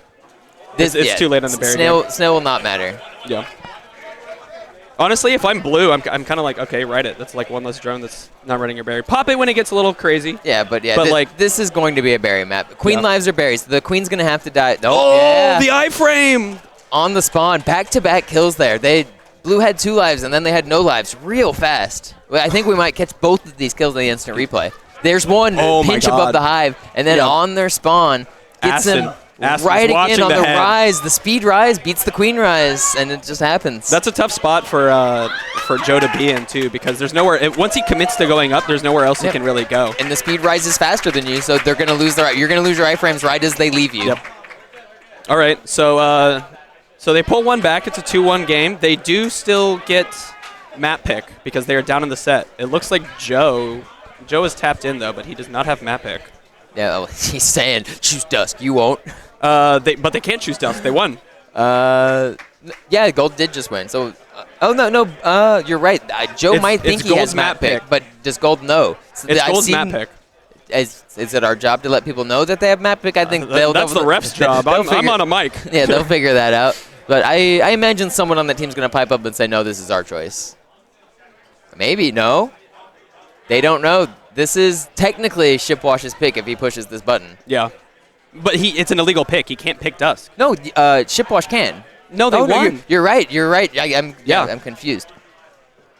It's too late on the berry game. Snail will not matter. Yeah. Honestly, if I'm Blue, I'm kind of like, okay, write it. That's like 1 less drone that's not running your berry. Pop it when it gets a little crazy. Yeah, but like this is going to be a berry map. Queen lives are berries. The queen's going to have to die. Oh, yeah. the iframe! On the spawn. Back-to-back kills there. Blue had 2 lives, and then they had no lives real fast. I think we might catch both of these kills in the instant replay. There's one pinch above the hive, and then on their spawn, gets them right again on the rise. The speed rise beats the queen rise, and it just happens. That's a tough spot for Joe to be in, too, because there's nowhere... Once he commits to going up, there's nowhere else he can really go. And the speed rise is faster than you, so they're going to lose you're going to lose your iframes right as they leave you. Yep. All right, so they pull 1 back. It's a 2-1 game. They do still get map pick because they are down in the set. It looks like Joe is tapped in, though, but he does not have map pick. Yeah, he's saying, choose Dusk, you won't. But they can't choose Dusk. They won. Yeah, Gold did just win. So, you're right. Joe might think he has map pick, but does Gold know? So it's Gold's map pick. Is it our job to let people know that they have map pick? I think that's the ref's job. I'm on a mic. Yeah, they'll figure that out. But I imagine someone on the team's going to pipe up and say, no, this is our choice. Maybe, no. They don't know. This is technically Shipwash's pick if he pushes this button. Yeah. But it's an illegal pick. He can't pick Dusk. No, Shipwash can. No, they won. You're right. I'm confused.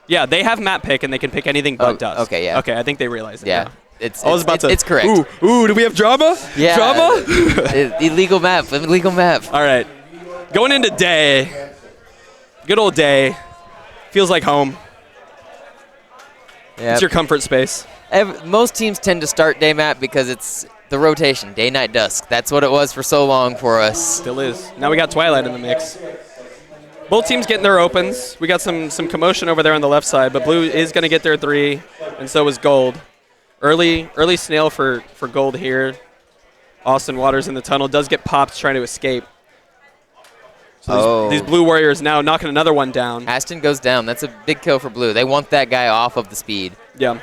Yeah, they have map pick, and they can pick anything but Dusk. Okay, yeah. Okay, I think they realize it. Yeah. Now. It's Ooh, correct. do we have drama? Yeah. Drama? Illegal map. All right. Going into day. Good old day. Feels like home. Yep. It's your comfort space. Most teams tend to start day map because it's the rotation, day, night, dusk. That's what it was for so long for us. Still is. Now we got Twilight in the mix. Both teams getting their opens. We got some commotion over there on the left side, but Blue is going to get their 3, and so is Gold. Early Snail for Gold here. Austin Waters in the tunnel. Does get popped trying to escape. So these Blue Warriors now knocking another one down. Aston goes down. That's a big kill for Blue. They want that guy off of the speed. Yeah.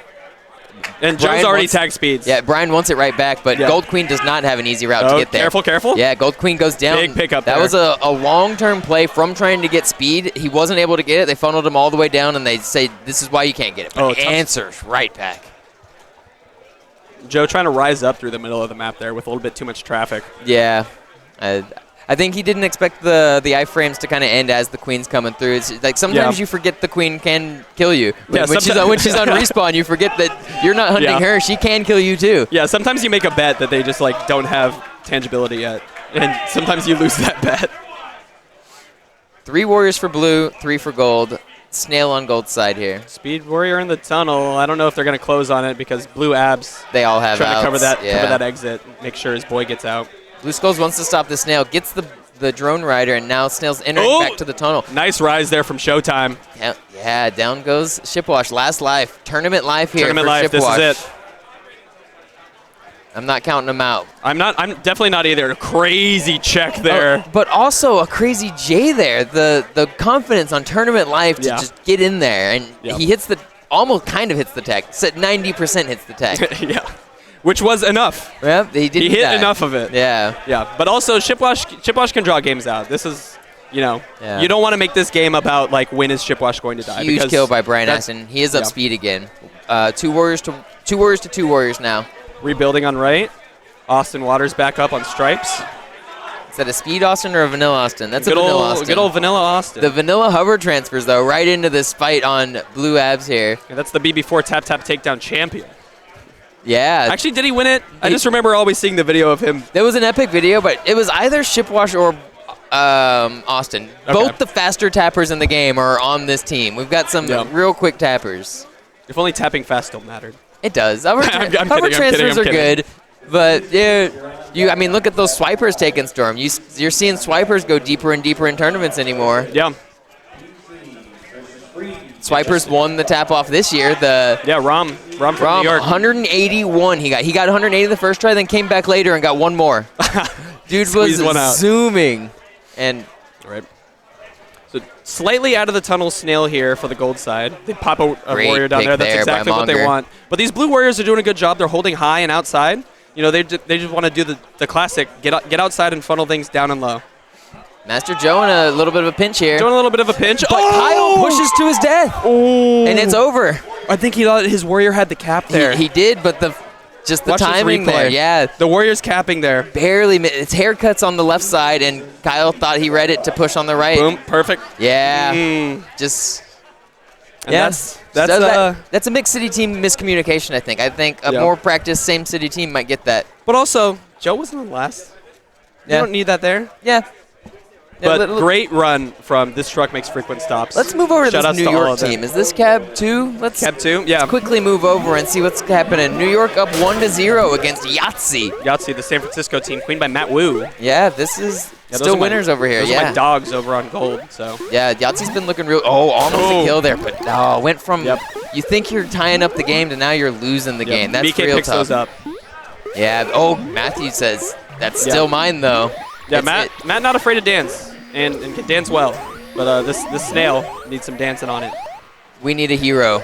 And Joe's already tag speeds. Yeah, Brian wants it right back, but Gold Queen does not have an easy route to get there. Careful, careful. Yeah, Gold Queen goes down. Big pickup That there. was a long-term play from trying to get speed. He wasn't able to get it. They funneled him all the way down, and they say, this is why you can't get it. But he answers right back. Joe trying to rise up through the middle of the map there with a little bit too much traffic. Yeah. I think he didn't expect the iframes to kind of end as the queen's coming through. It's like sometimes you forget the queen can kill you. When she's on respawn, you forget that you're not hunting her. She can kill you too. Yeah, sometimes you make a bet that they just like don't have tangibility yet, and sometimes you lose that bet. 3 warriors for blue, 3 for gold. Snail on gold's side here. Speed warrior in the tunnel. I don't know if they're going to close on it because blue abs. They all have trying outs. to cover that exit, make sure his boy gets out. Blue Skulls wants to stop the snail, gets the drone rider, and now Snail's entering back to the tunnel. Nice rise there from Showtime. Yeah, down goes Shipwash. Last life. Tournament life here Tournament for life, Shipwash. this is it. I'm not counting him out. I'm definitely not either. Crazy check there. But also a crazy J there. The confidence on tournament life to just get in there. And he hits almost kind of hits the tech. Said 90% hits the tech. Yeah. Which was enough. Yep, he hit enough of it. Yeah. Yeah. But also Shipwash can draw games out. This is, you don't want to make this game about like when is Shipwash going to die. Huge kill by Brian Aston. He is up speed again. 2 warriors to 2 warriors now. Rebuilding on right. Austin Waters back up on stripes. Is that a speed Austin or a vanilla Austin? That's good a vanilla Austin. Good old vanilla Austin. The vanilla hover transfers, though, right into this fight on blue abs here. Yeah, that's the BB4 tap-tap takedown champion. Yeah. Actually, did he win it? I just remember always seeing the video of him. There was an epic video, but it was either Shipwash or Austin. Okay. Both the faster tappers in the game are on this team. We've got some real quick tappers. If only tapping fast still mattered. It does. Hover transfers are good, but I mean, look at those swipers taking Storm. You're seeing swipers go deeper and deeper in tournaments anymore. Yeah. Swipers won the tap off this year. Rom from New York. 181 he got 180 the first try, then came back later and got one more. Dude was zooming. And right. So slightly out of the tunnle Snail here for the gold side. They pop a warrior down there. That's exactly what they want. But these blue warriors are doing a good job. They're holding high and outside. They just want to do the classic, get outside and funnel things down and low. Master Joe in a little bit of a pinch here. Doing a little bit of a pinch. But Kyle pushes to his death. Oh. And it's over. I think he thought his warrior had the cap there. He did, but the timing there. Yeah. The warrior's capping there. Barely. It's haircuts on the left side, and Kyle thought he read it to push on the right. Boom. Perfect. Yeah. Just... And yes. That's a mixed city team miscommunication, I think. I think a more practiced same city team might get that. But also, Joe wasn't on last. You don't need that there. Yeah. But great run from this truck makes frequent stops. Let's move over to this New York team. Is this Cab 2? Cab 2, yeah. Let's quickly move over and see what's happening. New York up 1-0 against Yahtzee. Yahtzee, the San Francisco team, queen by Matt Wu. Yeah, this is still winners over here. Those are my dogs over on gold. So yeah, Yahtzee's been looking real. Almost a kill there, but went from you think you're tying up the game to now you're losing the game. That's BK real picks tough. those up. Yeah. Oh, Matthew says that's still mine though. Yeah, Matt not afraid to dance. And can dance well, but this snail needs some dancing on it. We need a hero.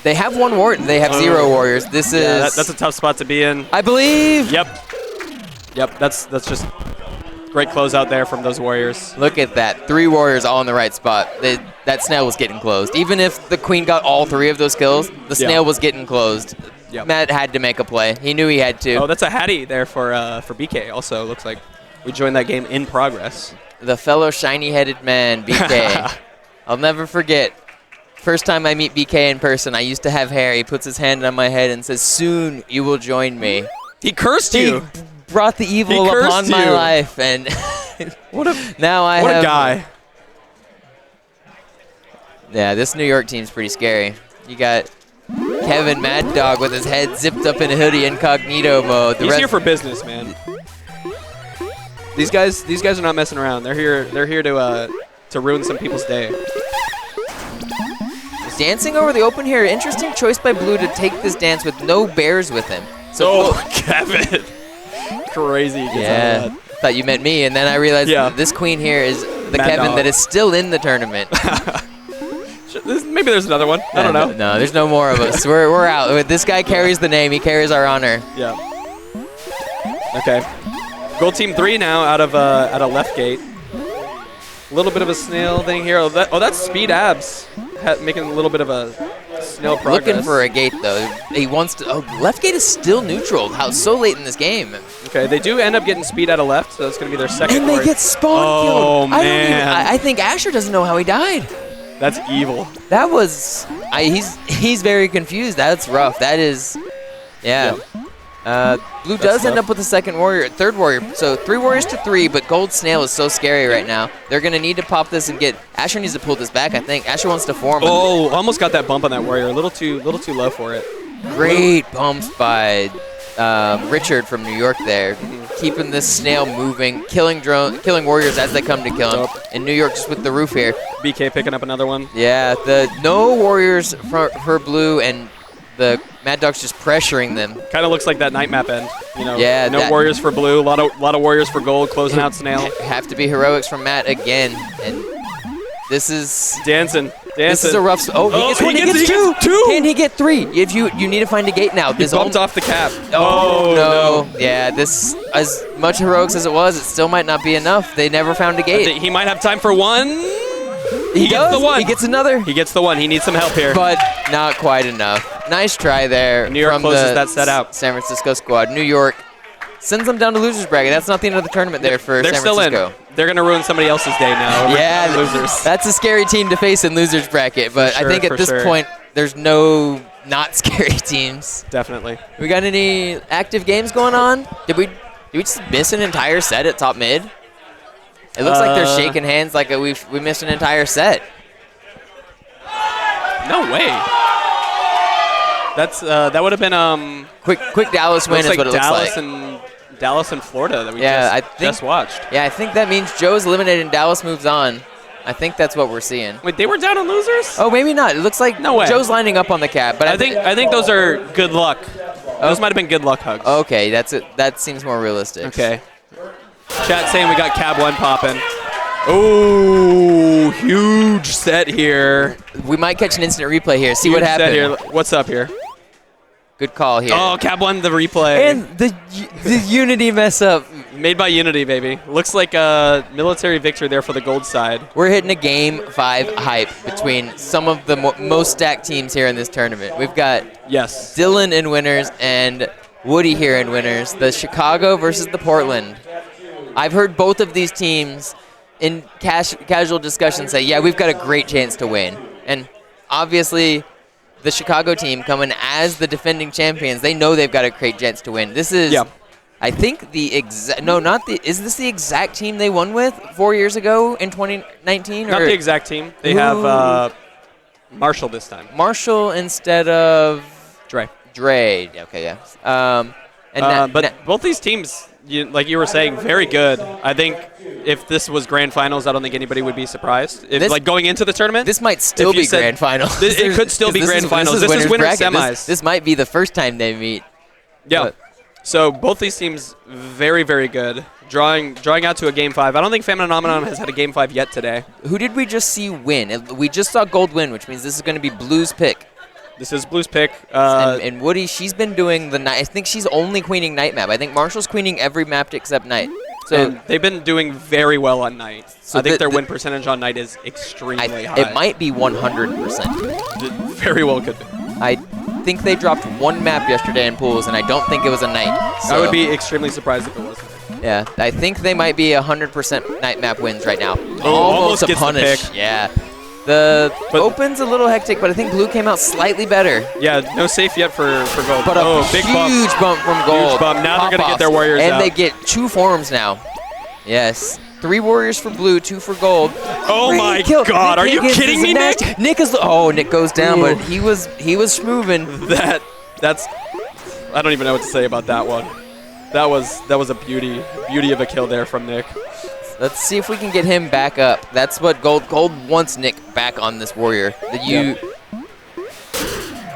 They have one warrior. They have 0 warriors. This is that's a tough spot to be in. I believe. Yep. That's just great closeout there from those warriors. Look at that, 3 warriors all in the right spot. That snail was getting closed. Even if the queen got all 3 of those kills, the snail was getting closed. Matt had to make a play. He knew he had to. Oh, that's a Hattie there for BK. Also, looks like we joined that game in progress. The fellow shiny-headed man, BK. I'll never forget. First time I meet BK in person, I used to have hair. He puts his hand on my head and says, "Soon you will join me." He cursed you. He brought the evil upon my life, and now I have. What a guy. Yeah, this New York team's pretty scary. You got Kevin Mad Dog with his head zipped up in a hoodie incognito mode. He's here for business, man. These guys are not messing around. They're here to ruin some people's day. Dancing over the open here. Interesting choice by Blue to take this dance with no bears with him. So Kevin. Crazy. Yeah. Thought you meant me, and then I realized this queen here is the Mad Kevin Dog. that is still in the tournament. maybe there's another one. I don't know. No, there's no more of us. We're out. This guy carries the name. He carries our honor. Yeah. Okay. Gold team 3 now out of left gate. A little bit of a snail thing here. Oh, that's Speed Abs making a little bit of a snail progress. Looking for a gate though. He wants to. Oh, left gate is still neutral. How so late in this game? Okay, they do end up getting speed out of left, so that's going to be their second. And they get spawn killed. Oh man! I think Asher doesn't know how he died. That's evil. That was. He's very confused. That's rough. That is. Yeah. Blue does end up with a third warrior. So 3 warriors to 3, but Gold Snail is so scary right now. They're going to need to pop this and get... Asher needs to pull this back, I think. Asher wants to form. Oh, almost got that bump on that warrior. A little too low for it. Great bumps by Richard from New York there. Keeping this snail moving, killing warriors as they come to kill him. In New York, just with the roof here. BK picking up another one. Yeah, no warriors for Blue, and the Mad Dog's just pressuring them. Kind of looks like that night map end. You know, yeah, no warriors for Blue, a lot of warriors for Gold, closing out Snail. Have to be heroics from Matt again, and this is dancing. This is a rough. He gets two. Can he get 3? If you need to find a gate now. He bumped off the cap. Oh no! Yeah, this as much heroics as it was, it still might not be enough. They never found a gate. He might have time for one. He gets the one. He gets another. He gets the one. He needs some help here. But not quite enough. Nice try there. New York from closes the that set out. San Francisco squad. New York sends them down to losers bracket. That's not the end of the tournament there for San Francisco. They're still in. They're going to ruin somebody else's day now. Yeah, losers. That's a scary team to face in losers bracket. But I think at this point, there's no not scary teams. Definitely. We got any active games going on? Did we just miss an entire set at top mid? It looks like they're shaking hands like we missed an entire set. No way. That's that would have been quick Dallas win is what it looks like. Dallas and Florida that we just watched. Yeah, I think that means Joe's eliminated and Dallas moves on. I think that's what we're seeing. Wait, they were down on losers? Oh, maybe not. It looks like Joe's lining up on the cap, but I think those are good luck. Those might have been good luck hugs. Okay, that's it. That seems more realistic. Okay. Chat saying we got Cab 1 popping. Oh, huge set here. We might catch an instant replay here. See what happens. Here. What's up here? Good call here. Oh, Cab won the replay. And the Unity mess up. Made by Unity, baby. Looks like a military victory there for the Gold side. We're hitting a Game 5 hype between some of the most stacked teams here in this tournament. We've got Dylan in winners and Woody here in winners. The Chicago versus the Portland. I've heard both of these teams in casual discussion say, yeah, we've got a great chance to win. And obviously, the Chicago team coming as the defending champions, they know they've got a great chance to win. This is, I think, is this the exact team they won with 4 years ago in 2019? Not the exact team. They have Marshall this time. Marshall instead of Dre. Okay, yeah. But both these teams, like you were saying, very good. I think if this was grand finals, I don't think anybody would be surprised. If going into the tournament, this might still be grand finals. It could still be grand finals. This is winner semis. This might be the first time they meet. Yeah. But. So both these teams very, very good. Drawing out to a Game 5. I don't think Famininomenon has had a Game 5 yet today. Who did we just see win? We just saw Gold win, which means this is going to be Blue's pick. This is Blue's pick. And Woody, she's been doing the night. I think she's only queening night map. I think Marshall's queening every map except night. So they've been doing very well on night. So I think their win percentage on night is extremely high. It might be 100%. It very well could be. I think they dropped one map yesterday in pools, and I don't think it was a night. So I would be extremely surprised if it wasn't. Yeah, I think they might be 100% night map wins right now. Almost a punish. The pick. Yeah. The Open's a little hectic, but I think Blue came out slightly better. Yeah, no safe yet for Gold. But big huge bump from Gold. Huge bump. Now they're going to get their warriors and out. They get 2 forms now. Yes. 3 warriors for Blue, 2 for Gold. Oh my God! Are you kidding me, Nick? Nick goes down, but he was moving. That's I don't even know what to say about that one. That was a beauty of a kill there from Nick. Let's see if we can get him back up. That's what Gold wants Nick back on this warrior.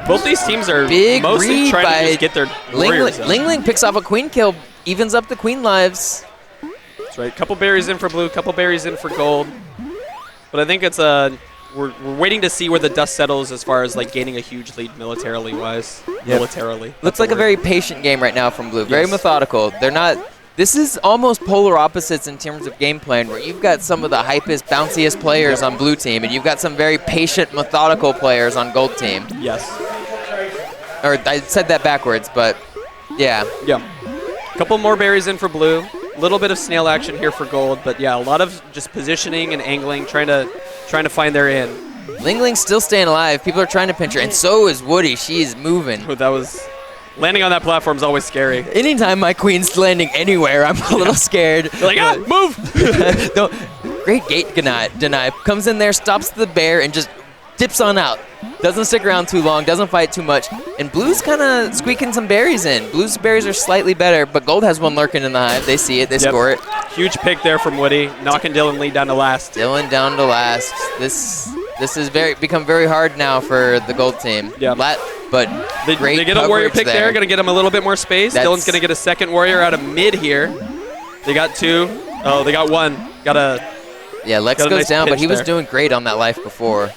Both these teams are big mostly trying to just get their warriors up. Ling picks off a queen kill, evens up the queen lives. That's right. Couple berries in for Blue, couple berries in for Gold. But I think it's a we're waiting to see where the dust settles as far as like gaining a huge lead militarily wise. Militarily. Looks like a very patient game right now from Blue. Very methodical. They're not. This is almost polar opposites in terms of game plan, where you've got some of the hypest, bounciest players on Blue team, and you've got some very patient, methodical players on Gold team. Yes. Or I said that backwards, but yeah. Yeah. A couple more berries in for Blue. A little bit of snail action here for Gold, but yeah, a lot of just positioning and angling, trying to find their in. Ling Ling's still staying alive. People are trying to pinch her, and so is Woody. She's moving. That was landing on that platform is always scary. Anytime my queen's landing anywhere, I'm a little scared. You're like, move! Great gate deny. Comes in there, stops the bear, and just dips on out. Doesn't stick around too long, doesn't fight too much. And Blue's kind of squeaking some berries in. Blue's berries are slightly better, but Gold has one lurking in the hive. They see it, they score it. Huge pick there from Woody, knocking Dylan Lee down to last. Dylan down to last. This has become very hard now for the Gold team. Yeah. But they get a warrior pick there. Going to get him a little bit more space. Dylan's going to get a second warrior out of mid here. They got 2. Oh, they got 1. Yeah, Lex goes down, but he was doing great on that life before.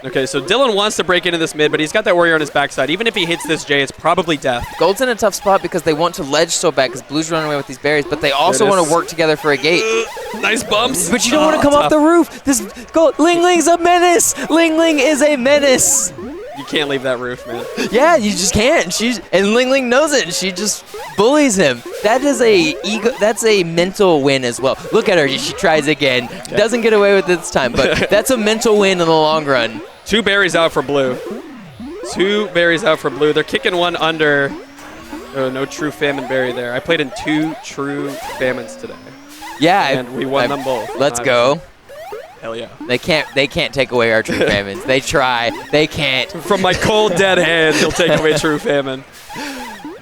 Okay, so Dylan wants to break into this mid, but he's got that warrior on his backside. Even if he hits this J, it's probably death. Gold's in a tough spot because they want to ledge so bad because Blue's running away with these berries, but they also want to work together for a gate. Nice bumps. But you don't want to come off the roof. Ling Ling's a menace. Ling Ling is a menace. You can't leave that roof, man. Yeah, you just can't. And Ling Ling knows it, and she just bullies him. That is that's a mental win as well. Look at her. She tries again. Yeah. Doesn't get away with it this time, but that's a mental win in the long run. 2 berries out for Blue. 2 berries out for Blue. They're kicking one under. Oh, no true famine berry there. I played in 2 true famines today. Yeah, and we won them both. Let's go. Hell yeah. They can't take away our true famines. They try. They can't. From my cold dead hand, he'll take away true famine.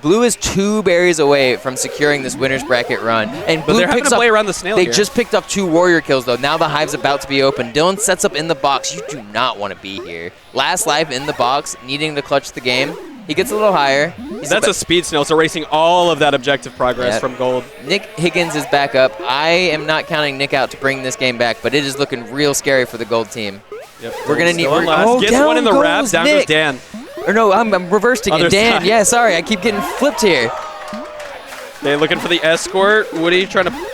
Blue is 2 berries away from securing this winner's bracket run. And but Blue they're having to play around the snail They here. just picked up 2 warrior kills, though. Now the hive's about to be open. Dylan sets up in the box. You do not want to be here. Last life in the box, needing to clutch the game. He gets a little higher. That's a speed snail, so erasing all of that objective progress from Gold. Nick Higgins is back up. I am not counting Nick out to bring this game back, but it is looking real scary for the Gold team. Yep. We're going to need... Gets down one in the wrap, down goes Nick. Dan. Or no, I'm reversing it. Dan, yeah, sorry. I keep getting flipped here. Okay, looking for the escort. Woody trying to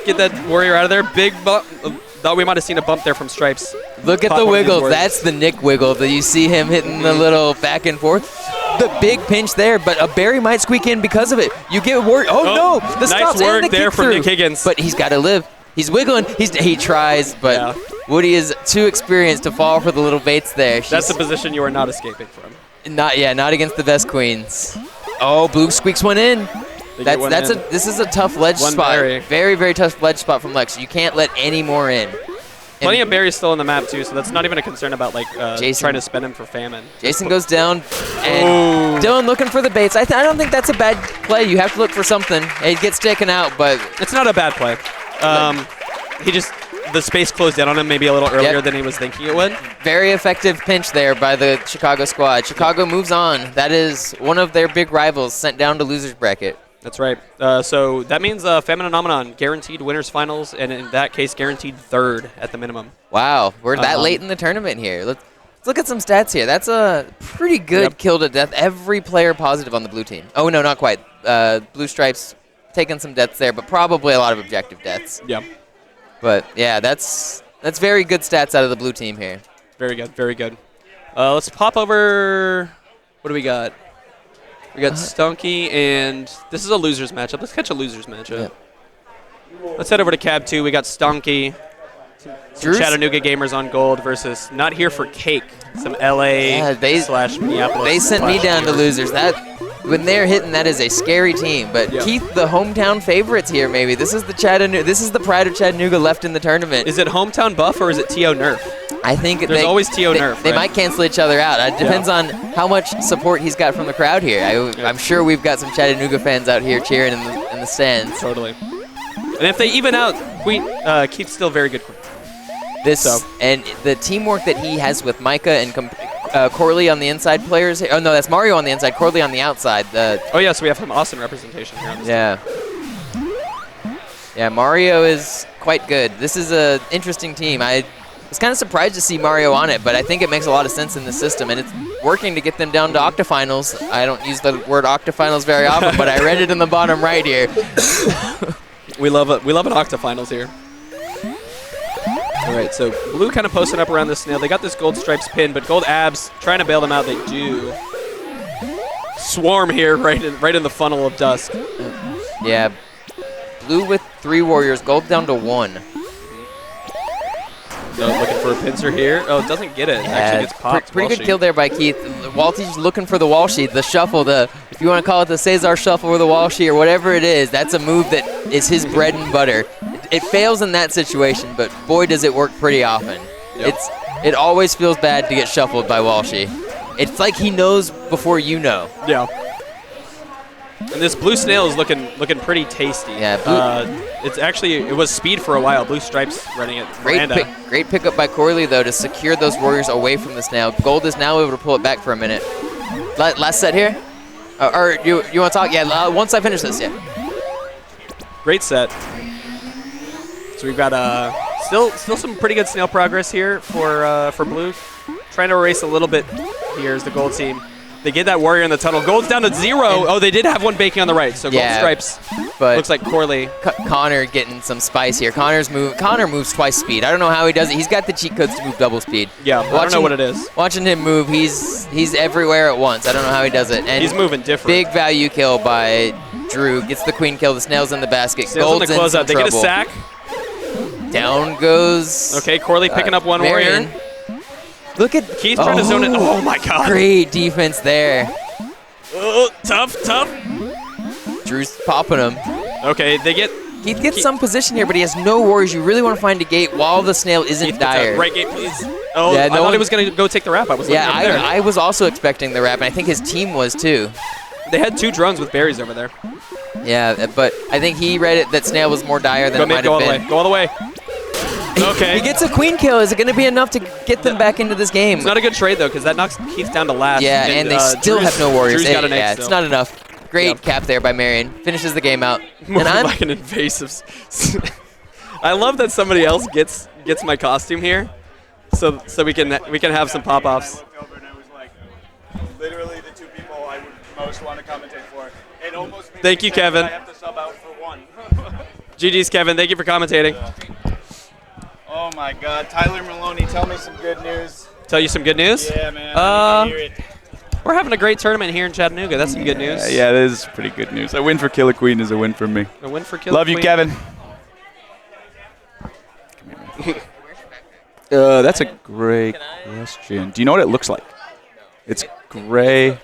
get that warrior out of there. Big bump. Thought we might have seen a bump there from Stripes. Look at the wiggle. That's the Nick wiggle. That you see him hitting the little back and forth. The big pinch there, but a berry might squeak in because of it. You get worried. Oh, no. The nice work there from Nick Higgins. But he's got to live. He's wiggling. He tries, but Woody is too experienced to fall for the little baits there. That's the position you are not escaping from. Not against the best queens. Oh, Blue squeaks one in. This is a tough ledge spot. Berry. Very, very tough ledge spot from Lex. You can't let any more in. Plenty of berries still on the map too, so that's not even a concern about like trying to spend him for famine. Jason goes down, and Dylan looking for the baits. I don't think that's a bad play. You have to look for something. It gets taken out, but it's not a bad play. The space closed in on him maybe a little earlier than he was thinking it would. Very effective pinch there by the Chicago squad. Chicago moves on. That is one of their big rivals sent down to losers bracket. That's right. So that means Famininomenon guaranteed winners finals, and in that case, guaranteed 3rd at the minimum. Wow, we're that late in the tournament here. Let's look at some stats here. That's a pretty good kill to death. Every player positive on the blue team. Oh no, not quite. Blue Stripes taking some deaths there, but probably a lot of objective deaths. Yep. But yeah, that's very good stats out of the blue team here. Very good, very good. Let's pop over. What do we got? We got Stonky, and this is a losers matchup. Let's catch a losers matchup. Let's head over to Cab 2. We got Stonky, some Chattanooga gamers on gold versus Not Here for Cake, some LA slash Minneapolis. They sent me down to losers. When they're hitting, that is a scary team. But Keith, the hometown favorites here, maybe. This is the Chattanooga. This is the pride of Chattanooga left in the tournament. Is it hometown buff or is it TO nerf? I think there's always TO nerf. They might cancel each other out. It depends on how much support he's got from the crowd here. I'm sure we've got some Chattanooga fans out here cheering in the stands. Totally. And if they even out, Keith's still very good. And the teamwork that he has with Micah and Corley on the inside players. Oh no, that's Mario on the inside, Corley on the outside. Oh yeah, so we have some Austin representation here on this team. Yeah, Mario is quite good. This is an interesting team. was kind of surprised to see Mario on it, but I think it makes a lot of sense in the system, and it's working to get them down to octafinals. I don't use the word octafinals very often, but I read it in the bottom right here. We love an octafinals here. All right, so blue kind of posted up around the snail. They got this gold stripes pin, but gold abs trying to bail them out. They do. Swarm here right in the funnel of dusk. Yeah, blue with 3 warriors, gold down to 1. So looking for a pincer here. Oh, doesn't get it. Yeah, Actually gets popped. Pretty good kill there by Keith. Walty's looking for the wall sheet, the shuffle, if you want to call it the Cesar shuffle or the wall sheet or whatever it is, that's a move that is his bread and butter. It fails in that situation, but boy, does it work pretty often. Yep. It always feels bad to get shuffled by Walshy. It's like he knows before you know. Yeah. And this blue snail is looking pretty tasty. Yeah. It was speed for a while. Blue stripes running it. Great pickup by Corley though to secure those warriors away from the snail. Gold is now able to pull it back for a minute. Last set here, or you want to talk? Yeah. Once I finish this, yeah. Great set. So we've got still some pretty good snail progress here for blue. Trying to erase a little bit here is the gold team. They get that warrior in the tunnel. Gold's down to 0. Oh, they did have one baking on the right, so gold stripes. But looks like Corley. Connor getting some spice here. Connor moves twice speed. I don't know how he does it. He's got the cheat codes to move double speed. Yeah, I don't know what it is. Watching him move, he's everywhere at once. I don't know how he does it. And he's moving different. Big value kill by Drew. Gets the queen kill. The snail's in the basket. Snail's Gold's in the closeout. They trouble. get a sack. Down goes. Okay, Corley picking up one Marion. warrior. Look at Keith trying to zone it. Oh my God! Great defense there. Oh, tough. Drew's popping him. Okay, Keith gets some position here, but he has no warriors. You really want to find a gate while the snail isn't Keith dire. Right gate, please. Oh, yeah, I thought he was going to go take the wrap. I was also expecting the wrap, and I think his team was too. They had 2 drones with berries over there. Yeah, but I think he read it that snail was more dire than it might have been. Go all the way. Okay. He gets a queen kill. Is it going to be enough to get them back into this game? It's not a good trade, though, because that knocks Keith down to last. Yeah, and they still have no warriors. Drew's got an egg it's not enough. Great cap there by Marion. Finishes the game out. And I'm like an invasive. I love that somebody else gets my costume here, so we can have some pop-offs. Literally the 2 people I would most want to commentate for. It almost Thank you, Kevin. I have to sub out for 1. GG's, Kevin. Thank you for commentating. Oh my God, Tyler Maloney, tell me some good news. Tell you some good news? Yeah, man. I hear it. We're having a great tournament here in Chattanooga. That's some good news. Yeah, that is pretty good news. A win for Killer Queen is a win for me. A win for Killer Love Queen. you, Kevin. That's a great question. Do you know what it looks like? It's gray.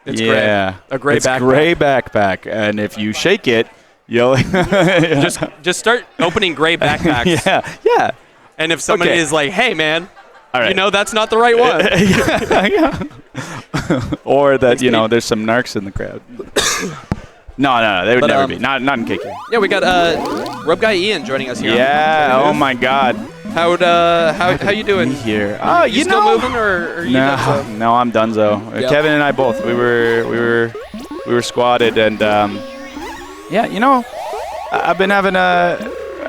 It's gray. A gray it's backpack. Gray backpack, and if you shake it, you'll just start opening gray backpacks. yeah. And if somebody is like, "Hey, man, all right. you know that's not the right one," or that there's some narcs in the crowd. No, they would never be. Not in KK. Yeah, we got Rub Guy Ian joining us here. Yeah. Oh my God. How you doing here? You still moving or are you done so? No, I'm donezo. Yep. Kevin and I both. We were squatted, and I've been having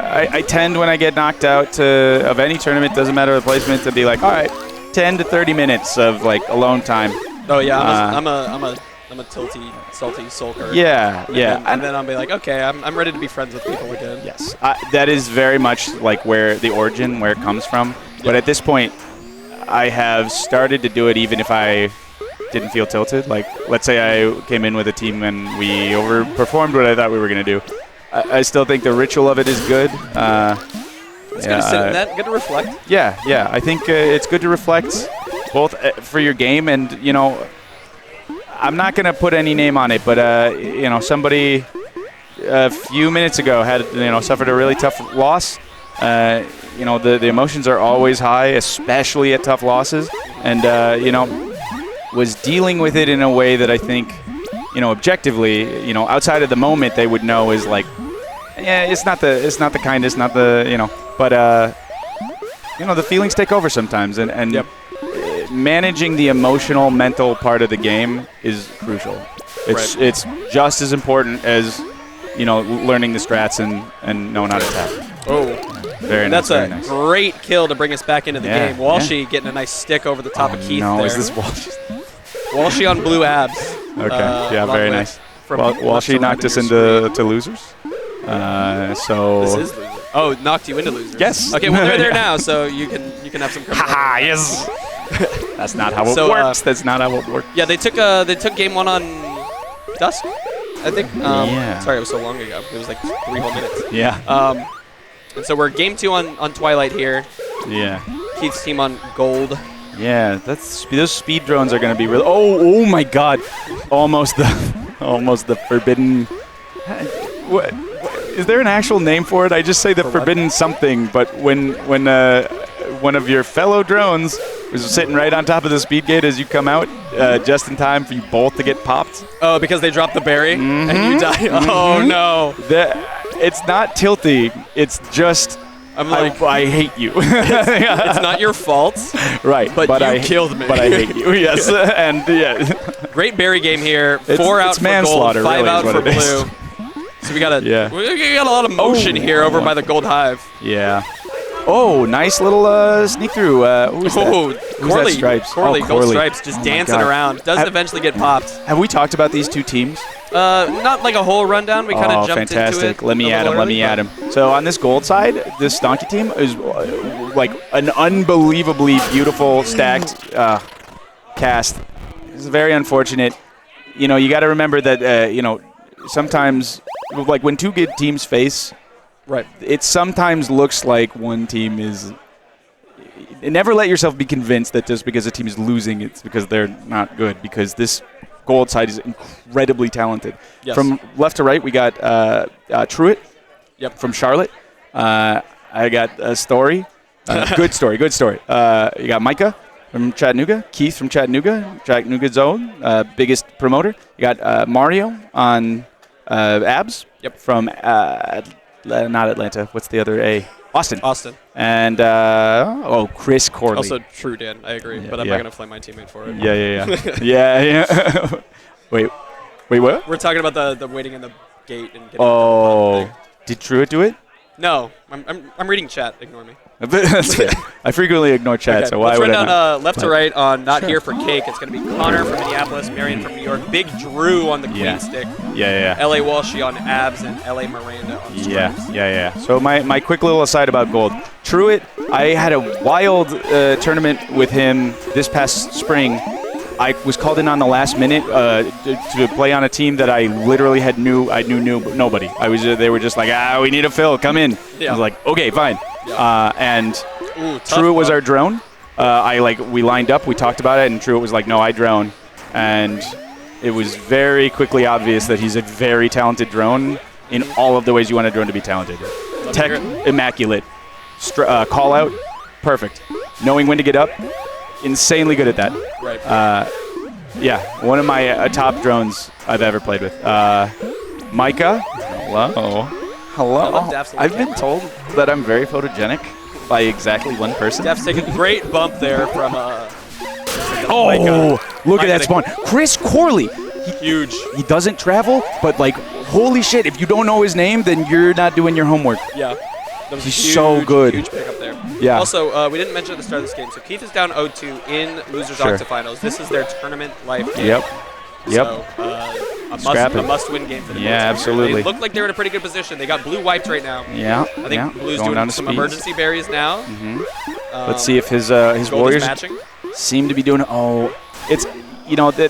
I tend when I get knocked out of any tournament, doesn't matter the placement, to be like, all right, 10 to 30 minutes of like alone time. Oh yeah, I'm a tilty, salty sulker. Yeah. And then I'll be like, okay, I'm ready to be friends with people again. Yes, that is very much like where it comes from. Yep. But at this point, I have started to do it even if I didn't feel tilted. Like, let's say I came in with a team and we overperformed what I thought we were going to do. I still think the ritual of it is good. It's good to sit in that, good to reflect. Yeah. I think it's good to reflect both for your game and, I'm not going to put any name on it, but, somebody a few minutes ago had, suffered a really tough loss. The emotions are always high, especially at tough losses. And, was dealing with it in a way that I think, objectively, outside of the moment they would know is like, yeah, it's not the kindest, not the, but, the feelings take over sometimes. And yep. Managing the emotional, mental part of the game is crucial. It's just as important as learning the strats and knowing how to tap. Oh, very nice. That's very a nice. great kill to bring us back into the Yeah, game. Walshy getting a nice stick over the top of Keith No, there. is this Walshy? Walshy on blue abs. Okay, yeah, along very with nice. from Well, left Walshy to right knocked of us your into losers. So This is loser. Oh, knocked you into losers. Yes. Okay, well they're there Yeah. now, so you can have some. Haha, yes. That's not how it So, works. That's not how it works. Yeah, they took game 1 on Dusk, I think. Yeah. Sorry, it was so long ago. It was like 3 whole minutes. Yeah. And so we're game 2 on Twilight here. Yeah. Keith's team on Gold. Yeah, those speed drones are going to be real. Oh my God! Almost the forbidden. What? Is there an actual name for it? I just say the forbidden something. But when one of your fellow drones was sitting right on top of the speed gate as you come out, just in time for you both to get popped. Oh, because they dropped the berry and you die. Oh no! It's not tilty. It's just. I hate you. It's not your fault. Right. But you killed me. But I hate you. Yes. And yeah. Great berry game here. It's 4 out for manslaughter, Gold, 5 really, out is for what it is. Blue. So we got Yeah. a lot of motion here over by the Gold Hive. Yeah. Oh, nice little sneak through. Who's that? Oh, Who's that? Corley. Stripes. Corley, Oh, Gold Corley. Stripes, just Oh my dancing God. around. Does eventually get popped. Have we talked about these two teams? Not like a whole rundown. We kind of jumped fantastic. into it. Let me add him. So on this Gold side, this Stonky team is like an unbelievably beautiful stacked cast. It's very unfortunate. You know, you got to remember that, sometimes, like when two good teams face, right, it sometimes looks like one team is. Never let yourself be convinced that just because a team is losing, it's because they're not good. Because this Gold side is incredibly talented. Yes. From left to right, we got Truitt. Yep. From Charlotte. I got a story. Good story. You got Micah from Chattanooga. Keith from Chattanooga Zone, biggest promoter. You got Mario on Abs. Yep. From not Atlanta. What's the other A? Austin. And Chris Corley. Also true, Dan. I agree, but I'm not gonna flame my teammate for it. Yeah. Wait, what? We're talking about the waiting in the gate and getting. Oh, did Truitt do it? No, I'm reading chat. Ignore me. That's fair. I frequently ignore chat, so why Let's would run I down not? left to right on Not Here for Cake. It's going to be Connor from Minneapolis, Marion from New York, Big Drew on the Queen stick, LA Walshy on Abs, and LA Miranda on Stripes. Yeah. So my quick little aside about Gold. Truitt, I had a wild tournament with him this past spring. I was called in on the last minute to play on a team that I literally I knew nobody. They were just like, we need a fill, come in. Yeah. I was like, okay, fine. And Tough Truitt was luck. our drone. We lined up, we talked about it, and Truitt was like, no, I drone. And it was very quickly obvious that he's a very talented drone in all of the ways you want a drone to be talented. Tech, immaculate. Call out, perfect. Knowing when to get up, insanely good at that. Right. One of my top drones I've ever played with. Micah, hello. I've been told that I'm very photogenic by exactly one person. Def's taking a great bump there from. Look at that spawn. Chris Corley. Huge. He doesn't travel, but holy shit, if you don't know his name, then you're not doing your homework. Yeah. That was He's a huge, so good. Huge pickup there. Yeah. Also, we didn't mention at the start of this game. So Keith is down 0-2 in losers octafinals. This is their tournament life game. Yep. So a must-win game for the Yeah, Bulls. absolutely. They look like they're in a pretty good position. They got blue wiped right now. Yeah. I think Blue's Going down doing to some speeds. emergency berries now. Let's see if his Gold Warriors is matching. seem to be doing. Oh, it's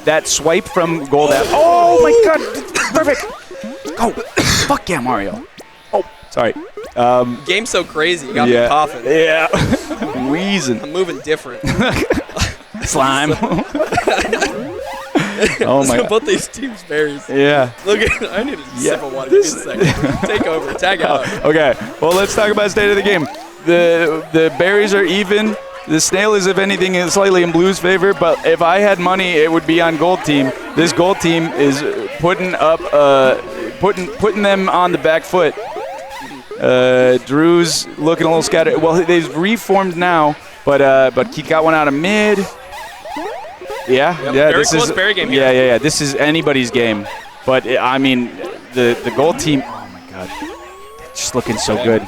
that swipe from Gold. Oh my God! Perfect. Go. Fuck yeah, Mario. Oh, sorry. Game's so crazy. You got me coughing. Yeah. Wheezing. I'm moving different. Slime. Oh my God. Both these teams berries. Yeah. Look at. I need a sip of water. Give me a second. Take over. Tag out. Okay. Well, let's talk about state of the game. The berries are even. The snail is, if anything, is slightly in Blue's favor. But if I had money, it would be on Gold team. This Gold team is putting up, putting them on the back foot. Drew's looking a little scattered. Well, they've reformed now, but he got one out of mid. Yeah. Very This close is berry game here. Yeah. This is anybody's game. But I mean, the Gold team. Oh my God, they're just looking so good.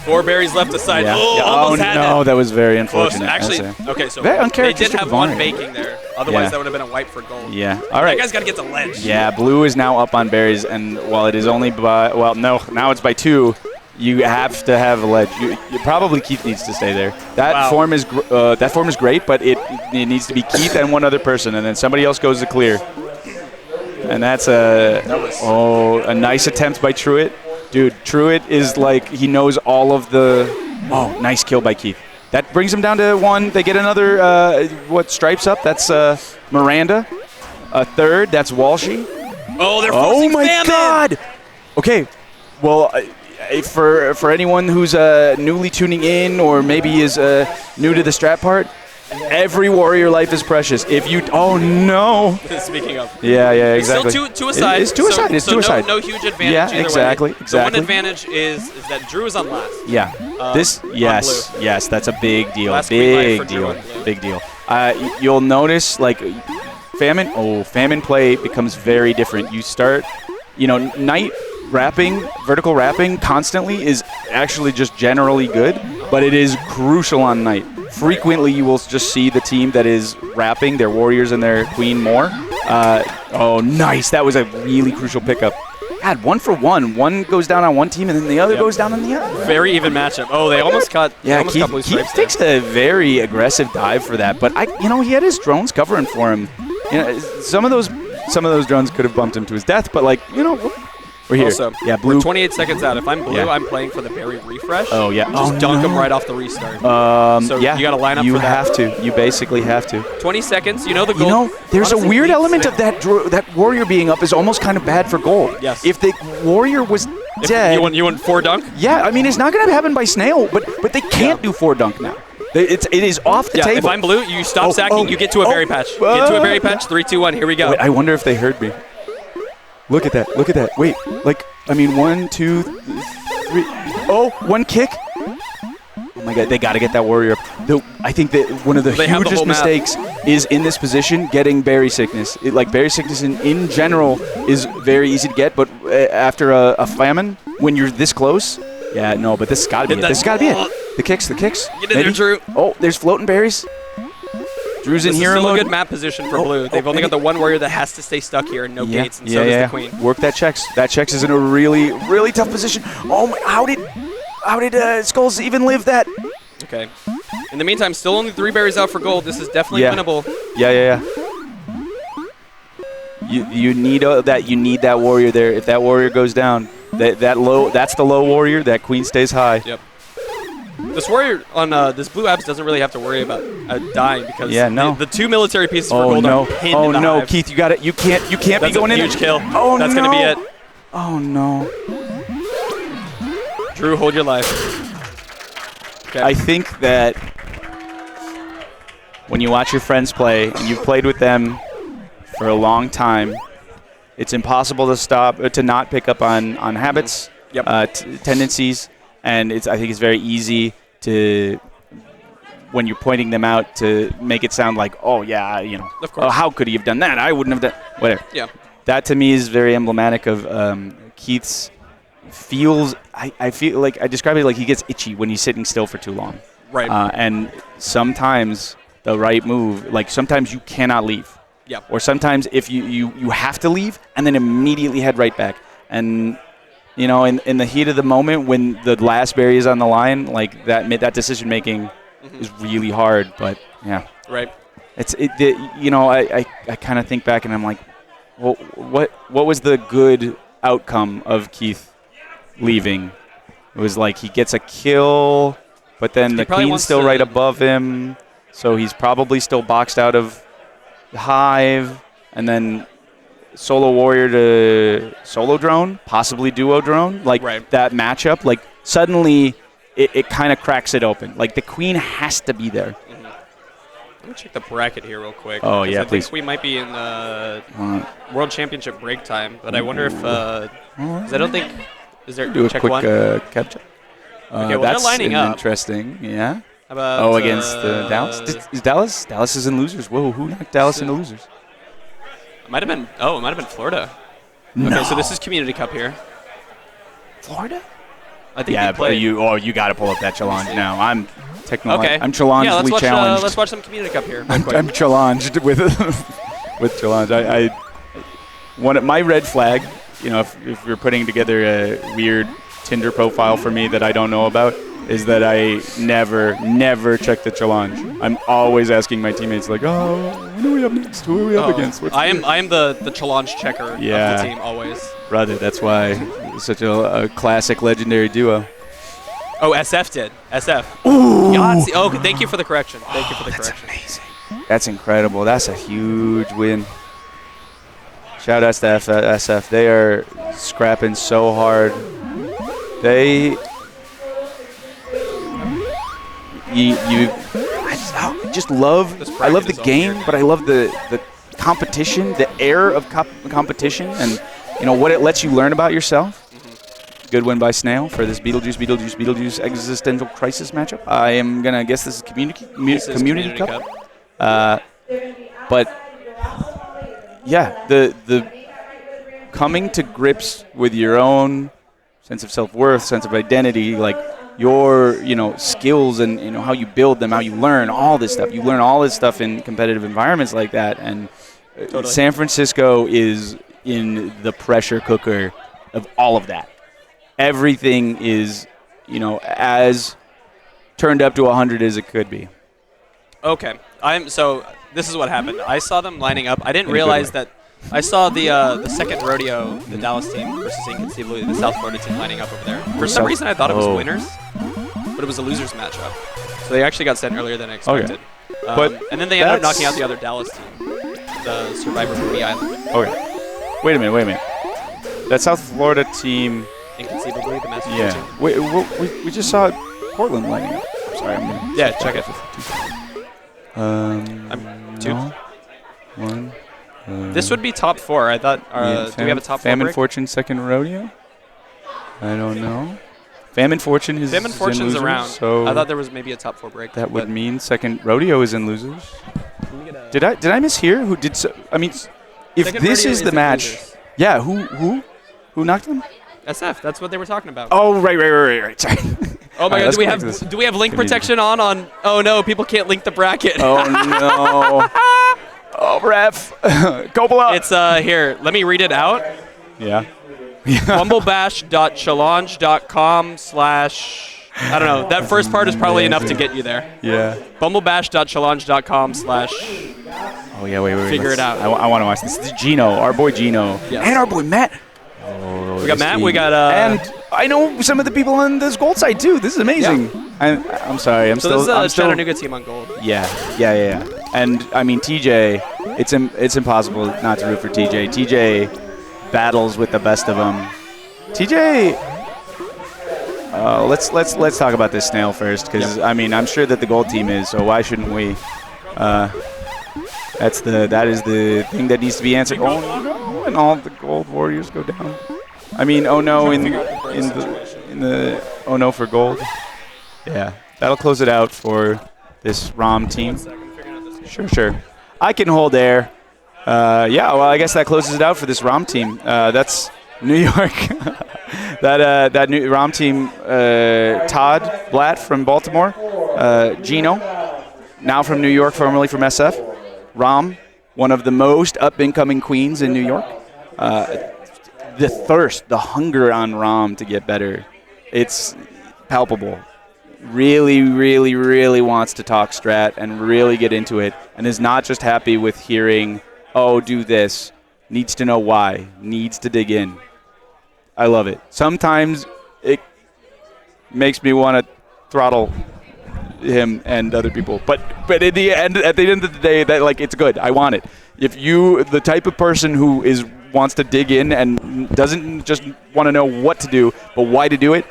4 berries left aside. Yeah. Oh, Yeah. almost had no, it. that was very Close. unfortunate. Actually, I'd say. okay, so Very they did uncharacteristic have of one Mario. baking there. Otherwise, Yeah. that would have been a wipe for gold. Yeah. All right. That guy's got to get to ledge. Yeah, blue is now up on berries, and while it is only by, well, no, now it's by 2. You have to have a ledge. You probably Keith needs to stay there. That form is great, but it needs to be Keith and one other person, and then somebody else goes to clear. And that's a nice attempt by Truitt. Dude, Truitt is like, he knows all of the, nice kill by Keith. That brings him down to 1. They get another, stripes up? That's Miranda. A third, that's Walshy. Oh, they're forcing my Famine. God! Okay, well, for anyone who's newly tuning in or maybe is new to the strat part, every warrior life is precious. If you, Speaking of. Yeah, exactly. It's still two aside. It's two aside. It's two aside. No huge advantage Yeah, either exactly. way. The one advantage is that Drew is on last. Yeah. Yes, that's a big deal. Last green light for Big Drew deal. on blue. Big deal. You'll notice like Famine play becomes very different. You start, night wrapping, vertical wrapping constantly is actually just generally good, but it is crucial on night. Frequently, you will just see the team that is wrapping their warriors and their queen more. Nice. That was a really crucial pickup. God, 1 for 1. One goes down on one team, and then the other goes down on the other. Very even matchup. Oh, they almost caught. Yeah, almost got blue Keith stripes takes a very aggressive dive for that, but he had his drones covering for him. Some of those drones could have bumped him to his death, but we're here. Also, yeah, blue. We're 28 seconds out. If I'm blue, Yeah. I'm playing for the berry refresh. Oh yeah. Just dunk him right off the restart. So you got to line up You for that. have to. You basically have to. 20 seconds. The goal. There's honestly, a weird leads element it. of that warrior being up is almost kind of bad for gold. Yes. If the warrior was dead. You want 4 dunk? Yeah, I mean it's not going to happen by snail, but they can't do 4 dunk now. It is off the table. If I'm blue, you stop sacking. You get to a berry patch. Get to a berry patch. 3, 2, 1. Here we go. Wait, I wonder if they heard me. Look at that. Look at that. Wait, 1, 2, 3. Oh, 1 kick. Oh my God, they got to get that warrior up. I think that one of the hugest mistakes is in this position getting berry sickness. Berry sickness in general is very easy to get, but after a famine, when you're this close, but this has got to be it. This has got to be it. The kicks. Get in there, Drew. Oh, there's floating berries. Drew's in This is hero still a mode. good map position for blue. They've only got the one warrior that has to stay stuck here and no gates, and so does the queen. Work that checks. That checks is in a really, really tough position. Oh my! How did Skulls even live that? Okay. In the meantime, still only 3 berries out for gold. This is definitely winnable. Yeah. You need that warrior there. If that warrior goes down, that's the low warrior. That queen stays high. Yep. This warrior on this blue abs doesn't really have to worry about dying because the 2 military pieces for gold are pinned in the hive. Keith, you got it. You can't That's be going in. Huge kill. Oh That's no. gonna be it. Oh no. Drew, hold your life. Okay. I think that when you watch your friends play and you've played with them for a long time, it's impossible to not pick up on habits, tendencies, and I think it's very easy to, when you're pointing them out, to make it sound like, Of course. how could he have done that? I wouldn't have done whatever. Yeah. That to me is very emblematic of Keith's feels. I feel like I describe it like he gets itchy when he's sitting still for too long. Right. And sometimes the right move, sometimes you cannot leave. Yep. Or sometimes if you have to leave and then immediately head right back. And in the heat of the moment when the last berry is on the line, that decision making is really hard. But yeah. Right. I kind of think back and I'm like, well, what was the good outcome of Keith leaving? It was like he gets a kill, but then the queen's still right above him, so he's probably still boxed out of the hive, and then solo warrior to solo drone, possibly duo drone, that matchup. Suddenly it kind of cracks it open. The queen has to be there. Let me check the bracket here real quick. Oh, yeah, I think we might be in World Championship break time, but I wonder if because I don't think do a check quick one? cap check. Okay, well, that's they're lining up. Interesting. Yeah. How about, against Dallas? Is Dallas? Dallas is in losers. Whoa, who knocked Dallas into losers? It might have been Florida. No. Okay, so this is Community Cup here. Florida? I think yeah, he played. but you got to pull up that challenge now. I'm technically Okay. I'm challengedly challenged. Let's watch some Community Cup here. I'm challenged with with challenge. My red flag, if you're putting together a weird Tinder profile for me that I don't know about, is that I never check the challenge. I'm always asking my teammates like, oh, who are we up next? Who are we up against? I am the challenge checker of the team always. Brother, that's why it's such a classic legendary duo. Oh, SF did. SF. Ooh. Yahtzee. Oh, thank you for the correction. Thank you for the that's correction. Amazing. That's incredible. That's a huge win. Shout out to SF. They are scrapping so hard. I just love the game, but I love the competition, the air of competition, and what it lets you learn about yourself. Good win by Snail for this Beetlejuice existential crisis matchup. I am gonna guess this is community cup. But yeah, the coming to grips with your own sense of self-worth, sense of identity, like your skills and how you build them, how you learn all this stuff. You learn all this stuff in competitive environments like that, and totally. San Francisco is in the pressure cooker of all of that. Everything is, as turned up to 100 as it could be. Okay, so this is what happened. I saw them lining up. I didn't realize that. I saw the second rodeo, the Dallas team versus Inconceivably, the South Florida team lining up over there. For some reason, I thought it was winners, but it was a losers matchup. So they actually got sent earlier than I expected. Okay. And then they ended up knocking out the other Dallas team, the Survivor Boobee Island. Okay. Wait a minute. That South Florida team. Inconceivably, the Massacre team. Wait, we just saw Portland lining up. I'm sorry, I'm gonna check it. I'm 2. No. 1. This would be top 4. I thought. Do we have a top 4 Famine break? Fortune second rodeo? I don't know. Famine Fortune is Famine Fortune's in losers, around. So I thought there was maybe a top 4 break. That would mean second rodeo is in losers. Did I mishear? Who did so? I mean, if Second this rodeo is the in match, losers. yeah. Who knocked them? SF. That's what they were talking about. Oh, right. Sorry. Oh my All God! right, Do we have link protection on? Oh no! People can't link the bracket. Oh no! Oh, ref. Coppola. It's here. Let me read it out. Yeah. bumblebash.challenge.com/ I don't know. That first part is probably enough to get you there. Yeah. bumblebash.challenge.com/ Oh yeah, wait. Figure it out. I want to watch this. This is Gino, our boy Gino, Yes. and our boy Matt. Oh, We got Matt. We got and I know some of the people on this gold side too. This is amazing. Yeah. I'm sorry. I'm so still. this is a Chattanooga team on gold. Yeah. And I mean TJ, it's impossible not to root for TJ. TJ battles with the best of them. TJ. Let's talk about this Snail first, because I mean I'm sure that the gold team is. So why shouldn't we? That is the thing that needs to be answered. Oh no! And all the gold warriors go down. I mean, oh no! In the oh no for gold. Yeah, that'll close it out for this ROM team. Sure. I can hold air. Yeah, well, I guess that closes it out for this ROM team. That's New York. that new ROM team, Todd Blatt from Baltimore, Gino, now from New York, formerly from SF. ROM, one of the most up-and-coming queens in New York. The thirst, the hunger on ROM to get better, it's palpable. Really, really, really wants to talk Strat and really get into it, and is not just happy with hearing, oh, do this. Needs to know why. Needs to dig in. I love it. Sometimes it makes me want to throttle him and other people, but at the end of the day, that it's good. I want it. If you the type of person who wants to dig in and doesn't just want to know what to do, but why to do it,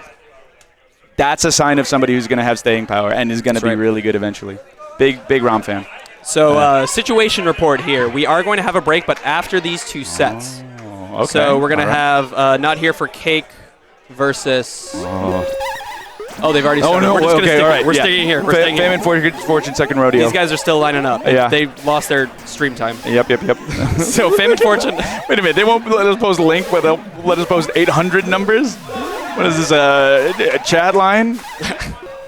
that's a sign of somebody who's going to have staying power and is going to be really good eventually. Big ROM fan. So situation report here. We are going to have a break, but after these 2 sets. Okay. So we're going to have Not Here for Cake versus... Oh, they've already started. Oh, no. We're just all right. We're staying here. Famine Fortune second rodeo. These guys are still lining up. Yeah. They lost their stream time. Yep. So Famine Fortune... Wait a minute. They won't let us post a link, but they'll let us post 800 numbers? What is this, a chat line?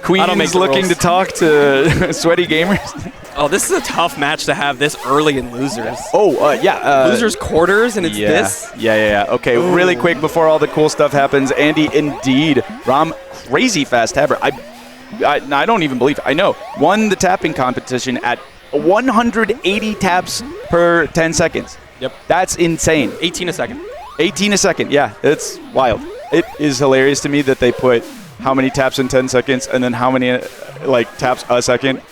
Queen's looking to talk to sweaty gamers? Oh, this is a tough match to have this early in losers. Oh, yeah. Losers quarters, and it's this? Yeah. Okay, really quick before all the cool stuff happens. Andy, indeed, Rom, crazy fast tapper. I don't even believe it. I know. Won the tapping competition at 180 taps per 10 seconds. Yep. That's insane. 18 a second. 18 a second, yeah. It's wild. It is hilarious to me that they put how many taps in 10 seconds and then how many taps a second.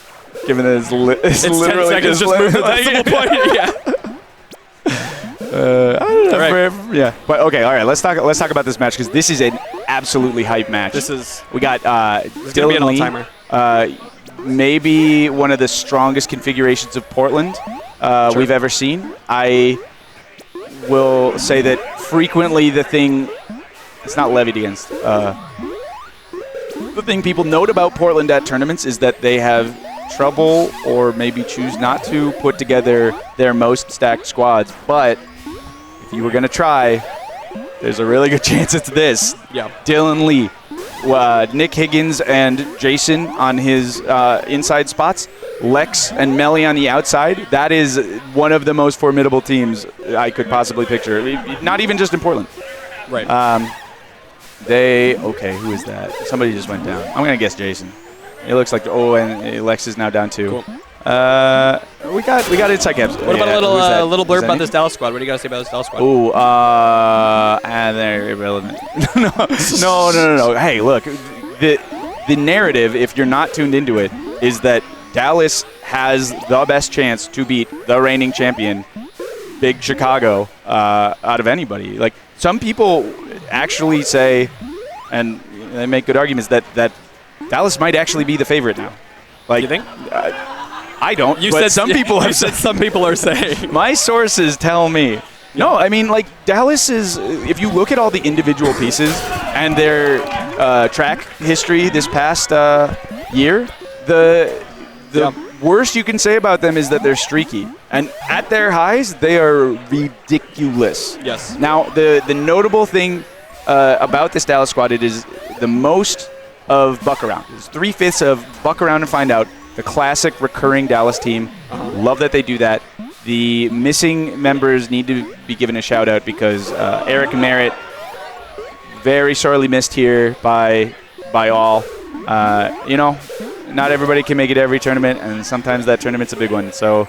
Given that it's literally 10 seconds, just move the decimal point. Yeah. I don't know. Right. Yeah. But okay. All right. Let's talk about this match because this is an absolutely hype match. We got Dylan Lee, maybe one of the strongest configurations of Portland we've ever seen. I will say that frequently it's not levied against. The thing people note about Portland at tournaments is that they have trouble or maybe choose not to put together their most stacked squads. But if you were going to try, there's a really good chance it's this. Yeah. Dylan Lee, Nick Higgins and Jason on his inside spots, Lex and Melly on the outside. That is one of the most formidable teams I could possibly picture. Not even just in Portland. Right. Who is that? Somebody just went down. I'm going to guess Jason. It looks like and Lex is now down too. Cool. We got inside caps. What about a little blurb about this Dallas squad? What do you got to say about this Dallas squad? Ooh, they're irrelevant. No. Hey, look, the narrative, if you're not tuned into it, is that Dallas has the best chance to beat the reigning champion, Big Chicago, out of anybody. Like some people actually say, and they make good arguments that Dallas might actually be the favorite now. Like, you think? I don't. Some people have said. Some people are saying. My sources tell me. Yeah. No, I mean, like Dallas is. If you look at all the individual pieces and their track history this past year, the worst you can say about them is that they're streaky. And at their highs, they are ridiculous. Yes. Now, the notable thing about this Dallas squad, it is the most of Buck Around. It's 3/5 of Buck Around and Find Out, the classic recurring Dallas team. Love that they do that. The missing members need to be given a shout out because Eric and Merritt, very sorely missed here by all. Not everybody can make it every tournament, and sometimes that tournament's a big one. So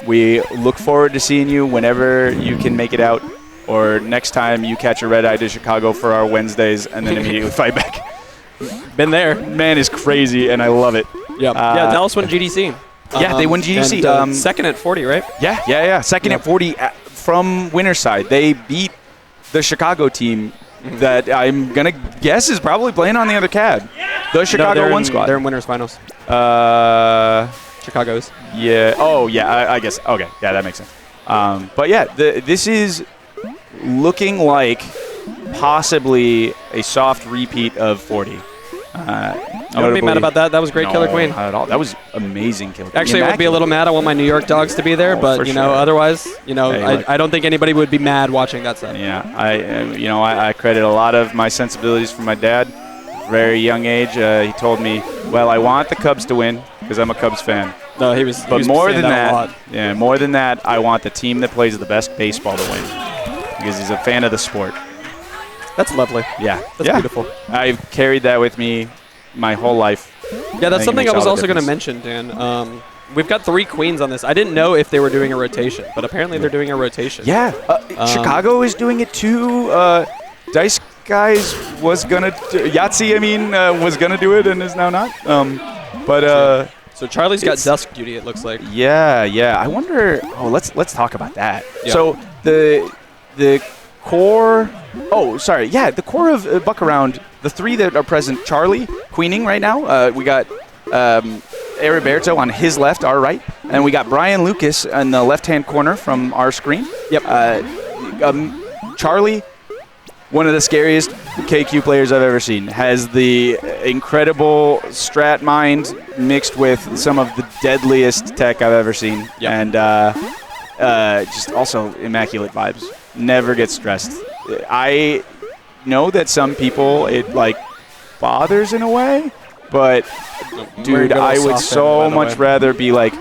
we look forward to seeing you whenever you can make it out, or next time you catch a red eye to Chicago for our Wednesdays and then immediately fight back. Been there. Man is crazy, and I love it. Yeah, Dallas won GDC. Yeah, they won GDC. And, second at 40, right? Yeah. Second at 40 from winner's side. They beat the Chicago team that I'm going to guess is probably playing on the other CAD. The Chicago 1 squad. They're in winners finals. Chicago's. Yeah. Oh, yeah, I guess. Okay, yeah, that makes sense. But yeah, this is looking like possibly a soft repeat of 40. I wouldn't be mad about that. That was great, Killer Queen. Not at all. That was amazing, Killer Queen. Actually, I would be a little mad. I want my New York Dogs to be there, but otherwise, I don't think anybody would be mad watching that set. Yeah, I credit a lot of my sensibilities from my dad. Very young age, he told me, "Well, I want the Cubs to win because I'm a Cubs fan." No, he was. But more than that, a lot. yeah, more than that, I want the team that plays the best baseball to win because he's a fan of the sport. That's lovely. Yeah, that's beautiful. I've carried that with me my whole life. Yeah, that's something I was also going to mention, Dan. We've got 3 queens on this. I didn't know if they were doing a rotation, but apparently they're doing a rotation. Yeah, Chicago is doing it too. Dice Guys was gonna Yahtzee, was gonna do it and is now not. So Charlie's got dusk duty, it looks like. Yeah. I wonder. Oh, let's talk about that. Yeah. So the core. Oh, sorry. Yeah, the core of Buck Around. The 3 that are present. Charlie queening right now. We got Heriberto on his left, our right, and we got Brian Lucas in the left-hand corner from our screen. Yep. Charlie, one of the scariest KQ players I've ever seen, has the incredible strat mind mixed with some of the deadliest tech I've ever seen, and just also immaculate vibes. Never gets stressed. know that some people it like bothers in a way, but dude, I would so much rather be like,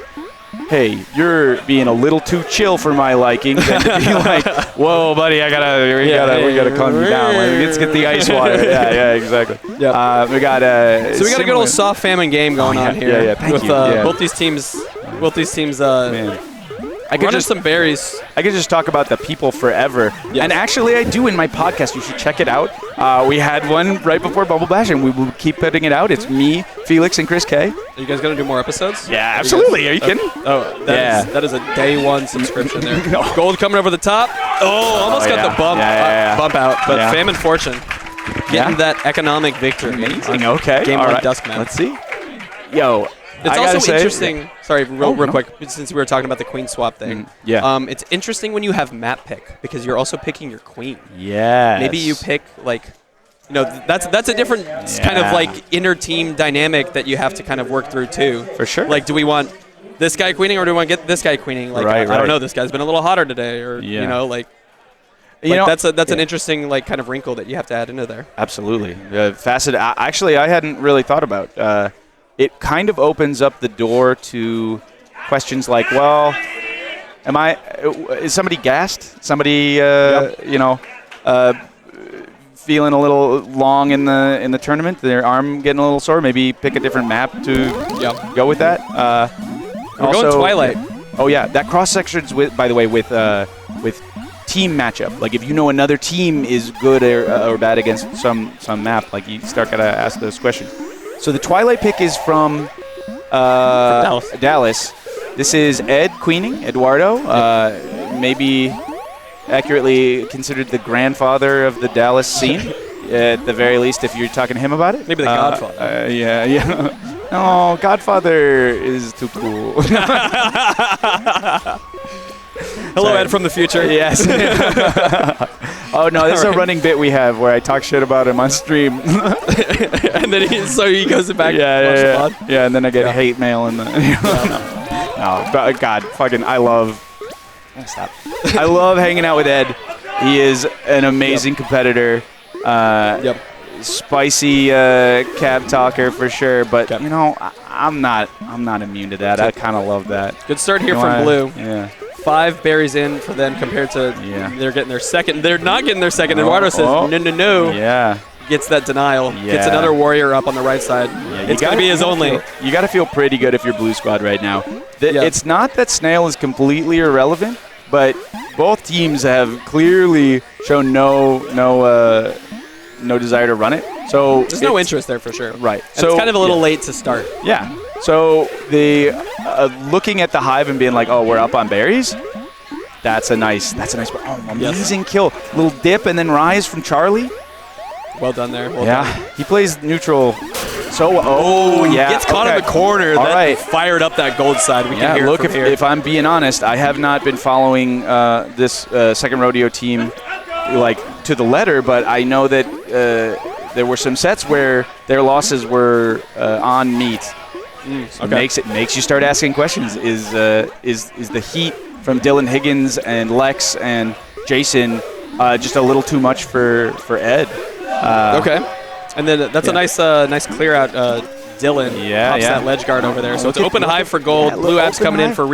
hey, you're being a little too chill for my liking, than to be like, whoa, buddy, we gotta calm you down. Let's get the ice water. Yeah, exactly. Yep. We got so we got a good old soft Famine game going on here. Yeah, thank with you. both these teams. Man. I could just some berries. I could just talk about the people forever. Yes. And actually, I do in my podcast. You should check it out. We had one right before Bubble Bash, and we will keep putting it out. It's me, Felix, and Chris K. Are you guys going to do more episodes? Yeah, absolutely. Are you kidding? Oh, that is a day one subscription there. Gold coming over the top. Oh, almost got the bump out. But Famine Fortune getting that economic victory. Amazing. Okay. Game all one right. Duskman. Let's see. Yo. It's also interesting. Sorry, real quick, since we were talking about the queen swap thing. It's interesting when you have map pick because you're also picking your queen. Yeah. Maybe you pick that's a different kind of like inner team dynamic that you have to kind of work through too. For sure. Like, do we want this guy queening or do we want to get this guy queening? Like, I don't know. This guy's been a little hotter today, or that's an interesting like kind of wrinkle that you have to add into there. Absolutely. Facet. Actually, I hadn't really thought about. It kind of opens up the door to questions like, well, is somebody gassed? Somebody, feeling a little long in the tournament? Their arm getting a little sore? Maybe pick a different map to go with that. We're going Twilight. Oh yeah, that cross section's by the way with team matchup. Like if you know another team is good or bad against some map, like you start gotta ask those questions. So the Twilight pick is from Dallas. This is Ed queening, Eduardo, maybe accurately considered the grandfather of the Dallas scene, at the very least, if you're talking to him about it. Maybe the Godfather. Yeah. No, Godfather is too cool. Hello, Ed from the future. Yes. Oh, no, this is a running bit we have where I talk shit about him on stream. And then he goes back and watch the pod? Yeah, and then I get hate mail in the... No, God, fucking, I love hanging out with Ed. He is an amazing competitor. Spicy cab talker for sure, but I'm not immune to that. I kind of love that. Good start here from Blue. Yeah. 5 berries in for them compared to they're getting their second. They're not getting their second. Eduardo says no. Yeah. Gets that denial. Yeah. Gets another warrior up on the right side. Yeah, it's going to be his only. You got to feel pretty good if you're Blue Squad right now. It's not that Snail is completely irrelevant, but both teams have clearly shown no desire to run it. So there's no interest there for sure. Right. And so it's kind of a little late to start. Yeah. So the looking at the hive and being like, oh, we're up on berries. That's a nice. Amazing kill. Little dip and then rise from Charlie. Well done there. Well done. He plays neutral. So gets caught in the corner. All right. Fired up that gold side. We can hear look, it from here. if I'm being honest, I have not been following this second rodeo team like to the letter, but I know that there were some sets where their losses were on meat. So makes you start asking questions. Is the heat from Dylan Higgins and Lex and Jason just a little too much for Ed? And then that's a nice clear out. Dylan pops that ledge guard over there. So it's open hive for gold. Blue App's coming in for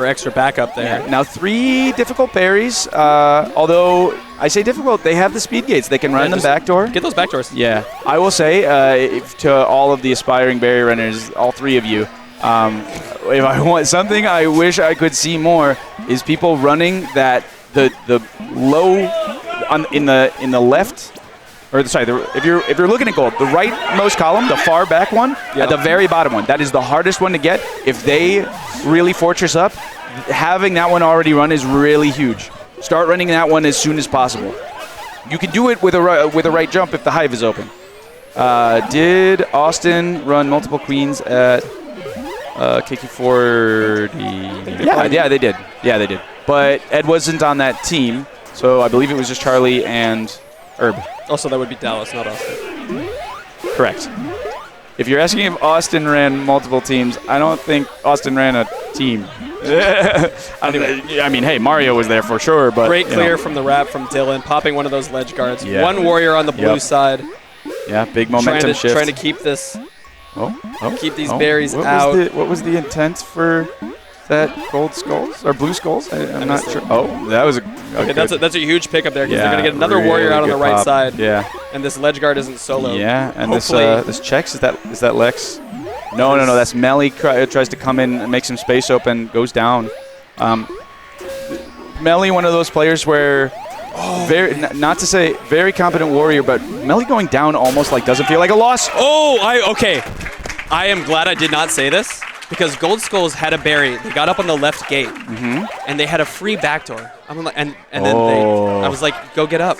extra backup there. Yeah. Now 3 difficult berries. Although I say difficult, they have the speed gates. They can run the back door. Get those back doors. Yeah. I will say to all of the aspiring berry runners, all 3 of you, if I want something I wish I could see more is people running that the low in the left. Or sorry, if you're looking at gold, the rightmost column, the far back one, at the very bottom one, that is the hardest one to get. If they really fortress up, having that one already run is really huge. Start running that one as soon as possible. You can do it with a right jump if the hive is open. Did Austin run multiple queens at KQ40? Yeah, they did. Yeah, they did. But Ed wasn't on that team, so I believe it was just Charlie and Herb. Also, that would be Dallas, not Austin. Correct. If you're asking if Austin ran multiple teams, I don't think Austin ran a team. I mean, hey, Mario was there for sure, but great clear from the wrap from Dylan, popping one of those ledge guards. Yeah. One warrior on the blue side. Yeah, big momentum shift. Trying to keep this. Keep these Oh. berries What out. what was the intent for that gold skulls or blue skulls? I'm not sure. Oh, that was a Okay, that's a huge pickup there because they're gonna get another really warrior out on the good right pop. side. Yeah. And this ledge guard isn't solo. Yeah, and hopefully this checks. Is that Lex? No. That's Melly tries to come in and make some space open, goes down. Melly, one of those players where not to say very competent warrior, but Melly going down almost like doesn't feel like a loss. Okay. I am glad I did not say this because Gold Skulls had a berry. They got up on the left gate and they had a free backdoor. I'm like, and then I was like, go get up.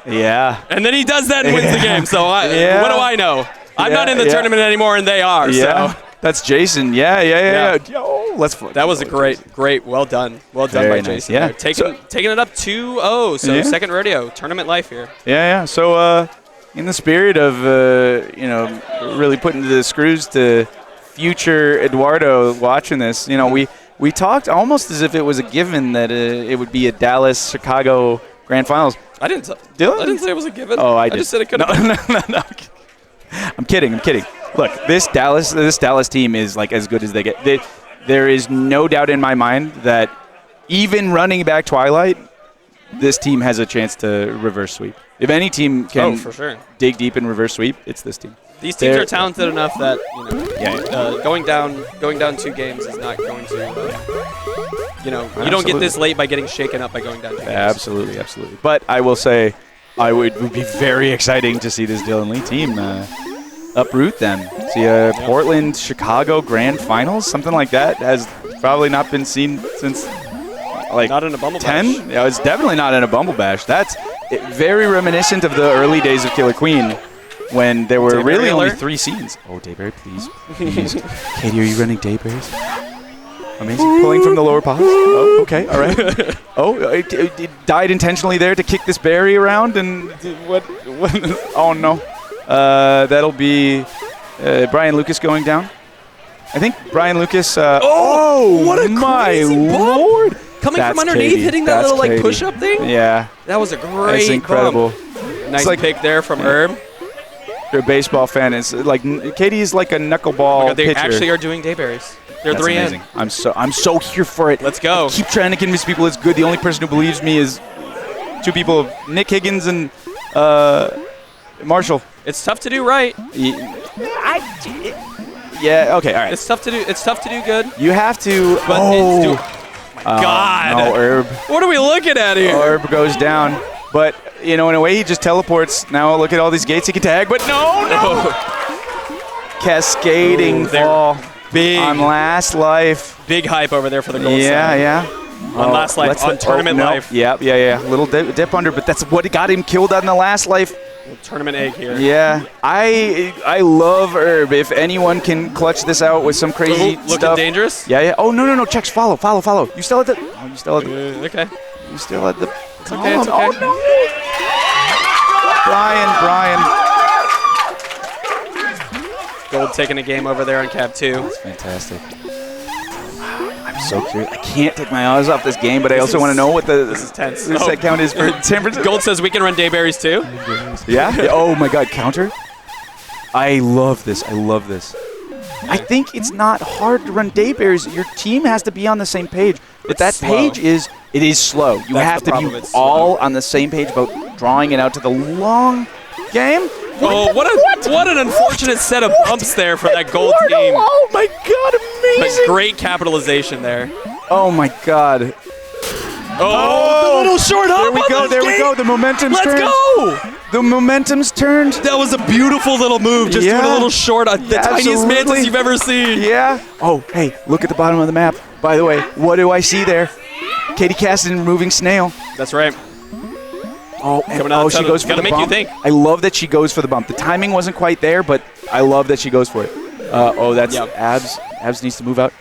Yeah. And then he does that and wins the game. So what do I know? I'm not in the tournament anymore, and they are. Yeah. So That's Jason. Yeah. Yo, let's flip. that was a great. Well done by Very nice. Jason. Yeah. there. Taking it up 2-0. So second rodeo tournament life here. Yeah. So in the spirit of really putting the screws to future Eduardo watching this, we talked almost as if it was a given that it would be a Dallas Chicago Grand Finals. I didn't say it was a given. Oh, I did. I just said it could have. No. I'm kidding. Look, this Dallas team is like as good as they get. There is no doubt in my mind that even running back Twilight, this team has a chance to reverse sweep. If any team can for sure. dig deep and reverse sweep, it's this team. These teams are talented enough that going down 2 games is not going to. You don't get this late by getting shaken up by going down 2 games. Absolutely. But I will say, it would be very exciting to see this Dylan Lee team uproot them. See a Portland, Chicago Grand Finals, something like that has probably not been seen since not in a Bumble 10. Bash. Yeah, it's definitely not in a Bumble Bash. That's very reminiscent of the early days of Killer Queen, when there were Dayberry really only alert? 3 scenes. Oh, Dayberry, please. Katie, are you running Dayberries? Amazing. Pulling from the lower pots. Oh, okay. All right. It died intentionally there to kick this berry around, and what? Oh no. That'll be Brian Lucas going down. I think Brian Lucas. What a my crazy bump. lord! Coming That's from underneath, Katie. hitting that That's little Katie. push-up thing. Yeah. That was a great. That's incredible. Bump. Nice It's like, pick there from Herb. You're a baseball fan. It's like Katie is like a knuckleball They pitcher. actually are doing Dayberries. They're That's 3 amazing. in. I'm so here for it. Let's go. I keep trying to convince people it's good. The only person who believes me is 2 people, Nick Higgins and Marshall. It's tough to do right. Yeah. Okay. All right. It's tough to do good. You have to. But God. No, Herb. What are we looking at here? Herb goes down, but in a way he just teleports. Now look at all these gates he can tag, but no. Cascading fall. Big on last life. Big hype over there for the gold side. Yeah. On last life, on tournament life. Yeah. Little dip under, but that's what got him killed on the last life. Tournament egg here. Yeah, I love Herb. If anyone can clutch this out with some crazy Looking stuff. dangerous? Yeah. Oh, no. Checks, follow. You still at the... Oh, you still at the... Okay. You still at the... It's okay. Oh, no. Brian. Gold taking a game over there on Cab 2. That's fantastic. I'm so curious. I can't take my eyes off this game, but I also want to know what the set count is for San Francisco. Gold says we can run Dayberries too. Yeah? Oh my God, counter. I love this. I think it's not hard to run Dayberries. Your team has to be on the same page. But that page is slow. You have to be all on the same page about drawing it out to the long game. What an unfortunate set of bumps there for that gold team. Oh my God, amazing. But great capitalization there. Oh my God. Oh, the little short hop. There we go. The momentum's turned. Let's go. The momentum's turned. That was a beautiful little move. Just doing a little short, the tiniest mantis you've ever seen. Yeah. Oh, hey, look at the bottom of the map. By the way, what do I see there? Katie Cassidy removing Snail. That's right. She goes for the bump. I love that she goes for the bump. The timing wasn't quite there, but I love that she goes for it. That's Abs. Abs needs to move out.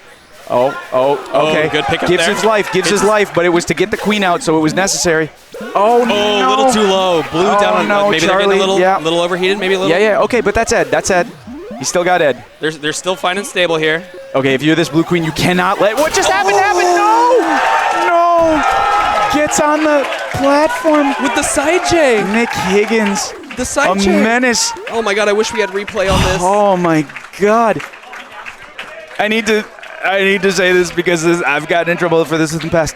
Okay. Good pickup Gives there. Gives his life, but it was to get the queen out, so it was necessary. Oh, no. A little too low. Blue down on maybe Charlie, they're getting a little overheated, maybe a little. Yeah. Okay, but that's Ed. He's still got Ed. They're still fine and stable here. Okay, if you're this blue queen, you cannot let. What just happened? No! Gets on the platform with the side J. Nick Higgins. The side J. Menace. Oh my God! I wish we had replay on this. Oh my God. I need to say this because I've gotten in trouble for this in the past.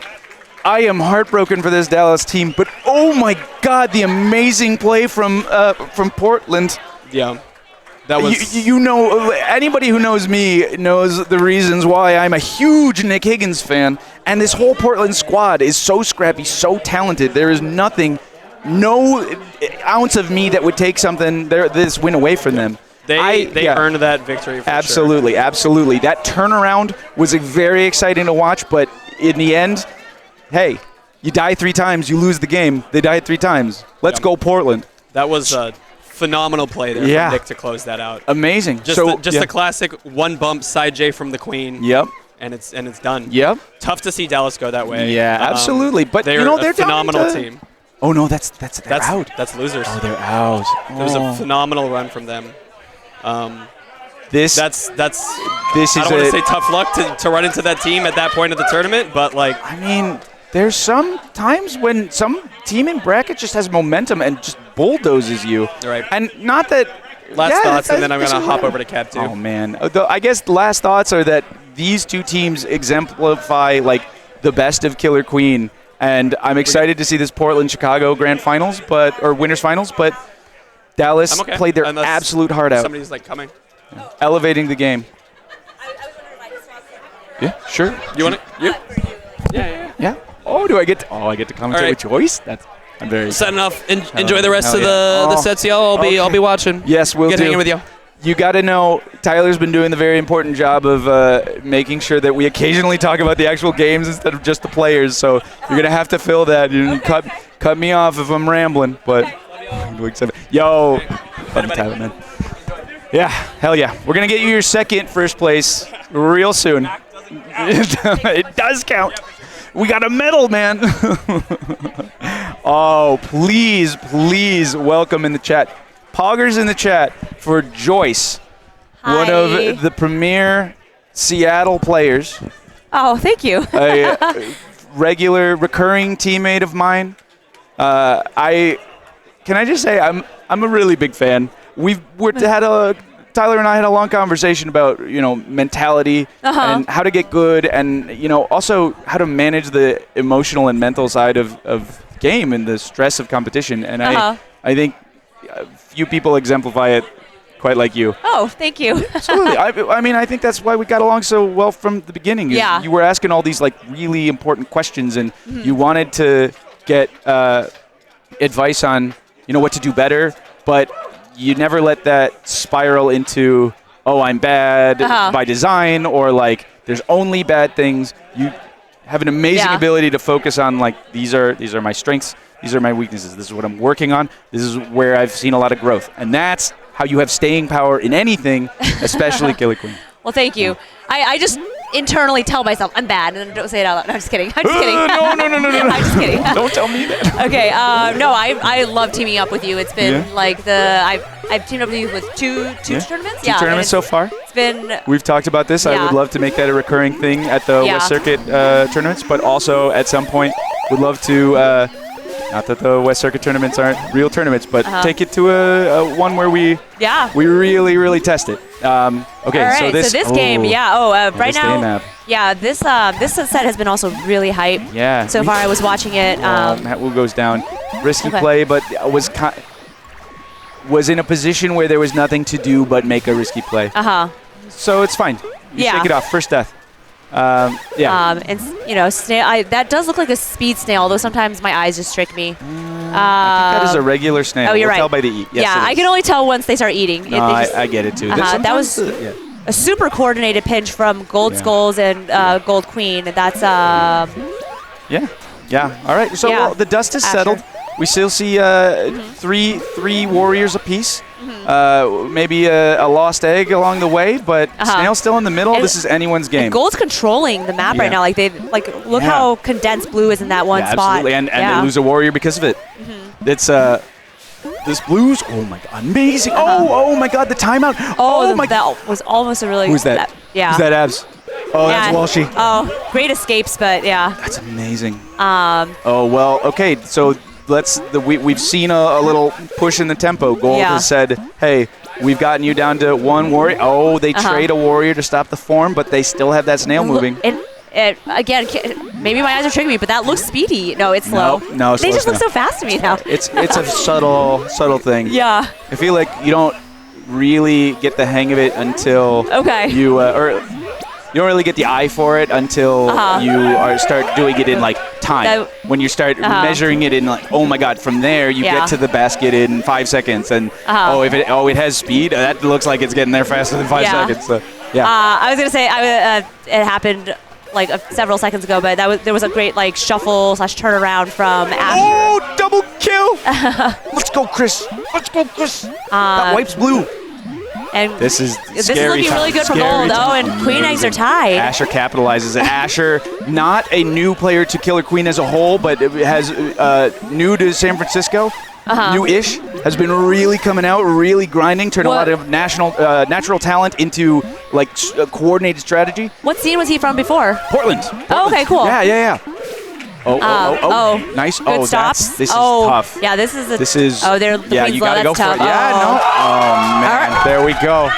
I am heartbroken for this Dallas team, but oh my God, the amazing play from Portland. Yeah. That was you know, anybody who knows me knows the reasons why I'm a huge Nick Higgins fan, and this whole Portland squad is so scrappy, so talented. There is no ounce of me that would take this win away from them. They earned that victory for absolutely, sure. Absolutely. That turnaround was very exciting to watch, but in the end, hey, you die 3 times, you lose the game. They died 3 times. Let's go Portland. That was a phenomenal play there from Nick to close that out. Amazing. Just the classic one bump side J from the queen. Yep. And it's done. Yep. Tough to see Dallas go that way. Yeah, absolutely. But they're they're a phenomenal team. Oh no, that's out. That's losers. Oh, they're out. There was a phenomenal run from them. This I don't want to say tough luck to run into that team at that point of the tournament, but I mean, there's some times when some team in bracket just has momentum and just bulldozes you. Right. And not that. Last thoughts, and then I'm gonna hop over to Cap 2. Oh man, I guess the last thoughts are that these 2 teams exemplify the best of Killer Queen, and I'm excited to see this Portland-Chicago Grand Finals, or Winners Finals, but Dallas played their absolute heart out. Somebody's coming. Elevating the game. Yeah, sure. You want it? Yeah. Oh, I get to commentate with Joyce? I'm very setting off. Enjoy the rest of the sets, y'all. I'll be watching. Yes, we'll Get hanging with you. You got to know, Tyler's been doing the very important job of making sure that we occasionally talk about the actual games instead of just the players. So you're gonna have to fill that. You cut me off if I'm rambling. But yo, love you, Tyler, man. Yeah, hell yeah. We're gonna get you your second first place real soon. It does count. We got a medal, man. Oh, please welcome in the chat. Poggers in the chat for Joyce, one of the premier Seattle players. Oh, thank you. A recurring teammate of mine. Can I just say I'm a really big fan. Tyler and I had a long conversation about mentality and how to get good, and also how to manage the emotional and mental side of game and the stress of competition. And I think few people exemplify it quite like you. Oh, thank you. Absolutely. I think that's why we got along so well from the beginning. Yeah. You were asking all these really important questions, and you wanted to get advice on what to do better, but you never let that spiral into, oh, I'm bad by design, or there's only bad things. You have an amazing ability to focus on these are my strengths, these are my weaknesses, this is what I'm working on, this is where I've seen a lot of growth. And that's how you have staying power in anything, especially Killer Queen. Well, thank you. I just internally tell myself I'm bad, and then don't say it out loud. No, I'm just kidding. No. I'm just kidding. Don't tell me that. Okay. No, I love teaming up with you. It's been I've teamed up with you with two tournaments. Two tournaments so far. It's been. We've talked about this. I would love to make that a recurring thing at the West Circuit tournaments, but also at some point would love to. Not that the West Circuit tournaments aren't real tournaments, but take it to a one where we really test it. Okay, all right, so this game, right now, map. this set has been also really hype. Yeah. So far, I was watching it. Matt Wu goes down, risky play, but was in a position where there was nothing to do but make a risky play. So it's fine. You shake it off. First death. And snail. That does look like a speed snail, although sometimes my eyes just trick me. I think that is a regular snail. Oh, you're right. Tell by the eat. Yes, I can only tell once they start eating. No, I get it too. That was a super coordinated pinch from Gold Skulls and Gold Queen. That's Yeah. All right. So the dust is settled. We still see three warriors apiece. Maybe a lost egg along the way, but Snail's still in the middle. This is anyone's game. Gold's controlling the map right now. Look how condensed blue is in that one spot. Absolutely, and they lose a warrior because of it. It's this blues. Oh my god, amazing! Oh my god, the timeout. That was almost a really. Who's that? Yeah. Is that abs? Oh, that's Walshy. Oh, great escapes, but yeah. That's amazing. Oh, well, okay. So we've seen a little push in the tempo. Gold has said, hey, we've gotten you down to one warrior. Oh, they trade a warrior to stop the form, but they still have that snail moving. Again, maybe my eyes are tricking me, but that looks speedy. No, it's slow. No, they just look so fast to me now. It's a subtle thing. Yeah. I feel like you don't really get the hang of it until you you don't really get the eye for it until you start doing it in like time. When you start measuring it in like, oh my God, from there you get to the basket in 5 seconds, and if it has speed, that looks like it's getting there faster than 5 seconds. So I was gonna say it happened like several seconds ago, but there was a great like shuffle / turnaround from Asher. Oh, double kill! Let's go, Chris. Let's go, Chris. That wipes blue. And this is looking really good for gold. Oh, and queen eggs are tied. Asher capitalizes it. Asher, not a new player to Killer Queen as a whole, but has new to San Francisco. New-ish, has been really coming out, really grinding, turning a lot of natural talent into like coordinated strategy. What scene was he from before? Portland. Oh, okay, cool. Yeah. Oh, nice. Good stops. This is tough. Yeah, this is. Oh, they're the queen's you gotta go tough. for it. Yeah, no. Oh man, there we go.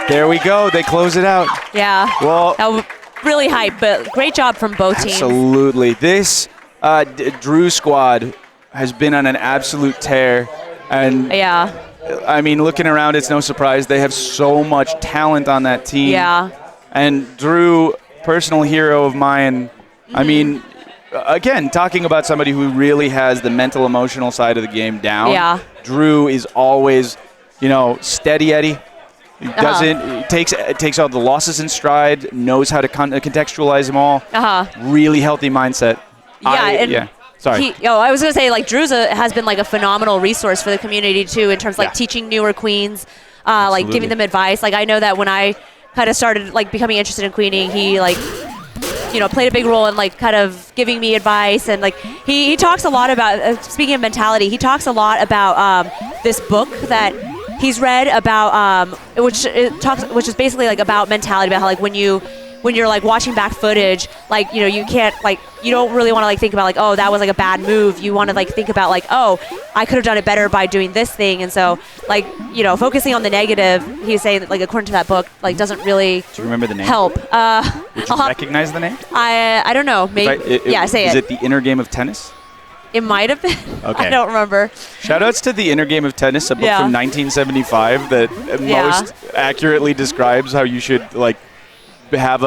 There we go. They close it out. Yeah. Well, really hype, but great job from both teams. Absolutely. This Drew squad has been on an absolute tear, and I mean, looking around, it's no surprise they have so much talent on that team. Yeah. And Drew, personal hero of mine. I mean, again, talking about somebody who really has the mental, emotional side of the game down. Yeah. Drew is always, steady Eddie. He doesn't takes all the losses in stride. Knows how to contextualize them all. Really healthy mindset. Sorry. I was gonna say like Drew's has been like a phenomenal resource for the community too in terms of like teaching newer queens, like giving them advice. Like I know that when I kind of started like becoming interested in queening, he like played a big role in like kind of giving me advice, and like he talks a lot about speaking of mentality. He talks a lot about this book that he's read about which is basically like about mentality, about how like when you're like watching back footage, like you can't like you don't really want to like think about like, oh, that was like a bad move. You want to like think about like, oh, I could have done it better by doing this thing. And so like focusing on the negative, he's saying that, like according to that book, like doesn't really do you remember the name? Help. Would you recognize the name? I don't know. Maybe say it. Is it The Inner Game of Tennis? It might have been. Okay. I don't remember. Shoutouts to The Inner Game of Tennis, a book from 1975 that most accurately describes how you should like have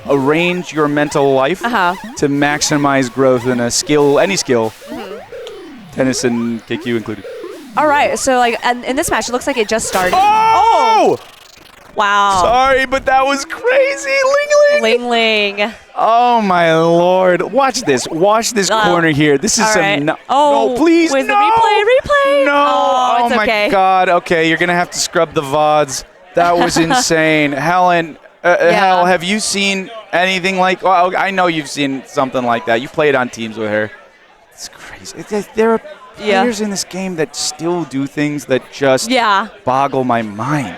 arrange your mental life to maximize growth in any skill, tennis and KQ included. All right, so like in this match, it looks like it just started. Oh! Wow. Sorry, but that was crazy. Ling Ling. Oh my lord! Watch this corner here. This is some. No, please, Where's no. the replay? No. Oh, it's my okay. God. Okay, you're gonna have to scrub the VODs. That was insane, Helen. Hel, have you seen anything like? Well, I know you've seen something like that. You played on teams with her. It's crazy. There are players in this game that still do things that just boggle my mind.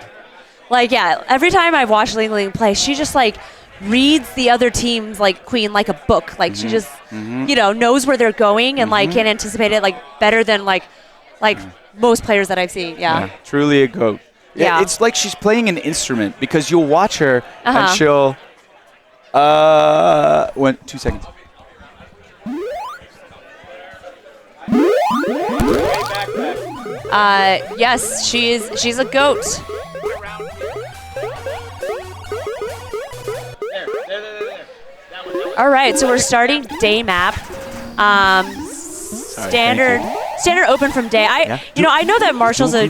Like every time I watch Ling Ling play, she just like reads the other team's like queen like a book. Like she just knows where they're going and like can anticipate it like better than like most players that I've seen. Yeah. Truly a goat. Yeah, it's like she's playing an instrument because you'll watch her and she'll 2 seconds. Yes, she's a goat. All right, so we're starting day map. Standard open from day. I know that Marshall's a.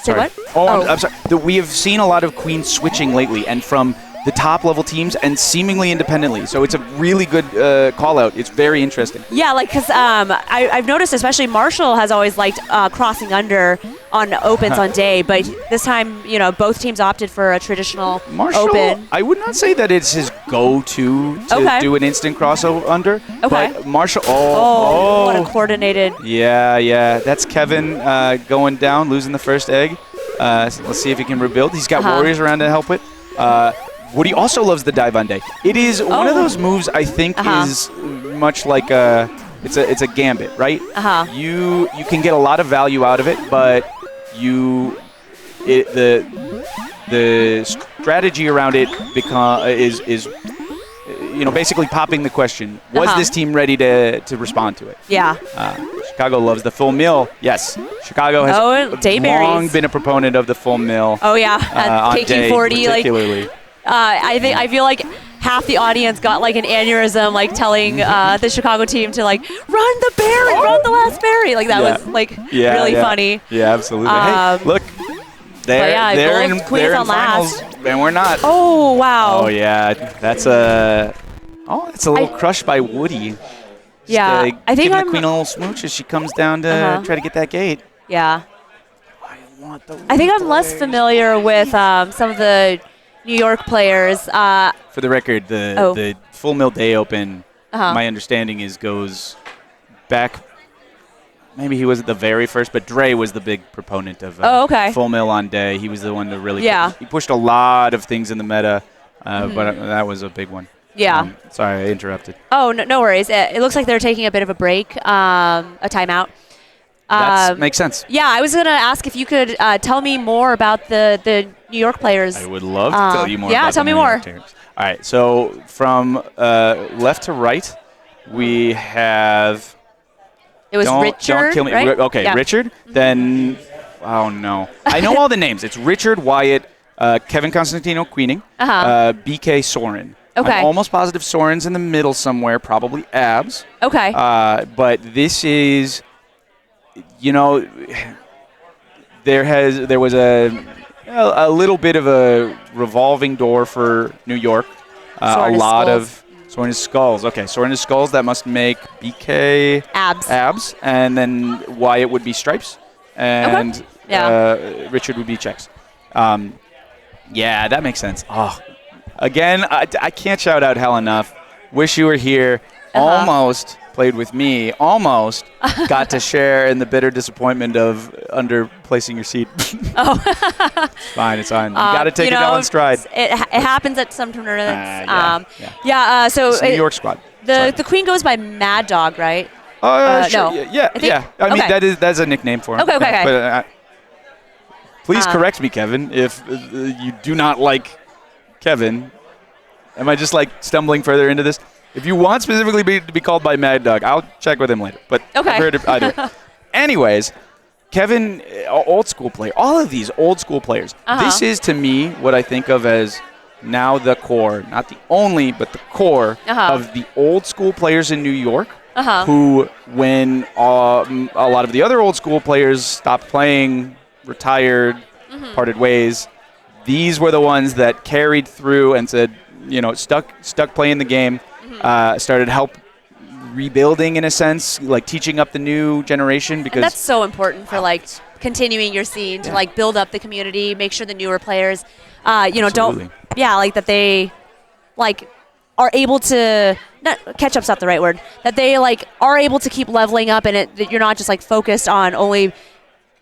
Say what? I'm sorry. We have seen a lot of queens switching lately, and from the top level teams and seemingly independently. So it's a really good call out. It's very interesting. Yeah, like because I've noticed, especially Marshall has always liked crossing under on opens on day, but this time both teams opted for a traditional Marshall, open. I would not say that it's his go-to to do an instant cross under. Okay. But Marshall. What a coordinated. Yeah. That's Kevin going down, losing the first egg. Let's see if he can rebuild. He's got warriors around to help with. Woody also loves the dive on day. It is one of those moves I think is much like it's a gambit, right? You can get a lot of value out of it, but the strategy around it is basically popping the question: was this team ready to respond to it? Yeah. Chicago loves the full mill. Yes, Chicago has long been a proponent of the full mill. Oh yeah, at KQ40 particularly. I feel like half the audience got like an aneurysm, like telling the Chicago team to like run the berry, run the last berry. Like that was like really funny. Yeah, absolutely. Hey, look, they're in finals, and we're not. Oh wow. Oh yeah, it's a little crush by Woody. Yeah, I think giving I'm the queen a little smooch as she comes down to try to get that gate. Yeah. I think I'm less familiar with some of the New York players. For the record, the Full Mill Day Open, my understanding goes back. Maybe he wasn't the very first, but Dre was the big proponent of Full Mill on day. He was the one to really he pushed a lot of things in the meta, but that was a big one. Yeah. Sorry, I interrupted. Oh, no worries. It looks like they're taking a bit of a break, a timeout. That makes sense. Yeah, I was going to ask if you could tell me more about the New York players. I would love to tell you more about tell the me New more. York teams. All right, so from left to right, we have... It was Richard, Don't kill me. Right? Okay, yeah. Richard. Then, oh no. I know all the names. It's Richard, Wyatt, Kevin Constantino, Queening, BK, Soren. Okay. I'm almost positive Soren's in the middle somewhere, probably Abs. Okay. But this is, there was a little bit of a revolving door for New York. A lot of Soren is Skulls. Okay, Soren is Skulls. That must make BK Abs, and then Wyatt would be Stripes, and Richard would be Checks. Yeah, that makes sense. Oh, again, I can't shout out Hell enough. Wish you were here. Almost played with me. Almost got to share in the bitter disappointment of underplacing your seat. It's fine. It's fine. You got to take it all in stride. It happens at some tournaments. So it's the New York squad. The queen goes by Mad Dog, right? Sure. No. Yeah. I mean, that's a nickname for him. Okay. But, please correct me, Kevin, if you do not like Kevin. Am I just like stumbling further into this? If you want specifically to be called by Mad Dog, I'll check with him later. But I've heard it either. Anyways, Kevin, old school player. All of these old school players. This is to me what I think of as now the core, not the only, but the core of the old school players in New York. Who, when a lot of the other old school players stopped playing, retired, parted ways, these were the ones that carried through and said, stuck playing the game. Started help rebuilding in a sense, like teaching up the new generation because that's so important for like continuing your scene to like build up the community, make sure the newer players, don't that they like are able to catch up's not the right word, that they like are able to keep leveling up and that you're not just like focused on only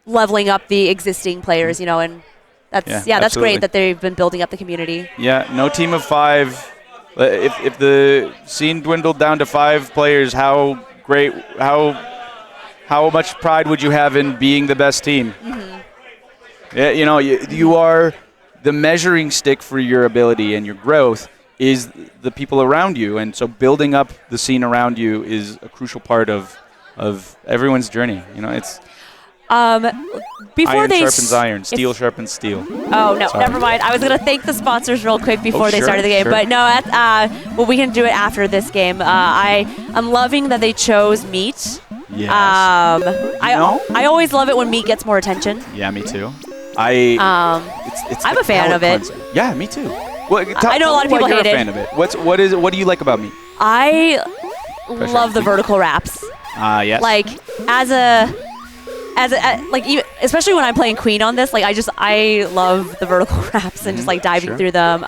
leveling up the existing players, and that's great that they've been building up the community. Yeah, no team of 5. If the scene dwindled down to 5 players, how much pride would you have in being the best team? Yeah, you are the measuring stick for your ability and your growth is the people around you, and so building up the scene around you is a crucial part of everyone's journey. It's before iron they sharpens iron, steel sharpens steel. Oh no, never mind. I was gonna thank the sponsors real quick before they started the game, but no, we can do it after this game. I'm loving that they chose meat. Yes. I always love it when meat gets more attention. Yeah, me too. I'm a fan of it. Concept. Yeah, me too. Well, I know a lot of people hate it. You're a fan of it. What do you like about meat? I love the vertical wraps. Yes. Like especially when I'm playing Queen on this, like I love the vertical wraps and just like diving through them.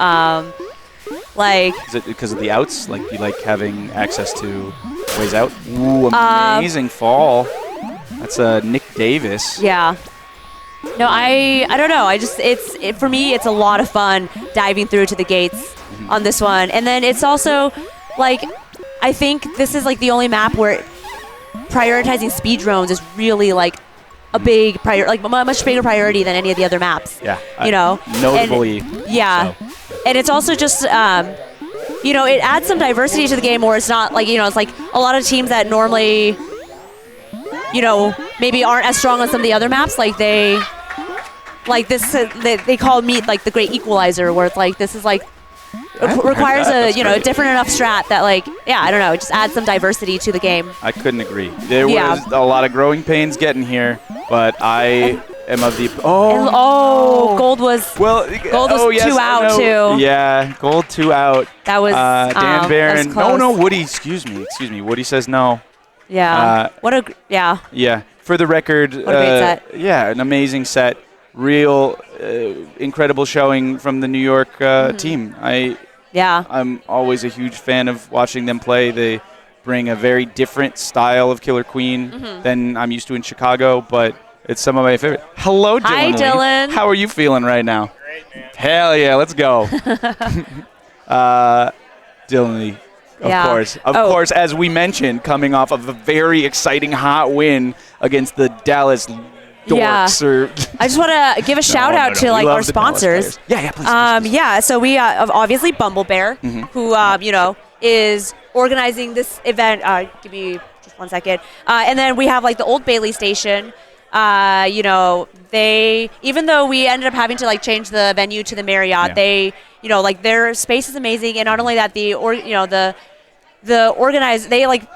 Is it because of the outs? Like you like having access to ways out? Ooh, amazing fall. That's Nick Davis. Yeah. No, I don't know. For me, it's a lot of fun diving through to the gates on this one. And then it's also, like, I think this is, like, the only map where prioritizing speed drones is really, like, a big much bigger priority than any of the other maps. Yeah. You know? Notably. Yeah. So. And it's also just, it adds some diversity to the game where it's not, like, it's like a lot of teams that normally, maybe aren't as strong on some of the other maps, like they call me like the great equalizer, where it's like this is like requires a different enough strat that, like, I don't know, it just adds some diversity to the game. I couldn't agree. There was a lot of growing pains getting here, but I am of the Gold was 2 out too. Yeah, Gold 2 out. That was Dan Barron. that was close. No, Woody. Excuse me. Woody says no. Yeah. Yeah. For the record, what a great set. Yeah, an amazing set. Real incredible showing from the New York team. I'm always a huge fan of watching them play. They bring a very different style of Killer Queen than I'm used to in Chicago, but it's some of my favorite. Hello, Dylan. Hi, Dylan. How are you feeling right now? Great, man. Hell yeah, let's go. Dylan Lee, of course, as we mentioned, coming off of a very exciting hot win against the Dallas dorks. I just want to give a shout out to like our sponsors. Please. So we obviously Bumble Bear, who is organizing this event. Give me just 1 second. And then we have like the Old Bailey station. They, even though we ended up having to like change the venue to the Marriott, they, like their space is amazing. And not only that, they like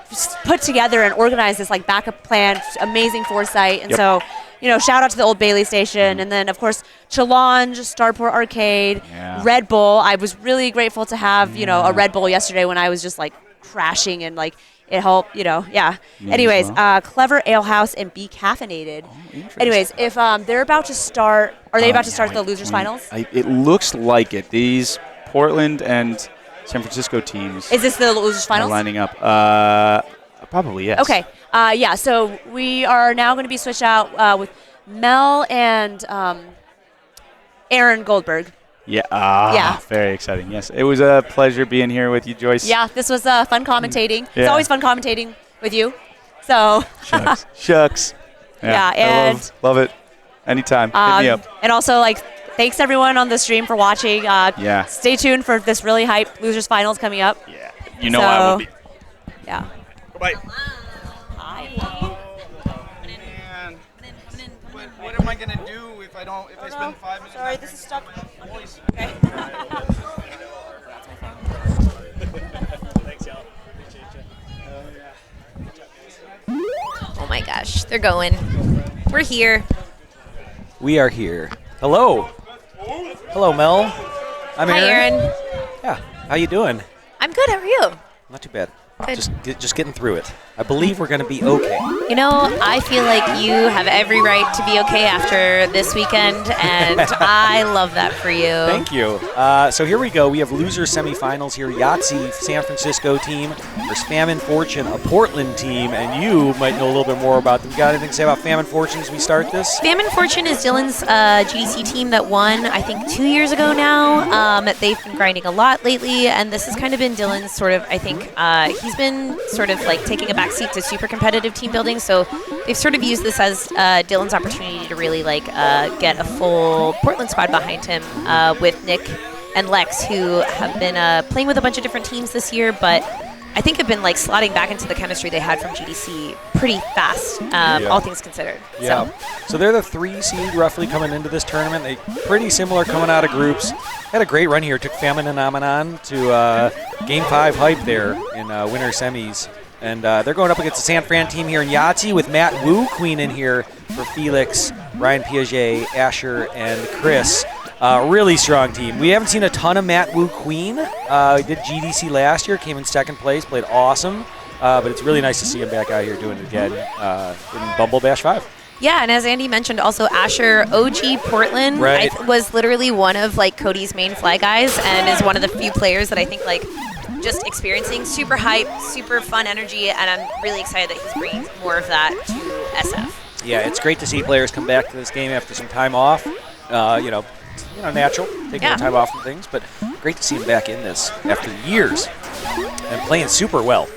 put together and organize this like backup plan, amazing foresight. And so, shout out to the Old Bailey station. And then of course, Challenge, Starport Arcade, Red Bull. I was really grateful to have, a Red Bull yesterday when I was just like crashing and like, it helped, Anyways, Clever Ale House and Be Caffeinated. Anyways, if they're about to start, are they about to start the losers finals? It looks like it. These Portland and San Francisco teams. Is this the losers finals? Are lining up. Probably, yes. Okay. So we are now going to be switched out with Mel and Aaron Goldberg. Very exciting. Yes, it was a pleasure being here with you, Joyce. Yeah, this was fun commentating. It's always fun commentating with you. So. Shucks. Yeah, and love it. Anytime, hit me up. And also, like, thanks everyone on the stream for watching. Stay tuned for this really hype losers finals coming up. Yeah, I will be. Yeah. Goodbye. Hi. What am I gonna do if I spend 5 minutes? Sorry, this is stuck. Okay. Thanks, y'all. Appreciate you. Oh my gosh, they're going. We're here. We are here. Hello. Hello, Mel. I'm Aaron. Hi, Aaron. Yeah. How you doing? I'm good. How are you? Not too bad. Good. Just getting through it. I believe we're going to be okay. I feel like you have every right to be okay after this weekend, and I love that for you. Thank you. So here we go. We have loser semifinals here. Yahtzee, San Francisco team versus Famine Fortune, a Portland team, and you might know a little bit more about them. Got anything to say about Famine Fortune as we start this? Famine Fortune is Dylan's GDC team that won, I think, 2 years ago now. They've been grinding a lot lately, and this has kind of been Dylan's sort of, I think, he's been sort of like taking a backseat to super competitive team building, so they've sort of used this as Dylan's opportunity to really like get a full Portland squad behind him with Nick and Lex, who have been playing with a bunch of different teams this year, but I think have been like slotting back into the chemistry they had from GDC pretty fast, all things considered. Yeah. So they're the 3 seed roughly coming into this tournament. They pretty similar coming out of groups. Had a great run here. Took Famininomenon to Game 5 hype there in winter semis. And they're going up against the San Fran team here in Yahtzee with Matt Wu Queen in here for Felix, Ryan Piaget, Asher, and Chris. Really strong team. We haven't seen a ton of Matt Wu Queen. He did GDC last year, came in second place, played awesome. But it's really nice to see him back out here doing it again in Bumble Bash 5. Yeah, and as Andy mentioned, also Asher, OG Portland, was literally one of like Cody's main flag guys, and is one of the few players that I think like just experiencing super hype, super fun energy, and I'm really excited that he's bringing more of that to SF. Yeah, it's great to see players come back to this game after some time off. Natural, taking a time off from things, but great to see him back in this after years and playing super well.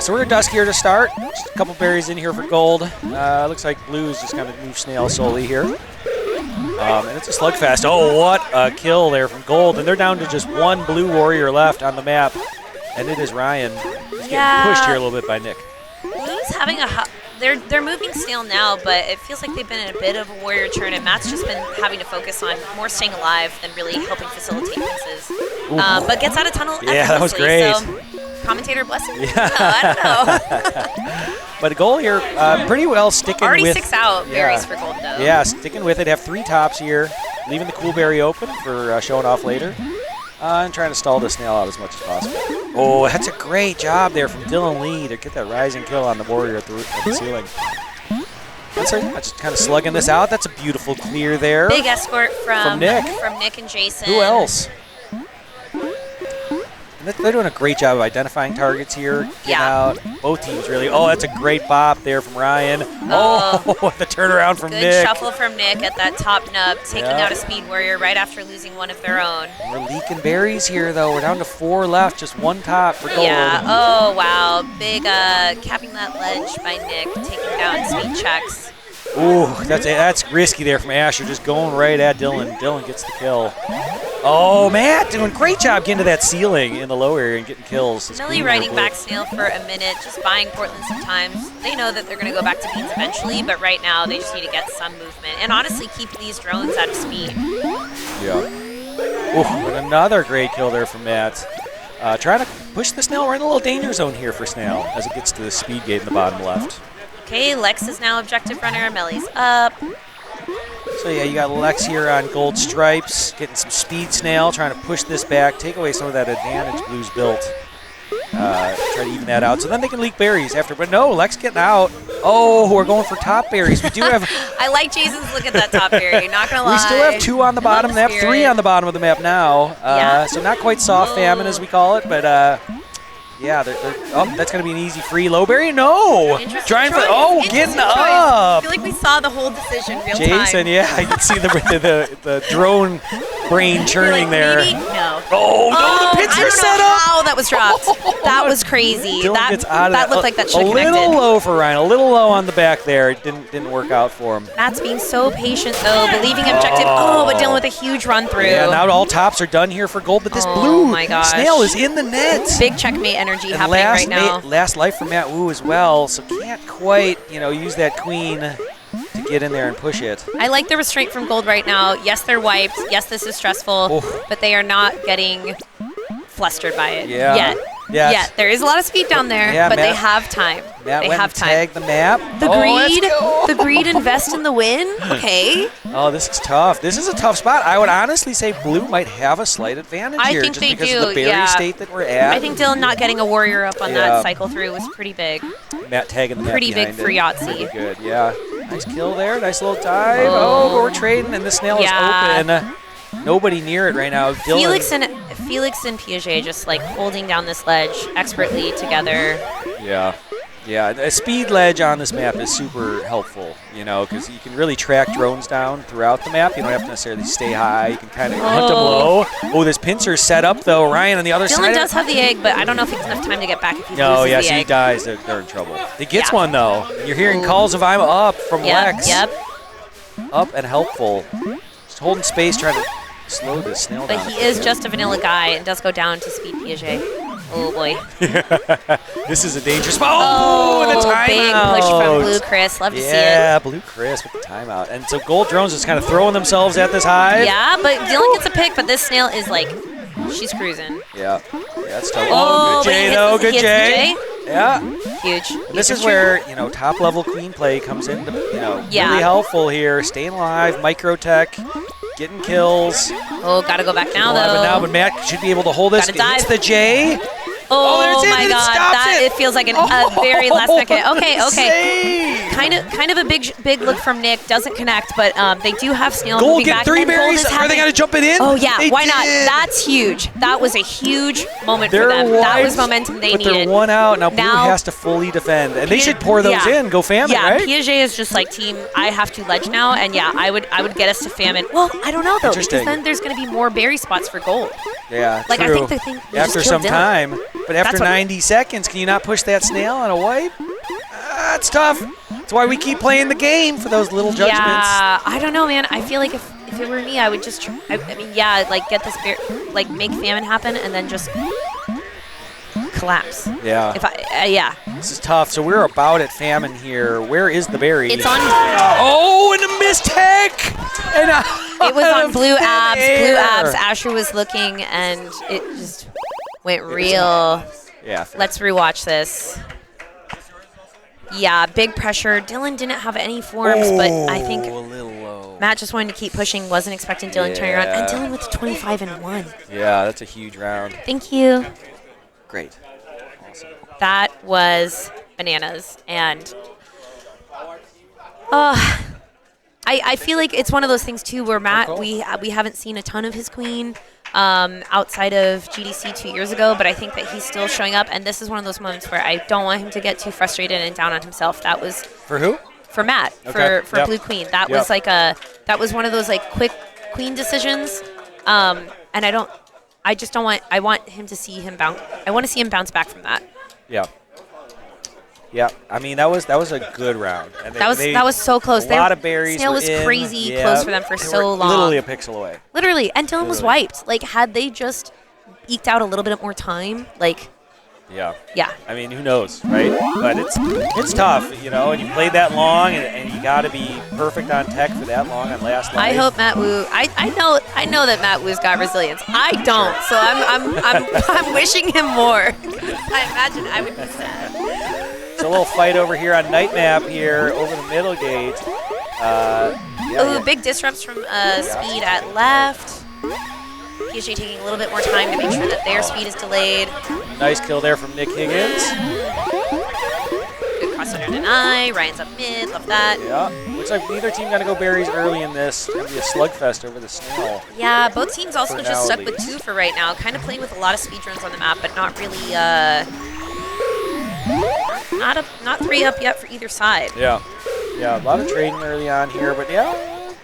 So we're at dusk here to start. Just a couple berries in here for gold. Looks like blue's just kind of move snail slowly here. And it's a slugfest. Oh, what a kill there from gold. And they're down to just one blue warrior left on the map. And it is Ryan. He's getting pushed here a little bit by Nick. Blue's having they're moving snail now, but it feels like they've been in a bit of a warrior turn, and Matt's just been having to focus on more staying alive than really helping facilitate pieces. But gets out of tunnel effortlessly. Yeah, that was great. So, commentator blessing? Yeah. I don't know. But a goal here, pretty well sticking Already with... 6 out berries for gold, though. Yeah, sticking with it. Have 3 tops here. Leaving the cool berry open for showing off later. And trying to stall the snail out as much as possible. Oh, that's a great job there from Dylan Lee to get that rising kill on the warrior at the ceiling. That's just kind of slugging this out. That's a beautiful clear there. Big escort from Nick. From Nick and Jason. Who else? They're doing a great job of identifying targets here. Get out. Both teams really. Oh, that's a great bop there from Ryan. Oh, the turnaround from Good Nick. shuffle from Nick at that top nub, taking out a speed warrior right after losing one of their own. We're leaking berries here, though. We're down to 4 left, just 1 top for gold. Yeah. Oh, wow. Big capping that ledge by Nick, taking down speed checks. Ooh, that's risky there from Asher, just going right at Dylan. Dylan gets the kill. Oh, Matt doing a great job getting to that ceiling in the low area and getting kills. Millie riding back snail for a minute, just buying Portland some time. They know that they're going to go back to beans eventually, but right now they just need to get some movement and honestly keep these drones out of speed. Yeah. Ooh, and another great kill there from Matt. Trying to push the snail right in a little danger zone here for snail as it gets to the speed gate in the bottom left. Okay, Lex is now objective runner. Mellie's up. So yeah, you got Lex here on gold stripes, getting some speed snail, trying to push this back, take away some of that advantage Blue's built. Try to even that out. So then they can leak berries after, but no, Lex getting out. Oh, we're going for top berries. We do have... I like Jason's look at that top berry, not going to lie. We still have 2 on the bottom of the map, 3 on the bottom of the map now. So not quite soft famine as we call it, but... yeah, that's going to be an easy free low berry. No! Trying for... Oh, getting up! I feel like we saw the whole decision real time. Jason, yeah, I can see the drone brain churning there. Maybe? No. Oh, no, the pincer set up! How that was dropped. That was crazy. Dylan gets out of that looked like that should have A connected. little low for Ryan, a little low on the back there. It didn't work out for him. Matt's being so patient, though, believing objective. But Dylan with a huge run through. Yeah, now all tops are done here for gold, but this blue snail is in the net. Big checkmate energy happening right now. Last life for Matt Wu as well, so can't quite, use that queen to get in there and push it. I like the restraint from gold right now. Yes, they're wiped. Yes, this is stressful, but they are not getting flustered by it yet. Yes. Yeah, there is a lot of speed down there, but they have time. Matt they went have and time. tagged the map. The greed invest in the win. Okay. Oh, this is tough. This is a tough spot. I would honestly say blue might have a slight advantage here. I think just they because do. of the berry state that we're at. I think Dylan not getting a warrior up on that cycle through was pretty big. Matt tagging the map Pretty big behind for it. Yahtzee. Pretty good, yeah. Nice kill there. Nice little dive. Oh, but we're trading, and the snail is open. Nobody near it right now. Dylan. Felix and Piaget just like holding down this ledge expertly together. Yeah, a speed ledge on this map is super helpful, because you can really track drones down throughout the map. You don't have to necessarily stay high. You can kind of hunt them low. Oh, this pincer's set up, though. Ryan on the other side. Dylan does have the egg, but I don't know if he has enough time to get back if he No, loses yeah, the so he egg. dies. They're in trouble. He gets one, though. You're hearing calls of I'm up from Lex. Yep. Up and helpful. Just holding space, trying to slow this snail down. But he is just a vanilla guy and does go down to speed Piaget. Oh, boy. This is a dangerous spot. Oh, and the timeout. Big push from Blue Chris. Love to see it. Yeah, Blue Chris with the timeout. And so Gold Drones is kind of throwing themselves at this hive. Yeah, but Dylan gets a pick, but this snail is like, she's cruising. Yeah, that's tough. Oh, good Jay, though. Good Jay. Yeah. Huge. This is where, top level queen play comes in, really helpful here. Staying alive, micro tech, getting kills. Oh, gotta go back now, though. But Matt should be able to hold this. Gotta dive. Hits the J. Oh my God! It feels like a very last second. Okay. Kind of a big look from Nick. Doesn't connect, but they do have Snail Gold moving get back. 3 and Gold berries. is Are they going to jump it in? Oh yeah, They why not? did. That's huge. That was a huge moment for They're them. That was wiped, momentum they but needed. they're 1 out. Now Blue has to fully defend. And they should pour those in. Go Famine, right? Piaget is just like team, I have to ledge now. And yeah, I would get us to Famine. Well, I don't know though, because then there's going to be more berry spots for Gold. Yeah, Like, true. I think the thing after some time. But after That's what- 90 seconds, can you not push that Snail on a wipe? It's tough. That's why we keep playing the game for those little judgments. Yeah, I don't know, man. I feel like if it were me, I would just try. I mean, yeah, like get this like make Famine happen and then just collapse. Yeah. If I This is tough. So we're about at Famine here. Where is the berry? It's on. Oh, and a missed heck! And It was on Blue thin Abs. air. Blue Abs. Asher was looking, and it just went real. Yeah. Let's rewatch this. Yeah, big pressure. Dylan didn't have any forms, but I think a little low. Matt just wanted to keep pushing. Wasn't expecting Dylan turning around, and Dylan with the 25-1. Yeah, that's a huge round. Thank you. Great. Awesome. That was bananas, and I feel like it's one of those things too where Matt we haven't seen a ton of his queen outside of GDC 2 years ago, but I think that he's still showing up, and this is one of those moments where I don't want him to get too frustrated and down on himself. That was for who? For Matt. Okay. For Blue Queen. That was like that was one of those like quick queen decisions, and I just don't want. I want him to see him bounce. I want to see him bounce back from that. Yeah. Yeah, I mean that was a good round. And That was so close. A lot of berries. Snail were was in. crazy close for them for They so were long. Literally a pixel away. Literally, and Dylan was Literally. wiped. Like, had they just eked out a little bit more time, like, Yeah. Yeah. I mean, who knows, right? But it's tough, you know. And you played that long, and you got to be perfect on tech for that long on last night. I hope Matt Wu. I know that Matt Wu's got resilience. I don't, so I'm wishing him more. I imagine I would be sad. It's a little fight over here on night map here over the middle gate. Big disrupts from Speed at left. PSG taking a little bit more time to make sure that their speed is delayed. Nice kill there from Nick Higgins. Good cross under deny. Ryan's up mid. Love that. Yeah. Looks like neither team got to go berries early in this. It's going to be a slugfest over the Snail. Yeah, both teams also For just now, stuck at with least. 2 for right now. Kind of playing with a lot of speed runs on the map, but not really, not 3 up yet for either side. Yeah. Yeah, a lot of trading early on here, but yeah,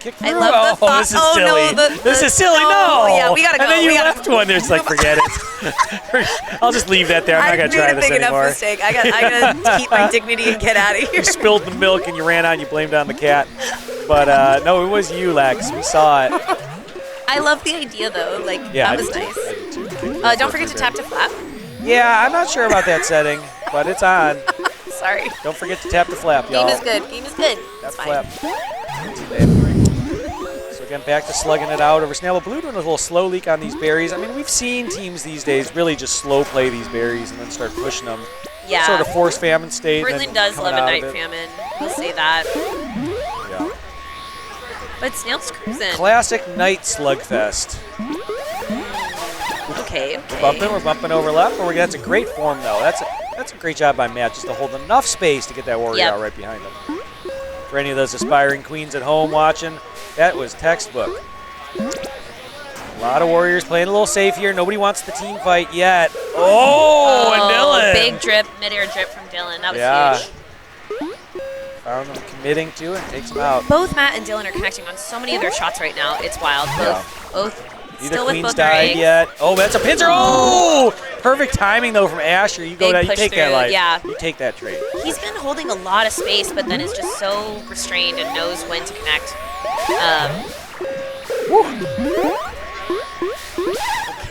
kick through. I love the thought. This is silly. This is silly. Oh, no. yeah, we gotta go. And then you We gotta left one. There's like, forget it. I'll just leave that there. I'm not gonna try this anymore. Mistake. I gotta keep my dignity and get out of here. You spilled the milk and you ran out and you blamed it on the cat. But no, it was you, Lex. We saw it. I love the idea though. Like Yeah, that was nice. Don't forget to tap to flap. Yeah, I'm not sure about that setting, but it's on. Sorry. Don't forget to tap the flap, y'all. Game is good. Game is good. Tap It's the fine. flap. So again, back to slugging it out over Snail. Blue doing a little slow leak on these berries. I mean, we've seen teams these days really just slow play these berries and then start pushing them. Yeah. Sort of force famine state. and Portland then does coming love a out night of it. famine. We'll say that. Yeah. But Snail's cruising. Classic night slugfest. Okay. We're bumping over left. That's a great form, though. That's a great job by Matt, just to hold enough space to get that warrior Yep. out right behind him. For any of those aspiring queens at home watching, that was textbook. A lot of warriors playing a little safe here. Nobody wants the team fight yet. Oh, and Dylan. Big drip, midair drip from Dylan. That was huge. Found them committing to it, takes them out. Both Matt and Dylan are connecting on so many of their shots right now. It's wild. Both Neither still with queen's both their died eggs. yet. Oh, that's a pincer. Oh! Perfect timing, though, from Asher. You go Big down, you push take that through, life. yeah. You take that trade. He's been holding a lot of space, but then is just so restrained and knows when to connect.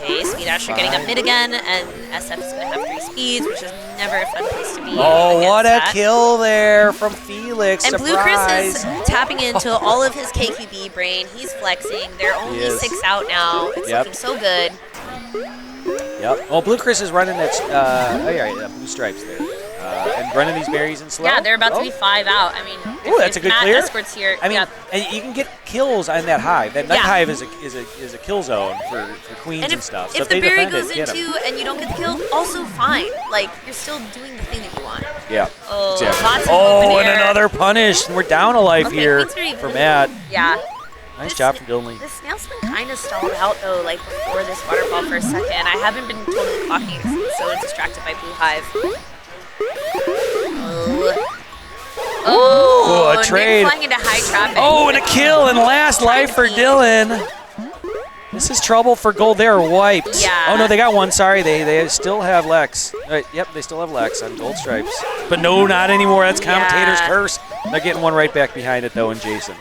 Okay, Speed Asher getting up mid again, and SF is going to have 3 speeds, which is never a fun place to be. Oh, what a against that. kill there from Felix. And Blue Chris is Surprise. tapping into all of his KQB brain. He's flexing. They're only is. 6 out now. It's Yep. looking so good. Yep. Well, Blue Chris is running that blue stripes there. and running these berries in slow. Yeah, they're about to Oh. be 5 out. I mean, Ooh, that's a if good Matt clear. escorts here. I mean, yeah. and you can get kills on that hive. That night Yeah. hive is a kill zone for queens and, And if, stuff. So if the they berry defend goes it, get 'em. into and you don't get the kill, also fine. Like, you're still doing the thing that you want. Yeah. Oh, Exactly. lots of Oh, open and air. another punish. And we're down a life Okay, here queens are even. for Matt. Yeah. Nice job from Dylan Lee. The snail's been kind of stalled out, though, like, before this waterfall for a second. I haven't been totally clocking because I'm so distracted by Blue Hive. Oh, Ooh, a Nick trade. flying into high traffic. Oh, and a kill and last life for Dylan. This is trouble for gold. They are wiped. Yeah. Oh, no, they got one. Sorry, they still have Lex. Right, yep, they still have Lex on gold stripes. But no, not anymore. That's commentator's curse. They're getting one right back behind it, though, and Jason.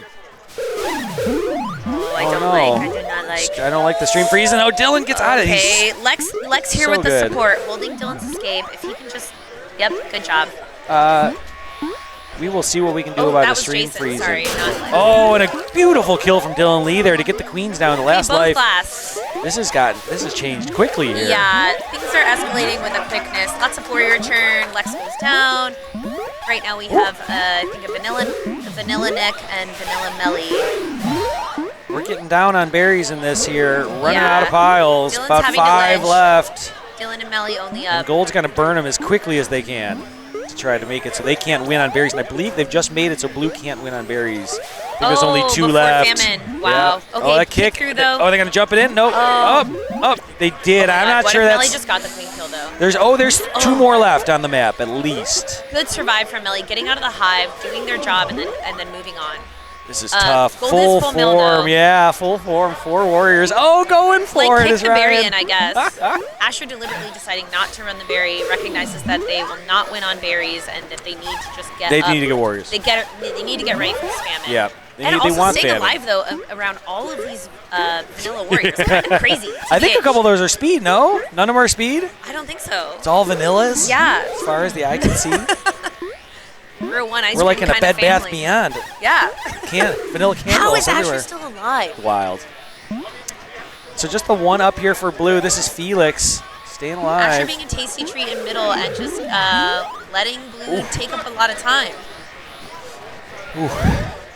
Oh, I don't no. like. I do not like. I don't like the stream freezing. Oh, Dylan gets out of it. Okay, Lex here so with the good. support, holding Dylan's escape. If he can just, yep, good job. We will see what we can do Oh, about that the was stream Jason, freezing. sorry, not- Oh, and a beautiful kill from Dylan Lee there to get the queens down to last both life. class. This has changed quickly here. Yeah, things are escalating with a quickness. Lots of warrior turn. Lex goes down. Right now we have, I think, a vanilla Nick and vanilla Melly. We're getting down on berries in this here. Running Yeah. out of piles. Dylan's About having to 5 ledge. left. Dylan and Melly only And up. Gold's going to burn them as quickly as they can to try to make it so they can't win on berries. And I believe they've just made it so blue can't win on berries. I think there's only 2 before left. Famine. Wow. Yeah. Okay, Oh, that kick kick. through, though. Oh, they're going to jump it in? Nope. Up. They did. I'm not What sure if that's... Melly just got the queen kill, though? There's 2 more left on the map, at least. Good survive from Melly, getting out of the hive, doing their job, and then moving on. This is tough. Gold Full is full mill, form. though. Yeah, full form. 4 warriors. Oh, going for Like, it kick is the berry Ryan. in, I guess. Asher deliberately deciding not to run the berry, recognizes that they will not win on berries and that they need to just get They up. need to get warriors. They need to get ready for this famine. Yeah. They and also want staying famine. alive, though, around all of these vanilla warriors. Kind of crazy. I think a couple of those are speed, no? None of them are speed? I don't think so. It's all vanillas? Yeah. As far as the eye can see? We're a one ice We're like cream in a kind of Bed Bath family. Beyond. Yeah. Vanilla candles How is everywhere. Asher still alive? Wild. So just the one up here for blue. This is Felix staying Asher alive. being a tasty treat in middle and just letting blue take up a lot of time.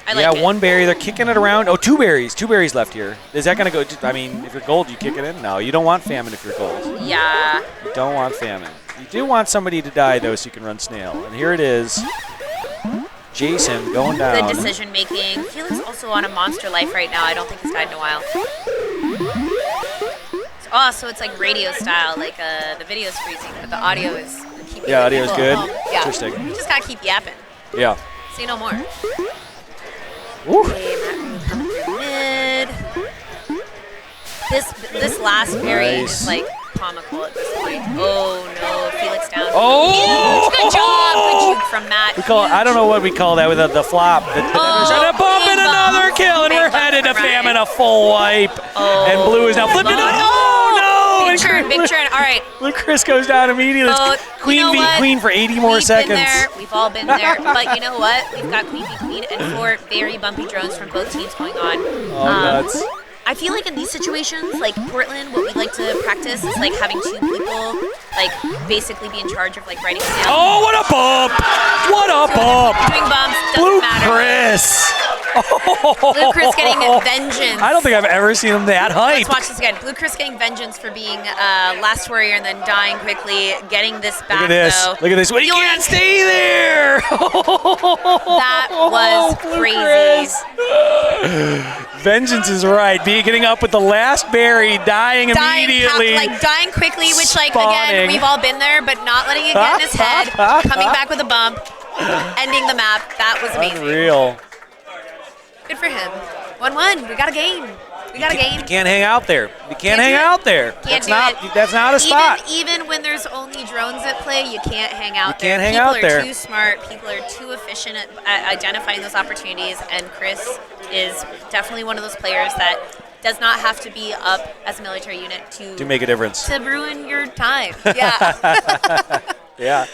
I like Yeah, it. 1 berry. They're kicking it around. Oh, 2 berries. 2 berries left here. Is that going to go? I mean, if you're gold, you kick it in? No, you don't want famine if you're gold. Yeah. You don't want famine. You do want somebody to die, though, so you can run snail. And here it is. Jason going down. Good decision making. Felix also on a monster life right now. I don't think he's died in a while. So it's like radio style, like the video's freezing, but the audio is keeping Yeah, the audio's people good. at home. Yeah. Interesting. You just gotta keep yapping. Yeah. Say no more. Woo. Okay, Matt Room coming through mid. This last berry Nice. is like comical at this point. Oh no, Felix down. Oh! Huge! Good job! Good juke from Matt. We call I don't know what we call that with the flop. And a bump and another kill, and we're headed to famine, a full wipe. And blue is now flipping it. Oh no! Big turn, big turn. All right. Look, Chris goes down immediately. Oh, Queen you know beat what? Queen for 80 more We've seconds. Been there. We've all been there. But you know what? We've got Queen v Queen and 4 very bumpy drones from both teams going on. Oh, nuts. I feel like in these situations, like Portland, what we like to practice is like having 2 people, like basically be in charge of like writing down. Oh, what a bump! What a bump! Doing bumps doesn't Blue matter. Chris. Blue Chris getting vengeance. I don't think I've ever seen him that hype. Let's watch this again. Blue Chris getting vengeance for being last warrior and then dying quickly, getting this back. Look at this. Though. Look at this. Well, you can't stay there. That was crazy. Vengeance is right. Getting up with the last berry, dying immediately. Dying quickly, which again, Spawning. we've all been there, but not letting it get in his head, coming back with a bump, ending the map. That was amazing. Unreal. Good for him. 1-1. We got a game. We got a game. You can't hang out there. You can't hang do it. out there. Can't That's do not. That's not a spot. Even when there's only drones at play, you can't hang out You can't there. hang out People there. are too smart. People are too efficient at identifying those opportunities, and Chris is definitely one of those players that does not have to be up as a military unit to make a difference. To ruin your time. Yeah. Yeah.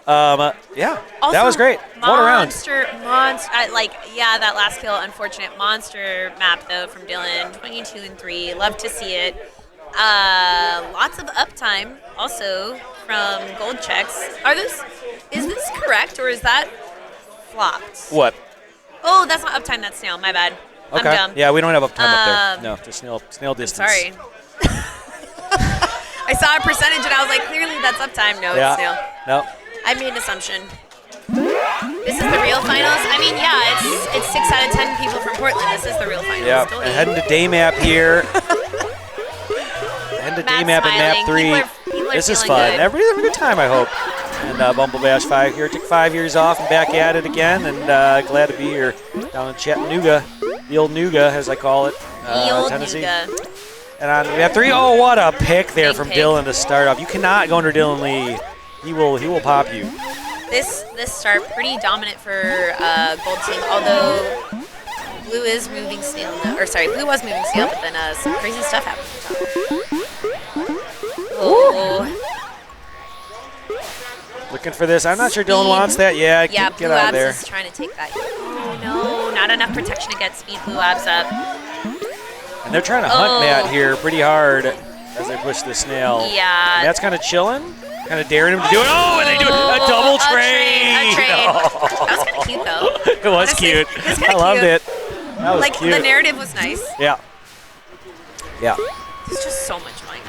Yeah. Also, that was great. What a round. Monster, that last kill, unfortunate. Monster map, though, from Dylan, 22-3. Love to see it. Lots of uptime, also, from gold checks. Are those Is this correct, or is that flopped? What? Oh, that's not uptime, that's snail. My bad. Okay. I'm dumb. Yeah, we don't have up time up there. No, just snail distance. Sorry. I saw a percentage and I was like, clearly that's uptime. No, Yeah. it's snail. No. I made an assumption. This is the real finals? I mean, yeah, it's 6 out of 10 people from Portland. This is the real finals. Yeah, Don't and eat. heading to day map here. Heading to day map and map 3. People are This is feeling fun. good. Everybody's having a good time, I hope. And Bumble Bash 5 here. Took 5 years off and back at it again. And glad to be here down in Chattanooga. The old Nuga, as I call it. The old Tennessee. Nuga. And on map 3, oh, what a pick there Big from pick. Dylan to start off. You cannot go under Dylan Lee. He will pop you. This start pretty dominant for Gold Team, although Blue is moving snail now. Or sorry, Blue was moving snail, but then some crazy stuff happened. Oh. Looking for this. I'm not sure Dylan wants that. Yeah, Yeah, get Blue out of Abs there. is trying to take that. Oh no, not enough protection to get speed Blue Abs up. And they're trying to hunt Matt here pretty hard as they push the snail. Yeah. Matt's kind of chilling, kind of daring him to do it. Oh, and they do it. A double trade. A trade. Oh. That was kind of cute though. It was Honestly, cute. it was kinda I loved cute. it. That was Like cute. the narrative was nice. Yeah. Yeah. There's just so much going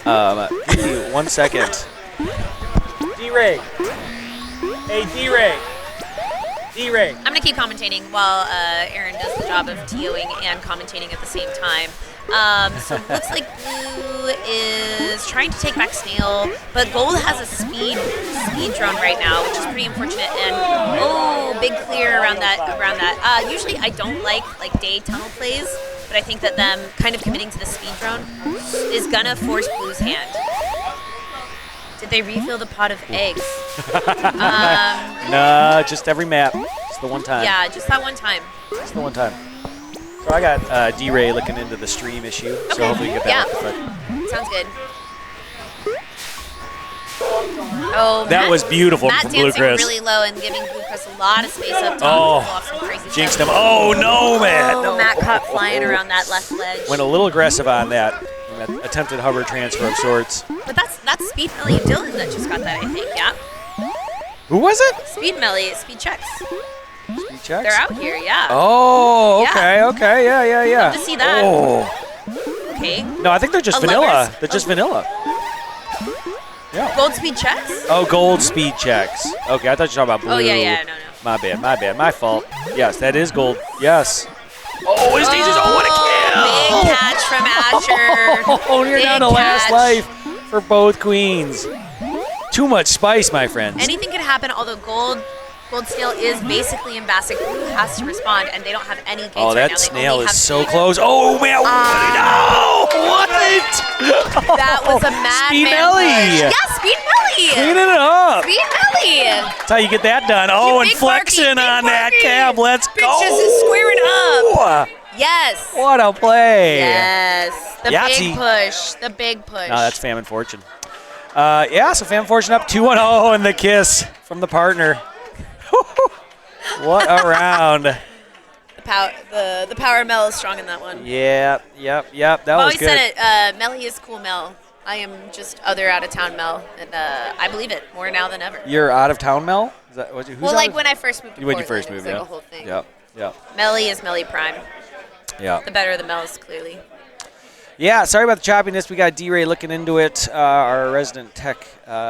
on. 1 second. D-Ray. Hey, D-Ray. D-Ray. I'm going to keep commentating while Aaron does the job of TOing and commentating at the same time. So it looks like Blue is trying to take back Snail, but Gold has a speed drone right now, which is pretty unfortunate. And big clear around that. Usually I don't like day tunnel plays, but I think that them kind of committing to the speed drone is gonna force Blue's hand. Did they refill the pot of eggs? Nah, just every map. Just the one time. Yeah, just that one time. Just the one time. So I got D-Ray looking into the stream issue, so hopefully we get that rectified. Sounds good. Oh, That was beautiful Matt from dancing Blue Chris. really low and giving Blue Chris a lot of space up top. to Oh, pull off some crazy jinxed stuff. him. Oh, no, Matt. Oh, No. Matt caught flying around that left ledge. Went a little aggressive on that attempted hover transfer of sorts. But that's Speed Melly and Dylan that just got that, I think, yeah? Who was it? Speed Melly, Speed Checks. Speed Checks? They're out here, yeah. Oh, okay, Yeah. okay, yeah. Love to see that. Oh. Okay. No, I think they're just A vanilla. lover's- They're just vanilla. Yeah. Gold Speed Checks? Oh, gold speed checks. Okay, I thought you were talking about blue. Oh, yeah, no. My bad, my fault. Yes, that is gold. Yes. Oh, his stages. Oh, what a kill! Big catch from Asher. Oh, you're Big down to last catch. life for both queens. Too much spice, my friends. Anything could happen, although Gold Snail is basically in Basic. Blue has to respond, and they don't have any gates Oh, right now. that They snail only is have so speed. close. Oh, man. No! What? That was a mad Speed man Melly. push. Yeah, Speed Melly. Cleaning it up. Speed Melly. That's how you get that done. Oh, and big flexing Marky, big on that Marky. cab. Let's go. Bitches is squaring up. Yes. What a play. Yes. The Yahtzee. big push. The big push. No, that's Famine Fortune. Yeah, so Famine Fortune up 2-0 and the kiss from the partner. What a round. The power Mel is strong in that one. Yep. That I've was always good. said it. Melly is cool Mel. I am just other out of town Mel, and I believe it more now than ever. You're out of town, Mel? Is that who's Well, out like of- when I first moved to when Portland, you first it was moved, like yeah. a whole thing. Yep. Melly is Melly Prime. Yeah. The better the Mels, clearly. Yeah, sorry about the choppiness. We got D-Ray looking into it, our resident tech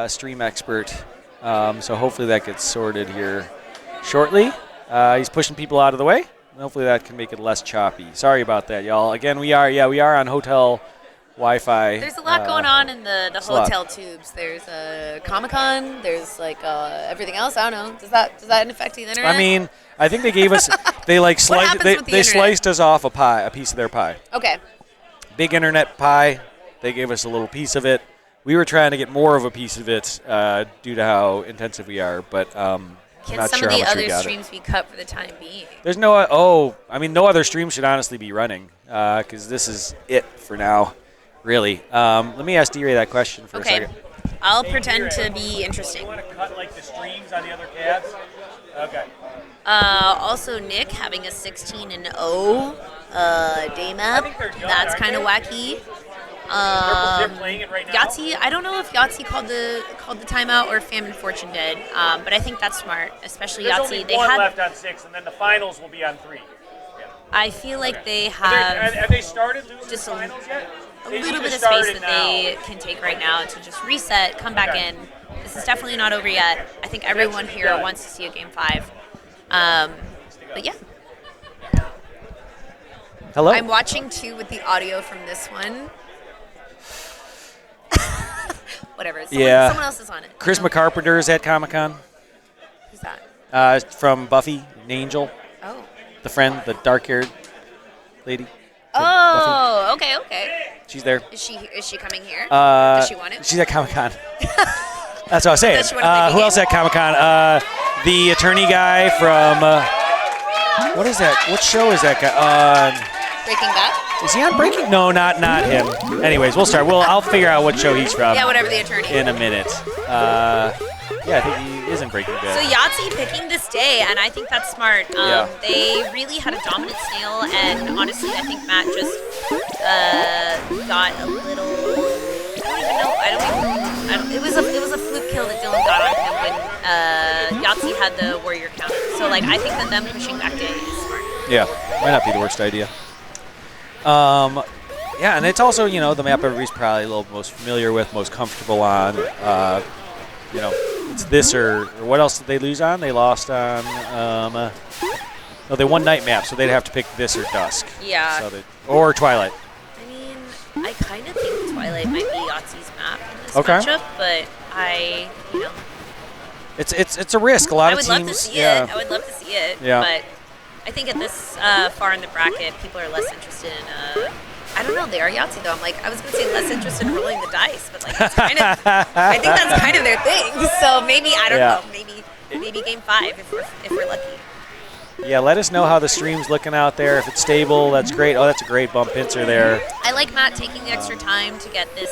stream expert. So hopefully that gets sorted here shortly. He's pushing people out of the way. Hopefully that can make it less choppy. Sorry about that, y'all. Again, we are on hotel Wi-Fi. There's a lot going on in the it's a lot. hotel tubes. There's Comic-Con. There's like everything else. I don't know. Does that affect the internet? I mean, I think they gave us they happens sliced with the internet? sliced us off a piece of their pie. Okay. Big internet pie. They gave us a little piece of it. We were trying to get more of a piece of it due to how intensive we are, but Can not some sure of how the much we other got streams be cut for the time being? There's no no other stream should honestly be running because this is it for now, really. Let me ask D-Ray that question for a Okay. second. I'll pretend to be interesting. Want to cut like the streams on the other cabs? Okay. Also, Nick having a 16-0 day map. That's kind of wacky. They're playing it right now. Yahtzee, I don't know if Yahtzee called the timeout or Famine Fortune did, but I think that's smart, especially There's Yahtzee. only They one had. left on 6, and then the finals will be on 3. I feel like they Have they started losing just finals yet? a little bit of space that they can take right now to just reset, come back in. This is definitely not over yet. I think everyone here wants to see a Game 5. But yeah. Hello. I'm watching too with the audio from this one. Whatever. Someone else is on it. Chris McCarpenter is at Comic-Con. Who's that? From Buffy, an angel. Oh. The friend, the dark-haired lady. Oh, okay. She's there. Is she coming here? Does she want it? She's at Comic-Con. That's what I was saying. Does she wanna play Who else at Comic-Con? The attorney guy from... what is that? What show is that guy? Breaking Bad? Is he on Breaking? No, not him. Anyways, we'll start. I'll figure out what show he's from. Yeah, whatever the attorney. In a minute. Yeah, I think he is in Breaking Bad. So Yahtzee picking this day, and I think that's smart. Yeah. They really had a dominant snail, and honestly, I think Matt just got a little. I don't even know. It was a fluke kill that Dylan got on him when Yahtzee had the warrior counter. So like, I think that them pushing back day is smart. Yeah, might not be the worst idea. Yeah, and it's also, the map everybody's probably a little most familiar with, most comfortable on. It's this or what else did they lose on? They lost on, no, they won night map, so they'd have to pick this or dusk. Yeah. Or Twilight. I mean, I kind of think Twilight might be Yahtzee's map in this Okay. matchup, but It's a risk. A lot of teams. I would love to see it. I would love to see it. Yeah. But I think at this far in the bracket, people are less interested in. I don't know. They are Yahtzee though. I was gonna say less interested in rolling the dice, but that's kind of. I think that's kind of their thing. So maybe I don't know. Maybe Game 5 if we're lucky. Yeah, let us know how the stream's looking out there. If it's stable, that's great. Oh, that's a great bump pincer there. I like Matt taking the extra time to get this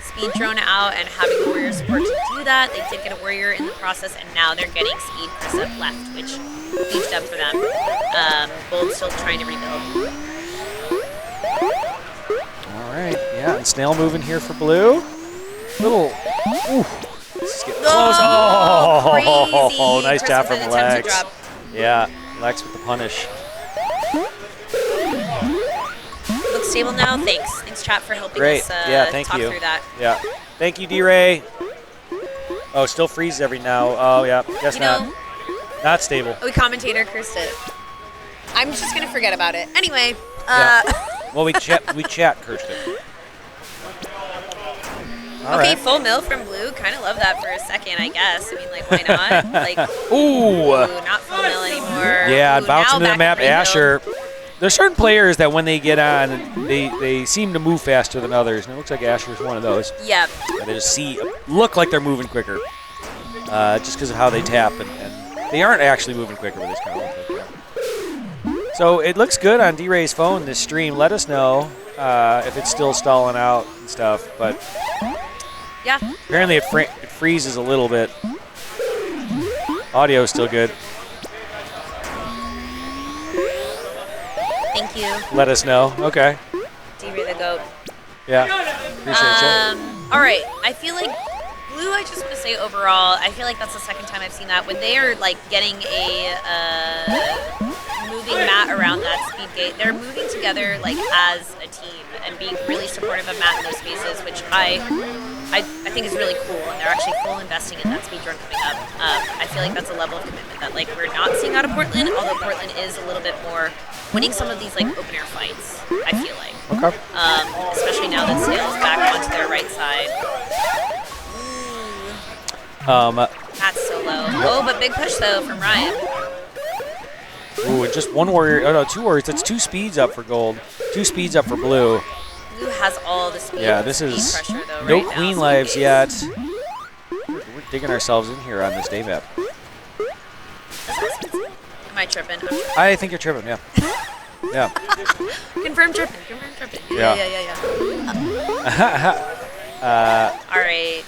speed drone out and having the warrior support to do that. They did get a warrior in the process, and now they're getting speed Chris up left, which huge dub for them. Gold's still trying to rebuild. All right, yeah, and snail moving here for blue. Ooh, this is getting close. Oh, nice job from Lex. Yeah, Lex with the punish. Looks stable now. Thanks, chat, for helping us thank talk you. through that. Yeah, thank you, D-Ray. Oh, still freezes every now. Oh, yeah, guess not. Not stable. We commentator cursed it. I'm just gonna forget about it. Anyway. Well, we chat cursed it. All Okay, right. full mill from blue. Kind of love that for a second, I guess. I mean, why not? Ooh. Not full mill anymore. Yeah, Ooh, bouncing now to the map. back at rebuild. Asher. There's certain players that when they get on, they seem to move faster than others, and it looks like Asher's one of those. Yep. They just look like they're moving quicker, just because of how they tap, and they aren't actually moving quicker with this kind of look. So it looks good on D-Ray's phone, this stream. Let us know if it's still stalling out and stuff. But yeah, apparently it freezes a little bit. Audio is still good. Thank you. Let us know. Okay. D-Ray the GOAT. Yeah. Appreciate you. All right. I feel like blue, I just want to say overall, I feel like that's the second time I've seen that. When they are getting a moving Matt around that speed gate, they're moving together as a team and being really supportive of Matt in those spaces, which I think is really cool. And they're actually full investing in that speed run coming up. I feel like that's a level of commitment that we're not seeing out of Portland, although Portland is a little bit more winning some of these open air fights, I feel like. Okay. Especially now that Snail's back onto their right side. Matt's so low. Oh, but big push though from Ryan. Ooh, and just one warrior. Oh no, two warriors. That's 2 speeds up for gold. 2 speeds up for blue. Blue has all the speed. Yeah, this is pressure, though, no right queen now, lives yet. We're digging ourselves in here on this day map. Am I tripping? I think you're tripping. Yeah. Yeah. Confirm tripping. Yeah. All right.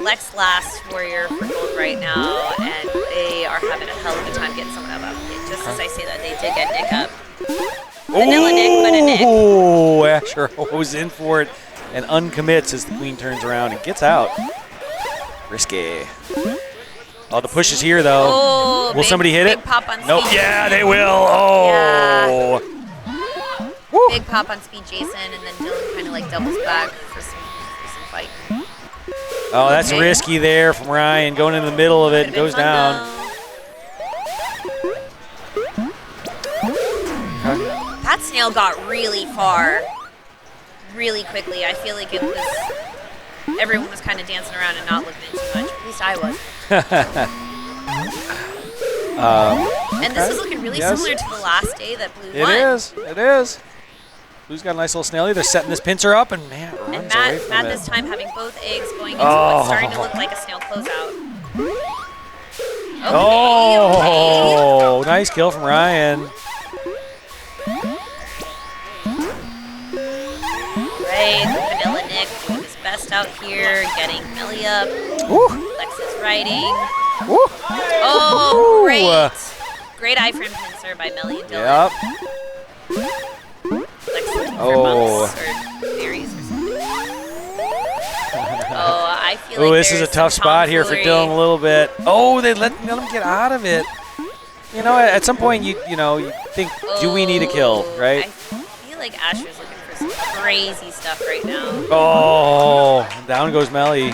Lex last warrior for gold right now, and they are having a hell of a time getting someone out of it. Just as I say that, they did get Nick up. Vanilla Nick, but a Nick. Oh, Asher goes in for it and uncommits as the queen turns around and gets out. Risky. Oh, the push is here, though. Oh, will somebody hit it? Pop on Nope. speed. Yeah, they will. Oh. Yeah. Big pop on speed Jason, and then Dylan kind of like doubles back for some fight. Oh, that's risky there from Ryan. Going in the middle of it and goes down. That snail got really far really quickly. I feel like it was everyone was kind of dancing around and not looking at too much. At least I was. And this is looking really similar to the last day that Blue won. It is. Blue's got a nice little snail. They're setting this pincer up, and Matt runs away from Matt it. this time having both eggs going into what's starting to look like a snail closeout. Oh, nice kill from Ryan. Right, Vanilla Nick doing his best out here, getting Melly up. Lexus riding. Oh, great. Great iframe pincer by Melly and Dylan. Yep. Lexus Oh. or berries or something. Oh, I feel like This is a tough spot here for Dylan a little bit. Oh, they let him get out of it. You know, at some point, you think, do we need a kill, right? I feel like Asher's looking for some crazy stuff right now. Oh, down goes Melly.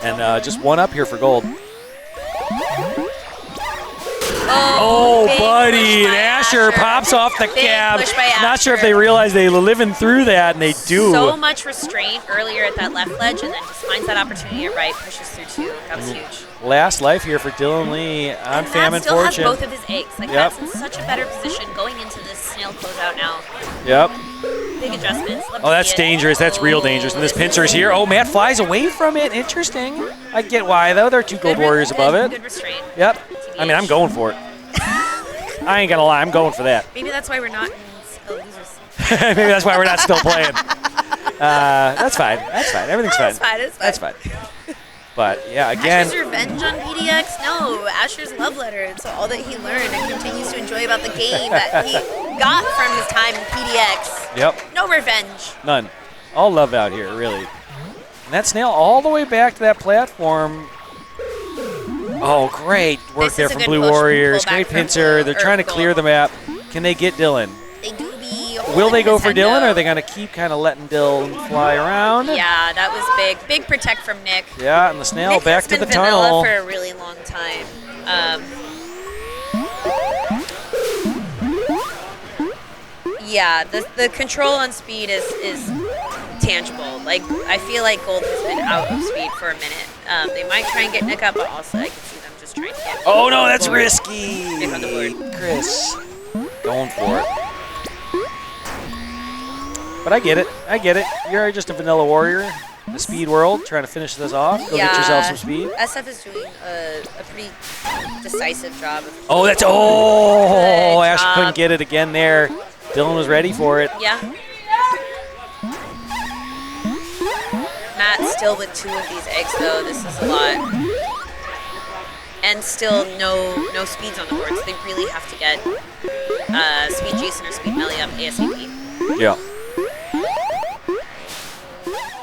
And just one up here for gold. Oh, buddy. And Asher pops off the cab. Not sure if they realize they were living through that, and they do. So much restraint earlier at that left ledge, and then just finds that opportunity at right, pushes through two. That was huge. Last life here for Dylan Lee on Famine Matt still Fortune. has both of his eggs. Like, Matt's in such a better position going into this snail closeout now. Yep. Big adjustments. Oh, that's dangerous. That's real dangerous. And this pincer is here. Oh, Matt flies away from it. Interesting. I get why, though. There are two gold warriors above it. Good restraint. Yep. I mean, I'm going for it. I ain't going to lie. I'm going for that. Maybe that's why we're not in Skill Losers. Maybe that's why we're not still playing. That's fine. That's fine. Everything's fine. That's fine. But, yeah, again. Asher's revenge on PDX? No. Asher's love letter to all that he learned and continues to enjoy about the game that he got from his time in PDX. Yep. No revenge. None. All love out here, really. And that snail all the way back to that platform. Oh, great work there from Blue Warriors. Great pincer. They're trying to clear the map. Can they get Dylan? They do be. Will they go for Dylan, or are they going to keep kind of letting Dylan fly around? Yeah, that was big. Big protect from Nick. Yeah, and the snail Nick back has to the been vanilla tunnel. for a really long time. Yeah, the control on speed is tangible. Like, I feel like Gold has been out of speed for a minute. They might try and get Nick up, but also I can see them just trying to get. Oh no, that's risky. Nick on the board. Chris, going for it. But I get it. You're just a vanilla warrior in the speed world, trying to finish this off. Go get yourself some speed. SF is doing a pretty decisive job. Oh, that's Ash couldn't get it again there. Dylan was ready for it. Yeah. Matt still with 2 of these eggs though. This is a lot. And still no speeds on the board, so they really have to get Speed Jason or Speed Melly up ASAP. Yeah.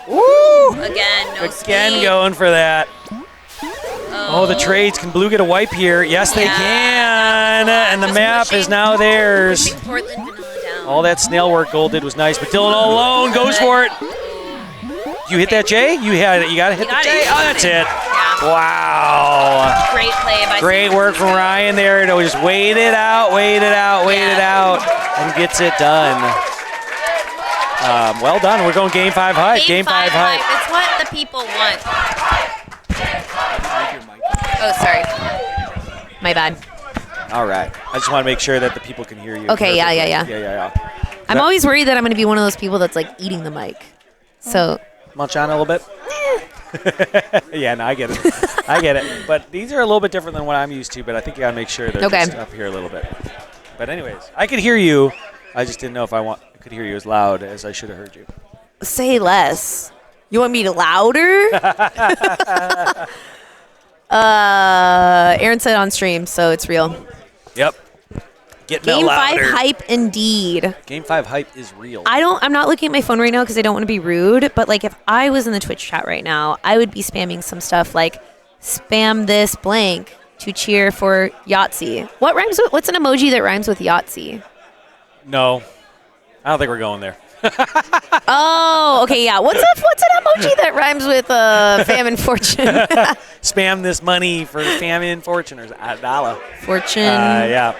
Woo! Again, no Again going for that. Oh, the trades. Can Blue get a wipe here? Yes, they can. And the map is now theirs. Portland vanilla down. All that snail work Gold did was nice, but Dylan all alone goes for it. You hit that J? You had it. You got to hit the J. Oh, that's it. Yeah. Wow. Great play by Great work from Ryan there to just wait it out, and gets it done. Well done. We're going Game 5 hype. Game 5 hype. It's what the people want. Oh, sorry. My bad. All right. I just want to make sure that the people can hear you. Okay, yeah. Yeah. I'm always worried that I'm going to be one of those people that's like eating the mic. So munch on a little bit. Yeah, no, I get it. But these are a little bit different than what I'm used to, but I think you got to make sure they're just up here a little bit. But anyways, I could hear you. I just didn't know if I could hear you as loud as I should have heard you. say less. You want me to louder? Aaron said on stream, so it's real. Yep. Getting Game 5 louder. hype indeed. Game 5 hype is real. I'm not looking at my phone right now because I don't want to be rude, but like if I was in the Twitch chat right now, I would be spamming some stuff like spam this blank to cheer for Yahtzee. What's an emoji that rhymes with Yahtzee? No. I don't think we're going there. Oh, okay, yeah. What's an emoji that rhymes with famine fortune? Spam this money for famine fortune or a dollar. Fortune. Yeah.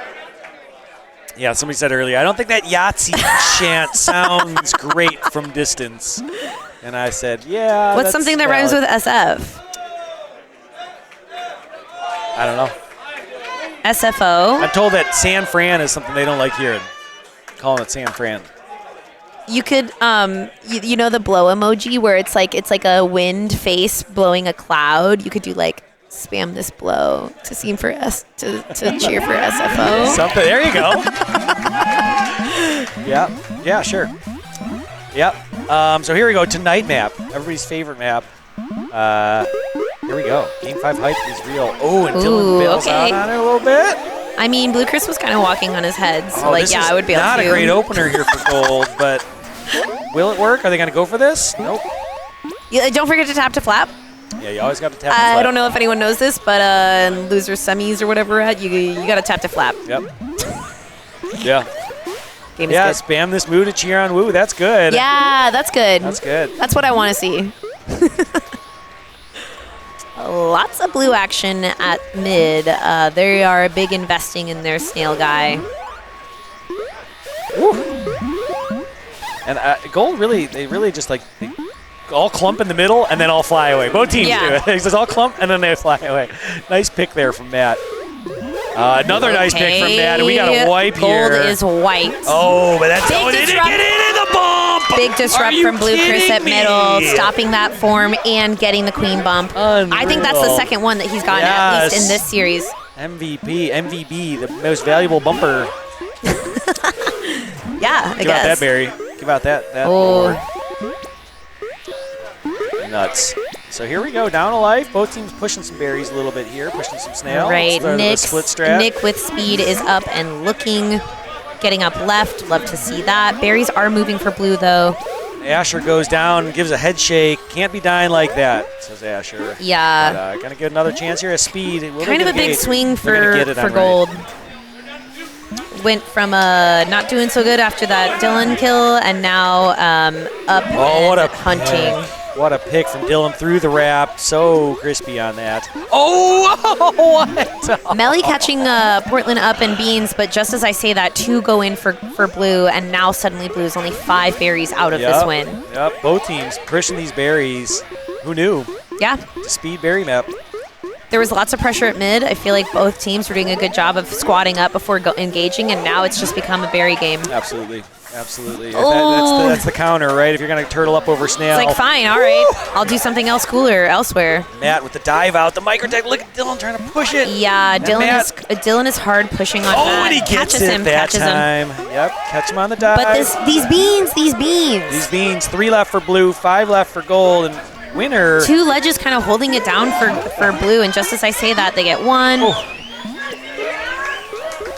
Yeah, somebody said earlier, I don't think that Yahtzee chant sounds great from distance. And I said, yeah. What's that's something that valid. rhymes with SF? I don't know. SFO. I'm told that San Fran is something they don't like hearing. Calling it San Fran. You could, you know the blow emoji where it's like a wind face blowing a cloud. You could do like spam this blow to cheer for SFO. Something. There you go. Yeah, sure. Yep. So here we go. Tonight map. Everybody's favorite map. Here we go. Game 5 hype is real. Oh, and Dylan bails out on it a little bit. I mean, Blue Chris was kind of walking on his head, so I would be able to. Not a great opener here for gold, but will it work? Are they going to go for this? Nope. Don't forget to tap to flap. Yeah, you always got to tap to flap. I don't know if anyone knows this, but in loser semis or whatever, you got to tap to flap. Yep. Yeah. Game is good. Spam this Moo to cheer on Woo. That's good. Yeah, that's good. That's good. That's what I want to see. Lots of blue action at mid. They are big investing in their snail guy. Woo. And gold they really just like they all clump in the middle and then all fly away. Both teams do it. It's just all clump and then they fly away. Nice pick there from Matt. Another nice pick from Matt. And we got a wipe here. Gold is white. Oh, but that's how it didn't get in the bump. Big disrupt from Blue Chris at middle, stopping that form and getting the queen bump. Unreal. I think that's the second one that he's gotten at least in this series. MVB, the most valuable bumper. Yeah, I Give guess. out that berry. Give out that. Oh. Nuts. So here we go, down a life. Both teams pushing some berries a little bit here, pushing some snail. Right, Split strat. Nick with speed is up and looking, getting up left. Love to see that. Berries are moving for blue though. Asher goes down, gives a head shake. Can't be dying like that, says Asher. Yeah. But, gonna get another chance here. A speed. Kind of a big swing for gold. Went from not doing so good after that Dylan kill, and now up what a hunting. Pick. What a pick from Dylan through the wrap. So crispy on that. Oh, what? Melly catching Portland up in beans, but just as I say that, 2 go in for blue, and now suddenly blue is only 5 berries out of this win. Yep, both teams pushing these berries. Who knew? Yeah. The speed berry map. There was lots of pressure at mid. I feel like both teams were doing a good job of squatting up before engaging, and now it's just become a berry game. Absolutely. Absolutely. Oh. That's the counter, right? If you're going to turtle up over snail. It's like, fine, all right. I'll do something else cooler elsewhere. Matt with the dive out, the micro tech. Look at Dylan trying to push it. Yeah, Dylan is hard pushing on Matt. And he catches gets it him, that catches time. him. Yep, catch him on the dive. But these beans. These beans, 3 left for blue, 5 left for gold, and winner. 2 ledges kind of holding it down for blue, and just as I say that, they get 1. Oh.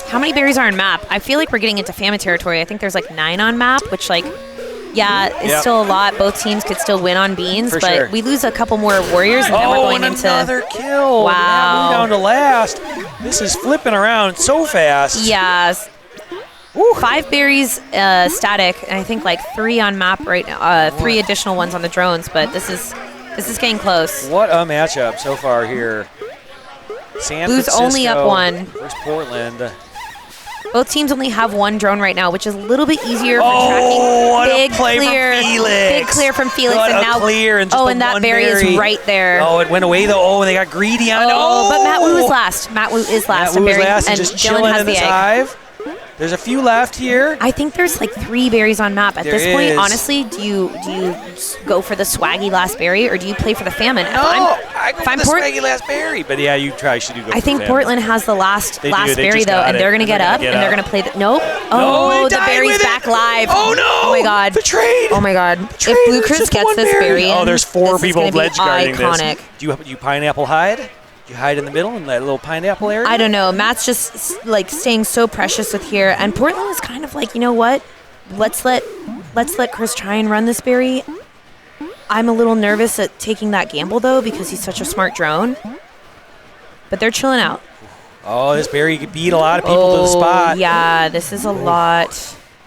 How many berries are on map? I feel like we're getting into famine territory. I think there's like 9 on map, which is still a lot. Both teams could still win on beans, but sure. we lose a couple more warriors, and then we're going into another kill. Wow. Down to last. This is flipping around so fast. Yes. 5 berries static, and I think like 3 on map right now. 3 additional ones on the drones, but this is getting close. What a matchup so far here. San Blue's Francisco only up 1. versus Portland. Both teams only have 1 drone right now, which is a little bit easier for tracking. What big play clear, from Felix. Big clear from Felix, What and a now clear and just and that berry is right there. Oh, it went away though. Oh, and they got greedy on it. But Matt Wu is last. Matt Wu is last. Matt Wu is berry, last and just Dylan chilling has in the this egg. hive. There's a few left here. I think there's like 3 berries on map. At There this point, is. honestly, do you go for the swaggy last berry, or do you play for the famine? No, I go for the swaggy last berry. But yeah, you probably should do go I for think the famine. Portland has the last They berry just though, got and it. they're gonna get up, get and they're up. gonna play the nope. No, Oh, they the died berry's with it. back live. Oh no! Oh my god! The trade. Oh my god! Trade. If Blue It's Chris just gets one this berry, Oh, in, there's 4 this is people gonna be ledge guarding iconic. this. Do you pineapple hide? You hide in the middle in that little pineapple area? I don't know. Matt's just like staying so precious with here, and Portland is kind of like, you know what? Let's let Chris try and run this berry. I'm a little nervous at taking that gamble though because he's such a smart drone. But they're chilling out. Oh, this berry could beat a lot of people to the spot. Yeah, this is a lot.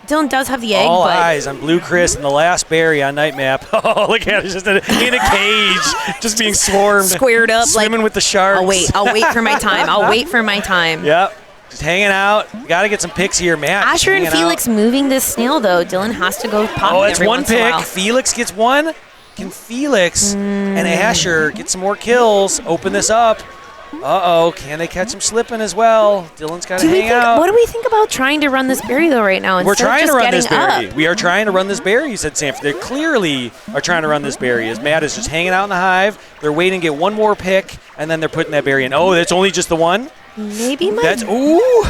Dylan does have the egg, All but eyes on Blue Chris and the last berry on Night Map. Oh, look at it, just in a cage, just being swarmed. Squared up, swimming with the sharks. I'll wait for my time. I'll wait for my time. Yep, just hanging out. Got to get some picks here, Matt. Asher and Felix moving this snail, though. Dylan has to go pop Oh, it it's every one once in a pick. while. Felix gets one. Can Felix and Asher get some more kills? Open this up. Uh-oh, can they catch him slipping as well? Dylan's got to hang out. What do we think about trying to run this berry, though, right now? We're instead of trying to just run this getting berry. up? We are trying to run this berry, said Sanford. They clearly are trying to run this berry as Matt is just hanging out in the hive. They're waiting to get one more pick, and then they're putting that berry in. Oh, that's only just the one? Maybe my... That's, ooh.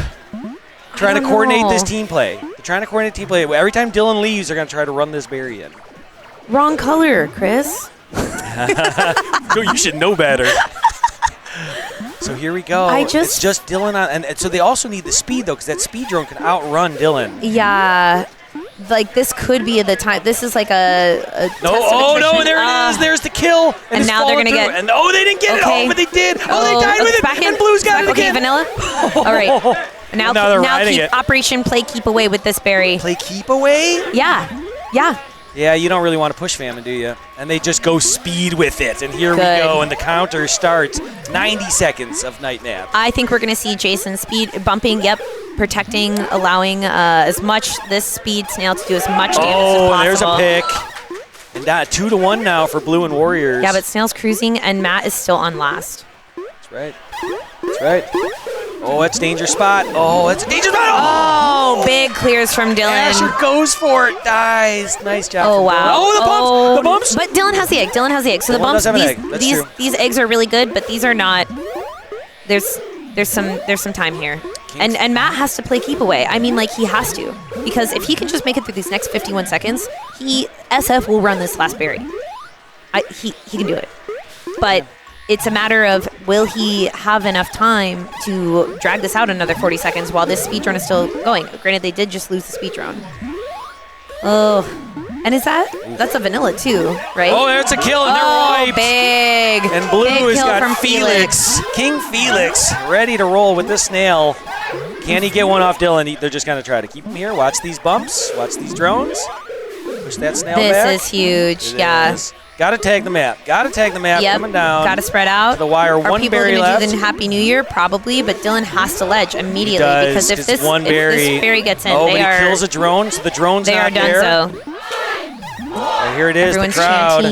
Trying to don't coordinate know. this team play. They're trying to coordinate team play. Every time Dylan leaves, they're going to try to run this berry in. Wrong color, Chris. You should know better. So here we go. It's just Dylan on, and so they also need the speed though, because that speed drone can outrun Dylan. Yeah. Like, this could be the time. This is like a test of attrition. There it is. There's the kill. And now they're going to get... And they didn't get it. Oh, but they did. Oh, they died with it. And Blue's got it again. Okay, Vanilla. All right. Now riding keep it. Operation Play Keep Away with this berry. Play Keep Away? Yeah. Yeah. Yeah, you don't really want to push Famine, do you? And they just go speed with it. And here we go. And the counter starts. 90 seconds of Night Nap. I think we're going to see Jason speed bumping, protecting, allowing as much this speed snail to do as much damage as possible. There's a pick. And 2-1 now for Blue and Warriors. Yeah, but Snail's cruising, and Matt is still on last. That's right. That's right. Oh, that's danger spot. Oh, that's a danger spot. Oh, big clears from Dylan. Asher goes for it, dies. Nice job. Oh, from wow. Dylan. Oh, the bumps. But Dylan has the egg. So the Dylan bumps, does have an egg. That's true. these eggs are really good, but these are not. There's some time here. And Matt has to play keep away. I mean, like, he has to. Because if he can just make it through these next 51 seconds, SF will run this last berry. He can do it. But it's a matter of, will he have enough time to drag this out another 40 seconds while this speed drone is still going? Granted, they did just lose the speed drone. Oh. And that's a vanilla too, right? Oh, there's a kill, and they're wiped. Big. And Blue big has kill got from Felix. King Felix ready to roll with this snail. Can he get one off Dylan? They're just going to try to keep him here. Watch these bumps. Watch these drones. Push that snail back. This is huge, yeah. Got to tag the map. Yep. Coming down. Got to spread out. To the wire. Are one people berry gonna left. do the Happy New Year? Probably, but Dylan has to ledge immediately because if this berry gets in, he kills a drone, so the drone's they not are there. done. And here it is, Everyone's the crowd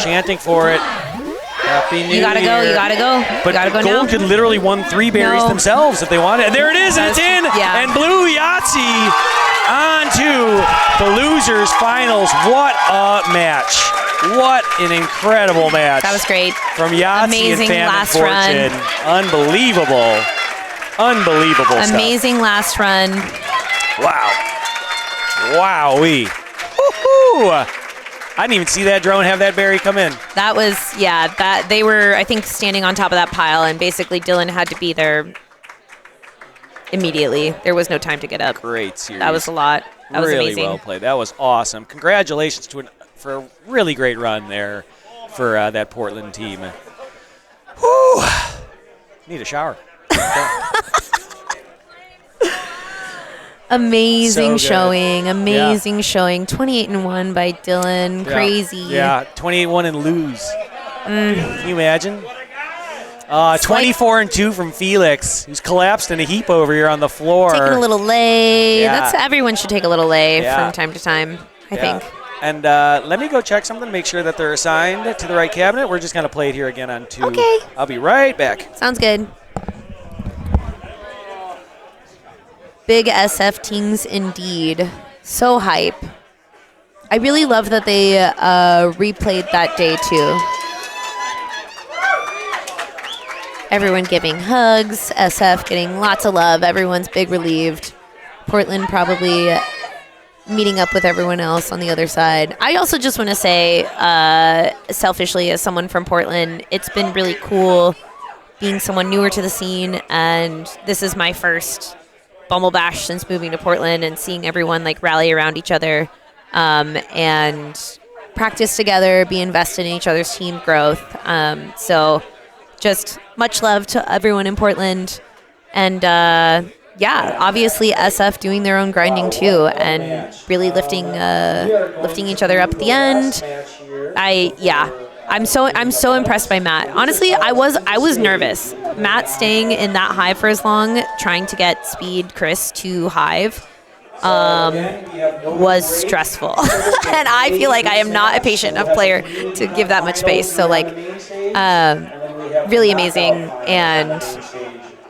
chanting for it. Happy New Year. You gotta go. You gotta go. But you gotta go Gold now. could literally won 3 berries themselves if they wanted. And there it is, and it's in. Yeah. And Blue Yahtzee on to the losers finals. What a match. What an incredible match. That was great. From Yahtzee Amazing and Famine last Fortune. run. Unbelievable. Unbelievable stuff. Amazing last run. Wow. Wowee. Woo-hoo. I didn't even see that drone have that berry come in. That was, that they were, I think, standing on top of that pile, and basically Dylan had to be there immediately. There was no time to get up. Great series. That was a lot. That was really amazing. Well played. That was awesome. Congratulations for a really great run there for that Portland team. Whew. Need a shower. Amazing So good. showing. Amazing showing. 28-1 by Dylan. Yeah. Crazy. Yeah, 28-1 and lose. Can you imagine? 24-2 from Felix, who's collapsed in a heap over here on the floor. Taking a little lay. Yeah. Everyone should take a little lay Yeah. from time to time, I think. And let me go check something, make sure that they're assigned to the right cabinet. We're just going to play it here again on 2. Okay. I'll be right back. Sounds good. Big SF teams indeed. So hype. I really love that they replayed that day too. Everyone giving hugs. SF getting lots of love. Everyone's big relieved. Portland probably meeting up with everyone else on the other side. I also just want to say, selfishly, as someone from Portland, it's been really cool being someone newer to the scene, and this is my first Bumble Bash since moving to Portland, and seeing everyone like rally around each other and practice together, be invested in each other's team growth. So just much love to everyone in Portland. And yeah, obviously SF doing their own grinding too, and really lifting each other up at the end. I'm so impressed by Matt. Honestly, I was nervous. Matt staying in that hive for as long, trying to get Speed Chris to hive, was stressful. And I feel like I am not a patient enough player to give that much space. So like, really amazing. And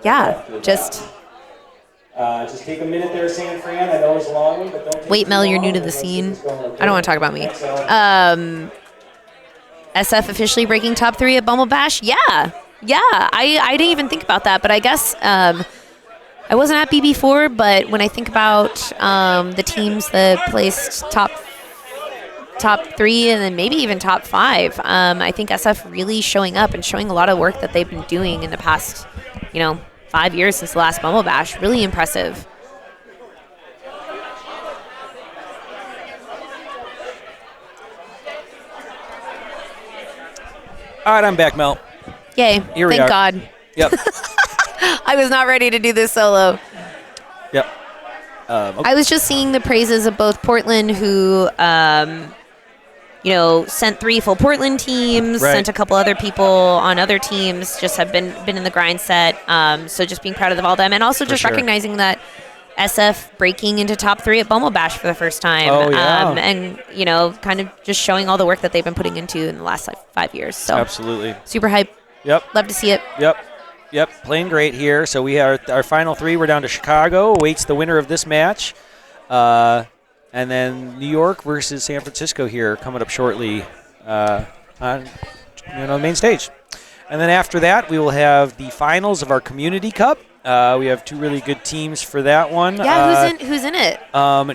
yeah, just take a minute there, San Fran. I know it's a long one, but don't wait, Mel, you're new to the scene. I don't want to talk about me. SF officially breaking top 3 at Bumble Bash. Yeah. I didn't even think about that, but I guess I wasn't at BB4, but when I think about the teams that placed top 3 and then maybe even top 5, I think SF really showing up and showing a lot of work that they've been doing in the past, 5 years since the last Bumble Bash. Really impressive. All right, I'm back, Mel. Yay. Here we Thank are. God. Yep. I was not ready to do this solo. Yep. I was just singing the praises of both Portland, who, sent 3 full Portland teams, Right. sent a couple other people on other teams, just have been in the grind set. So just being proud of all them, and also just sure. recognizing that SF breaking into top 3 at Bumble Bash for the first time. Oh, yeah. And, kind of just showing all the work that they've been putting into in the last 5 years. So Absolutely. super hype. Yep. Love to see it. Yep. Playing great here. So we are our final 3. We're down to Chicago. Awaits the winner of this match. And then New York versus San Francisco here coming up shortly on the main stage. And then after that, we will have the finals of our Community Cup. We have 2 really good teams for that one. Yeah, who's in it?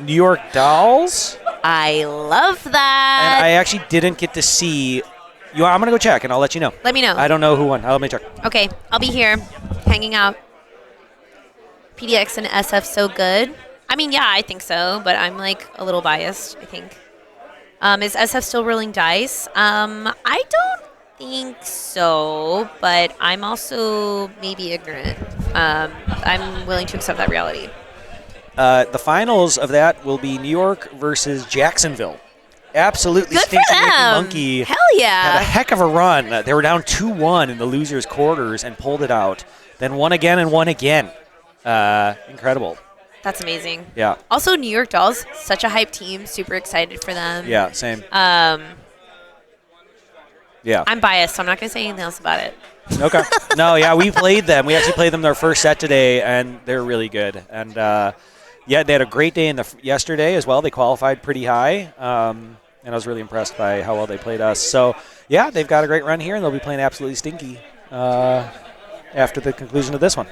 New York Dolls. I love that. And I actually didn't get to see. I'm going to go check, and I'll let you know. Let me know. I don't know who won. Let me check. Okay, I'll be here, hanging out. PDX and SF so good. I mean, yeah, I think so, but I'm like a little biased, I think. Is SF still rolling dice? I don't think so, but I'm also maybe ignorant. I'm willing to accept that reality. The finals of that will be New York versus Jacksonville. Absolutely Good Stinky for them. Monkey. Hell yeah. Had a heck of a run. They were down 2-1 in the losers' quarters and pulled it out. Then won again and won again. Incredible. That's amazing. Yeah. Also, New York Dolls, such a hype team. Super excited for them. Yeah, same. Yeah. I'm biased, so I'm not going to say anything else about it. Okay. No, yeah, we played them. We actually played them their first set today, and they're really good. And, yeah, they had a great day yesterday as well. They qualified pretty high, and I was really impressed by how well they played us. So, yeah, they've got a great run here, and they'll be playing absolutely Stinky after the conclusion of this one.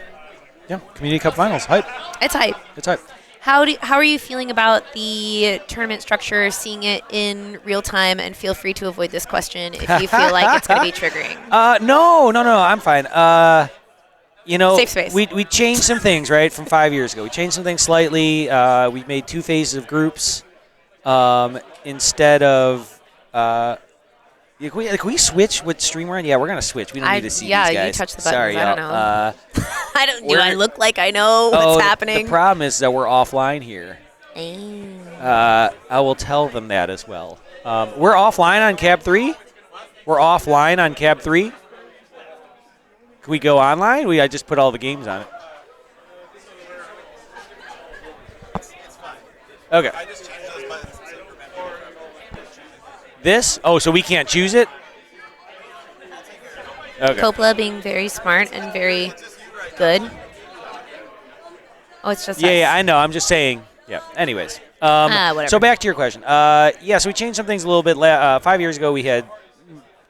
Yeah, Community Cup Finals. Hype. It's hype. It's hype. How are you feeling about the tournament structure, seeing it in real time? And feel free to avoid this question if you feel like it's going to be triggering. No, I'm fine. Safe space. We changed some things, right, from 5 years ago. We changed some things slightly. We made 2 phases of groups instead of. Can we switch what stream we're on? Yeah, we're gonna switch. We don't need to see these guys. Yeah, you touch the buttons. Sorry, I don't know. Do I look like I know Oh, what's happening? The problem is that we're offline here. I will tell them that as well. We're offline on Cab 3. We're offline on Cab 3. Can we go online? I just put all the games on it. Okay. This? Oh, so we can't choose it? Okay. Coppola being very smart and very good. Oh, it's just us. Yeah, I know. I'm just saying. Yeah. Anyways. Whatever. So back to your question. Yeah, so we changed some things a little bit. 5 years ago, we had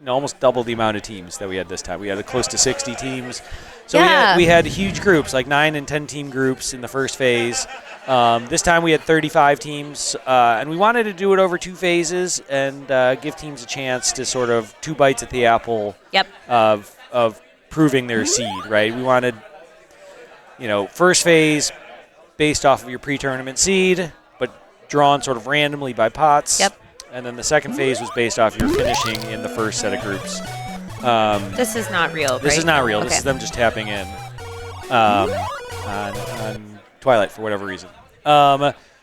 almost double the amount of teams that we had this time. We had close to 60 teams. So we had huge groups, like 9 and 10 team groups in the first phase. This time we had 35 teams, and we wanted to do it over 2 phases and give teams a chance to sort of 2 bites at the apple of proving their seed, right? We wanted, first phase based off of your pre-tournament seed, but drawn sort of randomly by pots. Yep. And then the second phase was based off your finishing in the first set of groups. This is not real, This right? is not real. Okay. This is them just tapping in on Twilight for whatever reason.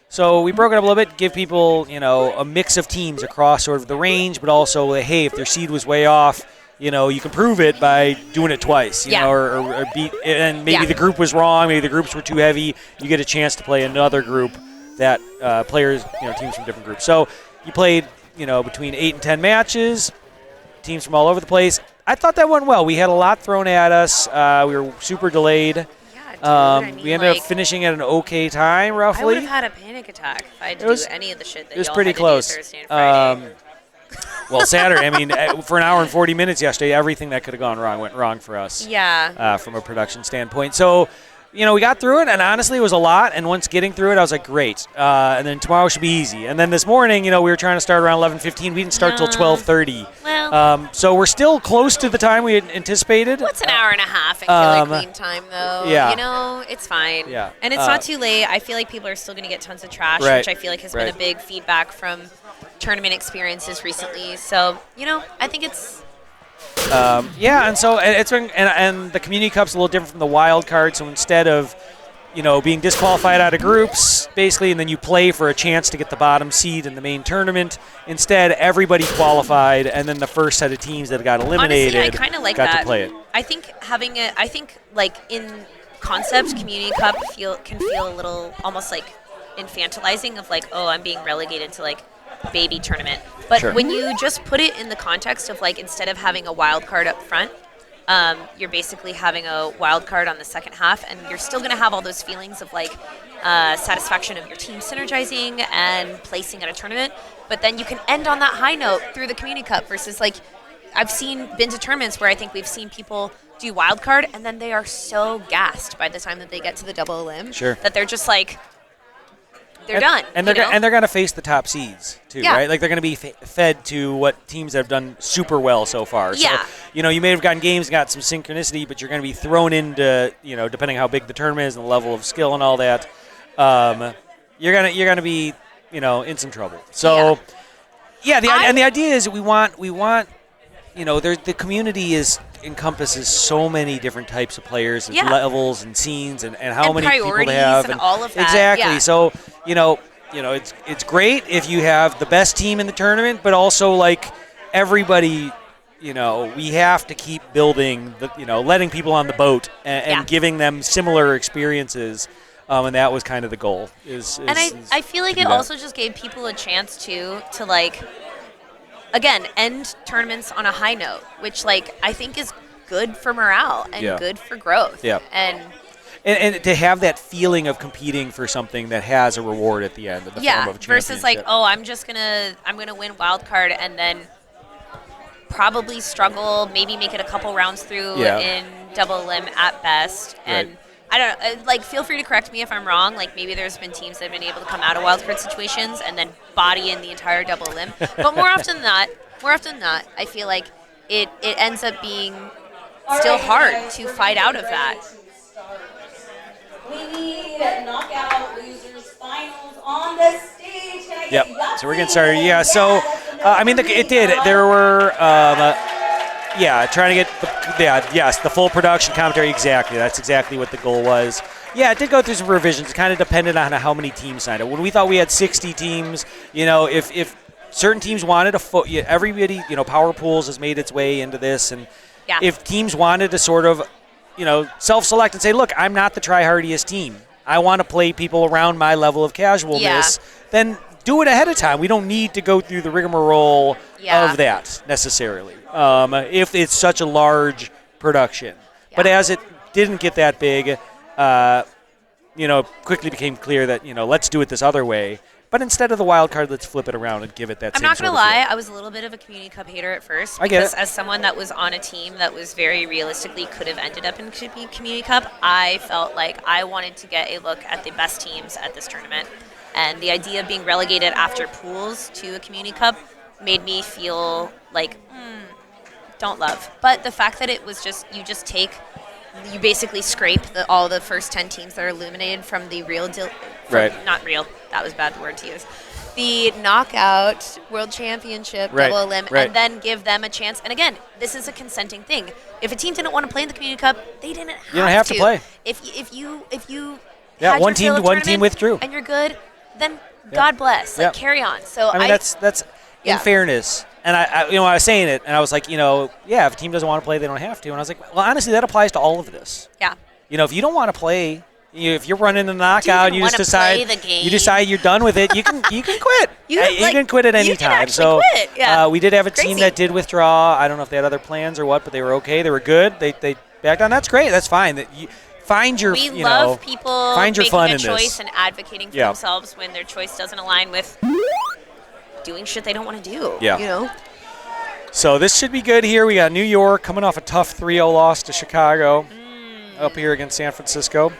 So we broke it up a little bit, give people, a mix of teams across sort of the range, but also, hey, if their seed was way off, you can prove it by doing it twice, or beat, and maybe the group was wrong, maybe the groups were too heavy. You get a chance to play another group that players, teams from different groups. So you played, between 8 and 10 matches, teams from all over the place. I thought that went well. We had a lot thrown at us. We were super delayed. We ended up finishing at an okay time, roughly. I would have had a panic attack if I had to do any of the shit that It was y'all pretty had to close. do Thursday and Friday. Well, Saturday, for an hour and 40 minutes yesterday, everything that could have gone wrong went wrong for us. Yeah. From a production standpoint. So, we got through it, and honestly, it was a lot. And once getting through it, I was like, great. And then tomorrow should be easy. And then this morning, we were trying to start around 11:15. We didn't start till 12:30. Well. So we're still close to the time we had anticipated. What's an hour and a half in Killer Queen time, though? Yeah. It's fine. Yeah. And it's not too late. I feel like people are still going to get tons of trash, Right. which I feel like has been a big feedback from tournament experiences recently. So, I think it's... And so it's been, and the Community Cup's a little different from the wild card. So instead of, being disqualified out of groups, basically, and then you play for a chance to get the bottom seed in the main tournament, instead everybody qualified, and then the first set of teams that got eliminated Honestly, I kind of like got that. to play it. I think having it, like in concept, Community Cup can feel a little almost like infantilizing of like, oh, I'm being relegated to like baby tournament. But Sure. when you just put it in the context of like instead of having a wild card up front, you're basically having a wild card on the second half, and you're still going to have all those feelings of like satisfaction of your team synergizing and placing at a tournament. But then you can end on that high note through the Community Cup versus like I've been to tournaments where I think we've seen people do wild card and then they are so gassed by the time that they get to the double elim that they're just like they're done. And they're going to face the top seeds too, right? Like they're going to be fed to what teams have done super well so far. Yeah. So, you may have gotten games, got some synchronicity, but you're going to be thrown into, depending how big the tournament is and the level of skill and all that, you're going to be, in some trouble. So, the idea is we want, the community encompasses so many different types of players, and levels and scenes, and how many people they have, and all of that. Exactly. Yeah. So it's great if you have the best team in the tournament, but also like everybody, we have to keep building letting people on the boat and giving them similar experiences. And that was kind of the goal. I feel like it also just gave people a chance to like. Again, end tournaments on a high note, which like I think is good for morale and good for growth. Yeah. And to have that feeling of competing for something that has a reward at the end in the form of a versus like, championship. oh, I'm gonna win wild card and then probably struggle, maybe make it a couple rounds through in double elim at best. And I don't know, like feel free to correct me if I'm wrong. Like maybe there's been teams that have been able to come out of wildcard situations and then body in the entire double elim. But more often than not, I feel like it ends up being still hard to fight out of that. We need knockout losers finals on the stage. Can I get Yep. So we're getting started. Yeah. So it did. There were. Trying to get the full production commentary. Exactly. That's exactly what the goal was. Yeah, it did go through some revisions. It kind of depended on how many teams signed up. When we thought we had 60 teams, if certain teams wanted everybody, Power Pools has made its way into this, and if teams wanted to sort of, self-select and say, look, I'm not the try-hardiest team. I want to play people around my level of casualness, then do it ahead of time. We don't need to go through the rigmarole of that necessarily. If it's such a large production. But as it didn't get that big, quickly became clear that, let's do it this other way. But instead of the wild card, let's flip it around and give it that I'm not going to lie, I was a little bit of a Community Cup hater at first. I get because it. as someone that was on a team that was very realistically could have ended up in Community Cup, I felt like I wanted to get a look at the best teams at this tournament. And the idea of being relegated after pools to a Community Cup made me feel like, don't love. But the fact that it was you basically scrape all the first 10 teams that are eliminated from the not real, that was a bad word to use. The knockout world championship double elim, and then give them a chance. And again, this is a consenting thing. If a team didn't want to play in the Community Cup, they didn't have to. You don't have to play. If you yeah, had one your team withdrew, and you're good, then God bless. Like carry on. So I mean that's in fairness. And I I was saying it, and I was like, if a team doesn't want to play, they don't have to. And I was like, well, honestly, that applies to all of this. Yeah. If you don't want to play, if you're running a knockout, and you just decide you're done with it, you can quit. You can quit at any time. So quit. Yeah. We did have a team that did withdraw. I don't know if they had other plans or what, but they were okay. They were good. They backed on. That's great. That's fine. Find your love people find your making fun a in choice this. and advocating for themselves when their choice doesn't align with doing shit they don't want to do. Yeah. So this should be good here. We got New York coming off a tough 3-0 loss to Chicago up here against San Francisco.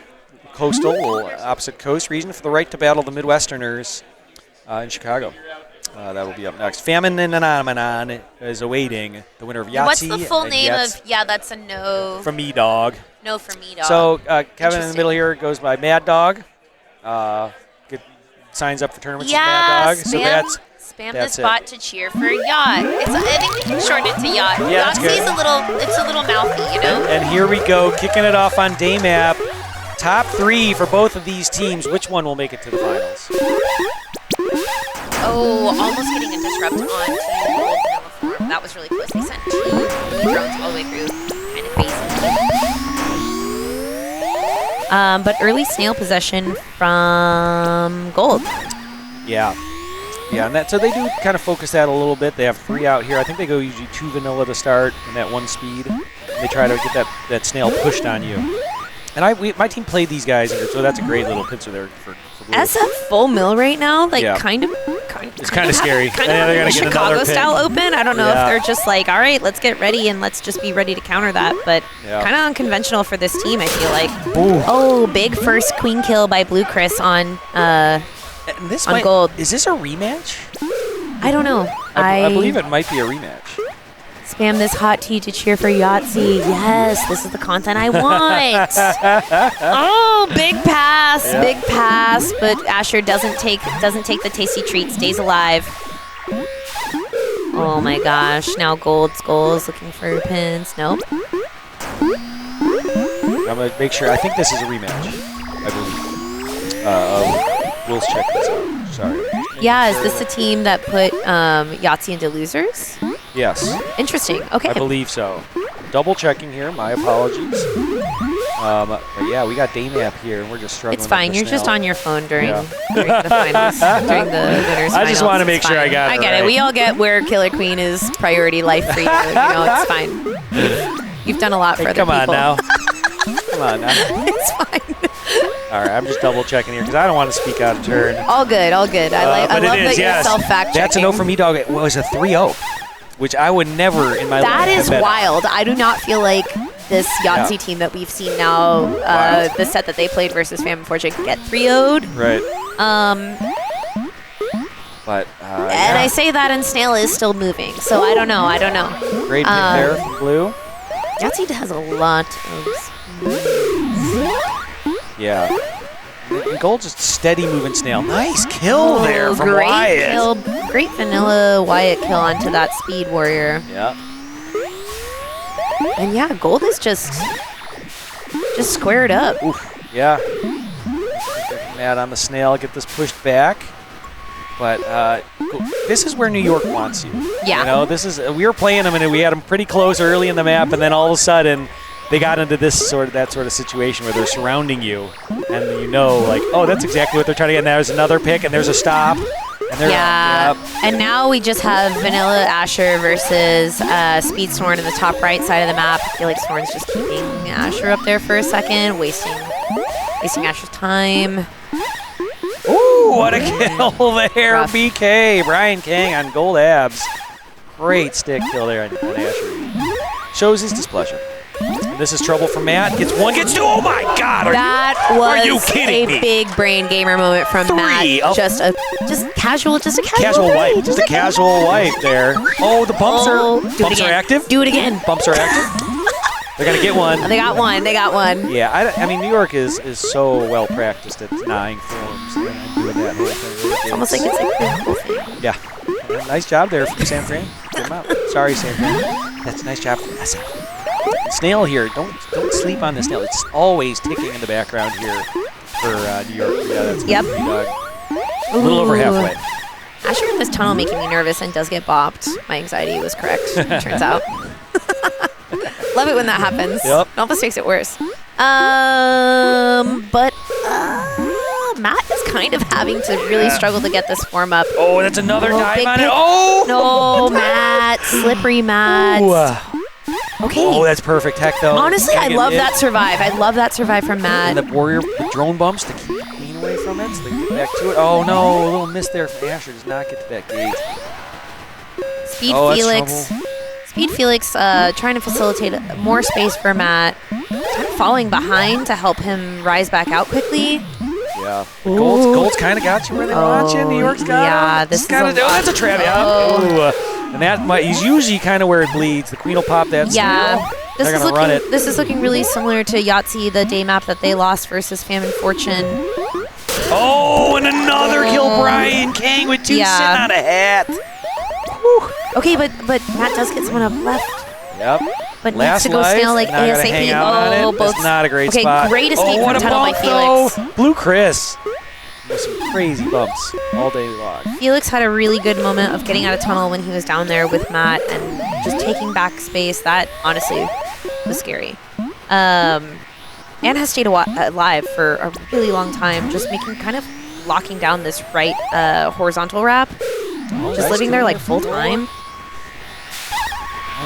Coastal, little opposite coast region for the right to battle the Midwesterners in Chicago. That will be up next. Famininomenon is awaiting the winner of Yahtzee. What's the full name of? Yeah, that's a no. From me, dog. No for me, dog. So Kevin in the middle here goes by Mad Dog. Signs up for tournaments with Mad Dog. Spam this bot to cheer for Yacht. I think we can shorten it to Yacht. Yeah, Yahtzee's a little mouthy, And here we go, kicking it off on day map. Top 3 for both of these teams. Which one will make it to the finals? Oh, almost getting a disrupt on Team Gold Vanilla Form. That was really close. They sent 2 drones all the way through. Kind of crazy. But early snail possession from Gold. Yeah. Yeah, and so they do kind of focus that a little bit. They have 3 out here. I think they go usually 2 vanilla to start and that 1 speed. And they try to get that snail pushed on you. And my team played these guys, so that's a great little pincer there for Blue. As a full mill right now, kind of. It's kind of scary. Kind of they're like gonna get Chicago another style pick. open. I don't know if they're just like, all right, let's get ready and let's just be ready to counter that. But kind of unconventional for this team, I feel like. Ooh. Oh, big first queen kill by Blue Chris on Gold. Is this a rematch? I don't know. I believe it might be a rematch. Spam this hot tea to cheer for Yahtzee. Yes, this is the content I want. Oh, big pass, but Asher doesn't take the tasty treat, stays alive. Oh my gosh, now Gold's goals looking for pins. Nope. I'm gonna make sure. I think this is a rematch. I believe. Will's check this out. Sorry. Yeah, is this the team that put Yahtzee into losers? Yes. Interesting. Okay. I believe so. Double checking here. My apologies. But yeah, we got day map here, and we're just struggling. It's fine. You're just on your phone during the finals, during the winners' finals. I just want to make sure I got it. I get it. We all get where Killer Queen is priority life for you. It's fine. You've done a lot for other people. Come on now. Come on now. It's fine. All right, I'm just double checking here because I don't want to speak out of turn. All good, all good. I love that you're self-fact checking. That's a no for me, dog. It was a 3-0, which I would never in my life. That is have bet wild. I do not feel like this Yahtzee team that we've seen now, the set that they played versus Famine Fortune, get 3-0'd. Right. But and I say that, and Snail is still moving, so I don't know. Great pick there from Blue. Yahtzee has a lot of. Yeah. And Gold just steady moving Snail. Nice kill there from Wyatt. Kill, great vanilla Wyatt kill onto that Speed Warrior. Yeah. And yeah, Gold is just squared up. Oof. Yeah. Mad on the Snail. Get this pushed back. But this is where New York wants you. Yeah. We were playing them and we had them pretty close early in the map, and then all of a sudden they got into that sort of situation where they're surrounding you, and oh, that's exactly what they're trying to get. And there's another pick, and there's a stop. And and now we just have Vanilla Asher versus Speed Sworn in the top right side of the map. I feel like Sworn's just keeping Asher up there for a second, wasting Asher's time. Ooh, what a kill there, rough. BK. Brian Kang on Gold Abs. Great stick kill there on Asher. Shows his displeasure. And this is trouble for Matt. Gets one, gets two. Oh my God! Are you was kidding a me? big brain gamer moment from Matt. Just a casual wipe. Just a casual wipe there. Oh, the bumps are active. Do it again. Bumps are active. They're gonna get one. They got one. Yeah, I mean, New York is so well practiced at denying forms and doing that whole thing. It's almost like it's like the whole thing. Yeah. Nice job there from San Fran. Good him out. Sorry, San Fran. That's a nice job from us. Snail here. Don't sleep on the snail. It's always ticking in the background here for New York. Yeah, that's Yep. A little over halfway. Asher in this tunnel making me nervous and does get bopped. My anxiety was correct, turns out. Love it when that happens. Yep. It almost makes it worse. But Matt is kind of having to really struggle to get this form up. Oh, that's another dive big on it. pick. Oh! No, Matt. Slippery Matt. Okay. Oh, that's perfect tech, though. Honestly, I love that survive. I love that survive from Matt. And the warrior with drone bumps to keep Queen away from it, so they get back to it. Oh, no. A little miss there from Asher. Does not get to that gate. Speed Oh, that's Felix. trouble. Speed Felix trying to facilitate more space for Matt. Kind of falling behind to help him rise back out quickly. Yeah. Gold's kind of got you where they want you. New York's got yeah, him. this is that's a trap. Yeah. Oh. And that he's usually kind of where it bleeds. The Queen will pop that Yeah. snail. They're going to run it. This is looking really similar to Yahtzee, the day map that they lost versus Famine Fortune. Oh, and another kill, Brian Kang with two sitting on a hat. Whew. Okay, but Matt does get someone up left. Yep. But Last needs to go life, snail like not gonna ASAP. hang out on it. both. That's not a great okay, spot. Great escape what from a tunnel by bump, Felix. though. Blue Chris. With some crazy bumps all day long. Felix had a really good moment of getting out of tunnel when he was down there with Matt and just taking back space. That honestly was scary. And has stayed alive for a really long time, just kind of locking down this right horizontal wrap. Just living there like full time.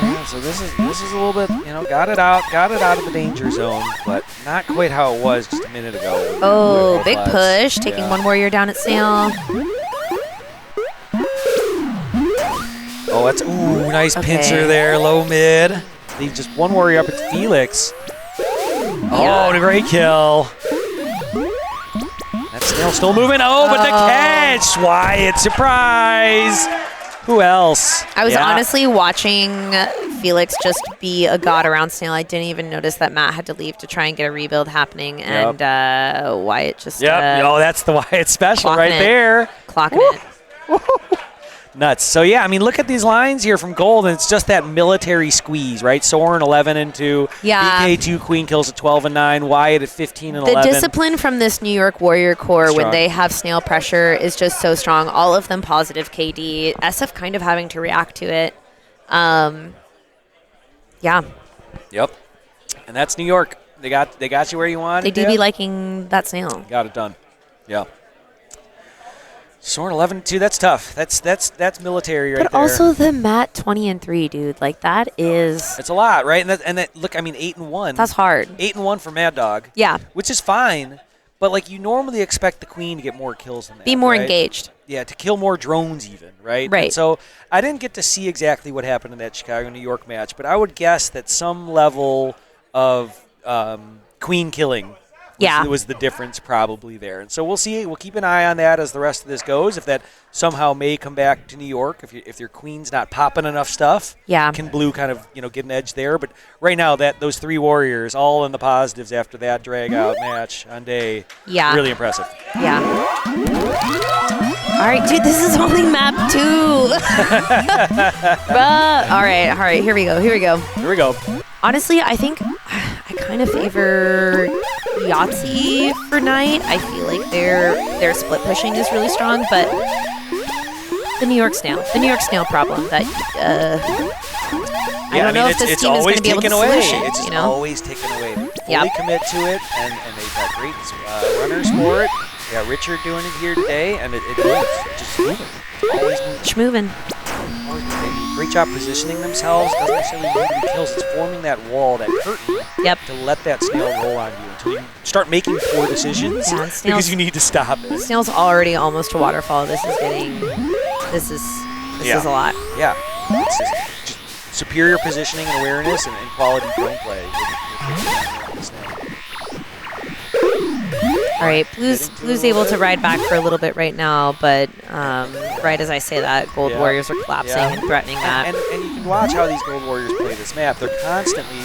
Yeah, so this is a little bit, got it out of the danger zone, but not quite how it was just a minute ago. Oh, big push, taking one warrior down at snail. Oh, that's nice pincer there, low mid. Leave just one warrior up. It's Felix. Oh, the great kill. That snail still moving. Oh, but the catch! Wyatt, surprise! Who else? I was honestly watching Felix just be a god around snail. I didn't even notice that Matt had to leave to try and get a rebuild happening, and Wyatt just oh, that's the Wyatt special right there. Clocking it. Nuts. So, yeah, I mean, look at these lines here from Gold, and it's just that military squeeze, right? Soren 11 and 2. Yeah. BK2 Queen kills at 12 and 9. Wyatt at 15 and 11. The discipline from this New York Warrior core when they have snail pressure is just so strong. All of them positive KD. SF kind of having to react to it. Yeah. Yep. And that's New York. They got you where you wanted. They do be liking that snail. Got it done. Yeah. Soren 11-2, that's tough. That's military right there. But also the Matt 20 and 3, dude. Like that is. It's a lot, right? And that look, I mean 8 and 1. That's hard. 8 and 1 for Mad Dog. Yeah. Which is fine, but like you normally expect the Queen to get more kills than that. Be more right? engaged. Yeah, to kill more drones even, right? Right. And so I didn't get to see exactly what happened in that Chicago-New York match, but I would guess that some level of Queen killing was the difference probably there. And so we'll see. We'll keep an eye on that as the rest of this goes. If that somehow may come back to New York, if your Queen's not popping enough stuff, can Blue kind of get an edge there? But right now, those 3 warriors all in the positives after that drag out match on day. Yeah. Really impressive. Yeah. All right, dude. This is only map 2. All right. Here we go. Honestly, I think I kind of favor Yahtzee for night. I feel like their split pushing is really strong, but the New York snail problem that I don't know if this team is going to be able to solution. It's just always taken away. Fully commit to it, and they've got great runners for it. They got Richard doing it here today, and it moves. It's just moving. It's always moving. It's moving. Great job positioning themselves. Doesn't necessarily need to be kills. It's forming that wall, that curtain, to let that snail roll on you until you start making poor decisions because you need to stop it. Snail's already almost to waterfall. This is a lot. Yeah. It's just superior positioning and awareness and quality drone play with All right, Blue's able to ride back for a little bit right now, but right as I say that, Gold Warriors are collapsing and threatening that. And you can watch how these Gold Warriors play this map. They're constantly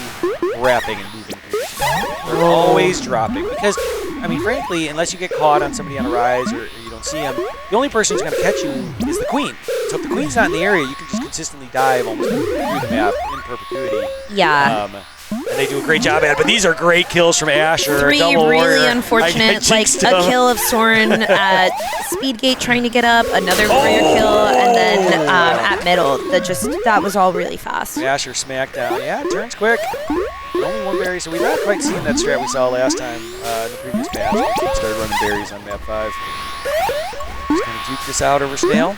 wrapping and moving through this map. They're always dropping because, I mean, frankly, unless you get caught on somebody on a rise or you don't see them, the only person who's going to catch you is the queen. So if the queen's not in the area, you can just consistently dive almost through the map in perpetuity. Yeah. And they do a great job at it, but these are great kills from Asher. 3 double really warrior. unfortunate, like a kill of Soren at Speedgate trying to get up, another warrior kill, and then at middle. That was all really fast. Asher smackdown. Yeah, it turns quick. Only one berry, so we're not quite seeing that strat we saw last time in the previous patch. We started running berries on map 5. Just gonna duke this out over Snail.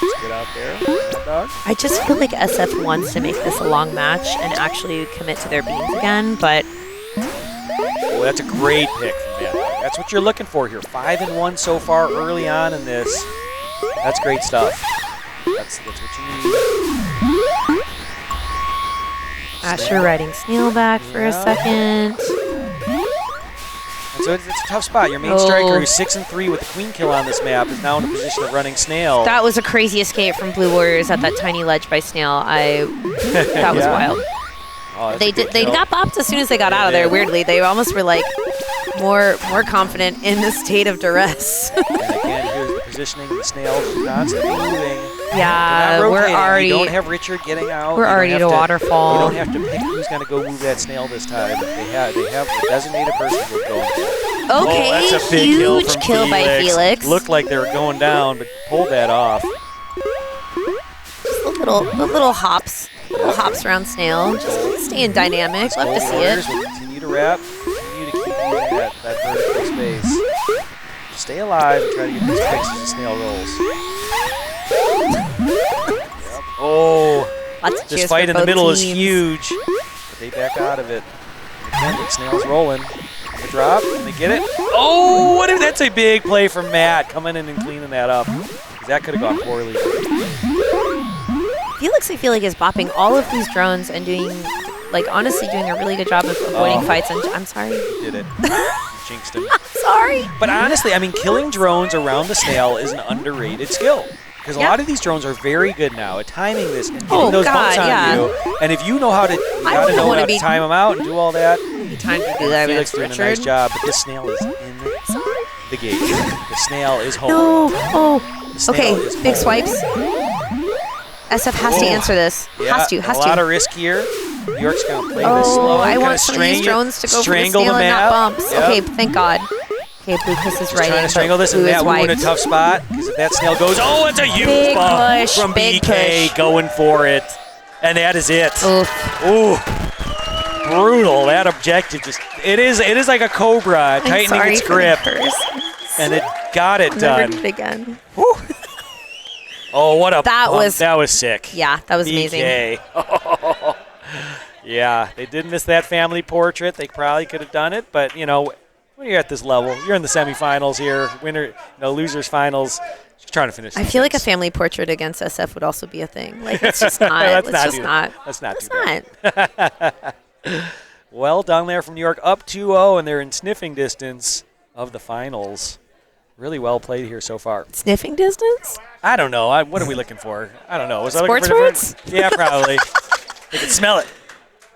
Let's get out there, dog. I just feel like SF wants to make this a long match and actually commit to their beams again, but... Oh, that's a great pick from Mad Dog. That's what you're looking for here. 5-1 so far early on in this. That's great stuff. That's what you need. Asher riding Snail back for a second. And so it's a tough spot. Your main striker, who's 6-3 with the queen kill on this map, is now in a position of running Snail. That was a crazy escape from Blue Warriors at that tiny ledge by Snail. That was wild. Oh, they got bopped as soon as they got out of there. Weirdly, they almost were like more confident in the state of duress. And again, here's the positioning of the Snail constantly moving. Yeah, we're already. You don't have Richard getting out. We're already to waterfall. You don't have to pick who's going to go move that Snail this time. They have a designated person who's going. Okay, that's a big huge kill by Felix. Looked like they were going down, but pulled that off. Just the little hops. Little hops around Snail, just staying dynamic. Love to see it. Will continue to wrap, continue to keep you in that vertical space. Stay alive and try to get these picks as the Snail rolls. Yep. Oh, this fight in the middle is huge. But they back out of it. Again, the Snail's rolling. The drop, and they get it. Oh, that's a big play from Matt coming in and cleaning that up. That could have gone poorly. Felix, I feel like, is bopping all of these drones and doing, honestly doing a really good job of avoiding fights. And I'm sorry. You did it. You jinxed him. I'm sorry. But honestly, I mean, killing drones around the Snail is an underrated skill. Because a lot of these drones are very good now at timing this and getting those bumps on you. And if you know how to, time them out and do all that. Time to do that. Felix doing a nice job, but this Snail is in the gate. The Snail is home. No. Okay, big swipes. SF has to answer this. Yeah, has to. A lot of risk here. New York's going to play this slow. I want some of these drones to go for the Snail and not bumps. Yep. Okay, thank God. Okay, Blue Kiss is right. Trying to strangle this, and Matt Wu in a tough spot. Because if that Snail goes, it's a huge bump from BK going for it. And that is it. Ooh. Brutal. That objective it is like a cobra tightening its grip. And it got it done. Never did it again. Oh, what a bump. That was sick. Yeah, that was amazing. Yeah, they did miss that family portrait. They probably could have done it, but when you're at this level, you're in the semifinals here, losers finals, just trying to finish. I feel like a family portrait against SF would also be a thing. It's just not. Let's not. Well done there from New York, up 2-0, and they're in sniffing distance of the finals. Really well played here so far. Sniffing distance? I don't know. What are we looking for? I don't know. Was Sports words? Yeah, probably. They can smell it.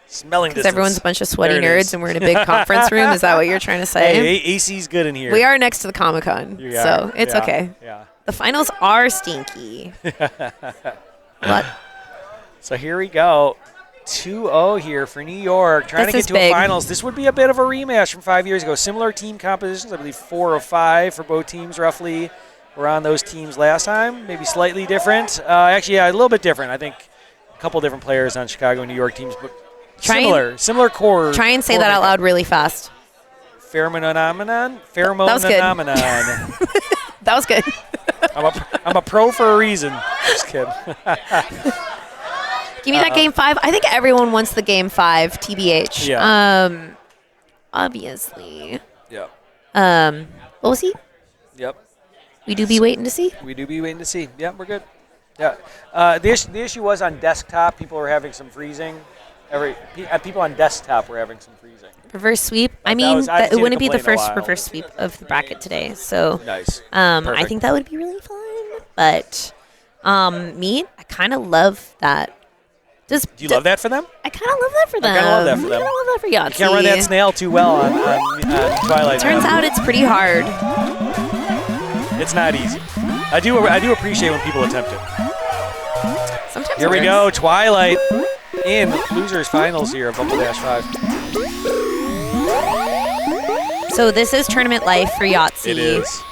Smelling distance. Because everyone's a bunch of sweaty nerds and we're in a big conference room. Is that what you're trying to say? Hey, AC's good in here. We are next to the Comic-Con, so it's okay. Yeah. The finals are Stinky. So here we go. 2-0 here for New York, trying to get to a finals. This would be a bit of a rematch from 5 years ago. Similar team compositions, I believe 4 of 5 for both teams roughly were on those teams last time. Maybe slightly different. Actually, a little bit different. I think a couple different players on Chicago and New York teams, but similar core. Try and say that out loud really fast. Famininomenon? That was good. I'm a pro for a reason. Just kidding. Give me that game 5. I think everyone wants the game 5, TBH. Yeah. Obviously. Yep. What was he? Yep. We do be waiting to see? We do be waiting to see. Yeah, we're good. Yeah. The issue was on desktop. People were having some freezing. people on desktop were having some freezing. Reverse sweep. I That mean, was- I haven't it seen wouldn't a be the complaint in a first while. reverse sweep of the bracket today. So Nice. I Perfect. think that would be really fun. But me, I kind of love that. Do you love that for them? I kind of love that for them. I kind of love that for them. I kind of love that for Yahtzee. You can't run that snail too well on Twilight. Turns out it's pretty hard. It's not easy. I do appreciate when people attempt it. Sometimes Here it we works. go, Twilight in losers finals here of Bumble Dash 5. So this is tournament life for Yahtzee. It is.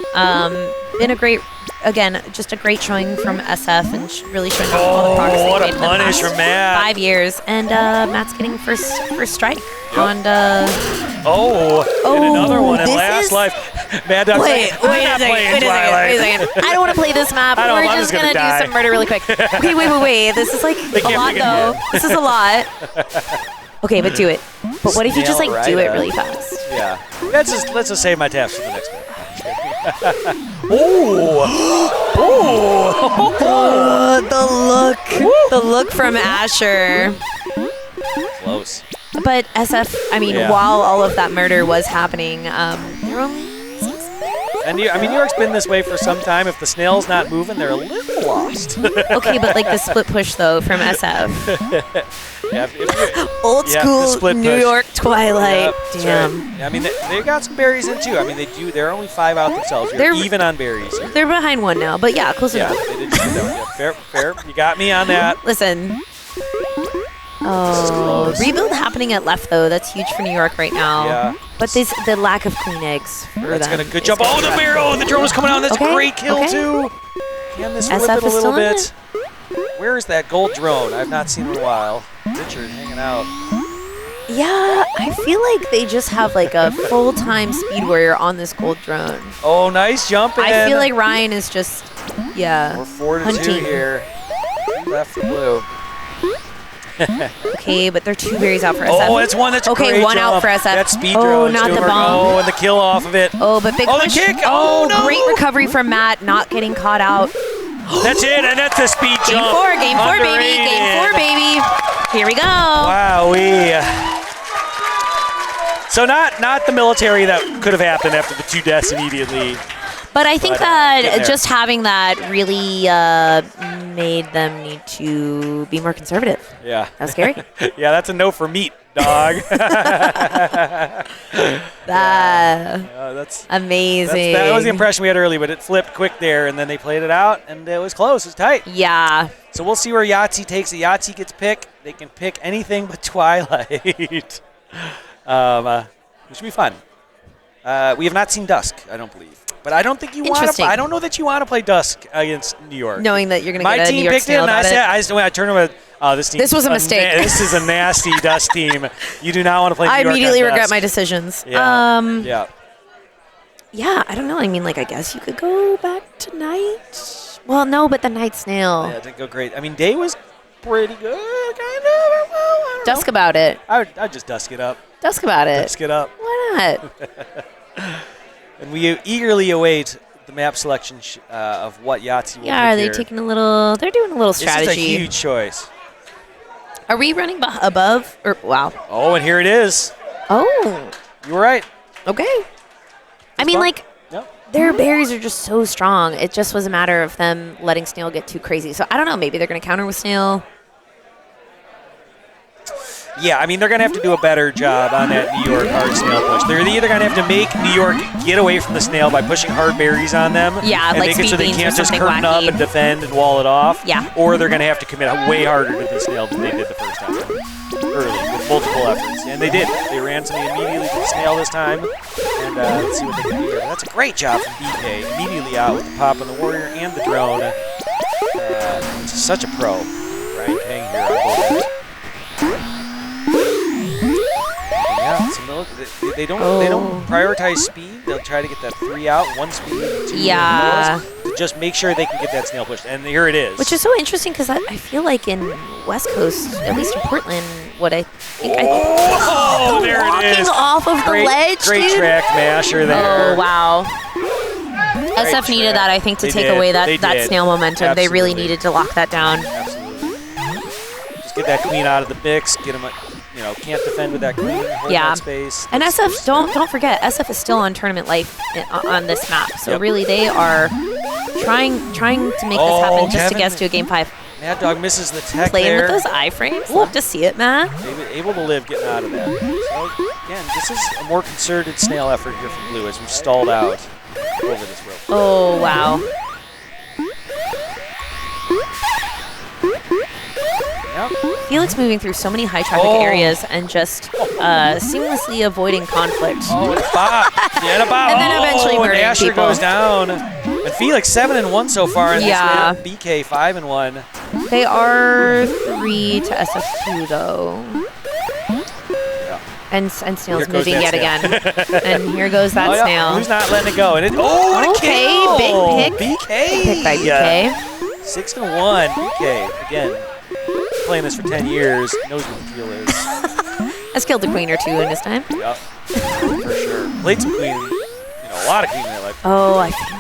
Been a great, again, just a great showing from SF and really showing off all the progress they've what a made in the punish past from Matt. 5 years. And Matt's getting first strike on. And another one in this last is- life. Mad Dog Wait saying, "I'm not playing Twilight." wait a second. I don't want to play this map. I know, We're I'm just just gonna gonna die. do some murder really quick. Okay, wait. This is like They a can't lot pick it though. yet. This is a lot. Okay, but do it. But what if you just like Snail do it Rider. really fast? Yeah. Let's just save my taps for the next one. Oh, the look from Asher. Close. But SF, I mean, Yeah. while all of that murder was happening, they're only And New York's been this way for some time. If the snail's not moving, they're a little lost. okay, but like the split push though from SF. Yeah, Old the school split New push. York Twilight. Yep, that's Damn. right. Yeah, I mean, they got some berries in too. I mean, they're only 5 out themselves. You're They're- even on berries. They're behind one now, but yeah, close Yeah, enough. they did just get that one. Yeah, fair. You got me on that. Listen. Oh, rebuild happening at left though. That's huge for New York right now. Yeah. But the lack of clean eggs for That's them. gonna good is jump. gonna Oh, be the rough. barrel and the drone is coming out. That's Okay, a great kill okay. too. Can this flip SF it a is little still in bit? Where is that gold drone? I've not seen it in a while. Richard hanging out. Yeah, I feel like they just have like a full-time speed warrior on this gold drone. Oh, nice jump in. I feel like Ryan is just, We're 4-2 hunting. here. 2 left for blue. Okay, but they're 2 berries out for SF. Oh, it's one that's a okay. great One out jump. for SF. That speed oh, drone. not the Stuart. bomb. Oh, and the kill off of it. Oh, but big Oh, the push. kick. Oh, Oh, no. great recovery from Matt, not getting caught out. That's it, and that's the speed Game jump. 4, game 4, baby. Game 4, baby. Here we go. Wowee. So not the military that could have happened after the 2 deaths immediately. But I think But, getting that there. just having that really made them need to be more conservative. Yeah. That was scary. Yeah, that's a no for meat, dog. That's amazing. That was the impression we had early, but it flipped quick there, and then they played it out, and it was close. It was tight. Yeah. So we'll see where Yahtzee takes it. Yahtzee gets picked. They can pick anything but Twilight, which will be fun. We have not seen Dusk, I don't believe. But I don't think you want to. Interesting. I don't know that you want to play Dusk against New York. Knowing that you're going to My get a team New York picked it, snail and I about said, it. when I turned around, this team. This was a mistake. This is a nasty Dusk team. You do not want to play New I York on immediately regret Dusk. my decisions. Yeah. Yeah, I don't know. I mean, like, I guess you could go back to night. Well, no, but the night snail. Yeah, it didn't go great. I mean, day was pretty good, kind of. Well, I don't Dusk know. about it. I'd just dusk it up. Dusk about it. Dusk it up. Why not? And we eagerly await the map selection of what Yahtzee will Yeah, are pick they here. taking a little? They're doing a little strategy. This is a huge choice. Are we running above? Or wow. Oh, and here it is. Oh. You were right. Okay. I mean, fun. like, Yep. their berries are just so strong. It just was a matter of them letting Snail get too crazy. So I don't know. Maybe they're going to counter with Snail. Yeah, I mean, they're going to have to do a better job on that New York hard snail push. They're either going to have to make New York get away from the snail by pushing hard berries on them. Yeah, and like make it so speed they beans or can't just something curtain up wacky. and defend and wall it off. Yeah. Or they're going to have to commit way harder to the snail than they did the first time. Early, with multiple efforts. And they did. They ran something immediately to the snail this time. And let's see what they can do here. That's a great job from BK. Immediately out with the pop on the warrior and the drone. Such a pro. Ryan Pang here on both. Yeah, so they don't prioritize speed. They'll try to get that 3 out, 1 speed, 2 Yeah. to just make sure they can get that snail pushed. And here it is. Which is so interesting because I feel like in West Coast, at least in Portland, what I think Oh, the there it walking is. off of Great- the ledge, Great dude. track masher there. Oh, wow. SF needed that, I think, to They take did. away They that did. snail momentum. They really Absolutely. needed to lock that down. Just get that queen out of the mix. Get him can't defend with that queen, hold Yeah. that space. And SF, don't forget, SF is still on tournament life on this map. So Yep. really, they are trying to make this happen just to get us to a game 5. Mad Dog misses the tech Playing there. with those iframes, love to see it, man. Able to live getting out of that. So again, this is a more concerted snail effort here from Blue as we've stalled out over this rope. Oh wow. Felix moving through so many high traffic areas and just seamlessly avoiding conflict. Oh, and a bop. Yeah, and a bop. And then eventually and murdering Asher people. goes down. And Felix 7-1 so far. And Yeah. this BK 5-1. They are 3 to SF2 though. And Snail's Here goes moving that yet snail. again. And here goes that Oh, yeah. snail. Who's not letting it go? And what a Okay, kill! big pick. BK. Big pick by BK. 6-1. BK again. Playing this for 10 years, knows what the deal is. Has killed a queen or two in his time. Yep, for sure. Played some queen, a lot of queen in their life. Oh, I think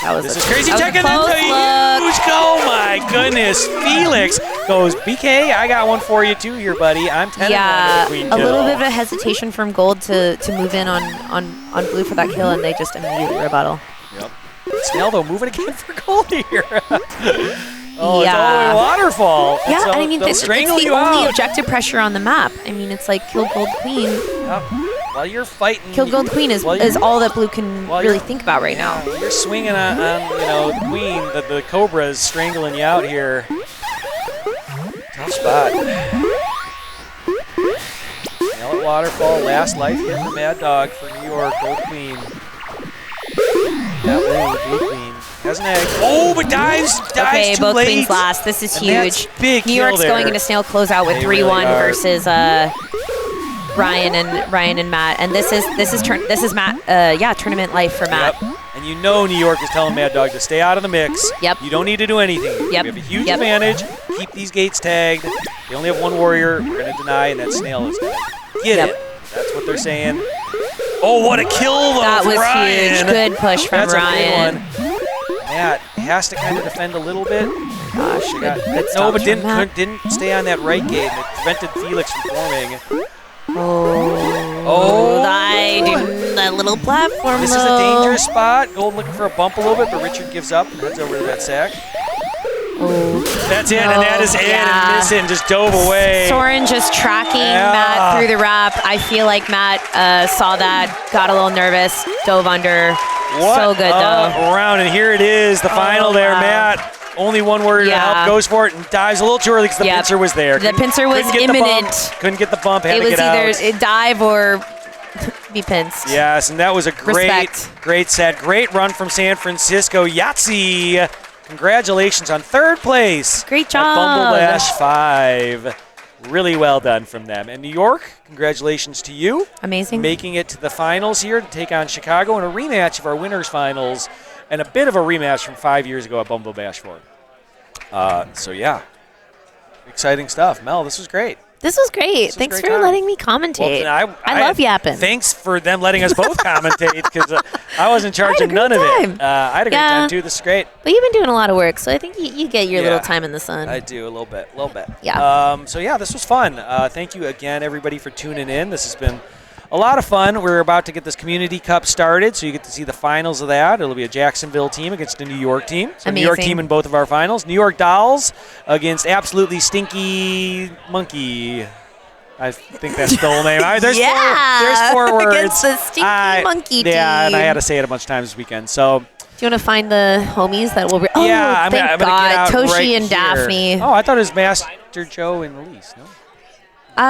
that was This a is crazy. that was Check a it close out. look. Oh my goodness. Felix goes, BK, I got one for you too here, buddy. I'm 10-1 Yeah, with queen a kill. little bit of a hesitation from Gold to move in on Blue for that kill, and they just immediately rebuttal. Yep. Snail though moving again for gold here. Oh, it's all the way Yeah. to waterfall. Yeah, And so I mean, they'll it's strangle the you only out. objective pressure on the map. I mean, it's like kill Gold Queen. Yep. While you're fighting, Kill Gold Queen is all that Blue can really think about right now. You're swinging on the queen. The cobra is strangling you out here. Tough spot. Snail at waterfall. Last life here for Mad Dog for New York. Gold Queen. That way, Blue Queen has an egg. Oh, but dives Okay, too both late. queens last. This is And that's huge. big New kill York's there. going into Snail closeout with They 3-1 really are. versus Ryan and Matt. And this is Matt. Tournament life for Matt. Yep. And you know New York is telling Mad Dog to stay out of the mix. Yep. You don't need to do anything. Yep. We have a huge Yep. advantage. Keep these gates tagged. They only have one warrior. We're going to deny, and that snail is going to get Yep. it. That's what they're saying. Oh, what a kill, though, That from was Ryan. huge. Good push from That's Ryan. a big one. Matt has to kind of defend a little bit. Gosh, good No, stop but from Matt. didn't stay on that right gate, and it prevented Felix from forming. Oh, that little platform. This is a dangerous spot. Gold looking for a bump a little bit, but Richard gives up and heads over to that sack. That's it, and that is it, and missing, just dove away. Soren just tracking Yeah. Matt through the wrap. I feel like Matt saw that, got a little nervous, dove under. What So good, though. round, and here it is, the final there, wow. Matt. Only one warrior to help, goes for it, and dives a little too early because the pincer was there. The pincer was Couldn't get the bump, imminent. couldn't get the bump, had It to was get either out. a dive or be pinced. Yes, and that was a Respect. great set. Great run from San Francisco. Yahtzee, congratulations on third place. Great At job. Bumble Dash 5. Really well done from them. And New York, congratulations to you. Amazing. Making it to the finals here to take on Chicago in a rematch of our winners finals and a bit of a rematch from 5 years ago at Bumble Bash 4. So yeah, exciting stuff. Mel, this was great. This was great. Thanks for letting me commentate. Well, I love yapping. Thanks for them letting us both commentate because I was in charge of none of it. I had a great time too. This is great. But you've been doing a lot of work, so I think you get your little Yeah. time in the sun. I do a little bit. Yeah. So yeah, this was fun. Thank you again, everybody, for tuning in. This has been a lot of fun. We're about to get this Community Cup started, so you get to see the finals of that. It'll be a Jacksonville team against a New York team. So New York Amazing. team in both of our finals. New York Dolls against absolutely Stinky Monkey. I think that's the whole name. There's four words. Against the Stinky Monkey team. Yeah, and I had to say it a bunch of times this weekend. So. Do you want to find the homies that will? Yeah, I'm thank gonna God, get out Toshi right and here. Daphne. Oh, I thought it was Master Joe and Elise. No.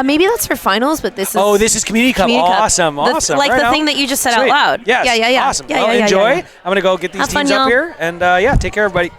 Maybe that's for finals, but this is. Oh, this is Community Cup. Awesome. Like right the on. thing that you just said Sweet. out loud. Yes. Yeah. Awesome. Yeah, well, yeah, enjoy. yeah. I'm gonna go get these Have fun, teams up y'all. here, and take care, everybody.